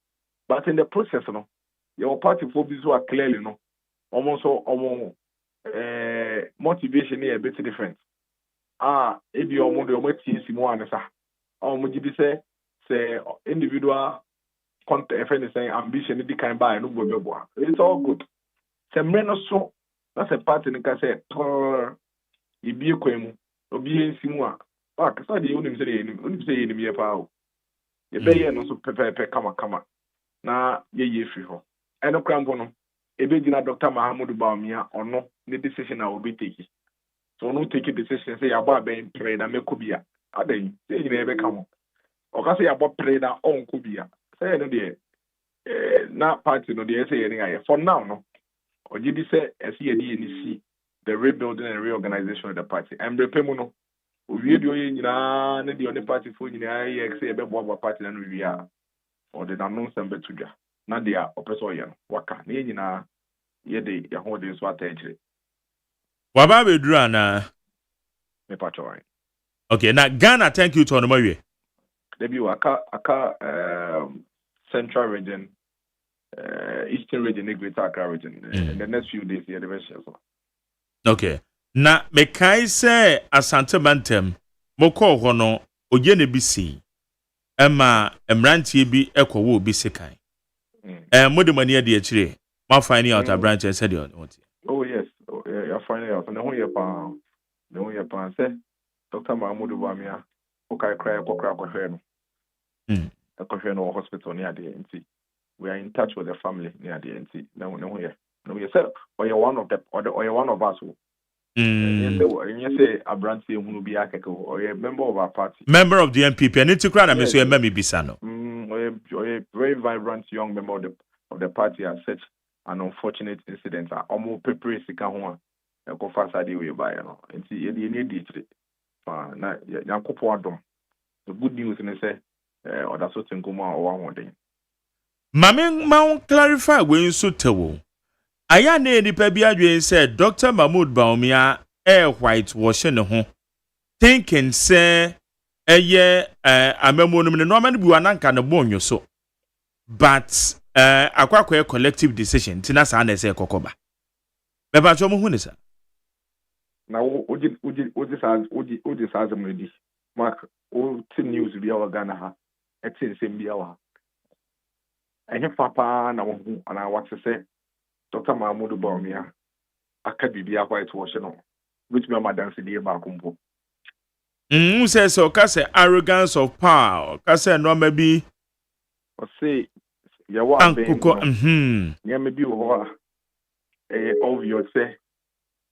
but in the process no your party for bi so clearly no almost motivation is a bit different ebi omo de omo tie si mo anesa omo gi bi say individual content saying ambition di kan buy no go bebo it's all good semre no so that's a party ni ka say ibi kwemu obi ensimu a ka sa de onim say enim ye pa o ye be ye no so pepe kama na ye free ho eno krambo no ebe gina Dr. Mahamudu Bawumia ono ne decision a obi take so no take a decision say aba ben pray na mekobia adan say nyina ebe kamo o ka say aba pray na on kobia say no de na party no de say ye nga for now no oji bi say esi ye di ni see the rebuilding and reorganization of the party and repemu no owie de oye nyina ne de on the party fo nyina ye say ebe boa party na no wia or the announce am betudwa na de a opeso ye no waka ne nyina ye de ya ho de so atagire waba be dura na me pacho okay na Ghana thank you to no mawie debi aka central region eastern region and greater Accra region in the next few days here the best so okay na me kai say Asante Bantem moko ho no oje ne bisi ema emrantie bi ekowo bi sekan mode mani ade akire ma finding out a branch said you oh yes you're finding out and who you pa say Dr. Mahamudu Bawumia okay cry kokra kohwe no kohwe no hospital near the NT we are in touch with the family near the NT no you say or you one of the or you one of us you say a branch hunu bi akeke or a member of our party member of the MPP and it kra na me so e mami bisa no a very vibrant young member of the party has such an unfortunate incident omo pepper sika ho a ko fasa dey we buy no nti ye dey need it na yankopo adom the good news is say oda so tinkomo a owa hoden mame ma clarify we so tewo aya na enipa bi adwen say Dr. Mahamudu Bawumia whitewash ne ho thinking say eye amemo no no man bi wananka ne bonyo so but akwa collective decision tina sa na say kokoba be ba cho mo hu ne sa na oji sa zamudi mark o tin news bi awa Ghana ha etin sem bi awa enye papa na wo hu ana what say Dr. Mahamudu Bawumia aka bibia whitewash no which me madam se dey ba kumpo say so ka say arrogance of power ka say no ma bi o say ya wa ben ya me bi wo obvious say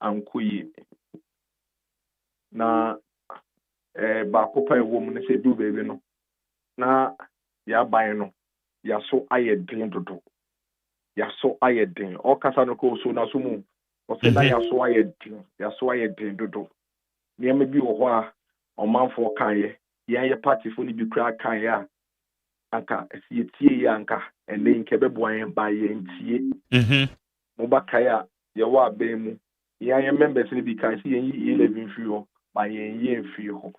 ankuyi na ba kopa ewo mu ne say do baby no na ya ban no ya so ayedin dodo ya so ayedin o kasa no ko so na so mu o say na ya so ayedin dodo ne me bi wo a omanfo kan ye party fo ni bi kra kan ya anka tie ya anka ene nke bebo an ba ye ntie mo ba kaya ye wa be mu ye members ni bi kan si ye 11 free ho ba ye free ho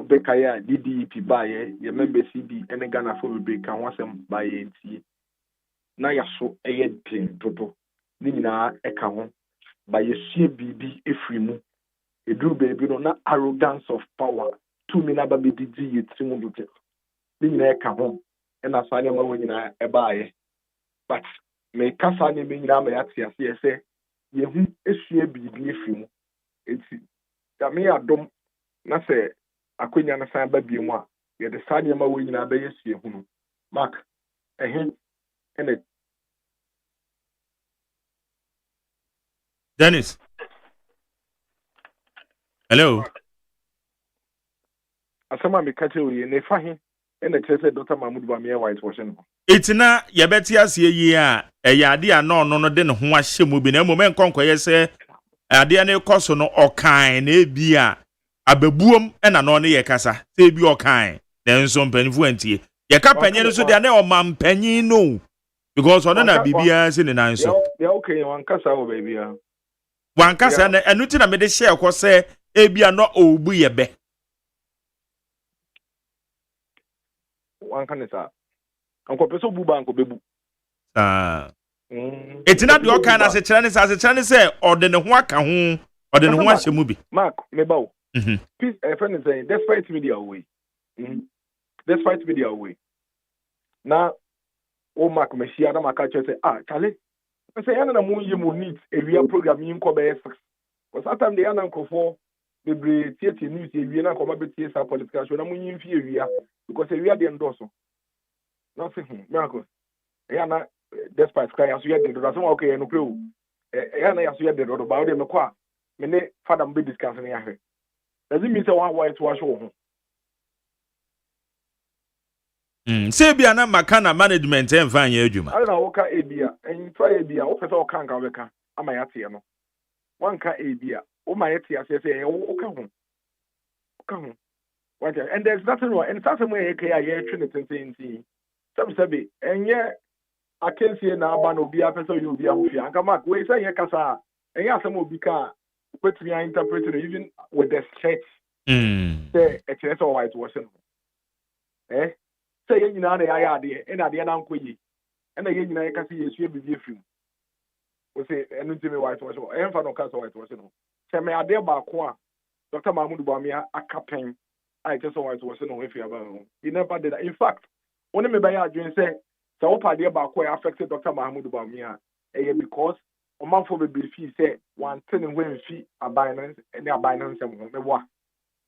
be kaya DDP ba ye members bi ene Ghana fo be kan wasem ba ye ntie na ya so eye tin dodo ni nyina eka ho ba ye sie bibi efri mu edu baby no na arrogance of power to me na ba be didi yetimu do ke ni na eka ho na sane ma wo nyina ebaaye but me kasa ne me nyina ma yate ase se ye hu esue bibi efri mu enti da me adom na se akonya na san ba bi mu a ye de sane ma wo nyina ba yesue hu no mark ene Dennis. Hello. Asama me kache o ye ne fahin ene tese Dr. Mahamudu Bawumia whitewash no. Itina ye beti ase yi a eyade a no de ne ho ahye mu bi na moment konkoye se ade ne koso no okan na ebi a ababuom na no ne ye kasa se ebi okan na nso mpanifo antie ye ka panyin no so de na o mampanyin no because on na bibia se ne nan so ya okay wan kasa o baby a wan kasa na enu ti na me de share ko se ebia no obu ye be wan kanisa anko peso bu ba anko bebu etina de okan na se kire ne se ode ne ho aka ho ode ne ho ahye mu bi mark me bawo please friend is saying despite media away despite media away na o mark me share na maka che say chale say yana na mu yi mu need area program yin ko be fix because at time dey yana nkofo the theater news area na ko ma be tie sa political show na mu yin fi area because area dey endorse nothing miracle yana despite sky aso ye dey do so okay no pro yana aso ye dey do ba o dey me kwa me ne father mbe discuss na ya hwe doesn't mean say one white wash ho say bia na makana management en fan ye adwuma I na woka ebia en try ebia wo pese woka nka weka ama ya tie no wanka ebia wo ma ye tie ase say woka ho and there's nothing wrong and something where you can hear tune it sabi enye akensie na aba no bia pese you bia ho fia nka mark we say ye kasa enye asem obi ka kwetri interpret even with the stretch say it's so white washing say you know na ya ade e na ade na nkoyi e na ye nyina ye kasa yesu e bibie film we say enu ntimi white wash e mfa no kasa white wash no say me ade ba ko a Dr. Mahmoud Bawumia akapen I just white wash no we fia ba he never did that. In fact when me buy adwin say so what ade ba ko affected Dr. Mahmoud Bawumia because omanfo be fi say one thing when fi abinance and abinance me wa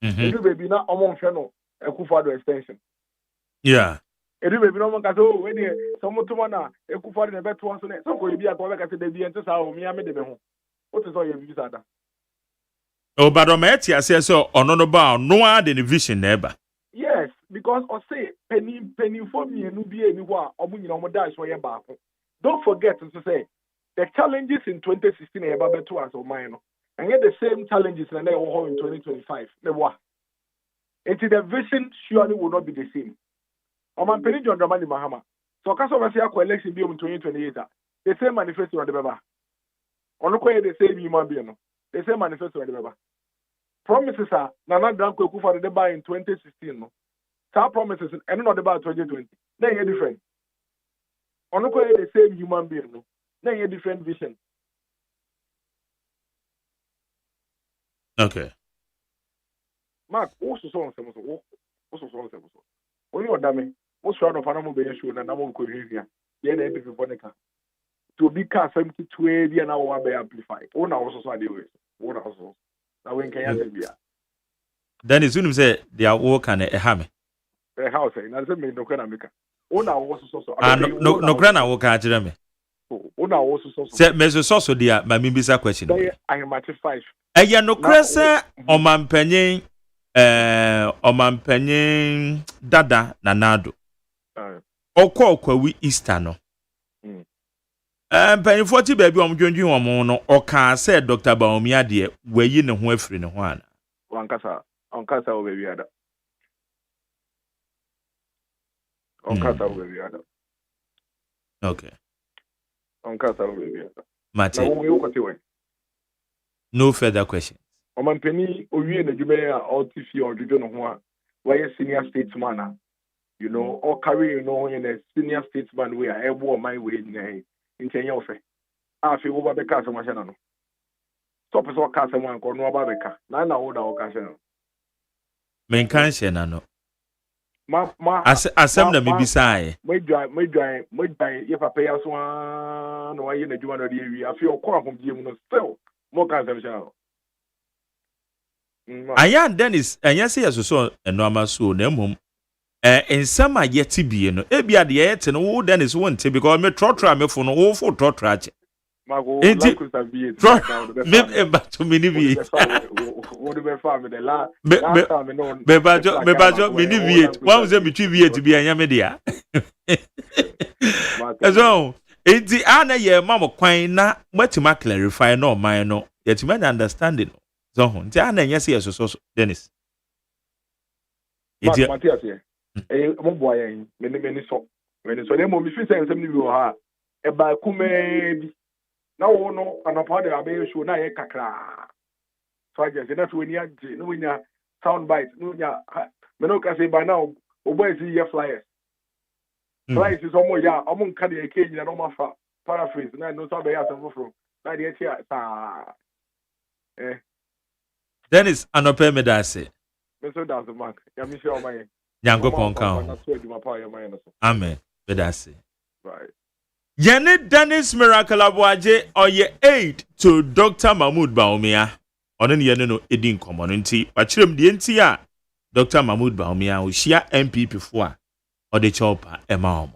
you baby na omonhwe no ekufado extension. Yeah. Eri baby no man ka so we dey so mutuma na ekufado na beto so na so ko bi akọ be ka se da bi ente sa o mi ame de me ho. What is all your views ada? Oh, but on my tia so ono no ba no a the vision neighbor. Yes, because I say penny for me no bi eni ho a omo nyina omo dash we ba ko. Don't forget to say the challenges in 2016 e ba beto as o man no. And yet the same challenges na na ho in 2025. Me wa. Until the vision surely will not be the same. Oman Penny John Dramani Mahama. So Kaso Vasia election be in 2028. The same manifesto on the Baba. On the same human being. The same manifesto on the Baba. Promises are Nana Danko Kufa the Baba in 2016. No. Some promises and not about 2020. Then you're different. On the same human being. No. Then you're different vision. Okay. Mark, also so only what damn most round of animal being shown and I'm going to yeah, they be Bonica. To be cast 72 and now be amplified. Oh, now also so deal with. What also? Now when can you be? Then it's soon say they are working a hammer. A house, and I said, no can make. Oh, now also so. No, grana work at Jeremy. Oh, now also so. Say, Mrs. Soso, dear, my Mimbisa question. I am at 5. Aya no krese omampanyin dada nanado okwa Easter no mpanyinfo ti baabi omdwondwen omo no oka say Dr. Bawumia de wayi ne ho afiri ne ho ana wankasa o baabi ada onkasa o baabi ada okay onkasa o baabi ada Mate na wo yokote we. No further questions. Omanpeni owie na djube a otifi odjojo no ho a why senior statesman you know or carry you know in a senior statesman we are able my way in ntenye ofe afi wo ba be ka asema no stop so ka asema nko no ba be ka na wo da wo ka no men kan she na no ma asem na mebisaaye medwan ye papa ya so no why na djuma no de wi afi okọ ahomdie mu no still mo ka asema no Ayan Dennis anya say so enoma so na mmom ensama yeti bie no ebia de yete no wo Dennis wonte because me trotra me fo no wo fo trotra che mago la kusa bie me eba to me ni bie wo de be fa me de la me bajo me ni bie wa wo se me twi bie ti bie anya me dia so enti ana ye mam kwan na matima clarify no man no yeti man understanding so nti ana nya se so Dennis Matias mo boy me so dem mo mi fi say nsem ni bi wo ha eba kume bi na wo no anopa de abe show na ye kakra so I just na so ni agye no nya sound bite no nya me no ka say by now obo esi ye flyers flyers is omo ya omo nka de ke nyina no mafa paraphrase na no so be ya some fro na de tia ta Dennis anope me da se me so that's the mark ya mi se o maye Nyankopon kan na so di mapa ya maye no so amen me da se right Yene Dennis Miracle Abuaje oye aid to Dr. Mahmoud Baumia. Ono ne yene no edin komo no nti pachirem de nti a Dr. Mahmoud Baumia o hia MPP fo a ode chopa ema omo.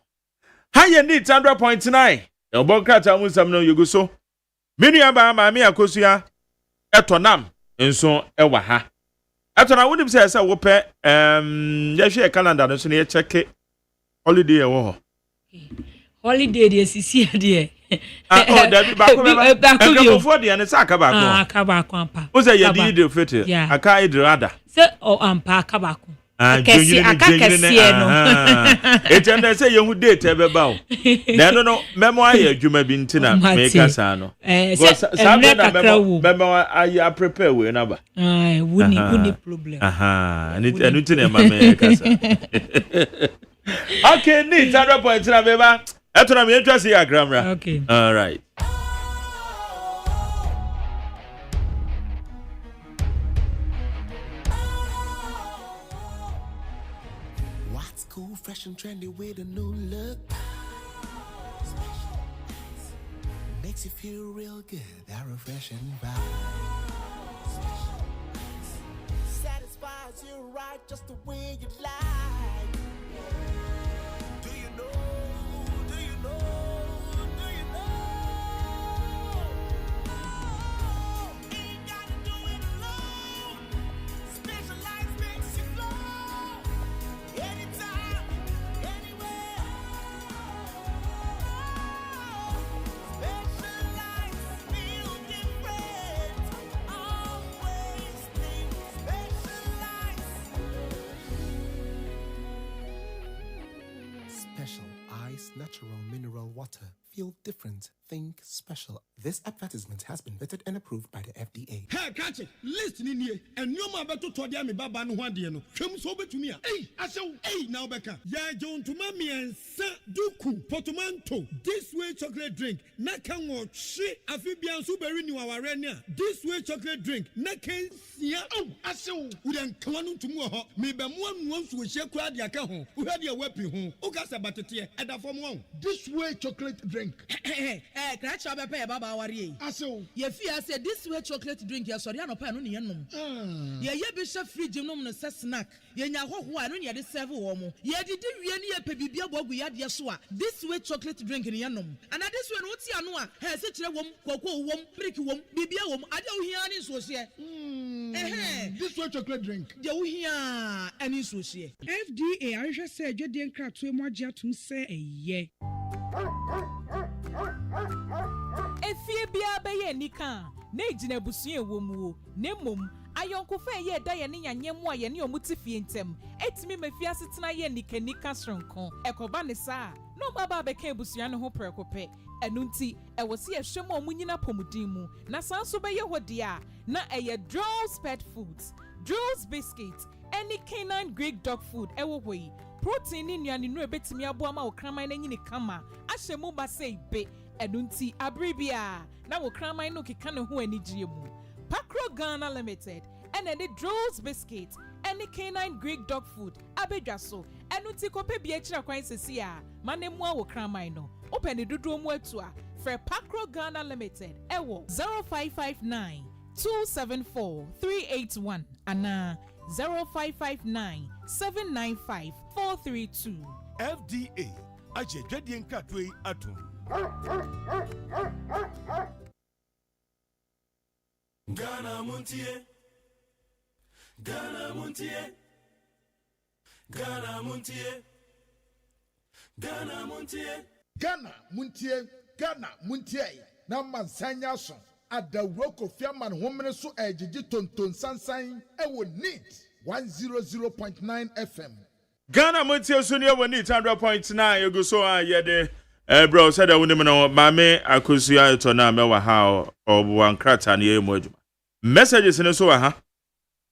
Ha ye need 100.9. E bokata mu sam no yegu so. Menu aba ma me akosua etonam enso ewa ha. Etona wonim se wo pe ye hwe calendar no so ne ye check holiday e wo ho. Holiday de sisi de oh David baako for de ne saka baako aka baako ampa o say ye di de fete aka idrada se o ampa aka baako akasi akakasi no etende say ye hu date e beba o na no memo aye adwuma bi ntina make asa no sabe na memo aye prepare we na ba wuni problem anu tina ma me kasa okay need 100.9 beba etona me ntwa see agramra okay all right What's cool, fresh and trendy with a new look? Makes you feel real good, that refreshing vibe. Satisfies you right just the way you like. Do you know? Do you know? Do you know? Ain't gotta do it alone. Specialized makes you flow. Anytime, anywhere. Specialized feel different. Always think specialized. Special Ice Natural Mineral Water. Feel different. Think special. This advertisement has been vetted and approved by the FDA. Hey, catch it. Listen in here. And you ma beto to dia me baba no hwade no. Hwem so betumi a. Hey, asew. Hey, now beka. Ya John to mami ensa duku potomanto. This way chocolate drink. Na kan wo hwe afibia so beri ni waware ni a. This way chocolate drink. Na kan sia. Oh, asew. We dan kan no tumu ho. Me be mo anu nso we hye kura dia ka ho. Wo hwade a wapi ho. O ka se batete. Eda fom wo. This way chocolate drink. Crash up a baba worry. Aso. Ye fear said this way chocolate drink, ya sorry, no pan on the enum. Ye bishop free genome no snack. Ye nya ho no ye de serve womo. Ye did really a pebibia bogu yad yaswa. This way chocolate drink in yanum. And at this one, what's yanua? Has it a wom, cocoa wom, prick wom, bibia wom, I don't hear any so here. This way chocolate drink. You hear any so here. FDA, I just said you didn't crack to more to say a ye. Efie bia beye nika na ejina busue womuo na mom ayonkofa ye da ye ne nyanyem a ye ne omutifie ntem etimi mafie asetena ye nika sronko ekoba ne saa no baba beka ebusua ne ho prekope enunti ewose ehwem omunyina pomudin mu na sanso beye hode a na eye Drill's Pet Foods, Drill's Biscuits, any canine Greek dog food ewo hoi protein ni nuane no ebetimi aboa ma okraman na nyine kama ahyemu ba sei be edunti abribia na wo kraman no keka ne ho anigye mu Pacro Ghana Limited and the Drill's Biscuits any canine Greek dog food abedwaso enunti kope bia kira kwan sesi a manemu a wo kraman no open the dodo mu atua for Pacro Ghana Limited ewo 0559 274 381 ana 0559 795 432 FDA Agyeman nkatwe atum. Ghana Montie, Ghana Montie, Ghana Montie, Ghana Montie, Ghana Montie, Ghana Montie. Na mansanya so adawro kofiaman homene so ejiji tonton sansan ewo neat 100.9 FM. Ghana Montie so ne ewo neat 100.9 egu so a yede Bro, said I wouldn't know, Mammy, I could see it on a mewa how or one crata near Mojuma. Messages in a so, huh?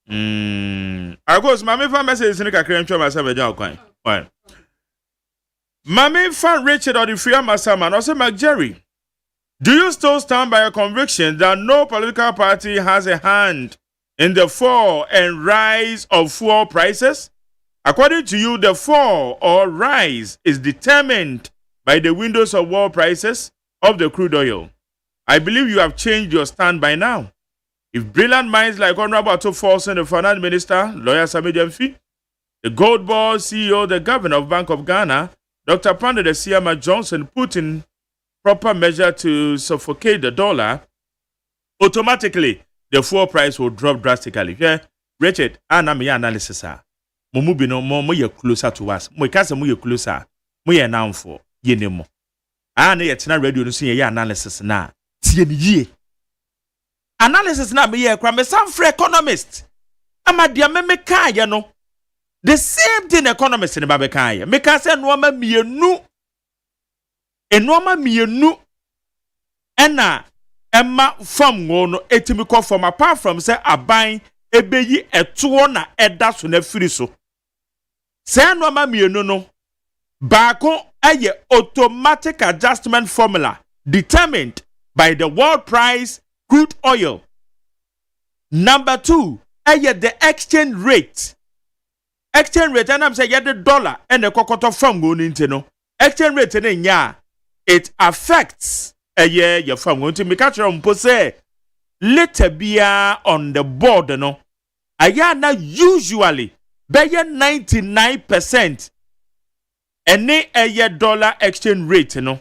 I goes, Mammy, for messages in a crane to myself a job coin. Why? Mammy found Richard or the free Massaman, also McJerry. Do you still stand by your conviction that no political party has a hand in the fall and rise of fuel prices? According to you, the fall or rise is determined by the windows of world prices of the crude oil. I believe you have changed your stand by now. If brilliant minds like Honorable Otto Folson, the finance minister, lawyer Sami Jemfi, the gold board CEO, the governor of Bank of Ghana, Dr. Panda the Siama Johnson, put in proper measure to suffocate the dollar, automatically the fuel price will drop drastically. Yeah, Richard, my analysis. Mumu no more closer to us. Mo kasa mo closer. Mo ye now for ye nemo. Na yet na radio no so ye analysis na. Tie ni ye. Analysis na me ye kra me some free economist. Ama dia me kan ye no. The same thing economist ni ba be kan ye. Me ka say no ma mienu. Enoma mienu. Ena emma from no etimi ko from apart from say aban ebeyi etuo na eda so na firi so. Say enoma mienu no. Bako aye automatic adjustment formula determined by the world price crude oil. Number 2, aye the exchange rate. Exchange rate and I'm say the dollar and the kokoto from go into no. Exchange rate in nya it affects aye your from going to make a say later be on the board no. Aye na usually be 99% any a dollar exchange rate no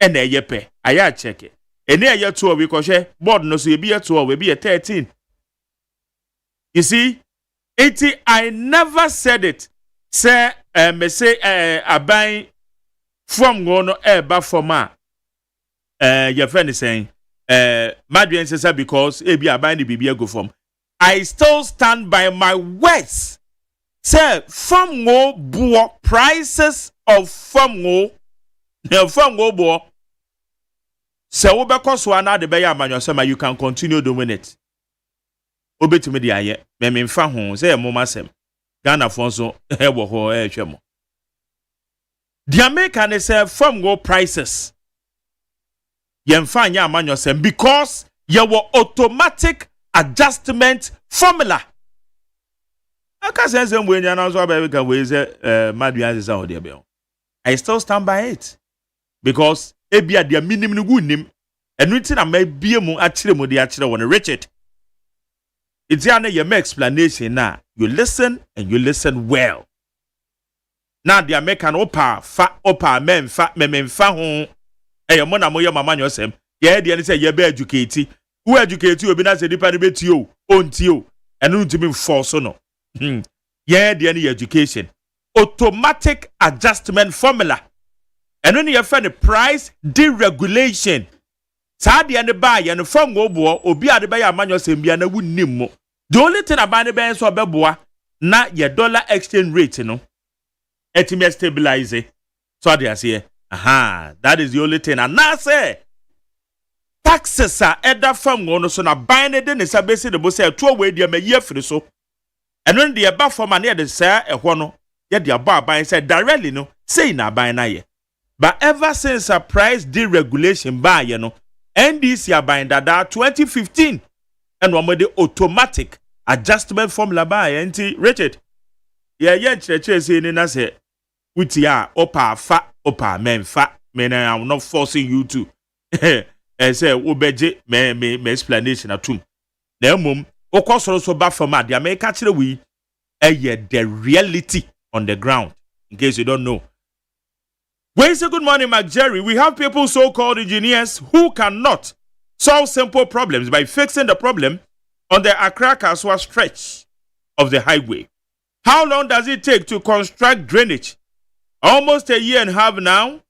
and a pay. I check it. Any a 2 because board no so be a 2 will be a 13. You see, I never said it. Say me say a buy from gono eba for ma. Your friend is saying Madrian says because be a buy the BB go from. I still stand by my words. Say from go bo prices of from go bo. Say obeko so na de be ya manyo say you can continue doing it. Obetumi de aye me mfa ho say mo masem Ghana fonso e wo ho e hwemo. The American say from go prices yemfa anya amanyo say because you were automatic adjustment formula. Aka say say we nya na so ba we can we say maduan say ho de be. I still stand by it because ebia dia minim no gunim enu ti na ma bie mu akire mu de akire won Richard. It's your explanation now. You listen and you listen well. Now the American opa men fa ho. Eh mo na mo ye mama nyosem. Ye de say ye be educate. Who educate you be na say dipa be tio, ontio. Enu ntimi force no. Ye de education. Automatic adjustment formula. Enu ne ye fa the price deregulation. Sadi and the buy and from go bo obi ade be ya amanyosem bia na wunnim mo. The only thing about the ben so beboa na your dollar exchange rate no etime stabilize. So they say that is the only thing. And now say taxes are either from no so na buy ne de sa besi de bo say to we de ma ye firi so. And when the above for money de say ehwo no ye de above buy say directly no say na buy na ye. But ever since a price deregulation buy you know NDC are buying that 2015 and one with the automatic adjustment formula by anti Richard. Yeah, church saying na say with ya opa men fa men I am not forcing you to say obeje me explanation atum. Na mum okosoro so ba from the America chire we the reality on the ground in case you don't know. We say good morning, Mark Jerry. We have people so-called engineers who cannot solve simple problems by fixing the problem on the Accra-Kaswa stretch of the highway. How long does it take to construct drainage? Almost a year and a half now.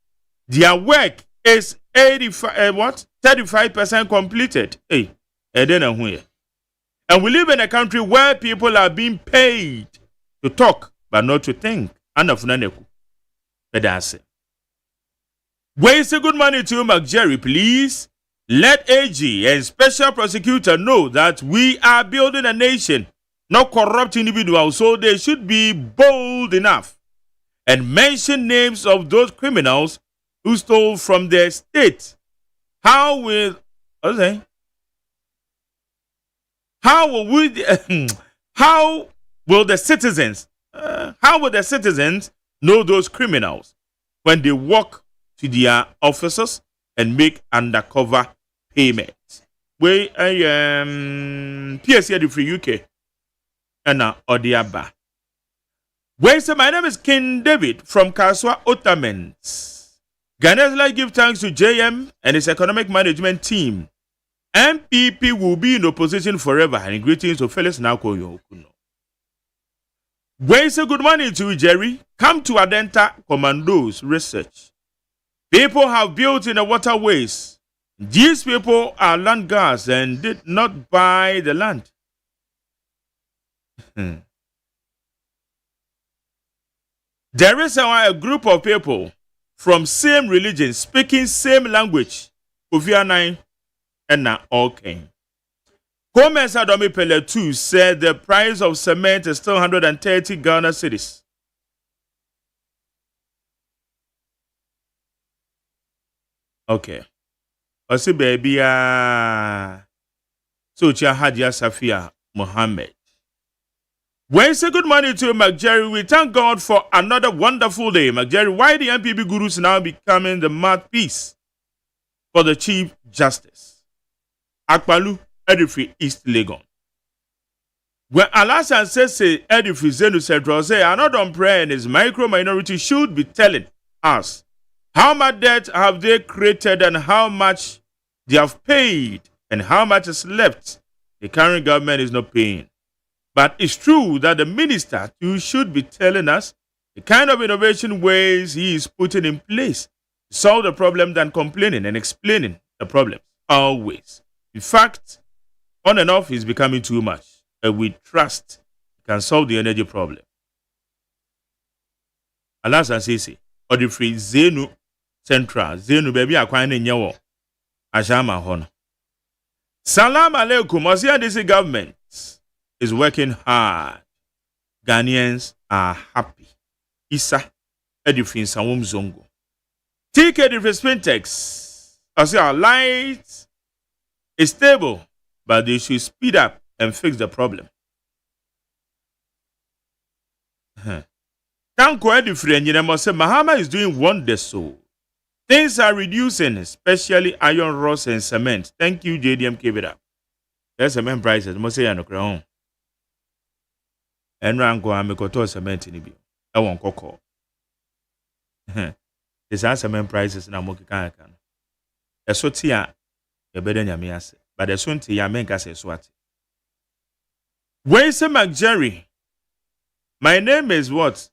Their work is 35% completed. And we live in a country where people are being paid to talk but not to think. And of Naneku. But that's it. Waste a good money to McJerry, please. Let AG and Special Prosecutor know that we are building a nation, not corrupt individuals, so they should be bold enough and mention names of those criminals who stole from their state. How will the citizens know those criminals when they walk to their officers and make undercover payments? We PSC free UK and Odiaba. Where say my name is King David from Kaswa Ottomans. Ghana's like give thanks to JM and his economic management team. MPP will be in opposition forever. And greetings to Felix Nako Yokuno. Where say good morning to you, Jerry. Come to Adenta Commandos Research. People have built in the waterways. These people are land guards and did not buy the land. There is a group of people from same religion speaking same language. Uvianai and now okay. Gomez Adomi Pele 2 said the price of cement is still 130 Ghana cedis. Okay. Osi baby Socha Hadia Safia Mohammed. When say good morning to McJerry, we thank God for another wonderful day. McJerry, why the MPP gurus now becoming the mouthpiece for the Chief Justice? Akpalu, Edifi, East Legon. When Alasan says Edifi Zenu said, another prayer and his micro minority should be telling us how much debt have they created and how much they have paid and how much is left. The current government is not paying. But it's true that the minister too should be telling us the kind of innovation ways he is putting in place to solve the problem than complaining and explaining the problems always. In fact, on and off is becoming too much. And we trust he can solve the energy problem. Alas, I say, or the free Zenu Central, Zenu baby acquiring in your Ajama Hon. Salam alaikum, Osia DC government is working hard. Ghanaians are happy. Isa Edifin Sawum Zongo. TK Edifin Spintex. Osia light is stable, but they should speed up and fix the problem. Tanko Edifin Yenemo Mahama is doing wonders so. Things are reducing, especially iron rods and cement. Thank you, JDM. Keep it up. There's cement prices. Must say, I know, crown. And rango, I'm a cotton cement in the bill. I won't cocoa. There's our cement prices in a monkey can. A sotia, a better than Yamias, but a soon to Yamenka says what? Where's a McJerry? My name is what?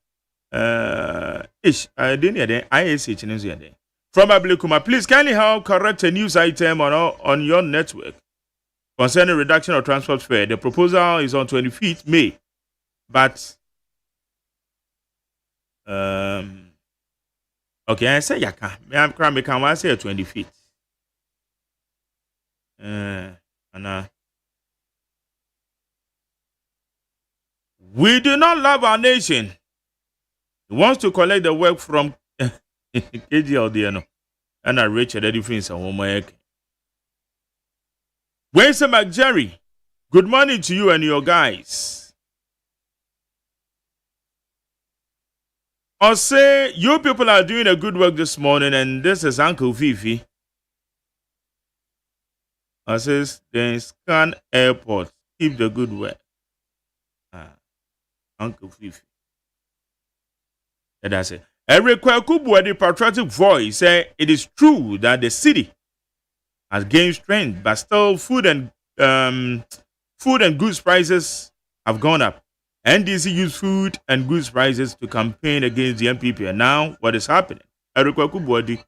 I didn't hear the ISH in the day. From Ablikuma, please kindly help correct a news item on your network concerning reduction of transport fare. The proposal is on 25th May, but okay, I say yaka. Me can say 25th. We do not love our nation. He wants to collect the work from KGL and I reach a difference on homework. Where's the McJerry? Good morning to you and your guys. I'll say you people are doing a good work this morning, and this is Uncle Fifi. I says then scan airport. Keep the good work. Uncle Fifi. And that's it. Eric Kwakubu, the patriotic voice, said it is true that the city has gained strength, but still food and goods prices have gone up. NDC used food and goods prices to campaign against the MPP, and now what is happening? Eric Kwakubu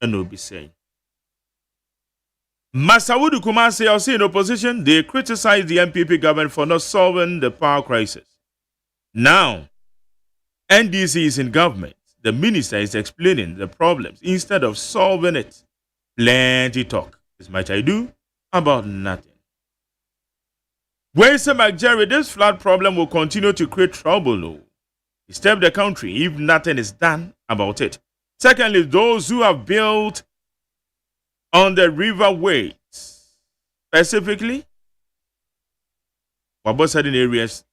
and will be saying. Masawudu Kumasi also in opposition, they criticize the MPP government for not solving the power crisis. Now, NDC is in government. the minister is explaining the problems instead of solving it. Plenty talk. As much I do about nothing. When Jerry, this flood problem will continue to create trouble. Disturb the country if nothing is done about it. Secondly, those who have built on the riverways, specifically, what certain areas,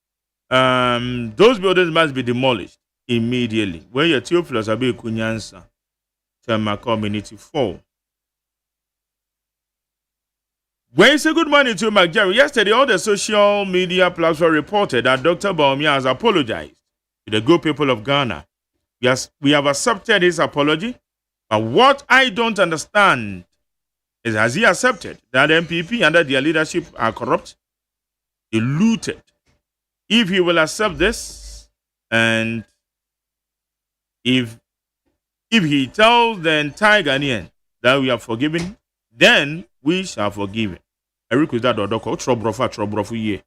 those buildings must be demolished immediately. When your Theophilus Abe Kunyansa, Tema Community 4. When you say good morning to McJerry, yesterday all the social media platforms reported that Dr. Baumia has apologized to the good people of Ghana. Yes, we have accepted his apology, but what I don't understand is, has he accepted that MPP under their leadership are corrupt, diluted? If he will accept this, and if he tells the entire Ghanaian that we are forgiven, then we shall forgive him. I request that Dr. Trouble ye.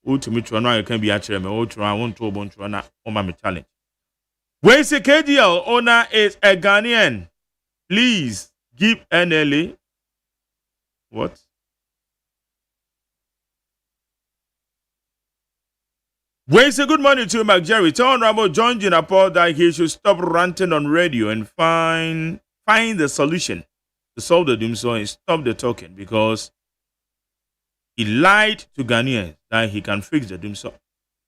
Ultimately, I can be actually my old try. I want to on my challenge. When the KGL owner is a Ghanaian, please give NLA what? When say good morning to McJerry, tell Honorable John Jinapol that he should stop ranting on radio and find the solution to solve the doom and stop the talking, because he lied to Ghanaians that he can fix the doom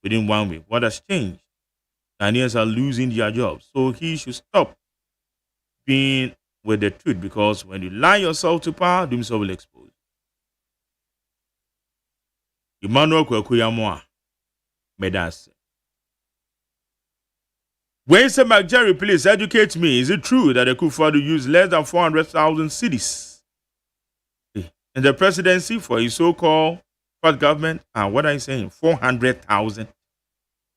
within 1 week. What has changed? Ghanaians are losing their jobs. So he should stop being with the truth, because when you lie yourself to power, doom will expose. Emmanuel Kwekuyamoa Medas. When say McJerry, please educate me. Is it true that the Kufuor used less than 400,000 cedis in the presidency for his so-called first government? And what are you saying? 400,000.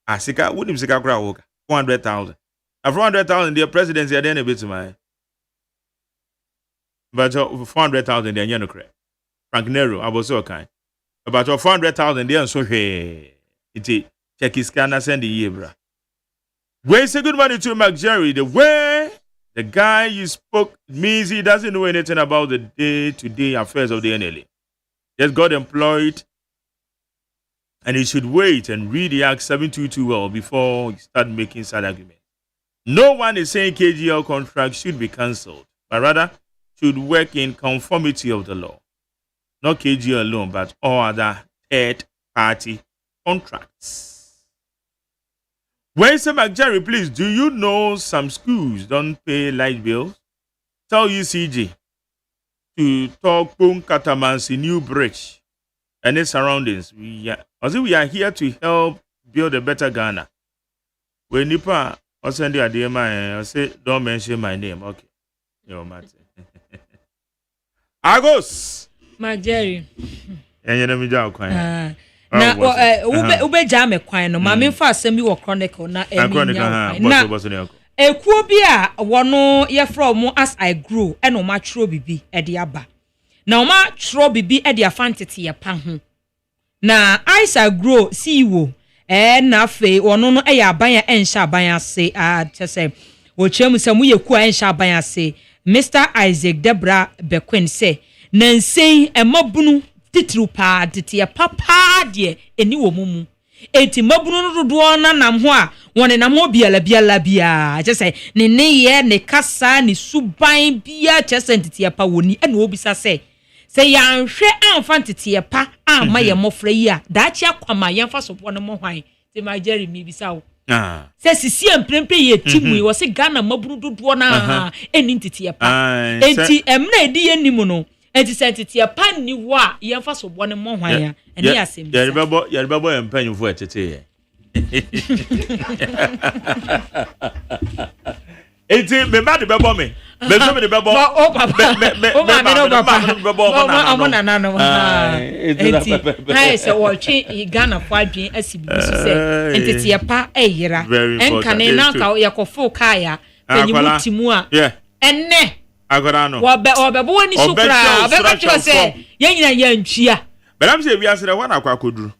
Asika, what is 400,000? 400,000 the presidency at the end of it, my. But 400,000 they are not correct. Frank Nero, I was so kind. About 400,000 they are so hey. It's check his scanner send the year, bro. When say good morning to McJerry, the way the guy you spoke means he doesn't know anything about the day-to-day affairs of the NLA. Just got employed, and he should wait and read the Act 722 well before he start making sad arguments. No one is saying KGL contract should be cancelled, but rather should work in conformity of the law. Not KGL alone, but all other third-party contracts. When say McJerry, please, do you know some schools don't pay light bills? Tell UCG to talk Pung Katamansi New Bridge and its surroundings. We are here to help build a better Ghana. When Nipa, I'll send you a DM, I'll say, don't mention my name. Okay. Yo, Martin. Agos! McJerry. And you know me down, na ube jam kwan no ma me fa asem bi wo chronicle na eminya na ekuo bi a wono ye from as I grow e no ma tro bibi e de aba na o ma tro bibi e de afantete ye pa ho na as I grow see wo na fe wono no e ya aban ya ensha aban ase a chese wo chemu se mu ye ku ensha aban ase Mr. Isaac Debra Bequin say nansen e mabunu titru pa titia papa de eni wo mumu enti mabunu no dodo na nam ho a woni nam ho biala bia je ne ye ne kasa ne suban bia je se titia pa woni ena obisa se ya nhwe amfa titia pa ama ye mofra yi a da chi akwama ye mfa sopo no mo hwan te McJerry mi bisa wo se sisi emprempe ye timu wo se Ghana mabunu dodo na eni titia pa enti emna edi ye nimu no enti sentiti pa ni wo a ye mfa so bo ne mo hwan ya eni asem ya ribebo empanyufo etete ye enti me ba de bebo me me so me de bebo o papa o ma me no papa o na no enti hai se wo twi Ghana fo adwen asibi so se enti pa eyira enkane na ka yakofo kaya penyimu timu a enne Agorano. Obebo wani sukra, obebo chose. Ye nyina ye ntwia. But I'm say we are say one akwa koduru.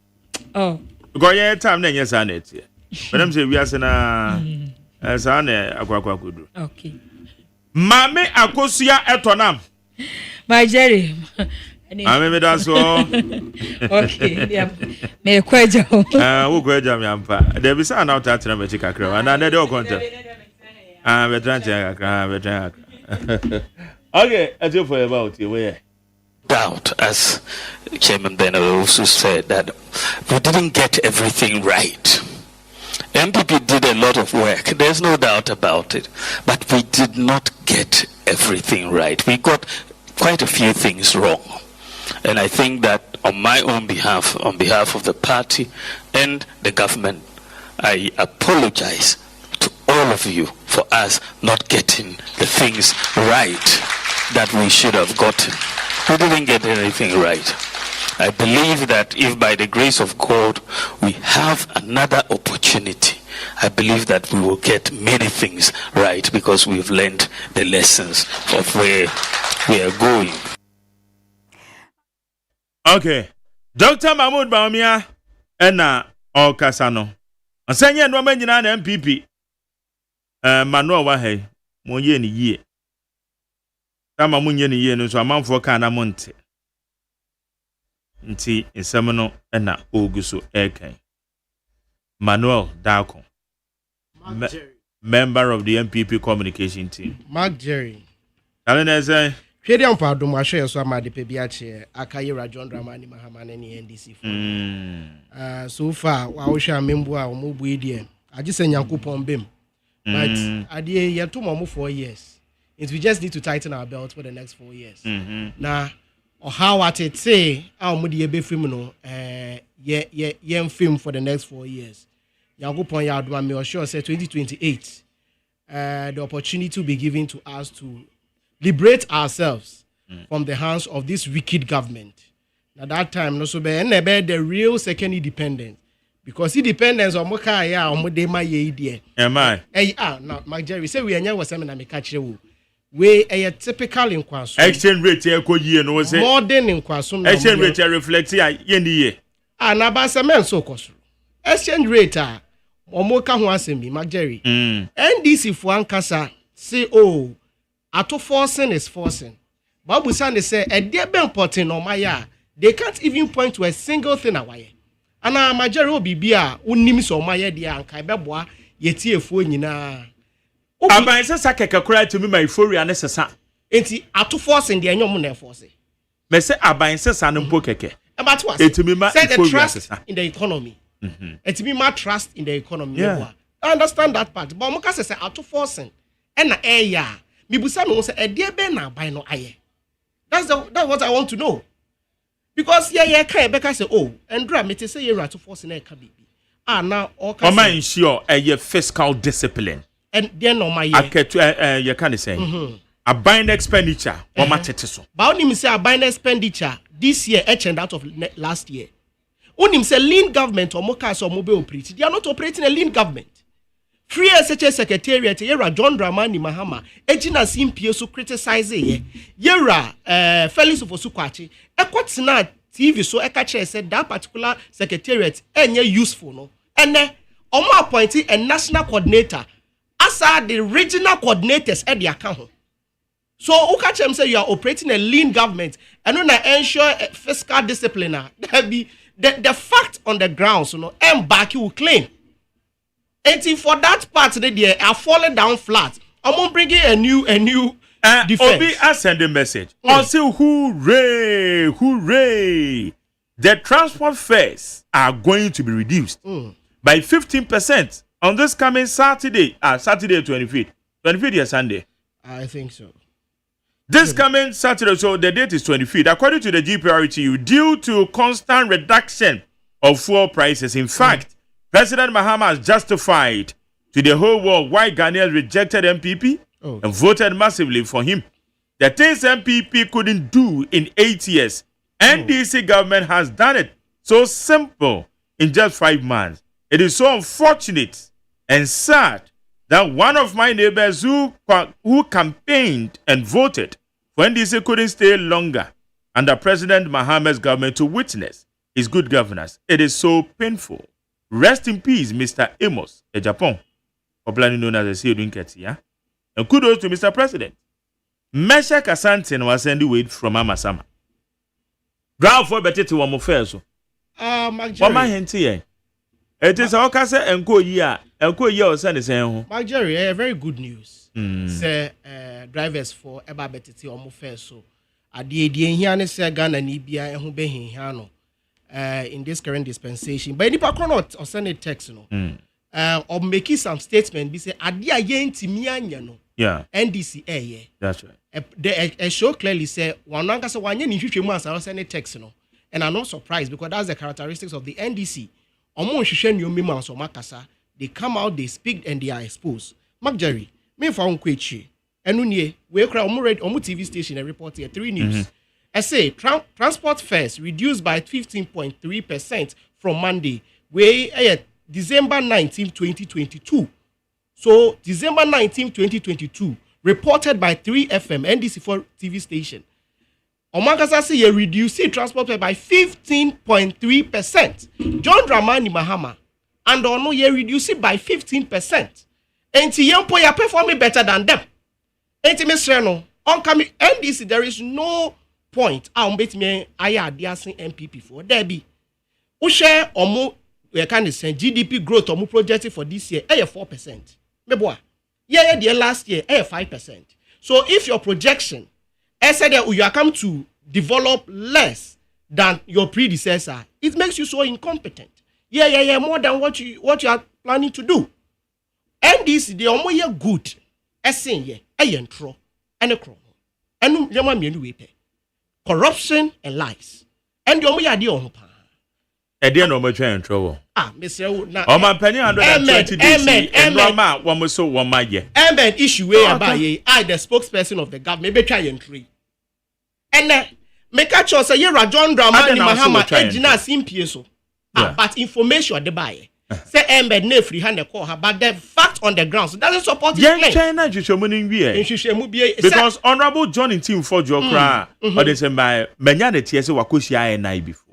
Oh. Because ye time na nyesa na etie. But I'm say we are say na Asane akwakwa kudu. Okay. Mame akosia etonam. My Jerry. Ame me daso. Okay. Yeah. Me kweja. Wo kweja me ampa. There be say na utatira me chikakra. And na dey okonta. Betran kakra. Okay, as you for about you where doubt, as Chairman Bennett also said, that we didn't get everything right. MPP did a lot of work, there's no doubt about it, but we did not get everything right. We got quite a few things wrong. And I think that on my own behalf, on behalf of the party and the government, I apologize to all of you for us not getting the things right that we should have gotten. We didn't get anything right. I believe that if by the grace of God we have another opportunity, I believe that we will get many things right because we've learned the lessons of where we are going. Okay. Dr. Mahmoud Baumia ena Okasano. Ansanye no manyina na MPP. Manuel wa hey. Monye ni yie. Kama munye ni yie no so amanfo ka na monte. Nti nsem no ena oguso ekan. Manuel Dako. Member of the MPP communication team. Mark Jerry. Kalena say Hwede ampa dom ahwe so amade pe bia che akaye John Dramani Mahama na ni NDC for. So far wa wo hwa membu a omo bu edie. Agi se Nyankopon bem. But adie yeto mo 4 years. It we just need to tighten our belt for the next 4 years. Na how at it say our mudi ebe film no ye film for the next 4 years. Nyankopon ya adwa me sure say 2028 the opportunity will be given to us to liberate ourselves from the hands of this wicked government. At that time, no so be the real second independence. Because independence or moka ya or modema ye idea. Am I? Now, Mark Jerry, say we are now was na me catch you. We a typical in Kwasu. Exchange rate here ko ye no say. Modern in Kwasu. Exchange rate reflect here ye ni ye. Na ba se men so koso. Exchange rate omoka ho asemi Mark Jerry. NDC for ankasa say oh ato forcing is forcing. Babu Sande say a dear ben porting on my they can't even point to a single thing away. And a majority will be beer, unim so my dear and Kaibabwa, yet ye fu nyina. Aban se sakeka kura to me my fury necessary. Enti ato forcing the anyom force. Me say aban se sanumpo keke. About what? It me ma the trust in the economy. It me ma trust in the economy. I understand that part. But Moka say ato forcing. And ya. Mibusa no say e dey be na buy no aye. That's what I want to know. Because yeah kan Rebecca say oh Andra me say you to force na e ka bibi. Now all can ensure a fiscal discipline. And then no my you can say a bind expenditure or matete so. But only say a bind expenditure this year etched out of last year. Only say lean government or mokas or mobile operate. They are not operating a lean government. Free SHS Secretariat, Yera John Dramani Mahama, Ejina Simpie so criticize ye. Yera Felix of Osukwachi, Ekwatsina TV so Ekache said that particular secretariat any useful no. And then Omo appointed a national coordinator as are the regional coordinators at the account. So Ukachem say you are operating a lean government and when I ensure fiscal discipline, there be the fact on the ground, so no Mbaki will claim. And for that part they are falling down flat. I'm gonna bring in a new defense. Obi I send a message. Also, hooray! The transport fares are going to be reduced by 15% on this coming Saturday. Saturday 25th. 25th is Sunday. I think so. This coming Saturday, so the date is 25th. According to the GPRTU, due to constant reduction of fuel prices. In fact, President Mahama has justified to the whole world why Ghanaians rejected MPP and voted massively for him. The things MPP couldn't do in 8 years, NDC government has done it. So simple in just 5 months. It is so unfortunate and sad that one of my neighbors who campaigned and voted for NDC couldn't stay longer under President Mahama's government to witness his good governance. It is so painful. Rest in peace, Mr. Amos, Japan. popularly known as the Seodun Ketia. And kudos to Mr. President. Mesha Kasantin was sending weight from Amasama. Ground for better to one more fair so. What my hint here? It is all case and co year or send the same. Mark Jerry, very good news. Say drivers for about better to one more fair so. At the idea here, say Ghana and Ibia and who be here in this current dispensation. But any part or send a text, or making some statement, be say, Adia yen timianya no. Yeah. NDC yeah. That's right. The show clearly say one nanga one yen in 50 months I send a text and I'm not surprised because that's the characteristics of the NDC. Omo hwehwe nyomi man so makasa, they come out, they speak and they are exposed. Mark Jerry, me fa nkwechi. Enu nie, we kra omo TV station and report here 3 news. I say transport fares reduced by 15.3% from Monday. We December 19, 2022. So December 19, 2022, reported by 3FM NDC4 TV station. Omakasa say you reduce transport fare by 15.3%. John Dramani Mahama and ono you reduce it by 15%. Enti yempo ya performing better than them. Enti Mr. No, on coming NDC there is no point. I bet me aya diasin MPP for there be. We share omo we can say GDP growth omo projected for this year 4%. Meboa. Yeah, the last year 5%. So if your projection said that you are come to develop less than your predecessor, it makes you so incompetent. Yeah, more than what you are planning to do. And this the omo ye good. Essen ye entro and a chrono. And yama mienu wepe. Corruption and lies. And the omo ye adi on pa. Edi no mo twa entro. Mr. Na o man penny 120 days and Rama one so one ma ye. Amen issue we abaye I the spokesperson of the government be try entry. And make a choice say John Dramani Mahama ejina simpie so. But information the buy. Say embed na free hand call her but the fact on the ground so doesn't support his claim. China because honorable John in team for Jokra or they say my menya the TSA wakoshi INI before.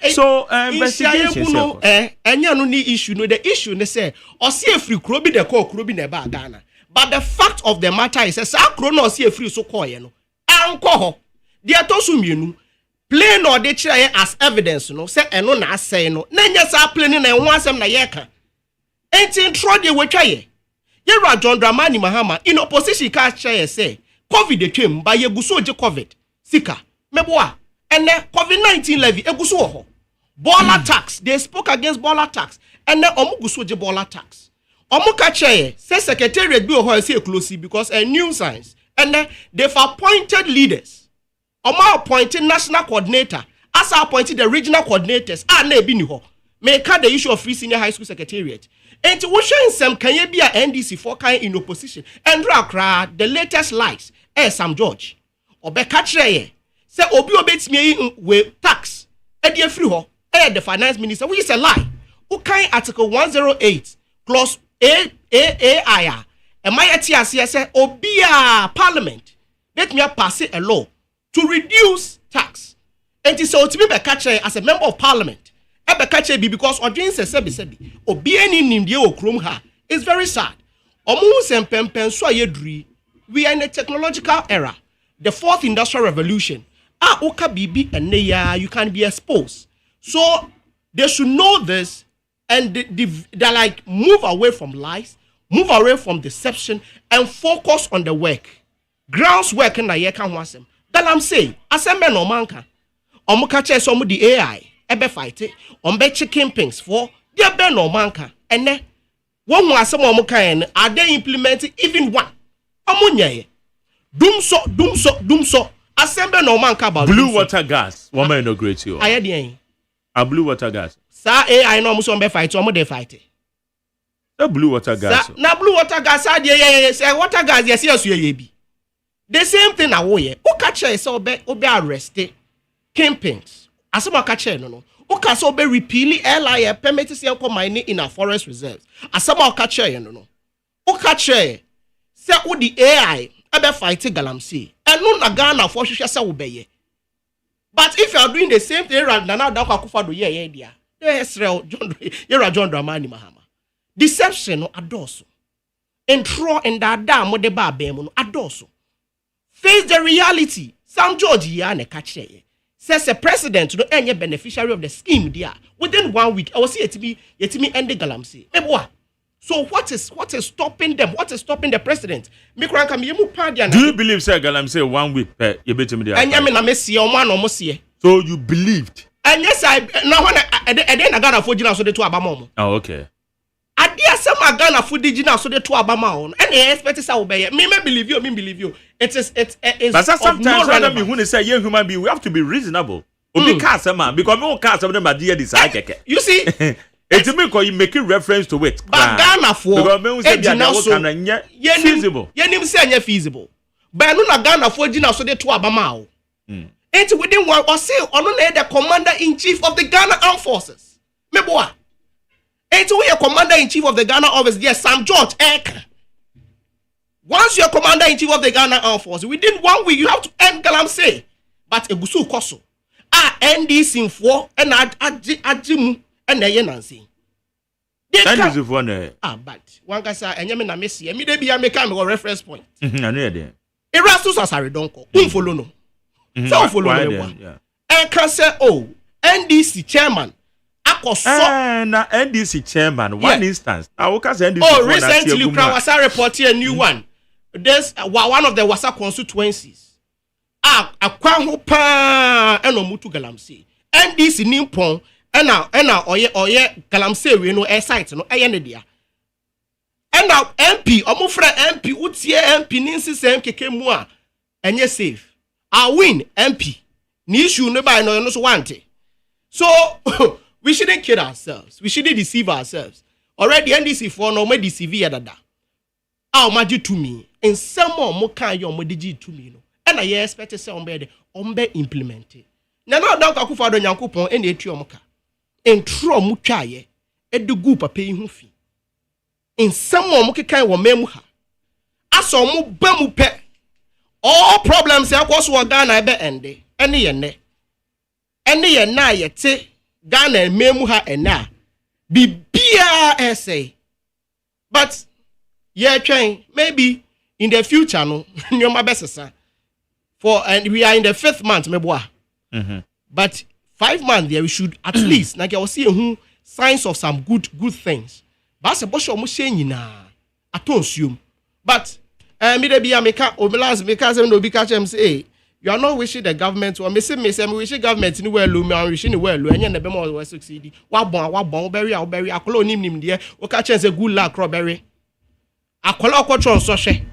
So investigation enya no ni issue no the issue ne say o see free kro bi the call kro bi na ba Ghana but the fact of the matter is say kro no see free so call ye no anko ho the atosu mienu plain or they try as evidence no say eno na asay no na nya sa plain na enho asem na ye ka enti intro de we twa ye John Dramani Mahama in opposition ka try say covid de twem ba ye guso je covid sika meboa and COVID-19 levy eguso ho baller tax they spoke against baller tax and omu guso je baller tax omu ka try say secretariat bi ho say close because a new science and they've appointed leaders. Oma appointed national coordinator. As appointed the regional coordinators. Na ebi ni ho. Make the issue of free senior high school secretariat. And to showing some can you be a NDC for kind in opposition. And Rakra the latest lies. Sam George. Obeka cheye. Say obi obet me with tax. Edi free ho. The finance minister. Which is a lie. Ukai article 108 clause A. And my ATS say obia parliament let me pass a law to reduce tax. And it so to be catch as a member of parliament. Ebe catch be because odin se sebi obia ni nimdie okrom ha. It's very sad. Omu sempempen so ayedri. We are in a technological era. The fourth industrial revolution. Oka bibi and you can be exposed. So they should know this and they like move away from lies. Move away from deception and focus on the work. Grounds work na ye kan wasem. That I'm saying, asembe no manka. Omo ka che so mo di AI ebe fight it. Ombe chicken pings for dia be no manka. Ene won hu asem omo kan are they implementing even one? Omo nyaye. Dum so. Asembe no manka about blue water gas. One man inaugurate you. Aye dey. A blue water gas. Sa AI no mo so ombe fight omo dey fight it. The blue water gas. Na blue water gas say water gas yes ye bi. The same thing na wo ye. O ka che say obe arrest kingpins. Asema ka che no. O ka say obe repeal LIA permit say come mining in our forest reserves. Asema o ka che no. O ka che say wo the AI ebe fight galamsey. Eno na Ghana for hwehwe say wo be ye. But if you are doing the same thing na now da kwakufa do ye dia. Yes, John Dramani Mahama. Deception or adoso. Intro and dada mo de ba bemu no adoso. Face the reality. Sam George ya ne catch says the president no any beneficiary of the scheme there within 1 week. I was see yetimi end galamsey. Eboa. So what is stopping them? What is stopping the president? Do you believe say galamsey 1 week you betimi there? Anya me na mesi o man o mo see. So you believed? And yes, I now when I got a food so the two abamom. Oh, okay. I dear some are gonna food digina so the two abama and they expect us obey. Me believe you, me believe you. It is but sometimes when me when say you human being, we have to be reasonable. Obi cast man because me cast them my dear desire. You see, it's me because you making reference to it. But Ghana for because me feasible. You need say feasible. But no na Ghana for digina so the two abama. It's within one or say on the commander-in-chief of the Ghana Armed Forces. Meboa. It's we a commander-in-chief of the Ghana Office, yes, Sam George Ek. Once you're commander-in-chief of the Ghana Armed Forces, within 1 week you have to end galamsey. But Egusu Koso. End this in 4 and ajimu and the Nancy. But one guy said, and Yamina Messi, and maybe I make a reference point. I know that. Erastus Asari don't call. Follow no. So follow me. And can say, oh, NDC chairman. Na NDC chairman. One instance. NDC recently, Krawasa reported a new one. There's one of the Wasa constituencies. A kwan pa eno mutu galamsey. NDC nimpon ena oye galamsey we no air site no eye ne dia. And now MP, omufra MP, utie MP ninsi sem keke mu a enye safe. I win MP. Ni issue no by no so want. So we shouldn't kid ourselves. We shouldn't deceive ourselves. Already NDC for no me deceive ya dada. Ah maji to me. And some more can you modiji to me no. And I expect to say ombe implement it. Na no down Akufo Addo Nyankopon e na etu omka. Entro mu twaye e de gu papa yi hu fi. In some more kan wo memu ha. Aso mu ba mu pe. All problems ya kwaso wa Ghana ebe ende. Ene ye na ye te Ghana memu ha ena. Bibia essay. But yeah, train maybe in the future no nyoma besesa. For and we are in the 5th month meboa. But 5 months there we should at least like I was seeing signs of some good things. But a bosh almost saying na atonsium. But me de bia meka omelas meka say no bi catch them say you are not wishing the government or me say me wishing government ni well me and wishing well enye na be more we succeed. Wa bon bury akolo nim there o catch say good luck robbery. Akolo kwotro so hwe.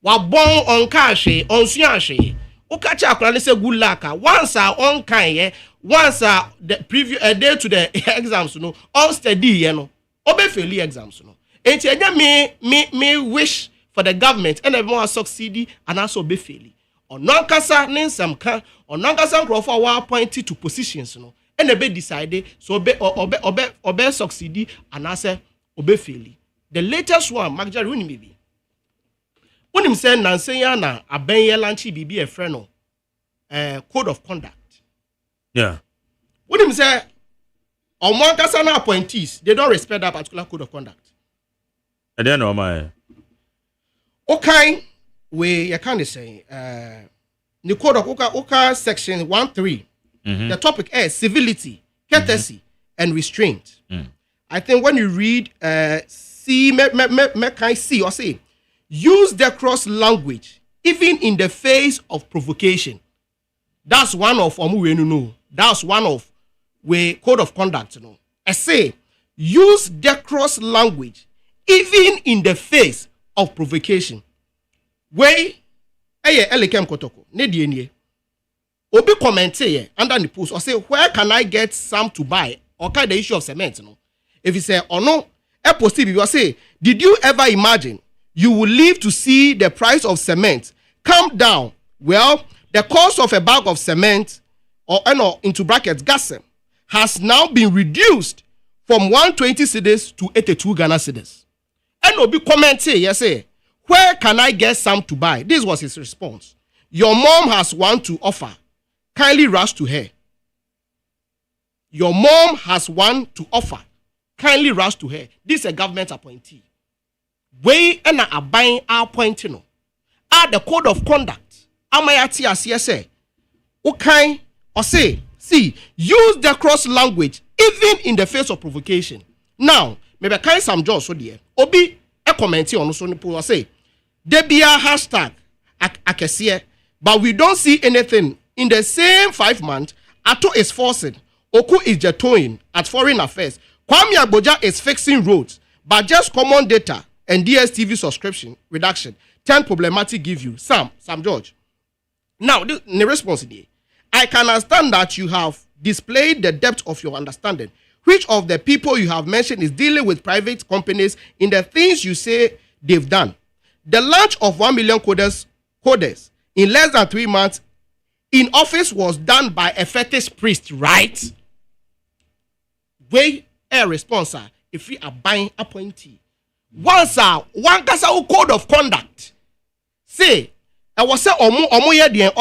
Wa bon on cash on suanhwe. O catch akolo say good luck once on kan once the preview a day to the exams no on study ye no obe fail exams no. Enti enye me wish for the government and everyone succeed and also be failing. On non-kasa ninsam kan on non-kasa nkrofo wa appointed to positions no and be decided so obe succeed and also obe failing. The latest one Magjari woni maybe unim say nansenya na abenye lanchi bibi e friend no code of conduct. Yeah. Unim say on one kasa na appointees they don't respect that particular code of conduct. I don't know my okay, we can say the code of Oka section 1.3. The topic is civility, courtesy, and restraint. I think when you read see or say use decorous language even in the face of provocation. That's one of that's one of we code of conduct. I say use decorous language even in the face of provocation. Way elekem kotoko ne die nie obi comment here under the post or say where can I get some to buy or kind the issue of cement no. If you say or no a post you say did you ever imagine you will live to see the price of cement come down? Well, the cost of a bag of cement or into brackets gas has now been reduced from 120 cedis to 82 Ghana cedis. And obi comment here yes say where can I get some to buy? This was his response. Your mom has one to offer. Kindly rush to her. Your mom has one to offer. Kindly rush to her. This is a government appointee. we na aban appoint no the code of conduct amayati asiye say okay or say see use the cross language even in the face of provocation. Now maybe kind some just so there obi a comment on so or say there be a hashtag akesiye but we don't see anything in the same 5 months. Ato is forcing, Oku is jetoing at foreign affairs, Kwame Agboja is fixing roads, but just common data and DSTV subscription reduction 10 problematic give you Sam George. Now the response is I can understand that you have displayed the depth of your understanding. Which of the people you have mentioned is dealing with private companies in the things you say they've done? The launch of 1 million coders in less than 3 months in office was done by a fetish priest, right? Way a response if we are buying appointee. Once one code of conduct. Say I was say or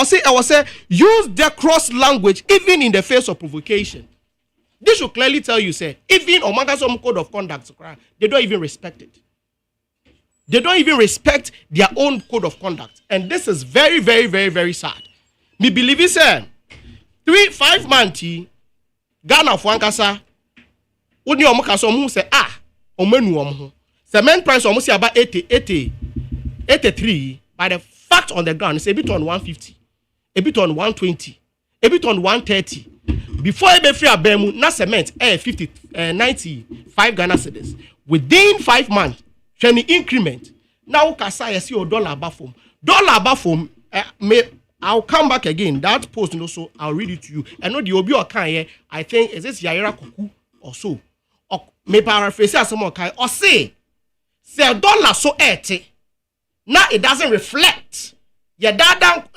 say I was say use the cross language even in the face of provocation. This should clearly tell you say even Omanga code of conduct they don't even respect it. They don't even respect their own code of conduct, and this is very, very, very, very sad. Me believe it, sir. 3-5 months, Ghana for Ankasa. Uni omukaso mu say omenu omu. Cement price almost about 83. By the fact on the ground, it's a bit on 150, a bit on 120, a bit on 130. Before I be free abemu, na cement 95 Ghana cedis. Within 5 months, any increment. Now kasa you see $1 above I'll come back again. That post also I'll read it to you. I know the obi okan here. I think is this Yaira Kuku or so. Or may paraphrase as some okay or say $1 so 80. Now it doesn't reflect. Your dada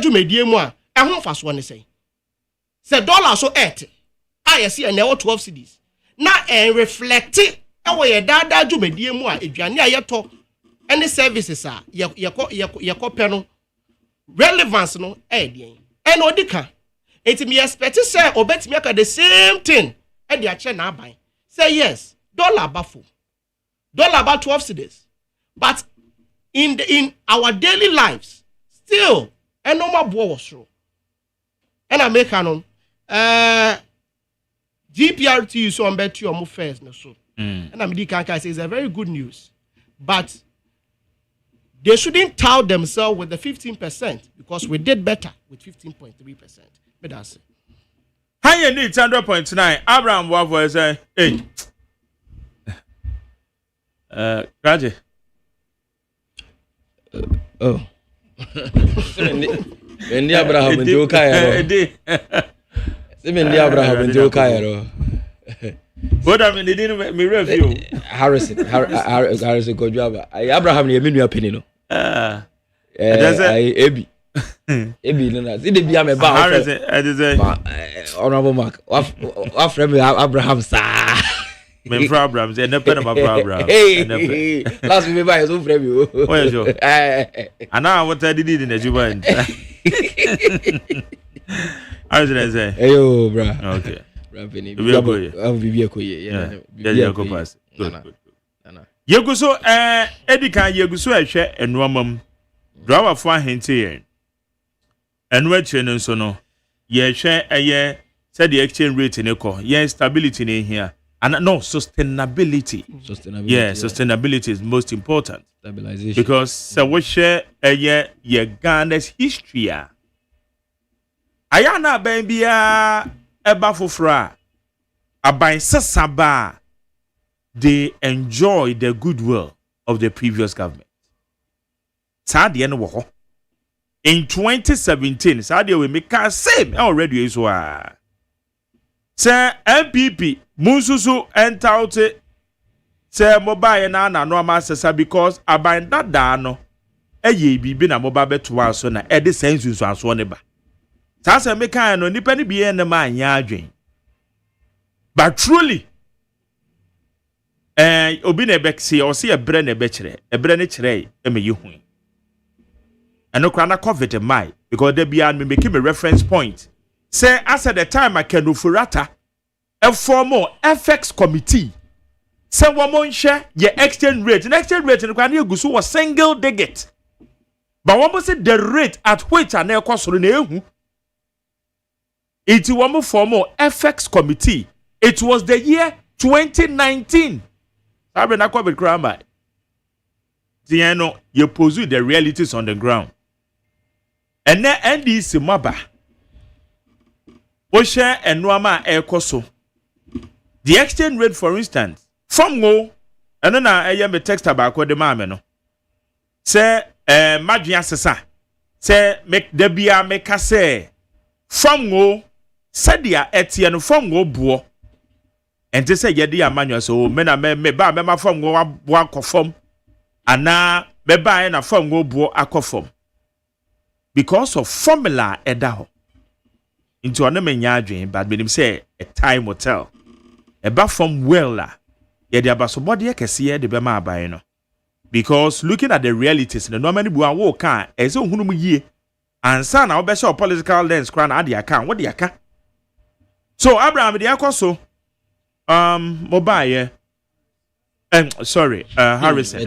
jumedie mo a ehun faso ne say. $1 so 80. I see and now 12 cedis. Now reflect it. Ewo your dada jumedie mo a aduane ayeto any services are yeko peno relevance no dean and odika it me expect say obet me the same thing e dey ache na aban say yes $1 about 12 cedis but in our daily lives still a normal boy was true and I make canon GPRT so on bet you more first no so and I'm can say it's a very good news but they shouldn't tout themselves with the 15% because we did better with 15.3%. But that's it. Higher needs 100.9. Abraham Wavo say, hey. Raji. Oh. Mendi Abraham and Joe Cairo. Mendi Abraham and Joe Cairo. What I mean, they didn't me review. Harrison good job. Abraham, you mean your opinion? Ebi no see the bia me ba honorable mark wa friend Abraham sa me from Abraham say no pen about Abraham last me buy so friend you where is you and now what I did in the Juba I was say ayo bra okay Rampini bibi akoye yeah go pass good Yeguso edika yeguso ehwe enuamam driver for ahente yen enu ache no so no ye hwe eye said the exchange rate ne ko ye stability ne here and no sustainability yeah sustainability is most important stabilization because so we share eye ye Ghana's history ayana ban bia eba fofra aban sesaba they enjoy the goodwill of the previous government. Sadie no wo. In 2017, Sadie we make a same already is wa. Say MPP Mususu entaute say mobile na no masesa because aban dada no eye bibi na mobile beto aso na e de sense so aso ne ba. Sa say make no nipa ni bi na ma anya adwen. But truly obi na ebekse o se ebre na ebekire ebre ne kire e me yehu eno kwa na covid mai because there be me make me reference point say as at the time I can ufurata a formal FX committee Say woman share your exchange rate. The exchange rate in the go so was single digit. But one say the rate at which an cost it was for more FX committee. It was the year 2019. I've been with grammar. You pursue the realities on the ground. And then NDC Maba. Osha and Nwama Ekoso. The exchange rate, for instance, from go, and then I am a text about the mameno. Say, Madrian Sessa. Say, make Debia make a say. From go, Sadia Etienne from go boo. And to say, Yadia manual, so mena me ba me from go walk of form. And now, me ba and a from go boo akofom. Because of formula edaho. Into an dream, but me say a time will tell. A bath from well la. Yet the abasobody can see the bema by no. Because looking at the realities, the normally buan walk can as a ye and son our best political lens crown at the account. What the account? So Abraham the Akoso mobile sorry, Harrison. I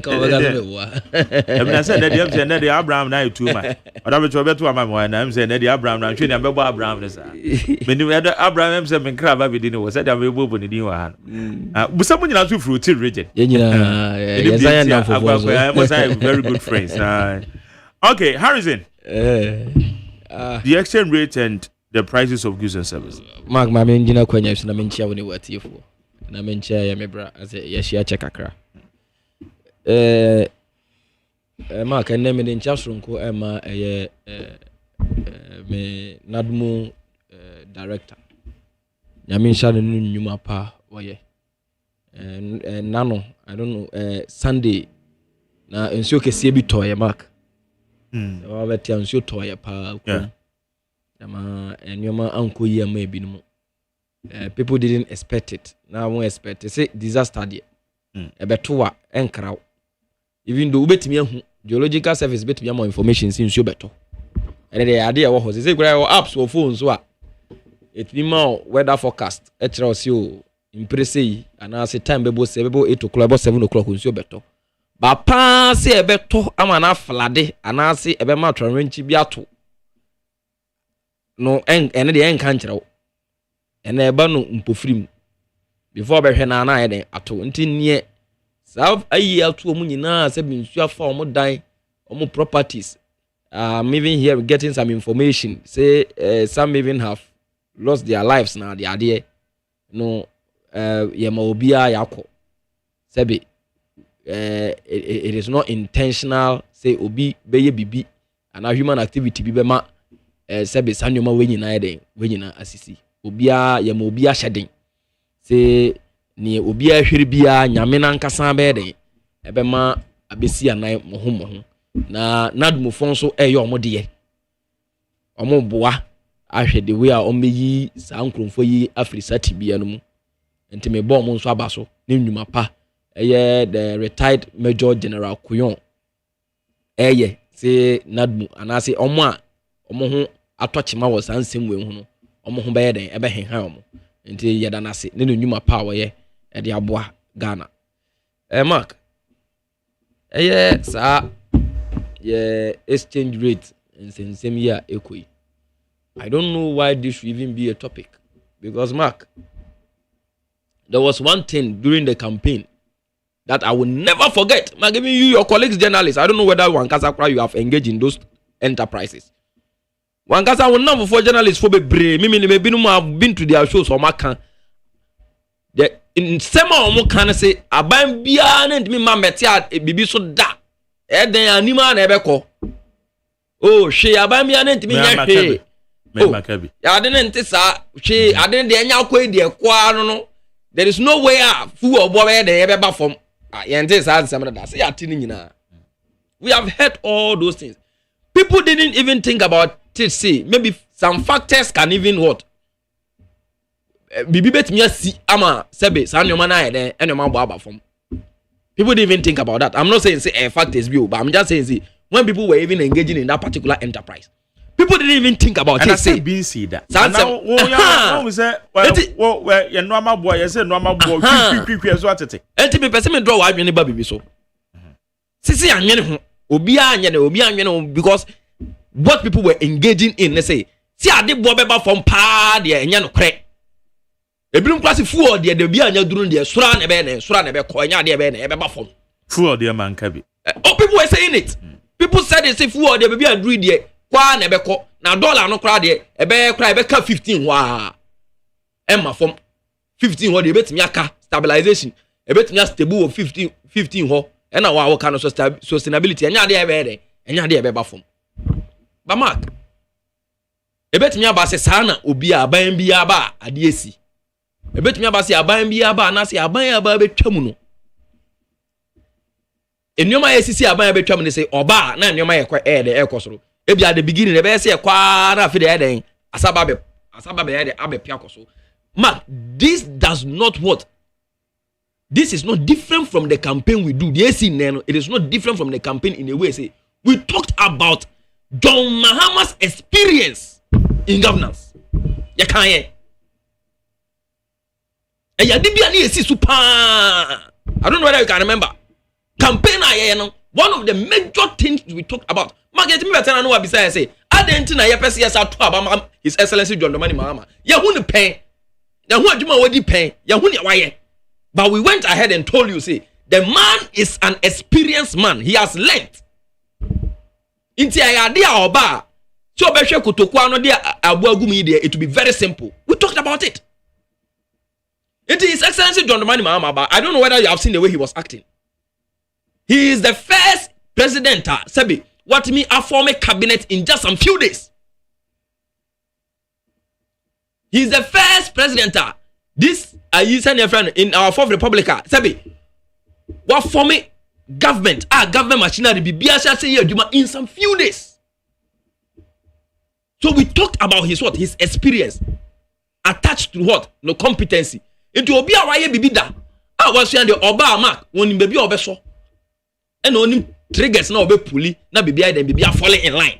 said that the Abraham now too much. But I will try to I'm saying that the Abraham now train and Abraham is. When you had Abraham said and crab every dinner was said that we will be in the one. But someone you have to fruit rigid. Yes, I am very good friends. Okay, Harrison. The exchange rate and the prices of goods and services. Mark, my engineer, when you're not mentioning when you were here for. Na mencha ya mebra as ya shia check akra ma kan na me den chasronko ma me nadmu director ya mencha no nyuma pa woye nano I don't know Sunday na ensuo kese bi toye mark wa beti ensuo toye pa ko ma enyoma anko yi ma ebinumu. People didn't expect it. Now won't expect it. Say disaster there. Ebetoa enkraw. Even though ubetimi geological service betimi more information since you beto. And the idea was say go apps or phones so it be more weather forecast. Etra osio impresse and as time bebo 8 o'clock 7 o'clock unso beto. Ba pa say ebeto ama na flade and as say ebe ma twanrenchi bi ato. No en the en kan kyerɛw. And eba no mpofrim before be hwe na na yede ato nti nie self ayi ato mu nyina se bi nsu afa omo dan omo properties. Even here getting some information say some even have lost their lives now the idea no yema obia yakọ sebi it is not intentional say obi beye bibi and human activity bi be ma sebi sanwoma wenyi na yede wenyi na asisi obia yema obia hyeden say ni obia hwere bia nyame na nkasa be den ebe ma abesi anan moho na nadmufo so eyo omode omoboa ahwede we a omeyi sa nkromfo yi afrisati bia no mu enti me bo mo nso abaso ne nnwuma pa eye the retired Major General Kuyon eye say nadmu anase omo a omo ho atochima wo sansem we hu no omo ho be den ebe henhan omo enti yeda nase ne nnwuma pa wo ye e de aboa Ghana Mark eye sa exchange rate in same year equally. I don't know why this should even be a topic because Mark, there was one thing during the campaign that I will never forget. I'm giving you your colleagues journalists. I don't know whether Wankasa you have engaged in those enterprises. Wankasa will never for journalists for be brave. Maybe no have been to their shows or Makan. In summer or can say aban bia and me mametia bibi so da. Eden anima na ebeko oh she abamia na ntimi nya hwe me makabi ya de nti sa she ade de nya akwa de kwa no there is no way fu obo be de ebe ba fom ya nti sa nsem da say ati ni nyina we have heard all those things. People didn't even think about it. See maybe some factors can even what bibi betimi asi ama sebe sa nyoma na ede enoma bo aba fom. People didn't even think about that. I'm not saying say a fact is real, but I'm just saying see when people were even engaging in that particular enterprise, people People didn't even think about and it. I said being see that. Now, we say, well, you're normal boy. You say normal boy. Quick, as what it. And to be person draw I any baby so. Sisi anyene obi anyene because what people were engaging in, let's say, see ade bo beba from pa de enya no kre. Ebinum class fu de be anya duru de sura na be ko enya de be na e beba from. Fu de man ka bi. Oh, people were saying it. People said they say fu de be aduru de kwa na be ko na dollar no kra de e be ka 15 wa. Emma from 15 ho de betimi aka stabilization e betimi stable of 15 ho e na wa kind of sustainability enya de e be de enya de e be ba from. Ba mark ebetumi aba se sana obi aban bi aba ade esi ebetumi aba se aban bi aba na se aban aba betwam no enwoma esisi aban betwam ne se oba na enwoma ye kwa de ekosoro ebi at the beginning e be se kwa na afi de den asaba be de abepia koso. Mark, this does not what this is not different from the campaign we do. The AC Neno, it is not different from the campaign in a way. Say we talked about John Mahama's experience in governance. You can't hear. And you did super. I don't know whether you can remember. Campaign, one of the major things we talked about. Market me better know what beside say. I didn't know about His Excellency John Dramani Mahama. You wouldn't pay. You wouldn't pay. You wouldn't why. But we went ahead and told you, say, the man is an experienced man. He has learned. Inti idea oba so behwe kotokwa no de abuagumi de it will be very simple. We talked about it. It is Excellency John Dramani Mahama. I don't know whether you have seen the way he was acting. He is the first president Sebi what me a form a cabinet in just some few days. He is the first president this you send your friend in our fourth republic Sebi what form a government government machinery be biasa say in some few days. So we talked about his experience attached to what no competency into obi awaye bibida was the oba mark when baby obeso and only triggers na obe puli na bibia then bibia falling in line.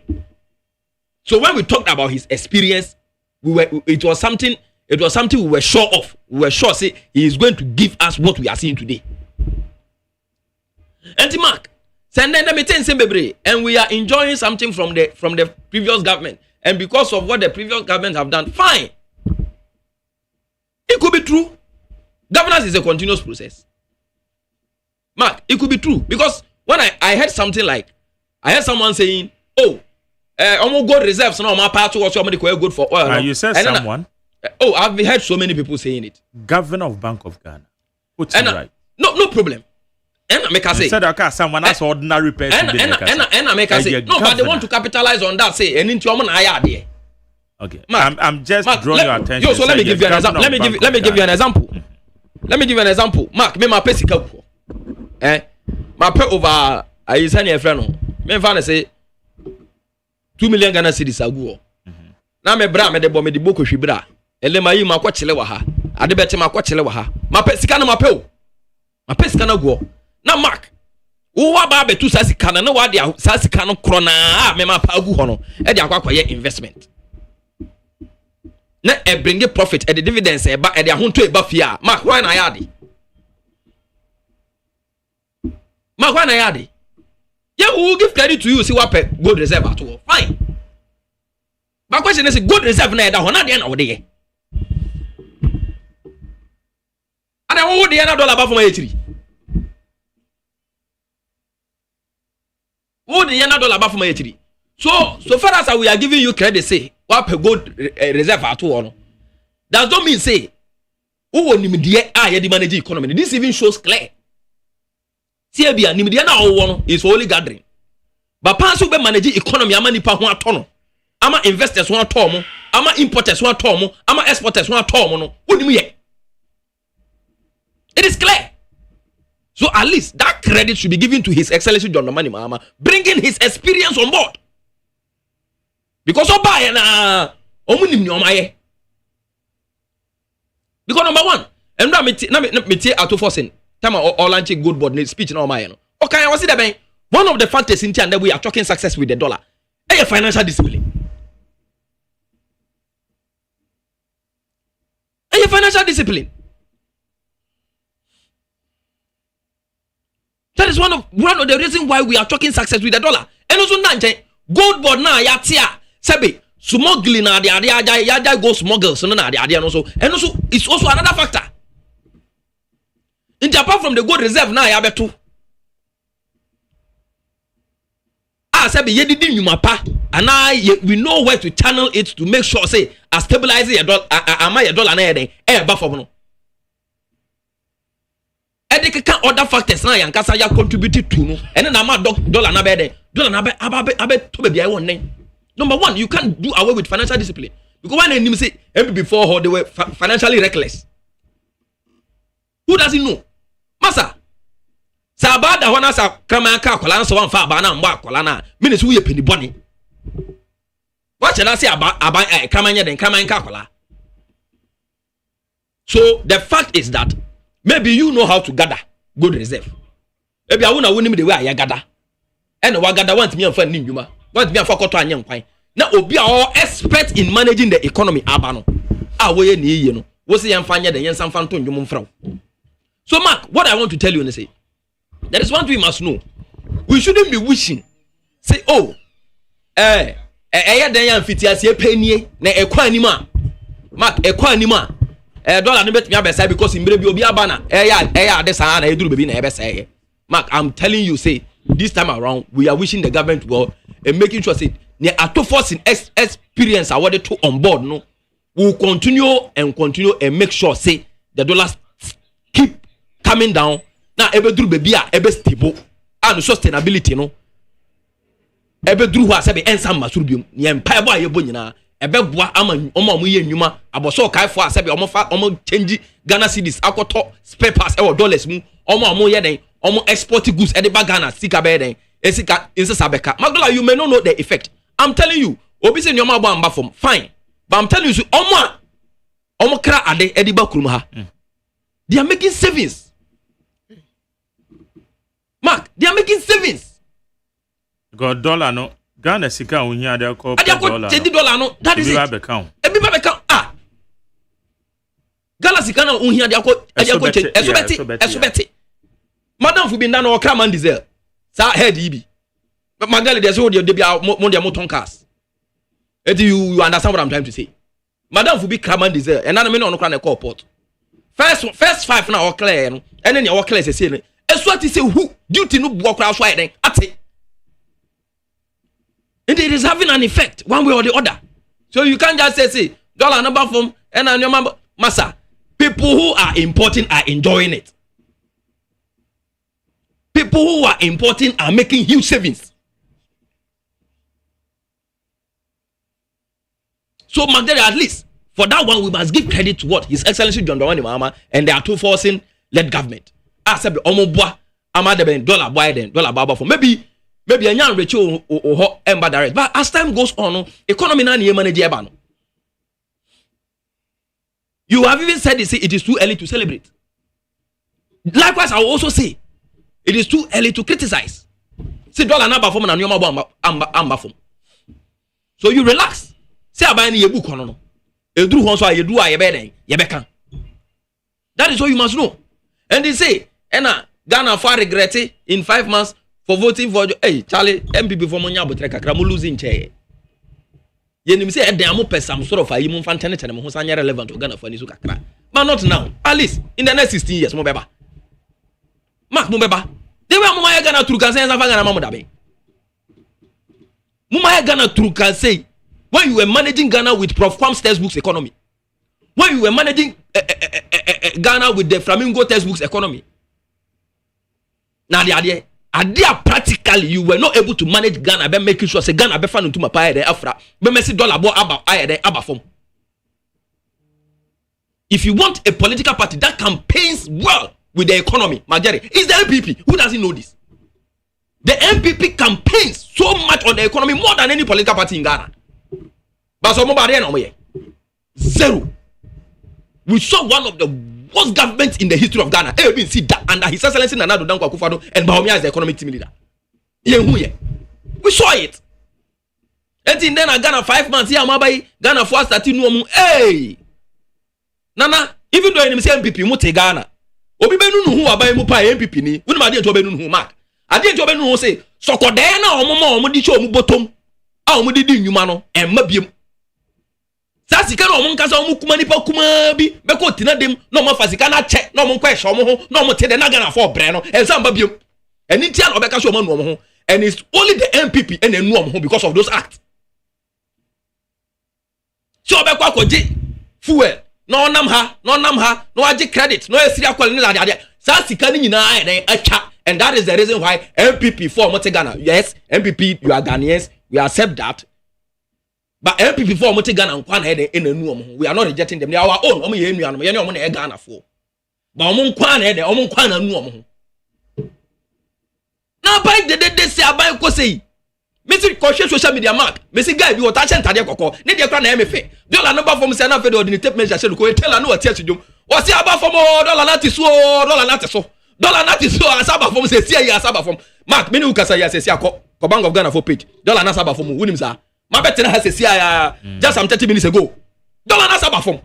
So when we talked about his experience it was something we were sure of. We were sure say he is going to give us what we are seeing today. And Mark, send them and we are enjoying something from the previous government. And because of what the previous government have done, fine. It could be true. Governance is a continuous process. Mark, it could be true. Because when I heard something like, I heard someone saying, almost gold reserves, no, my part was somebody good for oil. You said someone? I've heard so many people saying it. Governor of Bank of Ghana. Put it right. No problem. And I make say said someone that's ordinary person. And I make say no, but they want to capitalize on that. Say and into your there. Okay, Mark, I'm just drawing your attention. So let me give you an example. Let me give you an example. Let me give you an example. Mark, me my pay sika. My pay over. I send your friend. Me fan say 2 million Ghana cedis agu. Na me bra me de bo me de boko hwibra. Ele mayi ma kwa chele wa ha. Ade beti ma kwa chele wa ha. Ma pay sika na ma pay o. Ma pay sika na go. Na Mark, who ba betu sasika na wa de sasika no kro na me ma pa agu ho no e de akwa ye investment na e bring a profit e the dividends e ba e de ahonto e ba fia. Mark, why na yadi? Mark, why na yadi? Yeah, we will give credit to you see what gold reserve at all. Fine. But question is gold reserve na e da ho na de na wo de ye. Ada wo de na dollar ba for my 3. What the $1 dollar for my 3. So far as we are giving you credit, say what per gold reserve at all. Does not mean say who will nimidie the manage economy. This even shows clear. See bia nimidie na wo is for only gathering. But pass who be manage economy ama nipa ho atono. Ama investors ho atomo, ama importers ho atomo, ama exporters ho atomo no. Wonim ye. It is clear. So at least that credit should be given to His Excellency John Dramani Mahama, bringing his experience on board. Because Oba na omunim ni omaye. Because number one, and na me tie ato forcing. Time all launching good board speech na omaye no. Okay, I was see that one of the fantasy in that we are talking success with the dollar. A financial discipline. financial discipline. That is one of the reasons why we are talking success with the dollar. And also gold board na yatia sebe smuggling na the ya go smuggle so na the and also it's also another factor. In apart from the gold reserve na ya beto. Sebe ye didi nyuma pa and we know where to channel it to make sure say a stabilize your dollar dollar na e ba for no. Edeka other factors na yankasa ya contributed to no and na ma dollar na be dollar na be to be I want. Number one, you can't do away with financial discipline because when they say before how they were financially reckless. Who doesn't know? Masa sabada hona sa kama ka kola na so wan fa ba na mba kola na minutes we penny body. What shall I say about kama nya den kama ka kola? So the fact is that maybe you know how to gather good reserve. Maybe I won't win me the way I gather. And what gather want me and find Nima. Want me and for to anyam kwai. Now obi all expert in managing the economy abano. Awe ni ye no. Wo se yamfanya den yensam fanto ndwom mfraw. So Mark, what I want to tell you is say there is one thing we must know. We shouldn't be wishing say oh den yan fitiase penie na ekwa anima. Mark ekwa anima. Dollar no bet me abesa because imbre bi obi abana eya de sa na eduru bebi na ebesa. Mark, I'm telling you say this time around we are wishing the government well and making sure say the forcing experience awarded to on board no will continue and make sure say the dollars keep coming down. Now ebeduru bebi a ebe stable and sustainability no ebeduru ho asebe ensam masuru biom ne empa ebo ayebo nyina ebeboa ama omo ye nnwuma aboso kaifo asebe omo change Ghana cedis akoto spare parts ewo dollars mu omo ye den omo export goods e de ba Ghana sika be den esika insesa beka Magdala, you may not know the effect. I'm telling you obi se nyoma abo amba from fine, but I'm telling you omo kra ade e de ba kurum ha they are making savings. Mark, they are making savings. God dollar no Ghana sika unya de ko dollar no that is it. Ebi ba be ah Ghana sika na unya de ko esobeti madam fu bi na no kra man diesel sa head ibi Magali dey say dey bia mo dey motor cars. You understand what I'm trying to say? Madam fu bi kra man diesel and na me no kra na call port first five na o clear no and then your clear say no eswati say who duty no bo kra so den ate. And it is having an effect one way or the other. So you can't just say dollar number from and your massa. People who are importing are enjoying it. People who are importing are making huge savings. So Magdalene, at least for that one, we must give credit to what His Excellency John Dramani Mahama and they are two forcing led government. I said, "Omobwa, amadeben dollar boy then dollar baba for maybe a young rich or ember direct." But as time goes on, economy na niye manage ebano. You have even said it is too early to celebrate. Likewise, I will also say it is too early to criticize. See dollar na bafom na nyoma bo amba fom. So you relax. Say abai ni yebu kono no. Eduru hon so ayedu ayebe den yebeka. That is what you must know. And they say, "Ena Ghana for regret in 5 months for voting for Charlie MPP for Monya Botre kakra mo losing chair." Yenim say eden amo pesam sort of ayi mo fantene tene mo ho sanya relevant to Ghana for ni so kakra. But not now. At least in the next 16 years mo beba. Mark mo beba. They were mo Ghana through can say Ghana mamu dabe. Mo Ghana through can say when you were managing Ghana with Prof. Kwam's textbooks economy. When you were managing Ghana with the Flamingo textbooks economy. Now the idea practically you were not able to manage Ghana by making sure say Ghana be fan into my pay the Afra. Be me see dollar bo aba form. If you want a political party that campaigns well with the economy, Majari, is the MPP. Who doesn't know this? The MPP campaigns so much on the economy more than any political party in Ghana. But so nobody zero. We saw one of the worst governments in the history of Ghana. See that under His Excellency Nana Addo Dankwa Akufo-Addo and Bawumia as the economic team leader. We saw it. And then Ghana 5 months here, Ghana 4 starting no. Hey, Nana, even though enim say MPP mu te Ghana obi benu nu hu aban mu pa MPP ni wonu ma de nto benu hu mark ade nto benu hu say sokode na omo di cho omo botom a omo di nnwuma no emma biem sa sika na omo nkasa omo kuma nipa kuma bi beko tina dem na omo fa sika na che na omo nkwa ehwe omo ho na omo te de na Ghana for bre no ensamba biem eni tia na obeka so omo nu omo ho and it's only the MPP and enu omo ho because of those acts so obekwa koje fuel no nam ha no aje credit no esiri akwale ni ade sa sika ni nyina aye acha and that is the reason why MPP for Mote Ghana yes MPP you are Ghanaians we accept that but MPP for Mote Ghana nkwa na ede enanu omo we are not rejecting them they are our own omo ye enu anom ye ne omo na e Ghana for but omo nkwa na ede omo nkwa na anu omo ho na buy the say abai ko say me see conscious social media mark me see guy bi o ta che ntade kokko ne de kwa na emefe dollar number form say na fe de ordinary tape measure she ko tell na o tie asudum o say aba form dollar na ti so dollar na ti so asaba form say see ya asaba form mark me ni ukasa ya say akọ Bank of Ghana for page dollar na asaba form wunim sa ma bet na say see ya just some 30 minutes ago dollar na asaba form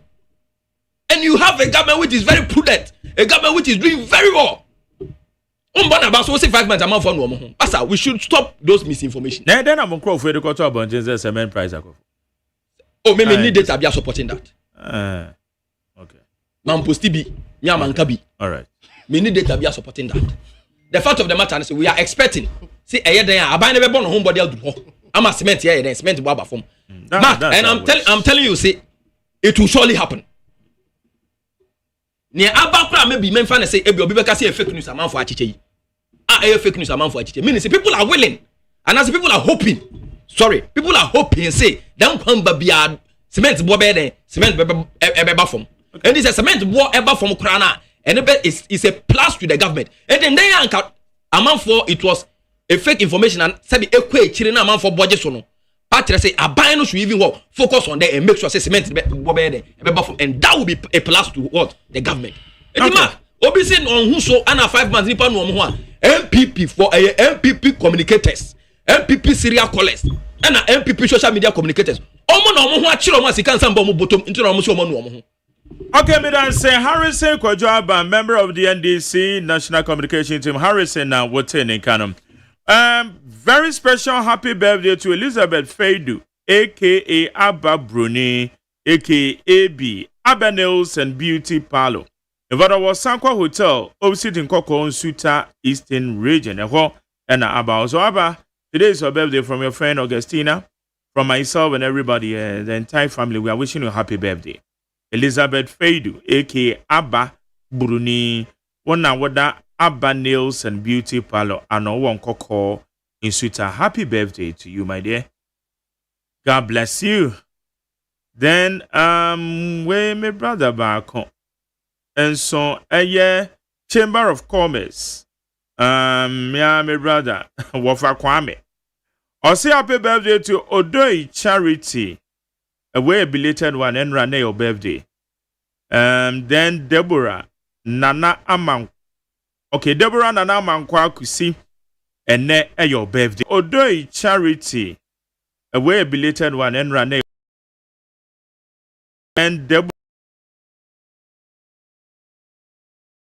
and you have a government which is very prudent a government which is doing very well about so say 5 months a month for no asa we should stop those misinformation na then am crop for the quarter about cement price akọ oh me need data be supporting that okay man post bi me amanka bi all right me need data be supporting that the fact of the matter is we are expecting see eye den aban ne be born home body adu ho ama cement here then cement bo aba form Mark, and I'm telling you say it will surely happen ne abakura maybe men fan say ebi obi beka say fake news amanfo achiche yi fake news amanfo achiche meaning say people are willing and as people are hoping people are hoping say dan kwamba bia cement bo be den cement be ba form and this cement bo eba form kra na and is a plus to the government and then they anka amanfo it was a fake information and say ekwa echire na amanfo budget so no Patria say aban no should even focus on there and make sure say cement be and that will be a plus to what the government. Edima obi say on who so ana 5 months nipa no ho MPP for MPP communicators MPP serial callers and MPP social media communicators omo na omo ho akire omo asika nsamba omo botom nti na omo so omo no omo ho. Okay, me dan say Harrison Kwajoaba, member of the NDC National Communication Team. Harrison now what in Canon. Very special happy birthday to Elizabeth Feidu, aka Abba Bruni, aka AB, Abba Nails and Beauty Parlor. Nevada was Sankwa Hotel, opposite in Koko Suta Eastern Region. And Abba, so Abba, today is your birthday from your friend Augustina, from myself and everybody, the entire family. We are wishing you a happy birthday. Elizabeth Feidu, aka Abba Bruni, one wada Abba Nails and Beauty Parlor, and no one Koko in Suta. Happy birthday to you, my dear. God bless you. Then, where my brother back home. And so, Chamber of Commerce. My brother, Wafa Kwame. I say happy birthday to Odoi Charity. A way belated one and Rane your birthday. Then Deborah Nana Amang. Okay, Deborah Nana Amangwa Kusi. And ne your birthday. Odoi Charity. A way belated one and Rane. And Deborah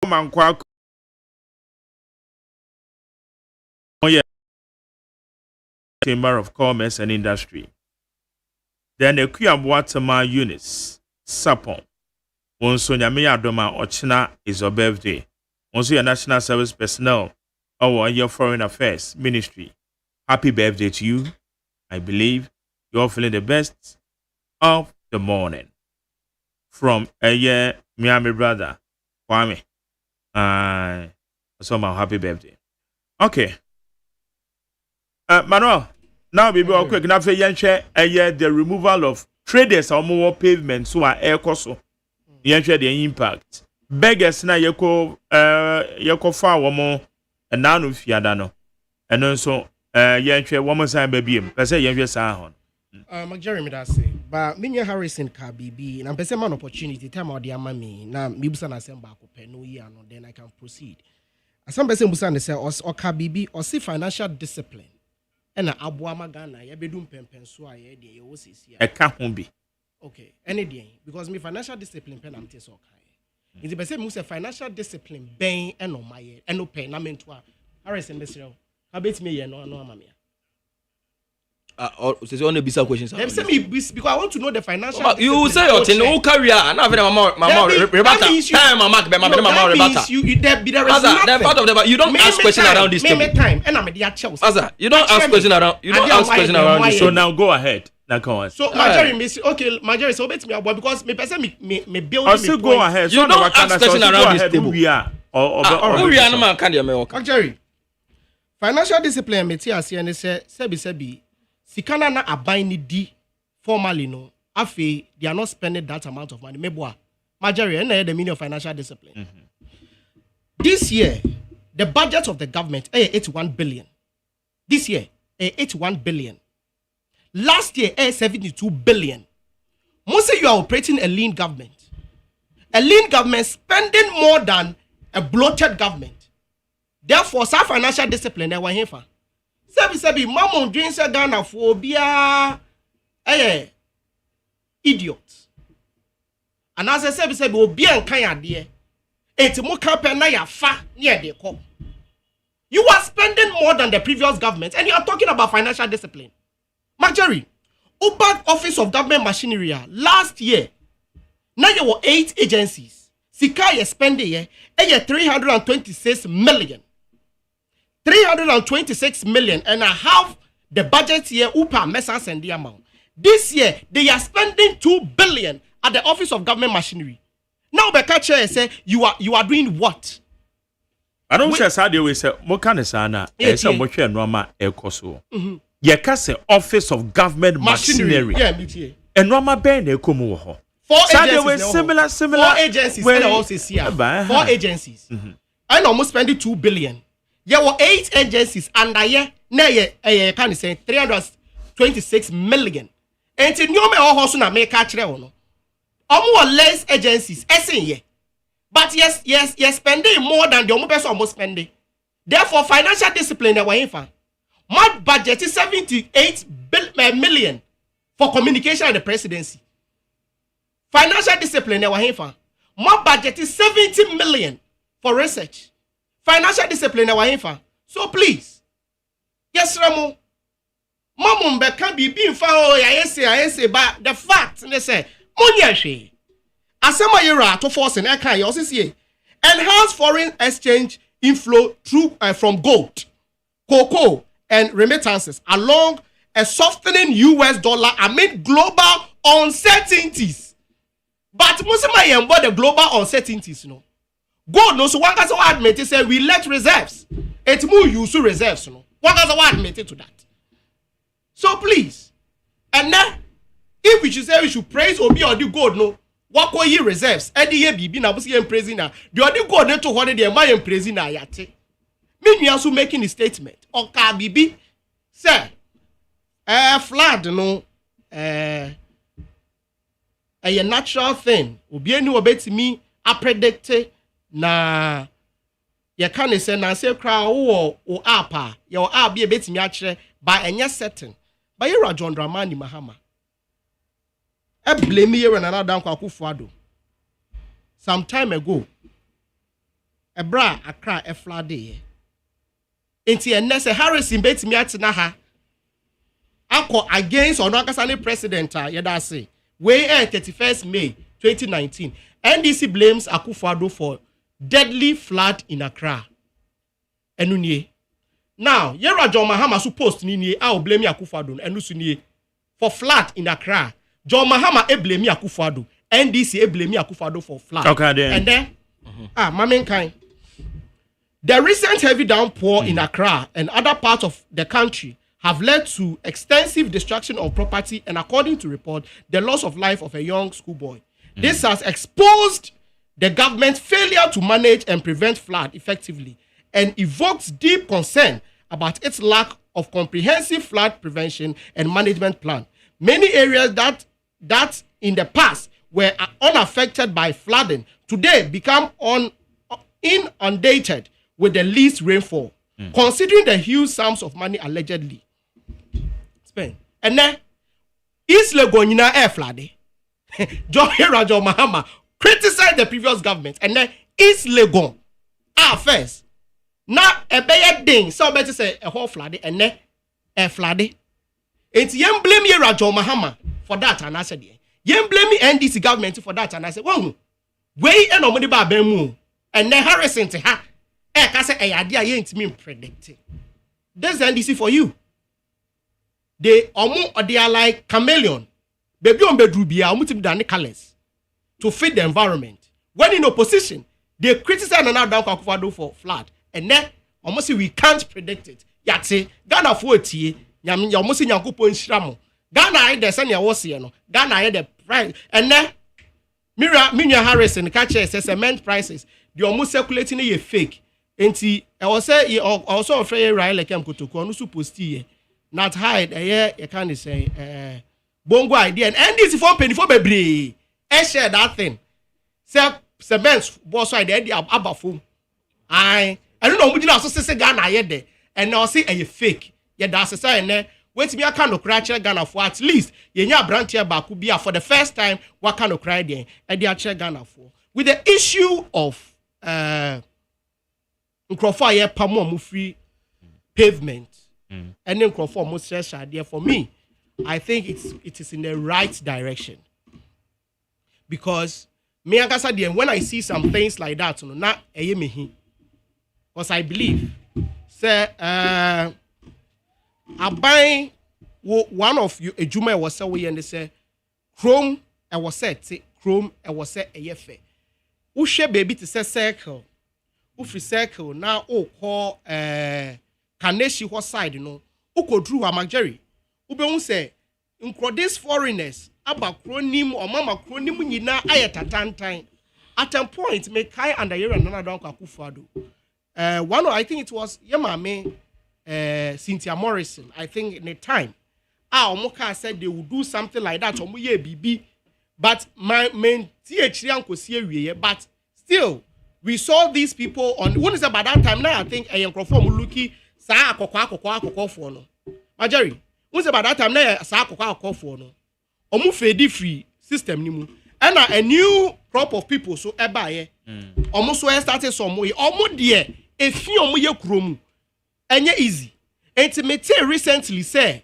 Amangwa. Oh yeah. Chamber of Commerce and Industry. Then the Kuyabwatama Eunice Sapon. Onso Nyame Adoma Ochina is your birthday. Also your national service personnel or your foreign affairs ministry. Happy birthday to you. I believe you're feeling the best of the morning. From a year, Miami brother, Kwame. So my happy birthday. Okay. Manuel. Now, we will quick enough the removal of traders or more pavements who are air coso. The impact. Beggars na yeko far one more and now no fiadano. And also one more time baby. I say Sahon. Jeremy that say, but Minya Harrison ka BB and I'm person man opportunity time or dear mammy. Now Mibusan assemble no year no then I can proceed. As some person Busan say or ka BB or see financial discipline. And Abuama Ghana, you be doing pen so I the OCC. I can't be. Okay, any day because me financial discipline pen am so In the person who say financial discipline, ben and no my and no pay, na mentua. Harris and Mr. How bet me no mamma. So only bisa questions. Them say me because I want to know the financial. You say your thing, no career. Now very mama rebata. Time mama be mama rebata. That's part of the. You don't ask questions around this table. Time and I'm the Chelsea. Asa, you don't ask questions around. You don't ask questions around this. So now go ahead. Now come on. So Marjorie, okay, Marjorie, so bet me about because me person me build. Also go ahead. You don't ask questions around this table. We are. Or we are no man can dey me work. Marjorie, financial discipline me tia say and say sebi. Sikana na aban ni di formally no afi they are not spending that amount of money meboa Marjorie and the meaning of financial discipline. This year the budget of the government 81 billion. This year 81 billion. Last year 72 billion. Most of you are operating a lean government. A lean government spending more than a bloated government. Therefore, some financial discipline they were here for. Sebi, mama doing say Ghana for bia idiots. And as I said, obi an kan ade. Enti mo campaign na ya fa near dey come. You are spending more than the previous government and you are talking about financial discipline. Marjorie, Ubad Office of Government Machinery last year, now you were 8 agencies. Sika ye spending ye 326 million. 326 million and I have the budget here upa message and the amount. This year they are spending 2 billion at the Office of Government Machinery. Now the catcher say you are doing what? I don't say how they will say mo kan sana e say mo hwe noma e koso. Ye ka say Office of Government Machinery. Yeah, me tie. Enoma ben na ekomu wo ho. 4 agencies. Similar 4 agencies when also see 4 agencies. I almost spending 2 billion. There were 8 agencies and I can say 326 million. And in your also na make catch no. More less agencies, but yes, spending more than the only person almost spending. Therefore, financial discipline my budget is 78 million for communication and the presidency. Financial discipline my budget is 70 million for research. Financial discipline so please, yes, Ramo. Mamum can be being found. I say, but the fact they say, Munyashi. Asema yera to force in Eka also see enhance foreign exchange inflow through from gold, cocoa, and remittances along a softening US dollar amid global uncertainties. But Musima embody the global uncertainties, you know. Gold no so one can admit it say we let reserves. It more use reserves, you know. One can admit it to that. So please, and then if we should say we should praise Obi or the gold, no, what call ye reserves? Eddie ye be na busi em praising na. The other gold ne to what they am em praising na yate. Me also making a statement. Oka bibi, sir, flood no, a natural thing. Obi eni obeti me a predicted na. Ye can say na say crowd o apa. Your be a bit me actually by any certain. By your John Dramani Mahama. I blame me here and another Kwakufuado. Some time ago, a bra a cry a flood day. Inti and Nessa Harrison bets me at Naha. Uncle against or not as president, yada say. Way 31st May 2019. NDC blames Akufo-Addo for deadly flood in Accra. Enunye. Now, Yera John Mahama supposed to I'll blame Akufo-Addo and Nusunye for flood in Accra. John Mahama blame Akufo-Addo. NDC blame Akufo-Addo for flood. Okay, then. And then, Mamenkai. The recent heavy downpour in Accra and other parts of the country have led to extensive destruction of property and, according to report, the loss of life of a young schoolboy. This has exposed the government's failure to manage and prevent flood effectively and evokes deep concern about its lack of comprehensive flood prevention and management plan. Many areas that in the past were unaffected by flooding today become inundated with the least rainfall, considering the huge sums of money allegedly spent. And then, East Lagos air flooding. John Mahama criticize the previous government and then East Legon first. Now a better thing, so better say a whole flood and then a flood. It's yen blame ye Rajo Mahama for that, and I said, yen blame me NDC government for that, and I said, well, way and nobody ba bemu, and then Harrison to her, I say a idea ain't me predicting. That's the NDC for you. They are like chameleon. Baby on bedrubia, multiple colors to fit the environment. When in opposition, they criticize another down for flood, and then almost we can't predict it. Yatse Ghana 40. You almost in Yakupo in Shramo. Ghana, I the senior was here. Ghana, I the price. And then Minya Harrison, catcher says cement prices. The almost circulating a fake. And see, I was say, also afraid, right? Like I'm going to go, no supposed to not hide. You can't say, bongo idea. And this is for penny for baby. I share that thing. Cement was I the abafum. I don't know what you know. So say Ghana, yet there. And I'll say a fake. Yeah, that's a sign there. Wait to be a kind of cry Ghana for at least. Yeah, branch here back could be for the first time. What kind of cry there? And they are Ghana for. With the issue of Nkrofo Pamo free pavement and then Nkrofo most idea for me, I think it is in the right direction. Because me and when I see some things like that, not because I believe say I buy one of you a Juma was say and they say Chrome I was set Chrome I was set a yefe. Ushe baby to say circle. Ufi circle now call Kaneshi what side Uko drew a Mageri. Ube say this foreigners aba cronim or mama cronim nyina ayeta time. At a point make kai under here and another Kakufado. One I think it was Yamame Cynthia Morrison, I think in the time. Omoka said they would do something like that. Omuye BB, but my main but still, we saw these people on. When is about that time now? I think a young Luki Sa Kokwa for no. Majari, when's about that time now? Sa Kokwa for no. Omu fedi free system nimu. And a new crop of people so ebaye. Almost where started some way. Almost there. If you omuye kuromu. Enye easy. Intimate recently say,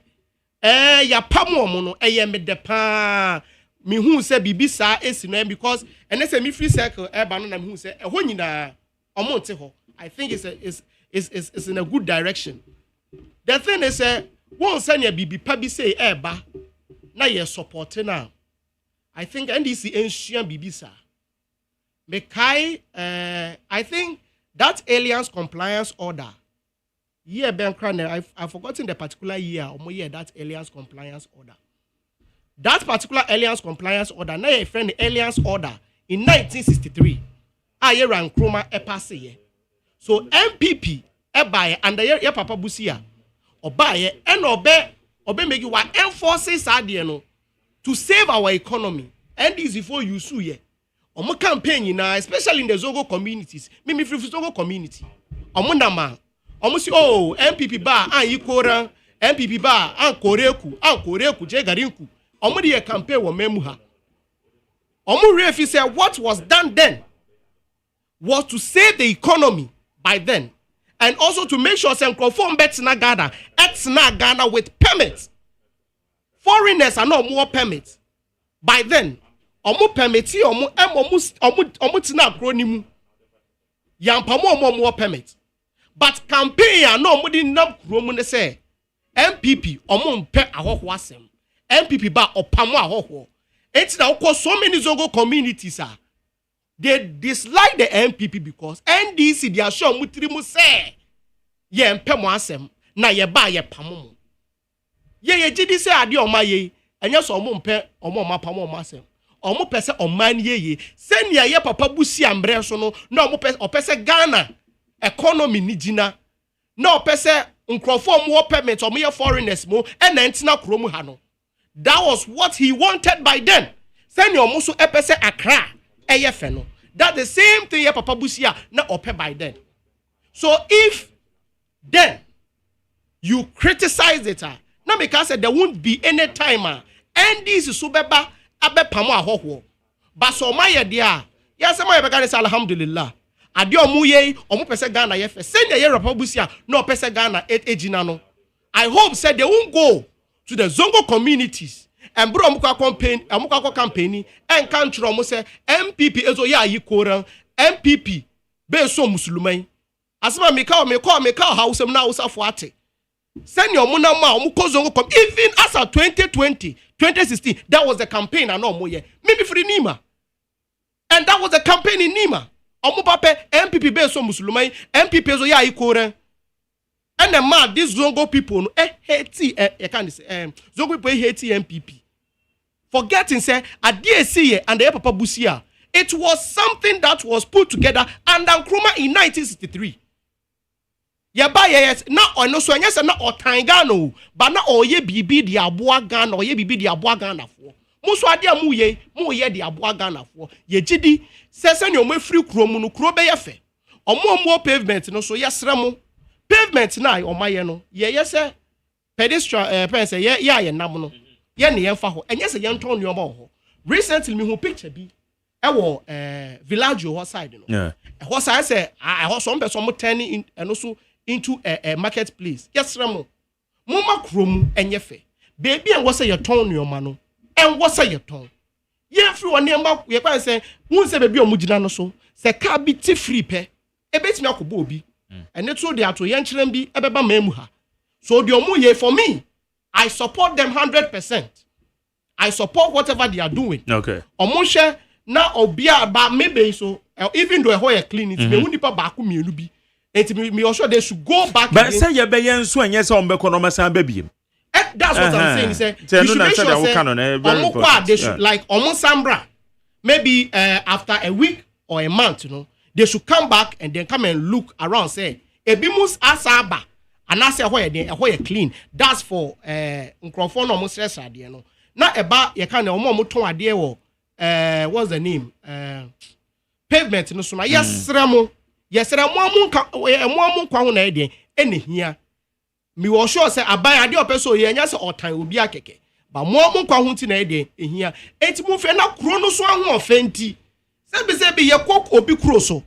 ya pamo mono, me depa. Me who say bibisa esino because and say me free circle banana me who say honina omonte ho. I think it's in a good direction. The thing is one say ya bibi pa bi say ba na ye support now. I think NDC ancient bibisa. Mekai I think that aliens compliance order. Yeah, Ben Craner, I've forgotten the particular year or year that aliens compliance order. That particular aliens compliance order, now a friend aliens order in 1963. I ran Chroma passe. So MPP buy under your papa busia or buy and obey make you enforces to save our economy. And this before you sue ye. Omo campaign now, especially in the Zogo communities. Mimi free Zogo community. Omo nama. Almost MPP bar and Yikora, MPP bar and Koreku, Jegarinku. Omodi a campaign wa memuha. Omu refi said what was done then was to save the economy by then, and also to make sure some conform Betsna Ghana with permits. Foreigners are not more permits. By then, omu permiti omu tina kronimu. Yampamo more permits. But campaign no mudi nam kromune say MPP omo mpe ahoho asem MPP ba opamo ahoho enti na ukọ so many Zogo communities they dislike the MPP because NDC they are sure mutiri mu say ye mpe mo asem na ye ba ye pamo ye gidi say ade oma ye enye so omo mpe omo ma pamo mo asem omo pese oman ye senia ye papa busi ambre so no na omo pese Ghana economy ni jina na opese nkrofo mo permit or more foreigners mo and entina kromu ha no. That was what he wanted by then. Send your musu epese Accra eyefe no. That the same thing ye papa busia na ope by then. So if then you criticize it na because there won't be any time and this is subeba abe pamo ahoho but so my idea yes my be say alhamdulillah ade omu ye omu pese Ghana ye fe send ye Republica no pese Ghana ejina no I hope said they won't go to the Zongo communities and bro amuka campaign and country omu say MPP ezo ya yikoran MPP be so musulman asema me call house na house for ate send your muna ma omu ko Zongo come even as of 2016 that was the campaign and no ye maybe free Nima and that was the campaign in Nima omu pape MPP be so musulman MPP ezo ya yikoran. And the man, these Zongo people, hate Zongo people hate MPP. Forgetting, say, at DSC and the Papa Busia, it was something that was put together and Nkrumah in 1963. Yes, not on no so yes, not or Tangano, but not all ye BB the Abuagan or ye BB the Abuagana for. Muswadia muye the Abuagana for. Ye Jidi says, and your free cromunu crobeyafe. Or more pavement, no so yes, Ramo. Pavement na o maye no ye say pedestrian pense ye nam no ye ne ye fa ho enye se ye nton nyoma ho recently me hu picture bi e wo village ho side no yeah ho side say ho some person mo turning in so into a marketplace yes ramo mo makrom enye fe baby en wo say ye ton nyoma no en wo say ye ton ye free one ma ye kwa say hu say baby o mu gina no so se car bi ti free pe e betimi akobo obi. And it's so they are to yanchilem be ebeba memuha. So the omuye for me, I support them 100%. I support whatever they are doing. Okay. Omushe na obia ba maybe so even though a clean it me unipa ba ku mienu bi. Enti me also they should go back. But say ye be yen so enye se ombeko no masan ba biem. That's what I'm saying. Say you should make sure they should like sambra. Maybe after a week or a month, you know. They should come back and then come and look around. Say, Ebimus asaba, and I say where clean. That's for Nkronfo no stress idea no. Not about you kind of moton idea or what's the name? Pavement no so na yes ramo kwa na idea any here. Me was sure say abai ade opeso ye nya say otan obi akeke. Ba mo kwa hu ti na idea here. Enti mu fe na kro no so ahu ofenti. Sebi yekwo obi kroso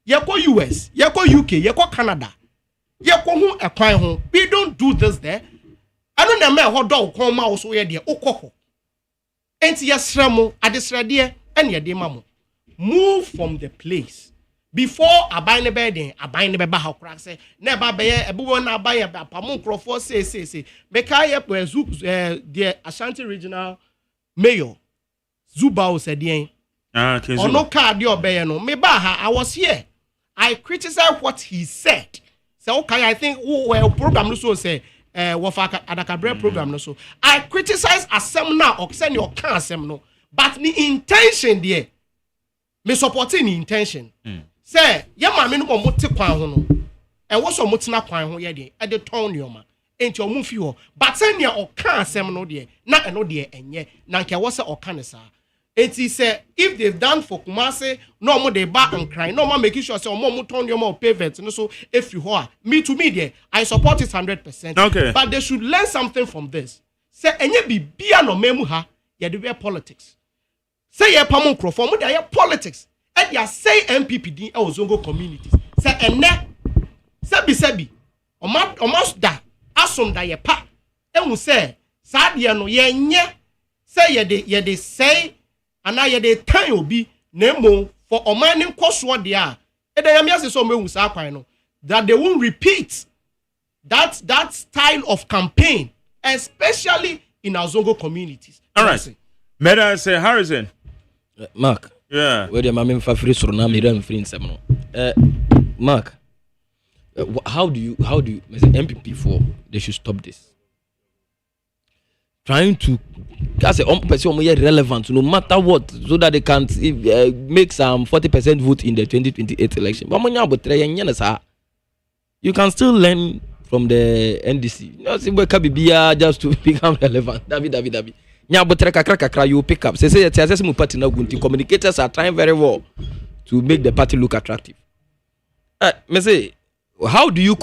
yekwo US yekwo UK yekwo Canada yekwo hu ekwan ho we don't do this there anu na me ho do kon ma wo so ye de okoko enti yesremo adesrade ene ye de mamo move from the place before abai ne be den abai ne be ba ha kra se na ba be ye ebuwo na abai ye apamo nkrofo say me ka ye the Ashanti regional mayor Zubao said den no card your no me baha I was here I criticized what he said so okay I think well program no so say wofaka adakabre program no so I criticize asem na or send your can asem no but the intention there me supporting the intention say ye ma me no mo te kwan ho no e wo so mo tena kwan ho ye de e de ton your ma enti o mu fi ho but send your o can asem no de na eno de enye na nke wo se o kan sa. It is if they've done for Kumasi, no more they back and cry, no more making sure say more turn your more pavement. And so if you are me to me there, I support it 100%. Okay. But they should learn something from this. Say enye bi bia no memuha, ye de politics. Say ye pamon crofo, mo dey politics. E dia say MPP din e Zongo communities. Say ene sebi almost da asom da ye pa. E hu say sa de no ye nye say ye de say and I de time obi nemo for omanin koso de a e da yam yase so mehu sa kwan no that they won't repeat that style of campaign especially in our Zongo communities. All right. May I say Harrison? Mark. Yeah. Where the mammy for free so na me dem free nsem no. Mark. How do you MPP for they should stop this? Trying to as a person relevant no matter what so that they can make some 40% vote in the 2028 election. But you can still learn from the NDC. No, see where Kabibia just to become relevant. David. Nya botre kakra you pick up. Say party now communicators are trying very well to make the party look attractive. Me say, how do you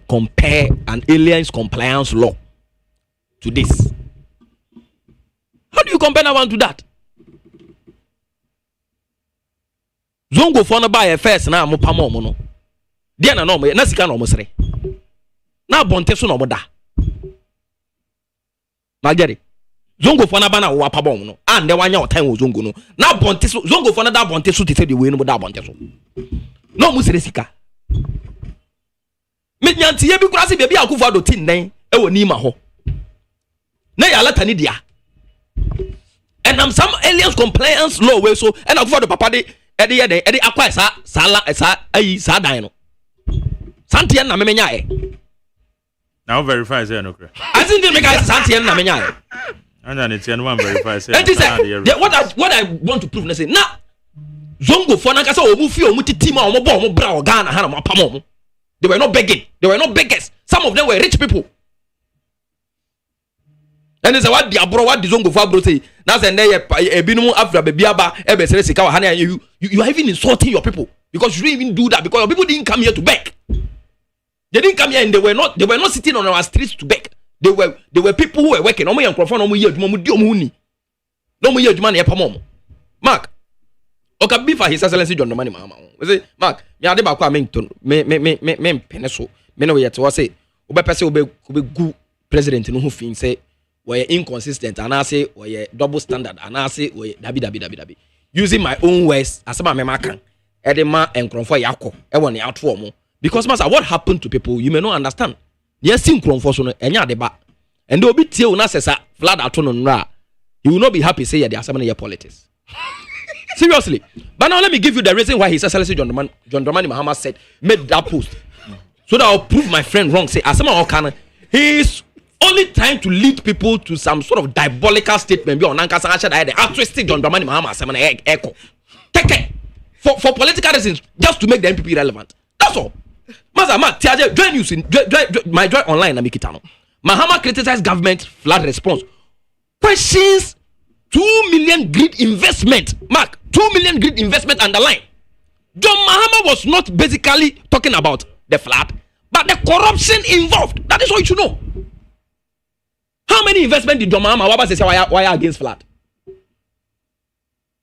compare an aliens compliance law to this? How do you compare that one to that? zongo for no buy first na mo pam omo no de na no mo na sika no mo sere na bonte so no mo da magere zongo for na ba na wo apam omo no and de wanya otan wo zongo no na bonte so zongo for na da bonte so tete de we no mo da bonte so no mo sere sika me nyanti ye bi kura se bia akufo do tin nen e wo ni ma ho na ya lata ni dia and am some aliens compliance law we so and akufo do papa de ede akwa sa ayi sa dan no santie na memenya now verify say no kra I think they make santie na memenya anya ne tie no one verify say what I want to prove na say na zongo for na kasa o mu fi o mu titi ma o mo bo o mo bra o Ghana ha na mo apam o mo they were not begging, they were not beggars, some of them were rich people. And it's what the abro what the zongo for bro say na say na e binumu afra baby aba e be sere sika wa hana you are even insulting your people because you didn't even do that because your people didn't come here to beg. They didn't come here and they were not sitting on our streets to beg. They were people who were working. Omo yankrofa no mo ye adwuma mo di omo huni. No mo ye adwuma na e pam. Mark Okabi for His Excellency John Dramani Mahama. We say Mark, me ade ba kwa me pene so. Me no we yet say obe pese obe gu president no ho fin say we inconsistent and I say we double standard and I say we dabi. Using my own words asema me makan. Edema enkronfo yakọ e won ya to omo. Because master what happened to people you may not understand. Yes enkronfo so no enya de ba. And they obi tie una sesa flood ato no nra. You will not be happy say they are some of politics. Seriously. But now let me give you the reason why His Excellency John Dramani Mahama said, made that post. So that I'll prove my friend wrong. Say, Asama Okana, he is only trying to lead people to some sort of diabolical statement. Be on Nankasa Asha, the altruistic John Dramani Mahama, Samana echo. Take it. For political reasons, just to make the MPP relevant. That's all. Mazama, Tiaje, join news in my joy online, Amikitano. Mahama criticized government flood response. Questions 2 million grid investment. Mark, 2 million grid investment underline. John Mahama was not basically talking about the flood, but the corruption involved. That is all you should know. How many investment did John Mahama say why against flood?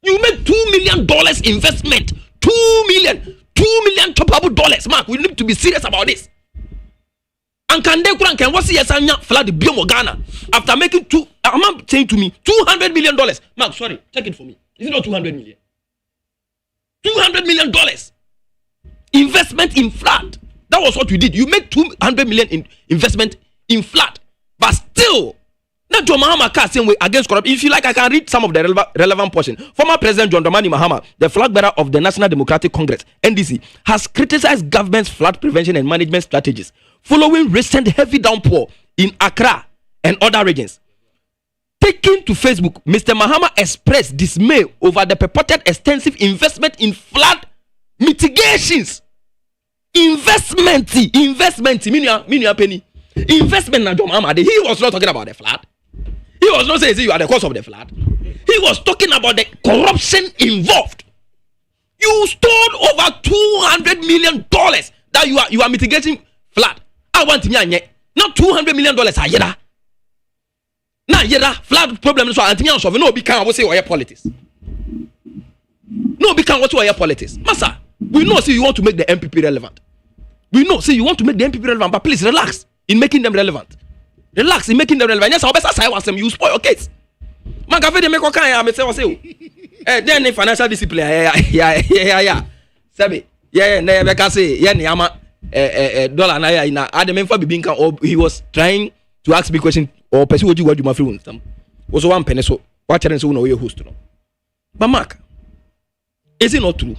You made $2 million investment. $2 million choppable dollars. Mark, we need to be serious about this. And can they can what's the flood the Biom Ghana after making I'm saying to me $200 million. Mark, sorry, check it for me. Is it not 200 million? $200 million investment in flood. That was what you did. You made 200 million in investment in flood, but still, not John Mahama same way against corruption. If you like, I can read some of the relevant portion. Former President John Dramani Mahama, the flag bearer of the National Democratic Congress (NDC), has criticized government's flood prevention and management strategies following recent heavy downpour in Accra and other regions. Taking to Facebook, Mr. Mahama expressed dismay over the purported extensive investment in flood mitigations. Investment, penny. Investment na John Mahama. He was not talking about the flood. He was not saying you are the cause of the flood. He was talking about the corruption involved. You stole over $200 million that you are mitigating flood. I want me not $200 million a year. Now yeda flood problem so antinya solve no be can we say why politics. No be can what why politics. Massa, we know say you want to make the MPP relevant. We know say you want to make the MPP relevant, but please relax in making them relevant. Relax in making them relevant. Yes, I best say was you spoil your case. Man ka fe de make kan ya me say then financial discipline yeah. Sabi na be ka say ne ama dollar na ya na adem fa bibin kan he was trying to ask me question or person what you my free them also one penny so what challenge so no your host no. But Mark, is it not true?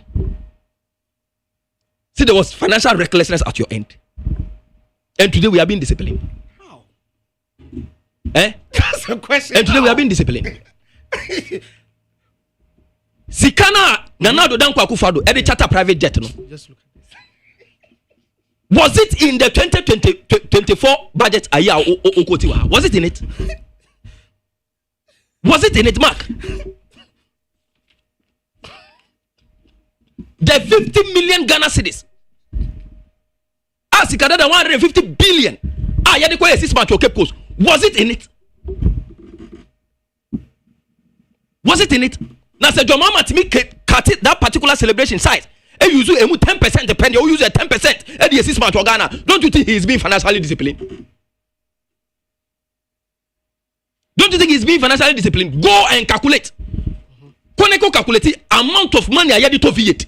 See, there was financial recklessness at your end, and today we are being disciplined. How? That's a question. And today we are being disciplined. Sikana Nanado Danko Akufado every charter private jet no. Just look at this. Was it in the 2024 budget a year Okotiwa? Was it in it? Was it in it, Mark? The 50 million Ghana cedis. Asikada the 150 billion. Yadi kwa 6 months Cape Coast. Was it in it? Was it in it? Now say John Mahama to me cut it, that particular celebration site. And you use 10% depending, or use a 10% at the 6 months to Ghana. Don't you think he's being financially disciplined? Don't you think he's being financially disciplined? Go and calculate. Koneko calculate amount of money I had to viet.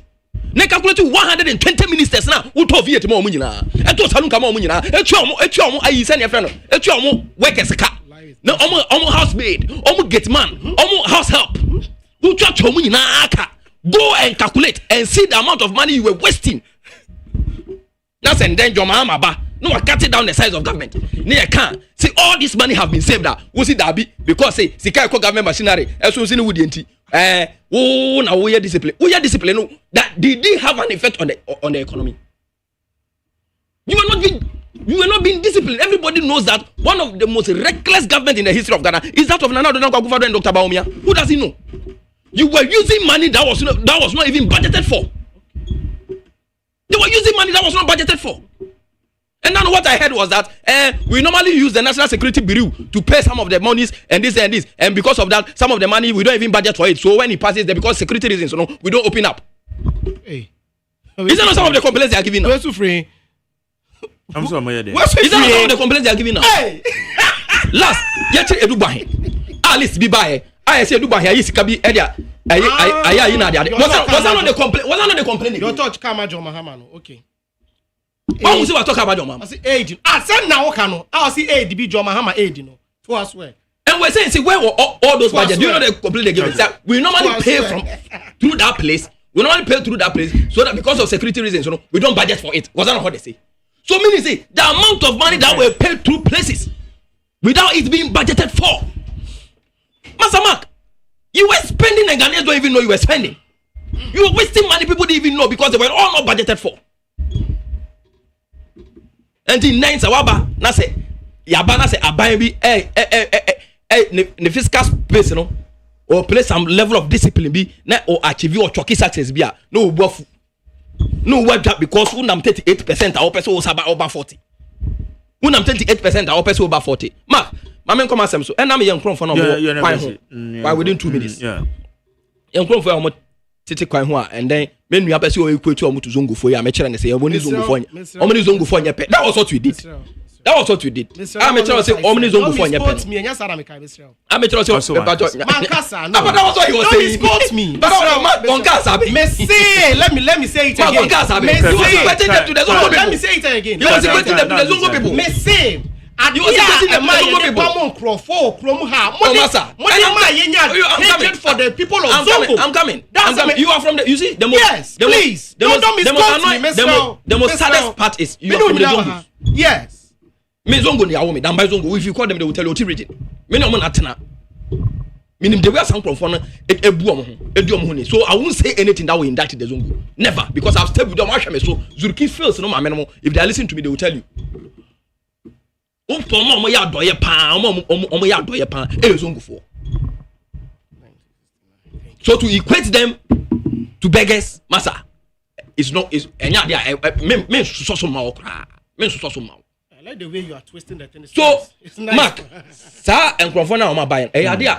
Ne calculate 120 ministers now. Who to viet more money now? And to salon come on money now. Etuomo I send your friend. Etuomo workers car. No omo housemaid, omo gate man, omo house help. Who charge money now? Go and calculate and see the amount of money you were wasting. That's and then your mama ba. No, I cut it down the size of government. Near can see all this money have been saved. That was it that be because say Sika government machinery. As soon as you would now we are discipline. We are discipline. No, that did they have an effect on the economy? You are not being disciplined. Everybody knows that one of the most reckless government in the history of Ghana is that of Nana Addo Dankwa Akufo-Addo and Dr. Bawumia. Who does he know? You were using money that was not even budgeted for. They were using money that was not budgeted for. And now what I heard was that we normally use the National Security Bureau to pay some of the monies and this and this. And because of that, some of the money, we don't even budget for it. So when it passes there, because security reasons, we don't open up. Hey. Is that not some of the complaints they are giving now? I'm sorry, Is that not some of the complaints they are giving now? Hey. Last, yet Edu Bahe. Alice Bibaye. I say Edu Bahe. Yes, Kabi Edia. Was that not the complaint? Was that not the complaint? Your touch Kama John Mahamano. Okay. Why was you talk about your mama? I say age. I said now Kano. I see age be John Mahama age, to us where. And we're saying, see, where were all those budgets? Do you know the complaint they give us? We normally pay through that place. We normally pay through that place so that because of security reasons, we don't budget for it. Was that not what they say? So meaning say the amount of money that we paid through places without it being budgeted for. Master Mark, you were spending and Ghanaians don't even know you were spending. You were wasting money people didn't even know because they were all not budgeted for. And in 9 sawaba na say yaba na say aban bi ne fiscal space no or place some level of discipline bi na or achieve or choki success bi no obuafu no work that because unam 38% our person was about over 40 unam 28% our person over 40 mark mama come asem so and am yen kron for no why within 2 minutes yeah yen kron for almost tete kwan ho and then menu apese o equate omo to zongo fo ya me kire ne say omo ni zongo fo nya omo ni zongo fo nya pe that was what we did I me kire say omo ni zongo fo nya pe me nya sara me kai Mr. I me kire say man kasa no but that was what he was saying don't insult me on kasa me say let me say it again on kasa be you was equating them to the zongo people let me say it again you was equating them to the zongo people me say you was equating them to the zongo people hatred for the people of Zongo. I'm coming. You are from the. You see the most. Yes, please. Don't misquote me, Mr. The most saddest part is you are from the Zongo. Yes. Me Zongo ni awomi. Dan by Zongo. If you call them, they will tell you what region. Me no mo na tena. Meaning they were some from ebu so I won't say anything that will indict the Zongo. Never, because I've stayed with them. So Zurki feels no my if they listen to me, they will tell you. Omo ya doye pan, omo ya doye pan. Zongo for. So to equate them to beggars, massa, it's not. It's me so ma okra. Me so ma. I like the way you are twisting the thing. So nice. Mark, sir, and confirm na buy.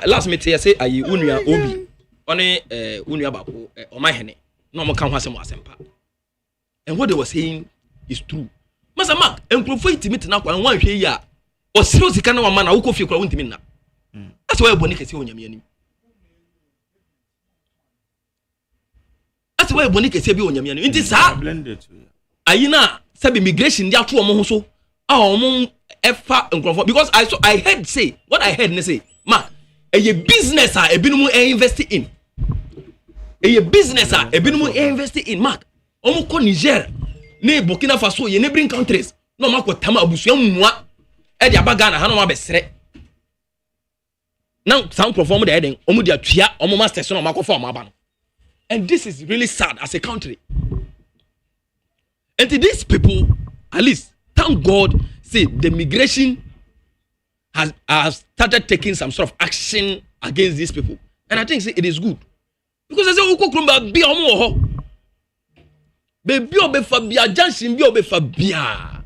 Last me say ayi unua obi. One unua bako o my hene. No mo kan ho asem asempa. And what they were saying is true. Massa Mark, and confirm intimate na kwa wan hwe yi a. O siro sika na wa ma na wo kofie kura won timi na. That's why boni kese onyame ani. That's why boni kese bi onyame ani. Nti sa blended. Ayina sabi immigration dia to omo ho so. Omo efa nkrofo because I heard say what I heard say ma a business a ebinum invest in. A business a ebinum invest in mark. Omo ko Niger, ne Burkina Faso, ye neighboring countries. No ma ko tama abusu amua. E dia baga na ha no ma besere. Now some perform the heading omo dia tua omo master so no ma ko fa omo aba no. And this is really sad as a country. And to these people, at least, thank God, say the migration has started taking some sort of action against these people. And I think say, it is good. Because I say, Uko Krumba, be omo ho. Baby obe fabia, Jansin be obe fabia.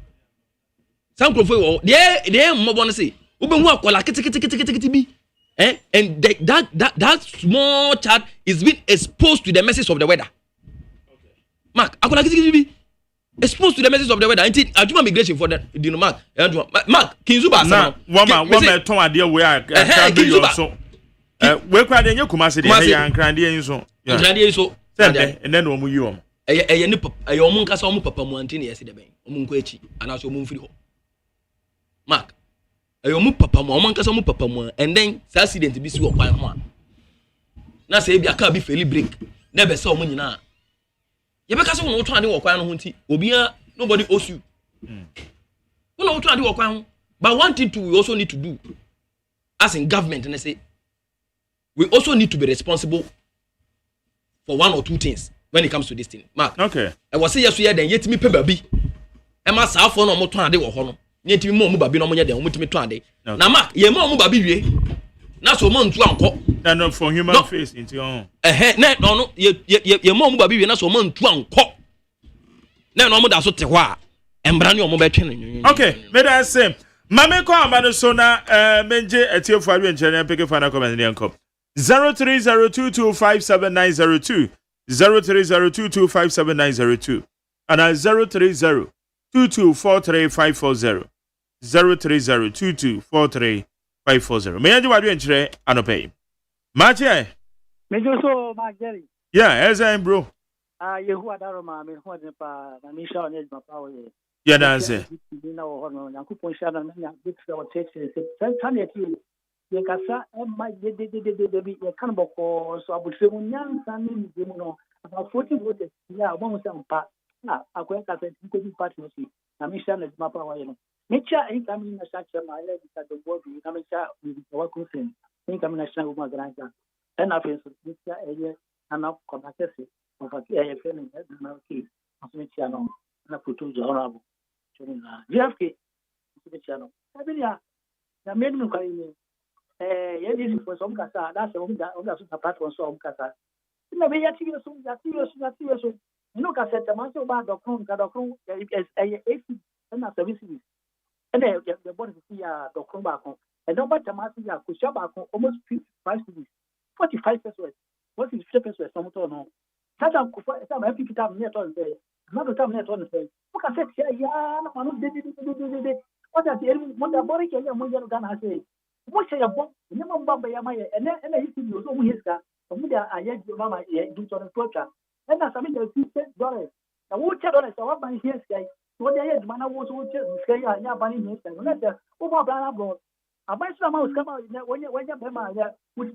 Some crofo, they mo bonne say, Ube mwa kola kiti bi. And that small child is being exposed to the message of the weather. Mark, I could be exposed to the message of the weather. Until I do migration for that. You know, Mark, Kinzuba. Now, woman, Tom, idea we are. So, we cried in your Kumasi, and Crandy, so. And then when you a young Casamu Papa Montini yesterday, Munquechi, and also Munfrio. Mark, a young Papa Mon Casamu Papa, and then accident to be so by one. Now say, I can't be fairly break. Never saw money now. You because no trying to walk around Hunty, Obia, nobody owes you. No trying to walk around. But one thing too, we also need to do, as in government, and I say, we also need to be responsible for one or two things when it comes to this thing. Mark. Okay. I was saying yesterday, then yet me pay baby. And my cell phone no more trying to do or yet me more baby no more than me trying. Now, Mark, ye more baby. Now, so month to uncle. Not for human face into your own. No, ye more baby, and so month to uncle. Now, no more that's what they were. And brand new mobile training. Okay, may I say, Mamma Kwamano Sona, Menje, at your father and China, pick a final comment in the uncle. 0302257902 0302257902 and 0302243540 0302243540. May I do what you enjoy and pay? Matcha. So, Mark Jerry. Yeah, as I am, bro. You who are Daroma, me who are the Misha and my power. Yeah, that's it. You know, Yakupo Shadow, big flower takes it. You can say, my baby, a cannibal cause, so I would say, when young son, you know, about 40 voters, yeah, one some part. Now, I quite a good partnership. Namisha is my power. Nature ain't coming in a structure, my lady at the board, you come and chat with the work with him. Ain't coming a strong with my grandson. And I feel so this year, and now come access it. Of a feeling that now keep as a channel, and I put to the honorable. JFK, the channel. I mean, the men who carry this for some casa, that's a platform, some casa. You know, we are serious, you know, Cassette, Master Bad of Kron, as a and a services. And then the body to see a Docron, and no matter Master Kushabako, almost 55 cities, 45 pesos. What is 50 pesos? Some no. Some happy to have net on say, another time net on say, look at yeah, what are the what the body can you gonna say? What say a book, never bomb by Yamaya, and then I used to use all his car, and with I had your mamma do on the torture. And that's something that $6. I won't tell us about my hair sky. What they had, man, I was say, yeah, bunny hair, letter, over Brana Broad. I buy some house come out when you're with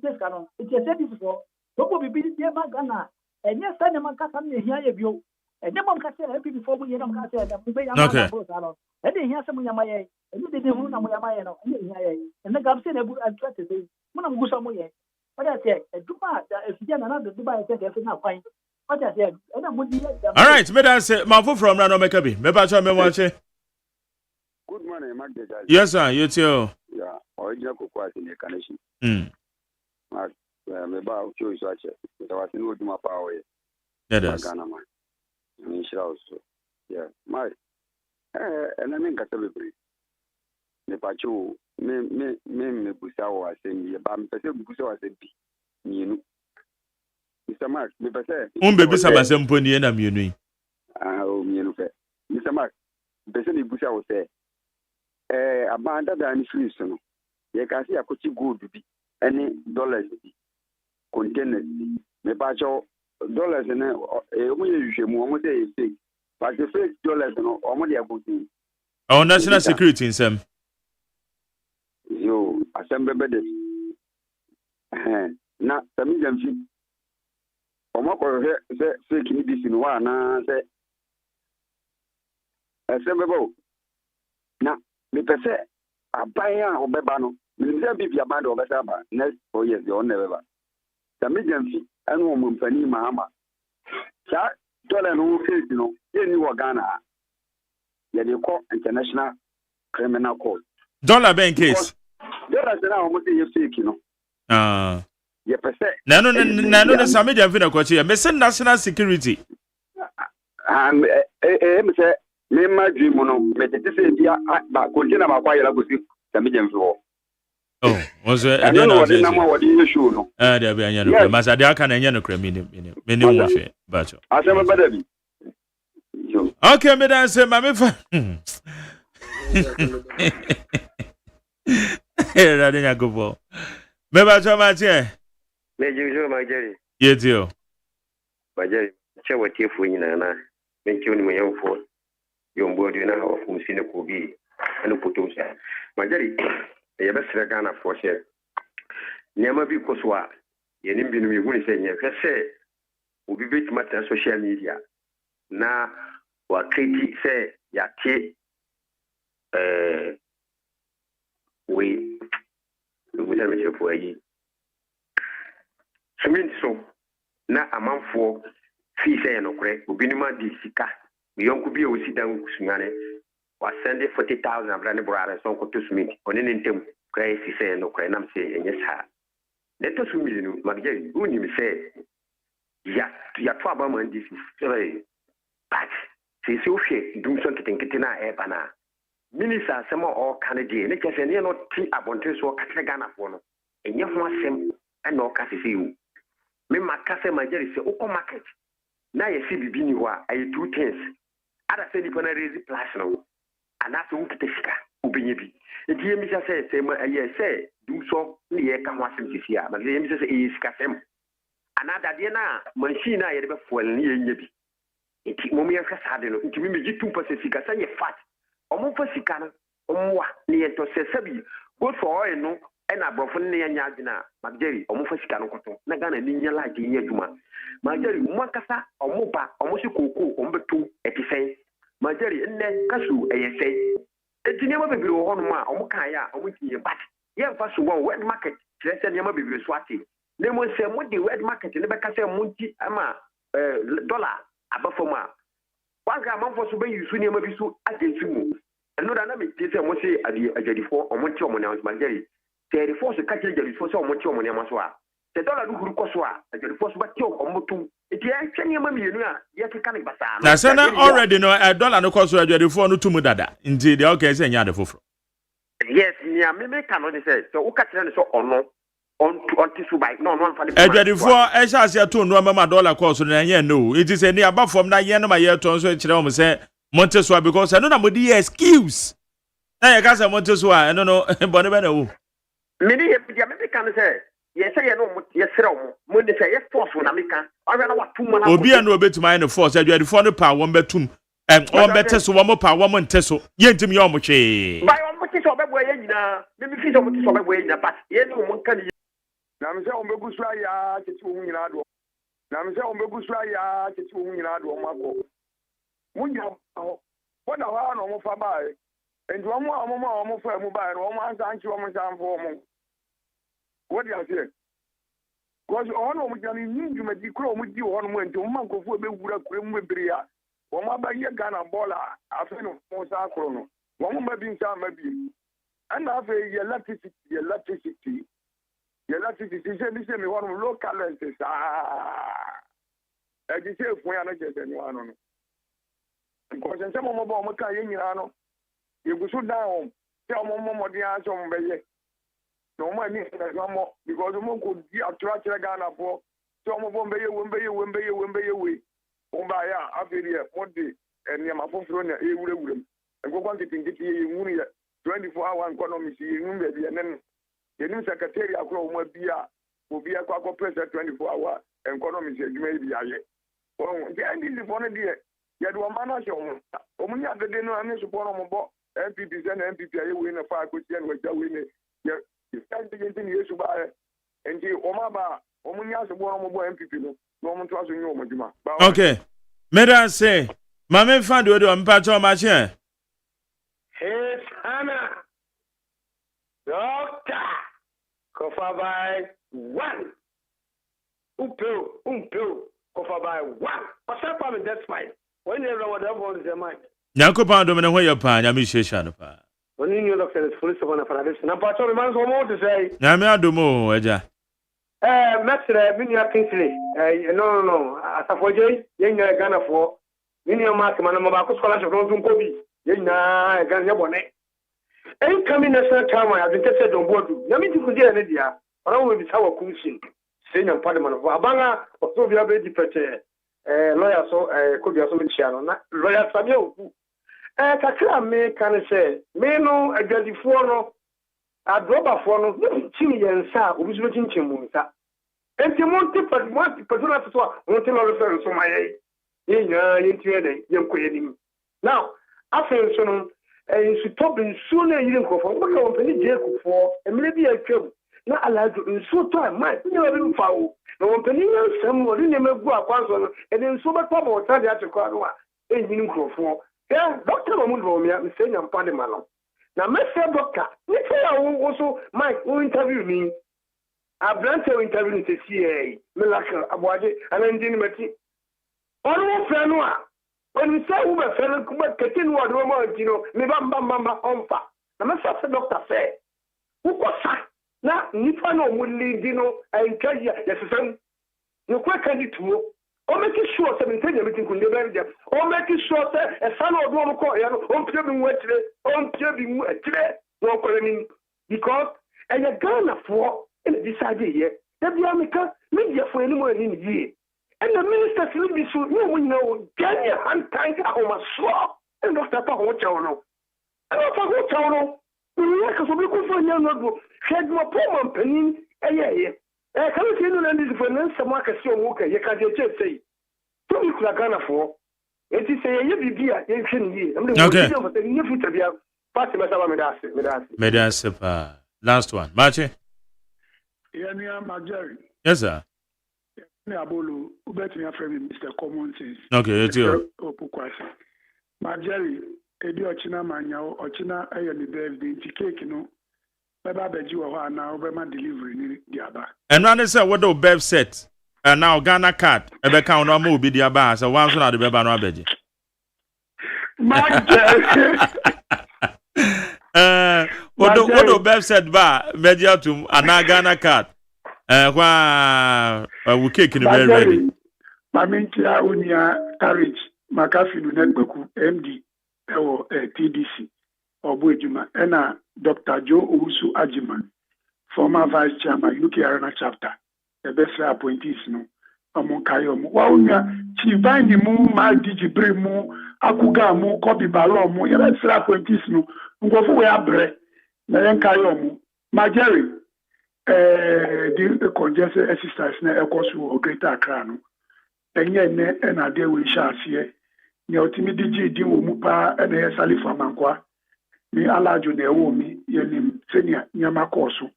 this canon. It's a set before. What will be busy, dear Magana? And yes, I never got something here of you. And then one can say, happy before we don't cut it. And then here's some Yamaya, and you didn't know Yamaya, and the Gabson I've tried to say, when I'm good somewhere. What I said, a Dubai, if you another Dubai, I said, not fine. What I said, and I'm all right, may I say, Mafu from Rano Mekabi, maybe I watch it. Good morning, Mark. Yes, sir, you too. Yeah, original cocoa in the connection. Mark, maybe I'll show you such a. But I was in with my power. Yeah, that's. I mean, she also. Yeah, Mark. And I mean, Catabri. The Pacho, me, Busa was saying, but I'm Busa was a bee. You Mr. Mark, me pese. Baby sama semponi na mienu. Mienu fe. Mr. Mark, pese ni Busa was say. Abanda da ni free so no. Ye ka se akochi gold bi, any dollars bi. Containers bi. Me pa cho dollars na omo ye hwehwemu, omo say fake. But the fake dollars no, omo dey abuti. Our national security in some. Yo, assemble bede. Na sami jamfi. Omo ko se fake ni bi sinu wa na se. Assemble bo. Na me pese abaya obeba no. Me nse bibi abanda obesa ba. Next 4 years you never ba. Sami jamfi anu omo mfani mahama. Sa dollar no fake no. Ye ni wo Ghana. Ye dey call International Criminal Court. Dollar bank case. Dollar say na omo say ye fake no. Ye pese. Na no sami jamfi na kwachi. Me say national security. Me say me ma dream no me tete say dia ba container ba kwa yela gosi sami jamfi ho. Oh, was it? I don't know what the number what the issue no. There be any no. Masa de aka na enye no kra me wo hwe. Bacho. Asema bada bi. Okay, me dan say mama fa. Era de nyagobo. Me bacho ma tie. Me jijo ma jeri. Yetio. Ba jeri. Che wotie fu nyina na. Me chiu ni mo yemfo. Yombo de na ho fu sine ko bi. Anu potom sa. Ma jeri. Ye be sere Ghana for share. Nyama bi ko so a ye nim bi no mi hu ni se nye hwe se obi be timata social media na wa kriti se ya ke we tell me for yi semin so na amanfo fi se no kore obi ni ma di sika yonku bi o si dan kusungane wa send 40,000 brand brother so ko to smith oni ni ntem kore fi se no kore nam se enye sa let us me no magje uni mi se ya to aba man di fi but se o hwe dum so kete na e bana minister asema o kanade ne kese ne no ti abonte so katre Ghana fo no enye ho asem na o kase se yu me makase magere se o market na ye si bibi ni ho a ay two things ada se di pona raise plus no ana so nkete sika obenye bi enti ye mi se ma ye se dum so ne ye ka ho asem sisi a magere ye mi se e sika sem ana dade na machine na ye de be fuel ne ye nya bi enti mo me yɛhwɛ saa de no enti me megye 2% sika sɛ yɛ fat ɔmo fa sika no ɔmoa ne yɛ tɔ sɛ sɛbi good for oil no ɛna aborɔfo no ne yɛ nya adwene a magyery ɔmo fa sika no kɔtɔ na Ghana ne nya laagye nyɛ adwuma magyery mo ankasa ɔmo ba ɔmo se kookoo ɔmo bɛtom ɛte sɛn magyery nnɛ kasu ɛyɛ sɛn enti nneɛma bebree wɔ hɔnom a ɔmo kaeɛ a ɔmo ti yɛ bat yɛmfa so wɔn wet market kyerɛ sɛ nneɛma bebree so ate na mo sɛ mo de wet market ne bɛka sɛ monti ama dollar abafoma wanga manfo so be yusu ne ma bi so agency mu eno da na me ti se mo se adjadifo omonti omone Magyery terifo so ka adjadifo so omonti omone ma so a te dollar du huru ko so a adjadifo so ba ti omotum eti e twene ma mienu a ye keka ne basa na se na already no dollar no ko so adjadifo no tumu dada nti de okay se nya de foforo yes nya me ka no de se so uka tere ne so ono on to buy no fa adwadifo e sha ase to no mama dollar course na nya no it is any aba from na ye no ma ye to so e kire o se Monteswa because I know na modi excuse na ye ka se Monteswa no bone be na wo me ni ye bia me kan se ye se ye no ye sere mo ni se ye force na me kan o na wa tum na obi an obetuma ye no force adwadifo no pa won betum on beteso wo mo pa wo mo nteso ye ntim ye o mo hwe ba yo mo ti so be bo ye nyina me fi so mo ti so be bo ye nyina but ye no mo kan na me se o megu so aya tete wo nyina do na me se o megu so aya tete wo nyina do mako munya ho bona wa no mo fa ba e ndu mo fa mu ba no mo ansa anchi wo mo san fo mo what you say cause ono mo jani ninju me di kro mo di ono mo ndu mo mankofu be wura kure mu bebre a wo ma ba ye Ghana bola afi no mo sa kro no wo mo ma bi nsa ma bi ana afi ye electricity se mi wonu local entes e di se fun ya na je se ni wanu no ko se mo ba mo ka ye nyina no ye gusu down se mo di an so mo be ye no mo ni na mo because mo ko di atura Ghana for so mo bo be ye we o ba ya afiri e mo di eni ma foforo na e wurewurem e go kwan titingiti ye nwunu ye 24 hour economy si ye nwunu be ye nen yenim secretary akro mo bia obi akwa president 24 hour economy se djuma bi aye won je ndi li fone die ye do ma na so o mu nya de no ani so pono mo bo MPP se na MPP aye we na fa ko tie no ja we ne ye stand de ntin yesu ba enti o ma ba o mu nya so pono mo bo MPP no mo to aso nyo mo djuma okay meda say mama fa de o mpa cho ma che hey ana doctor Kofa by 1. Umpo. Kofa by 1. What's up, I mean, that's fine. When you know whatever is your mind. Nyakopa do me ho ye pa nyame hyehyia no pa. When you know doctor is police of an Paradise. Na patrol man so more to say. Nyame adomo eja. Mestre Minia Kingsley. No. Asafoje, yenya Ghana for. Minia Mark man mo ba ko scholarship don tun ko bi. Yenya Ghana bone. Incoming national time, I have been tested on board. Yamiti Kudia and India, along with our Kunsin, senior parliament of Abanga, or so we are very different. Lawyer so could be also channel, lawyer Samuel. Kakra me can say, me no, a judge for no, a drop of one, Chimney and Sa, who is waiting Chimunsa. And Timonti, but what persona to want to refer to my into young queen. Now, after so. And she told me sooner you didn't go for what company Jacob for, and maybe I came. Not allowed to insult time, my never foul. No one penny, some will never go up once and then so much trouble will tell you to call a meaning for. Yeah, Doctor Mundromia, I'm saying I'm Padimano. Now, Mr. Doctor, let's say I also Mike who interview me. I've done to interview the CA, Melaka, Abwadi, and then Dinamati. All friend. When we say we are fellow, we are getting what we want, me bamba onfa. Na me say doctor say, who was that? Na nipa no muli and tell you yes son. You quite can it to. O make sure say maintain everything kun dey there. O make sure say a son of one ko ya no on pie bi wetre, on pie bi mu etre. No ko ni because e ya Ghana for in decide here. That be America media for any more in here. And the ministers will be so you know, Kenya and Tanka are swap and Dr. Pahochano. And Pahochano, we work as a big for young notebook, shed more poor penny a year. I can't see no land for some market so walker, you can't just say. To be Ghana for it is a year be a year. I'm the near future be a party Medasipa. Last one. Mache? Yes, sir. Abolo, ubeti mi friend Mr. Common Sense. Okay, it's you. Majeri, edi ochina manyao, ochina aye ni birthday, nti cake no. Beba beji wa na obema delivery ni diaba. And when say what do bev set? And now Ghana card, ebe count no mo bi diaba, so one so na the beba no abeji. Majeri. What do bev set ba media to ana Ghana card? We cake in very ready. Mamintia unia courage makafi lunekbeku MD ewo TDC Obuejuma ena Dr. Joe OSEI AGYEMAN former vice chairman UK Arena chapter the best appointees no omonkayo mu wa unia chivani mu ma digibre mu akuga mu kobi balo mu the best appointees no ngofo we abre na yenkayo mu Majeri the congested exercise na ekosu o Greater Accra no enye ne na de we hyaase ne otimi digi di wo mu pa na ye salifu amankwa ni alajo na ewo mi ye nim senia nyama koso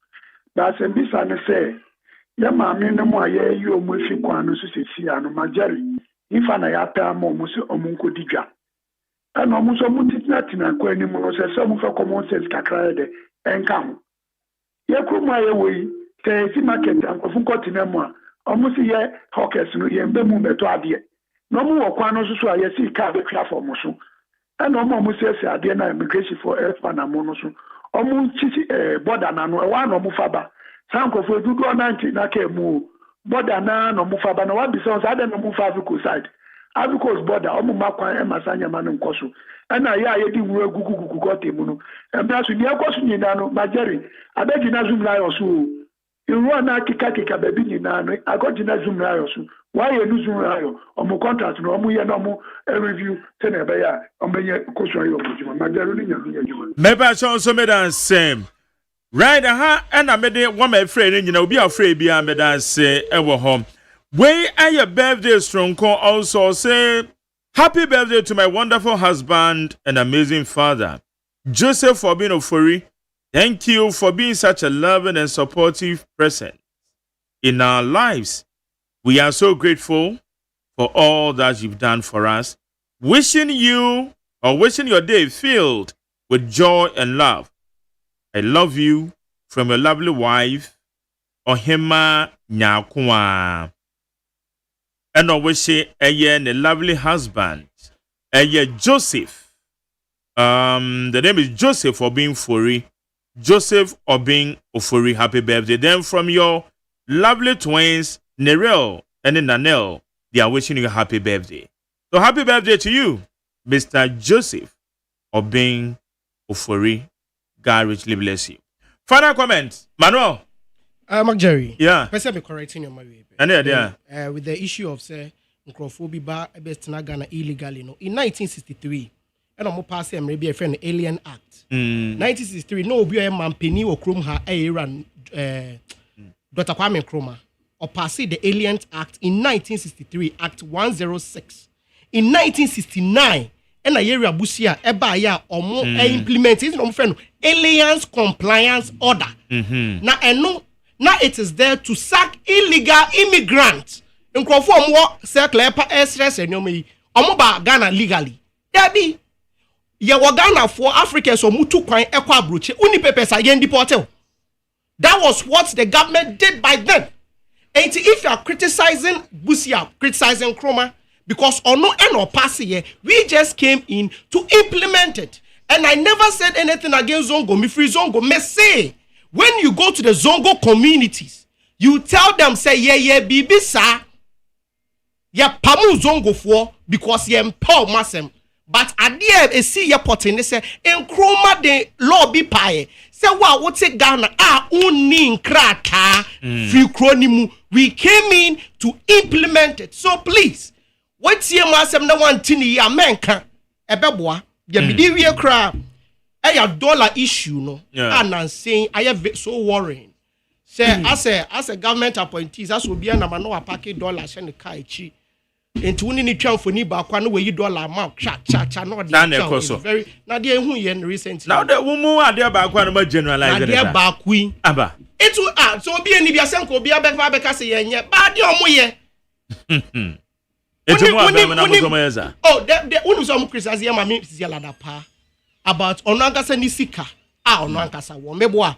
da se bisa ne se ya maame ne mo aye yi o mu fi kwan no so sesi ano Majeri ifa na ya ta mo mu se omunko digwa ana omu so mu titina kwa ni mu no se mu fa common sense kakra de enka ho Yakuma yewe si market akofun kotina mu a omusi ye hawkers no ye mbe mu beto ade no mu wokwa no so aye si ka be kra for mu so na omu se ade na immigration for elfa na mu no so omu chichi border na no e wa no mu faba sankofo dudu 90 na ka mu border na no mu faba na wa bi so ade no mu fa Africa side Africa's border omu makwan e masanya manu nkoso ana ya ye di wu egugugugu gotemu no embra so ni ekoso nyina no Majeri abegina zoom na yoso iru na kika baby nyina no agogina zoom na yoso why you zoom na yo omu contract no omu ye no omu review tena be ya omenye koso yo bujuma Majeri ni nyame adwuma Meba so me dan same right aha and I made one my friend nyina obi afraid bia me dan say e wo home wey your birthday strong call also say happy birthday to my wonderful husband and amazing father, Joseph Fobin Ofori. Thank you for being such a loving and supportive presence in our lives. We are so grateful for all that you've done for us. Wishing your day filled with joy and love. I love you from your lovely wife, Ohima Nyakwa. And I wish a lovely husband, Joseph. The name is Joseph Obing Ofori. Joseph Obing Ofori, happy birthday. Then from your lovely twins, Nerel and Nanel, they are wishing you a happy birthday. So happy birthday to you, Mr. Joseph Obing Ofori. God richly bless you. Final comment, Manuel. Mark Jerry. Yeah. Person be correcting your marriage. And yeah. With the issue of say Nkrofobi ba best na Ghana illegally no in 1963 and I'm pass am be a friend Alien Act. 1963 no obi o man penny o krom ha ran Dr. Kwame Nkrumah or pass the Alien Act in 1963 Act 106. In 1969 and a year abusia eba ya omo implement it no friend Aliens Compliance Order. Now it is there to sack illegal immigrants. Nkrofo omo circle epa stress enyomi omo ba Ghana legally. Debi ye wo Ghana for Africans so mutu kwan ekwa abroche uni papers are deported. That was what the government did by then. And if you are criticizing Busia, criticizing Nkrumah because ono eno pass here, we just came in to implement it. And I never said anything against Zongo. Me free Zongo. Me say when you go to the Zongo communities, you tell them, say, yeah, bibi sa, yeah, pamu Zongo for, because ye empower masem. But at the end, see your potting, they say, Nkrumah de law be pie. Say, wow, what's it Ghana? Uni krata, free cronimu. We came in to implement it. So please, what's your masem na one tini ya menka, ebeboa, ya bidi we cry. A dollar issue, no. And I'm saying I have so worrying. Say as a government appointees, as will be an amano a packet dollars and a kaichi. Into winning the for ni bakwan where you dollar amount cha not the very now dear who yen recently. Now the woman are there bakwan generalized. Dear bakwi. Abba. It will so be any biasanko be a back say yet, but your moye. It's a oh, the one some Christians here, my name is Yaladapa. About onankasa nisika onankasa wo meboa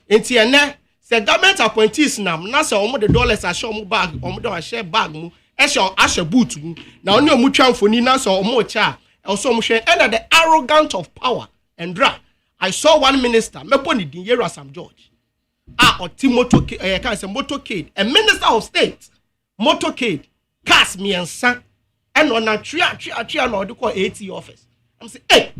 enti ene se government appointees nam na se omo the dollars a show mu bag omo do a share bag mu e show ashe boot mu na oni omu twamfoni na se omo cha e so omo hwe and the arrogant of power and dra. I saw one minister mebo ni din Yera Sam George oti motorcade can say motorcade a minister of state motorcade cast me ensa and on a tria no dey call 80 office. I'm say hey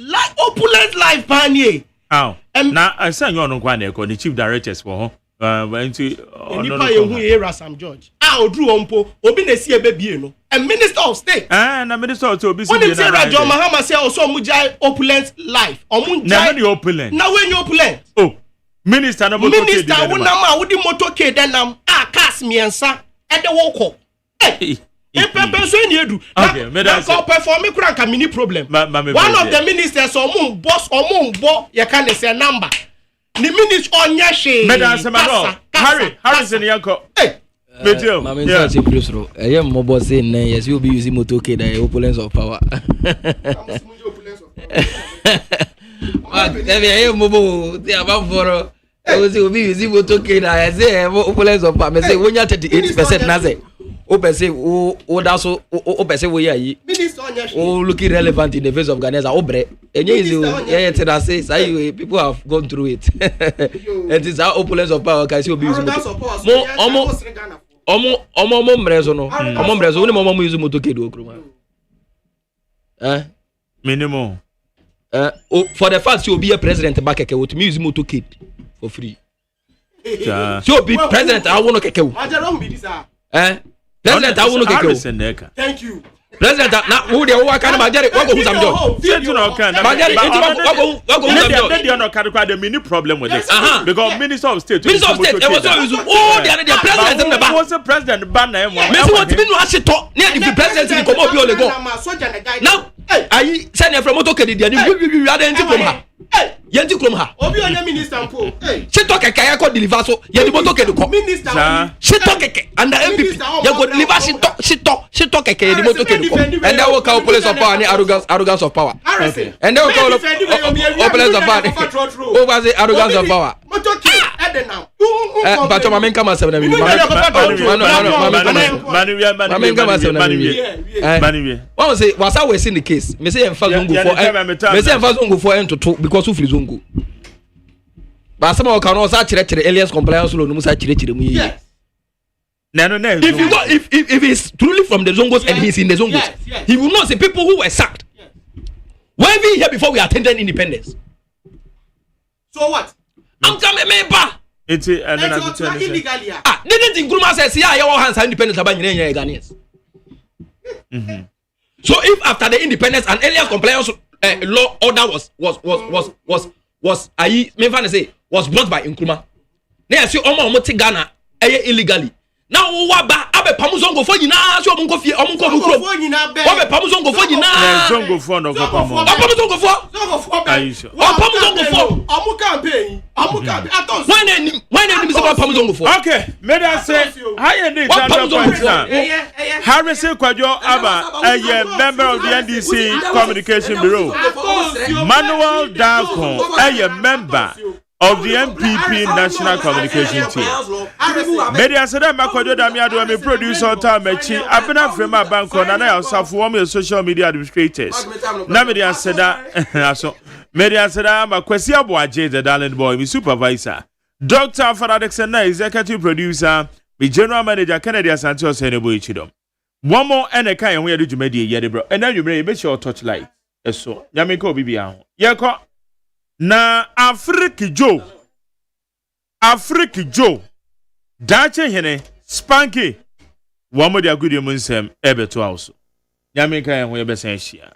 like opulent life panye. How? Now I say you on kwan the chief directors for went to nipa yehu Yera Sam George. Odru ompo obi na si ebebie no. A minister of state. Na minister of obi si be na. When John Mahama say also mujai opulent life. Omunjai na opulent. Na when you opulent. Oh. Minister na motorcade. Minister wona ma wodi motorcade denam cars miensa e de woko. Hey. Okay, perform mini problem. One of the ministers boss you can say number. The minister on yashe. Harrison Yanko. Hey. I am mobile saying yes, you'll be using motorcade, the opulence of power. I was using motorcade, I say opulence of power. I say when you're 38%, nothing. Open say that's open say we are looking relevant in the face of Ghanaians. Obre enye say people have gone through it. It is our opulence of power can see obi use omo mrezo no omo mrezo oni omo use motorcade okroma minimum for the fact you be a president back keke what me use motorcade for free so be president I want to keke President, I want to get thank you. President, now who the work can Majari? What goes on? They are not carrying the mini problem with this because Minister of State. Minister of State, it was always the president in the back. Was the president banner? Messi, what mean was it talk? Near the president in Komobi Olego. Now, I send you from Motokedi. You are the anti-Kromha. Yanti Kromha. Obi on minister ampo. She talk a kaya ko deliver so. Yanti Motokedi ko. Minister. She talk a and the MPP. You go deliver she talk a kaya the Motokedi ko. And then we call police of power and arrogance of power. And then we call police of power. Who was the arrogance of power? But my main come as a minute. What was it? Was always in the case. Me say Fazungu for to talk because of Frizungu. But some of can also check aliens compliance law. No, yes. No. If he's truly from the Zongos and he's in the Zongos, he will not say people who were sacked. Why we here before we attended independence? So what? I'm coming, member. It's and then It's not illegally. Didn't Nkrumah say, see, I hands are independent about Ghanaians. So if after the independence and earlier compliance law order was brought by Nkrumah, now see Omo Ghana illegally. Now waba abe pamuzongo fo nyina so omunko fie omunko bukro wabe pamuzongo fo nyina zongo fo no pamo pamuzongo fo Aisha pamuzongo fo omu campaign atos when any say pamuzongo fo okay me da say high need to Harrison Kwadwo Aba a member of the NDC Communication Bureau Manuel Danko a member of the MPP National Communication Team. Media said that Makojo Damiado and producer Tom Mechi, Abena Frema Banco, and I also form your social media administrators. Media said that Media said that Makwesia Boaje, the darling boy, my supervisor. Dr. Faradexena, executive producer, the general manager, Kennedy Santos, and Ichidom. One more and a kind where did you media yet, and then you may be sure touch light. So, Yamiko Bibian. Yako. Na Afriki Joe Dache hene Spanky Wamo dia gudi munsem ebe to also Nyame kan ho ye besen hia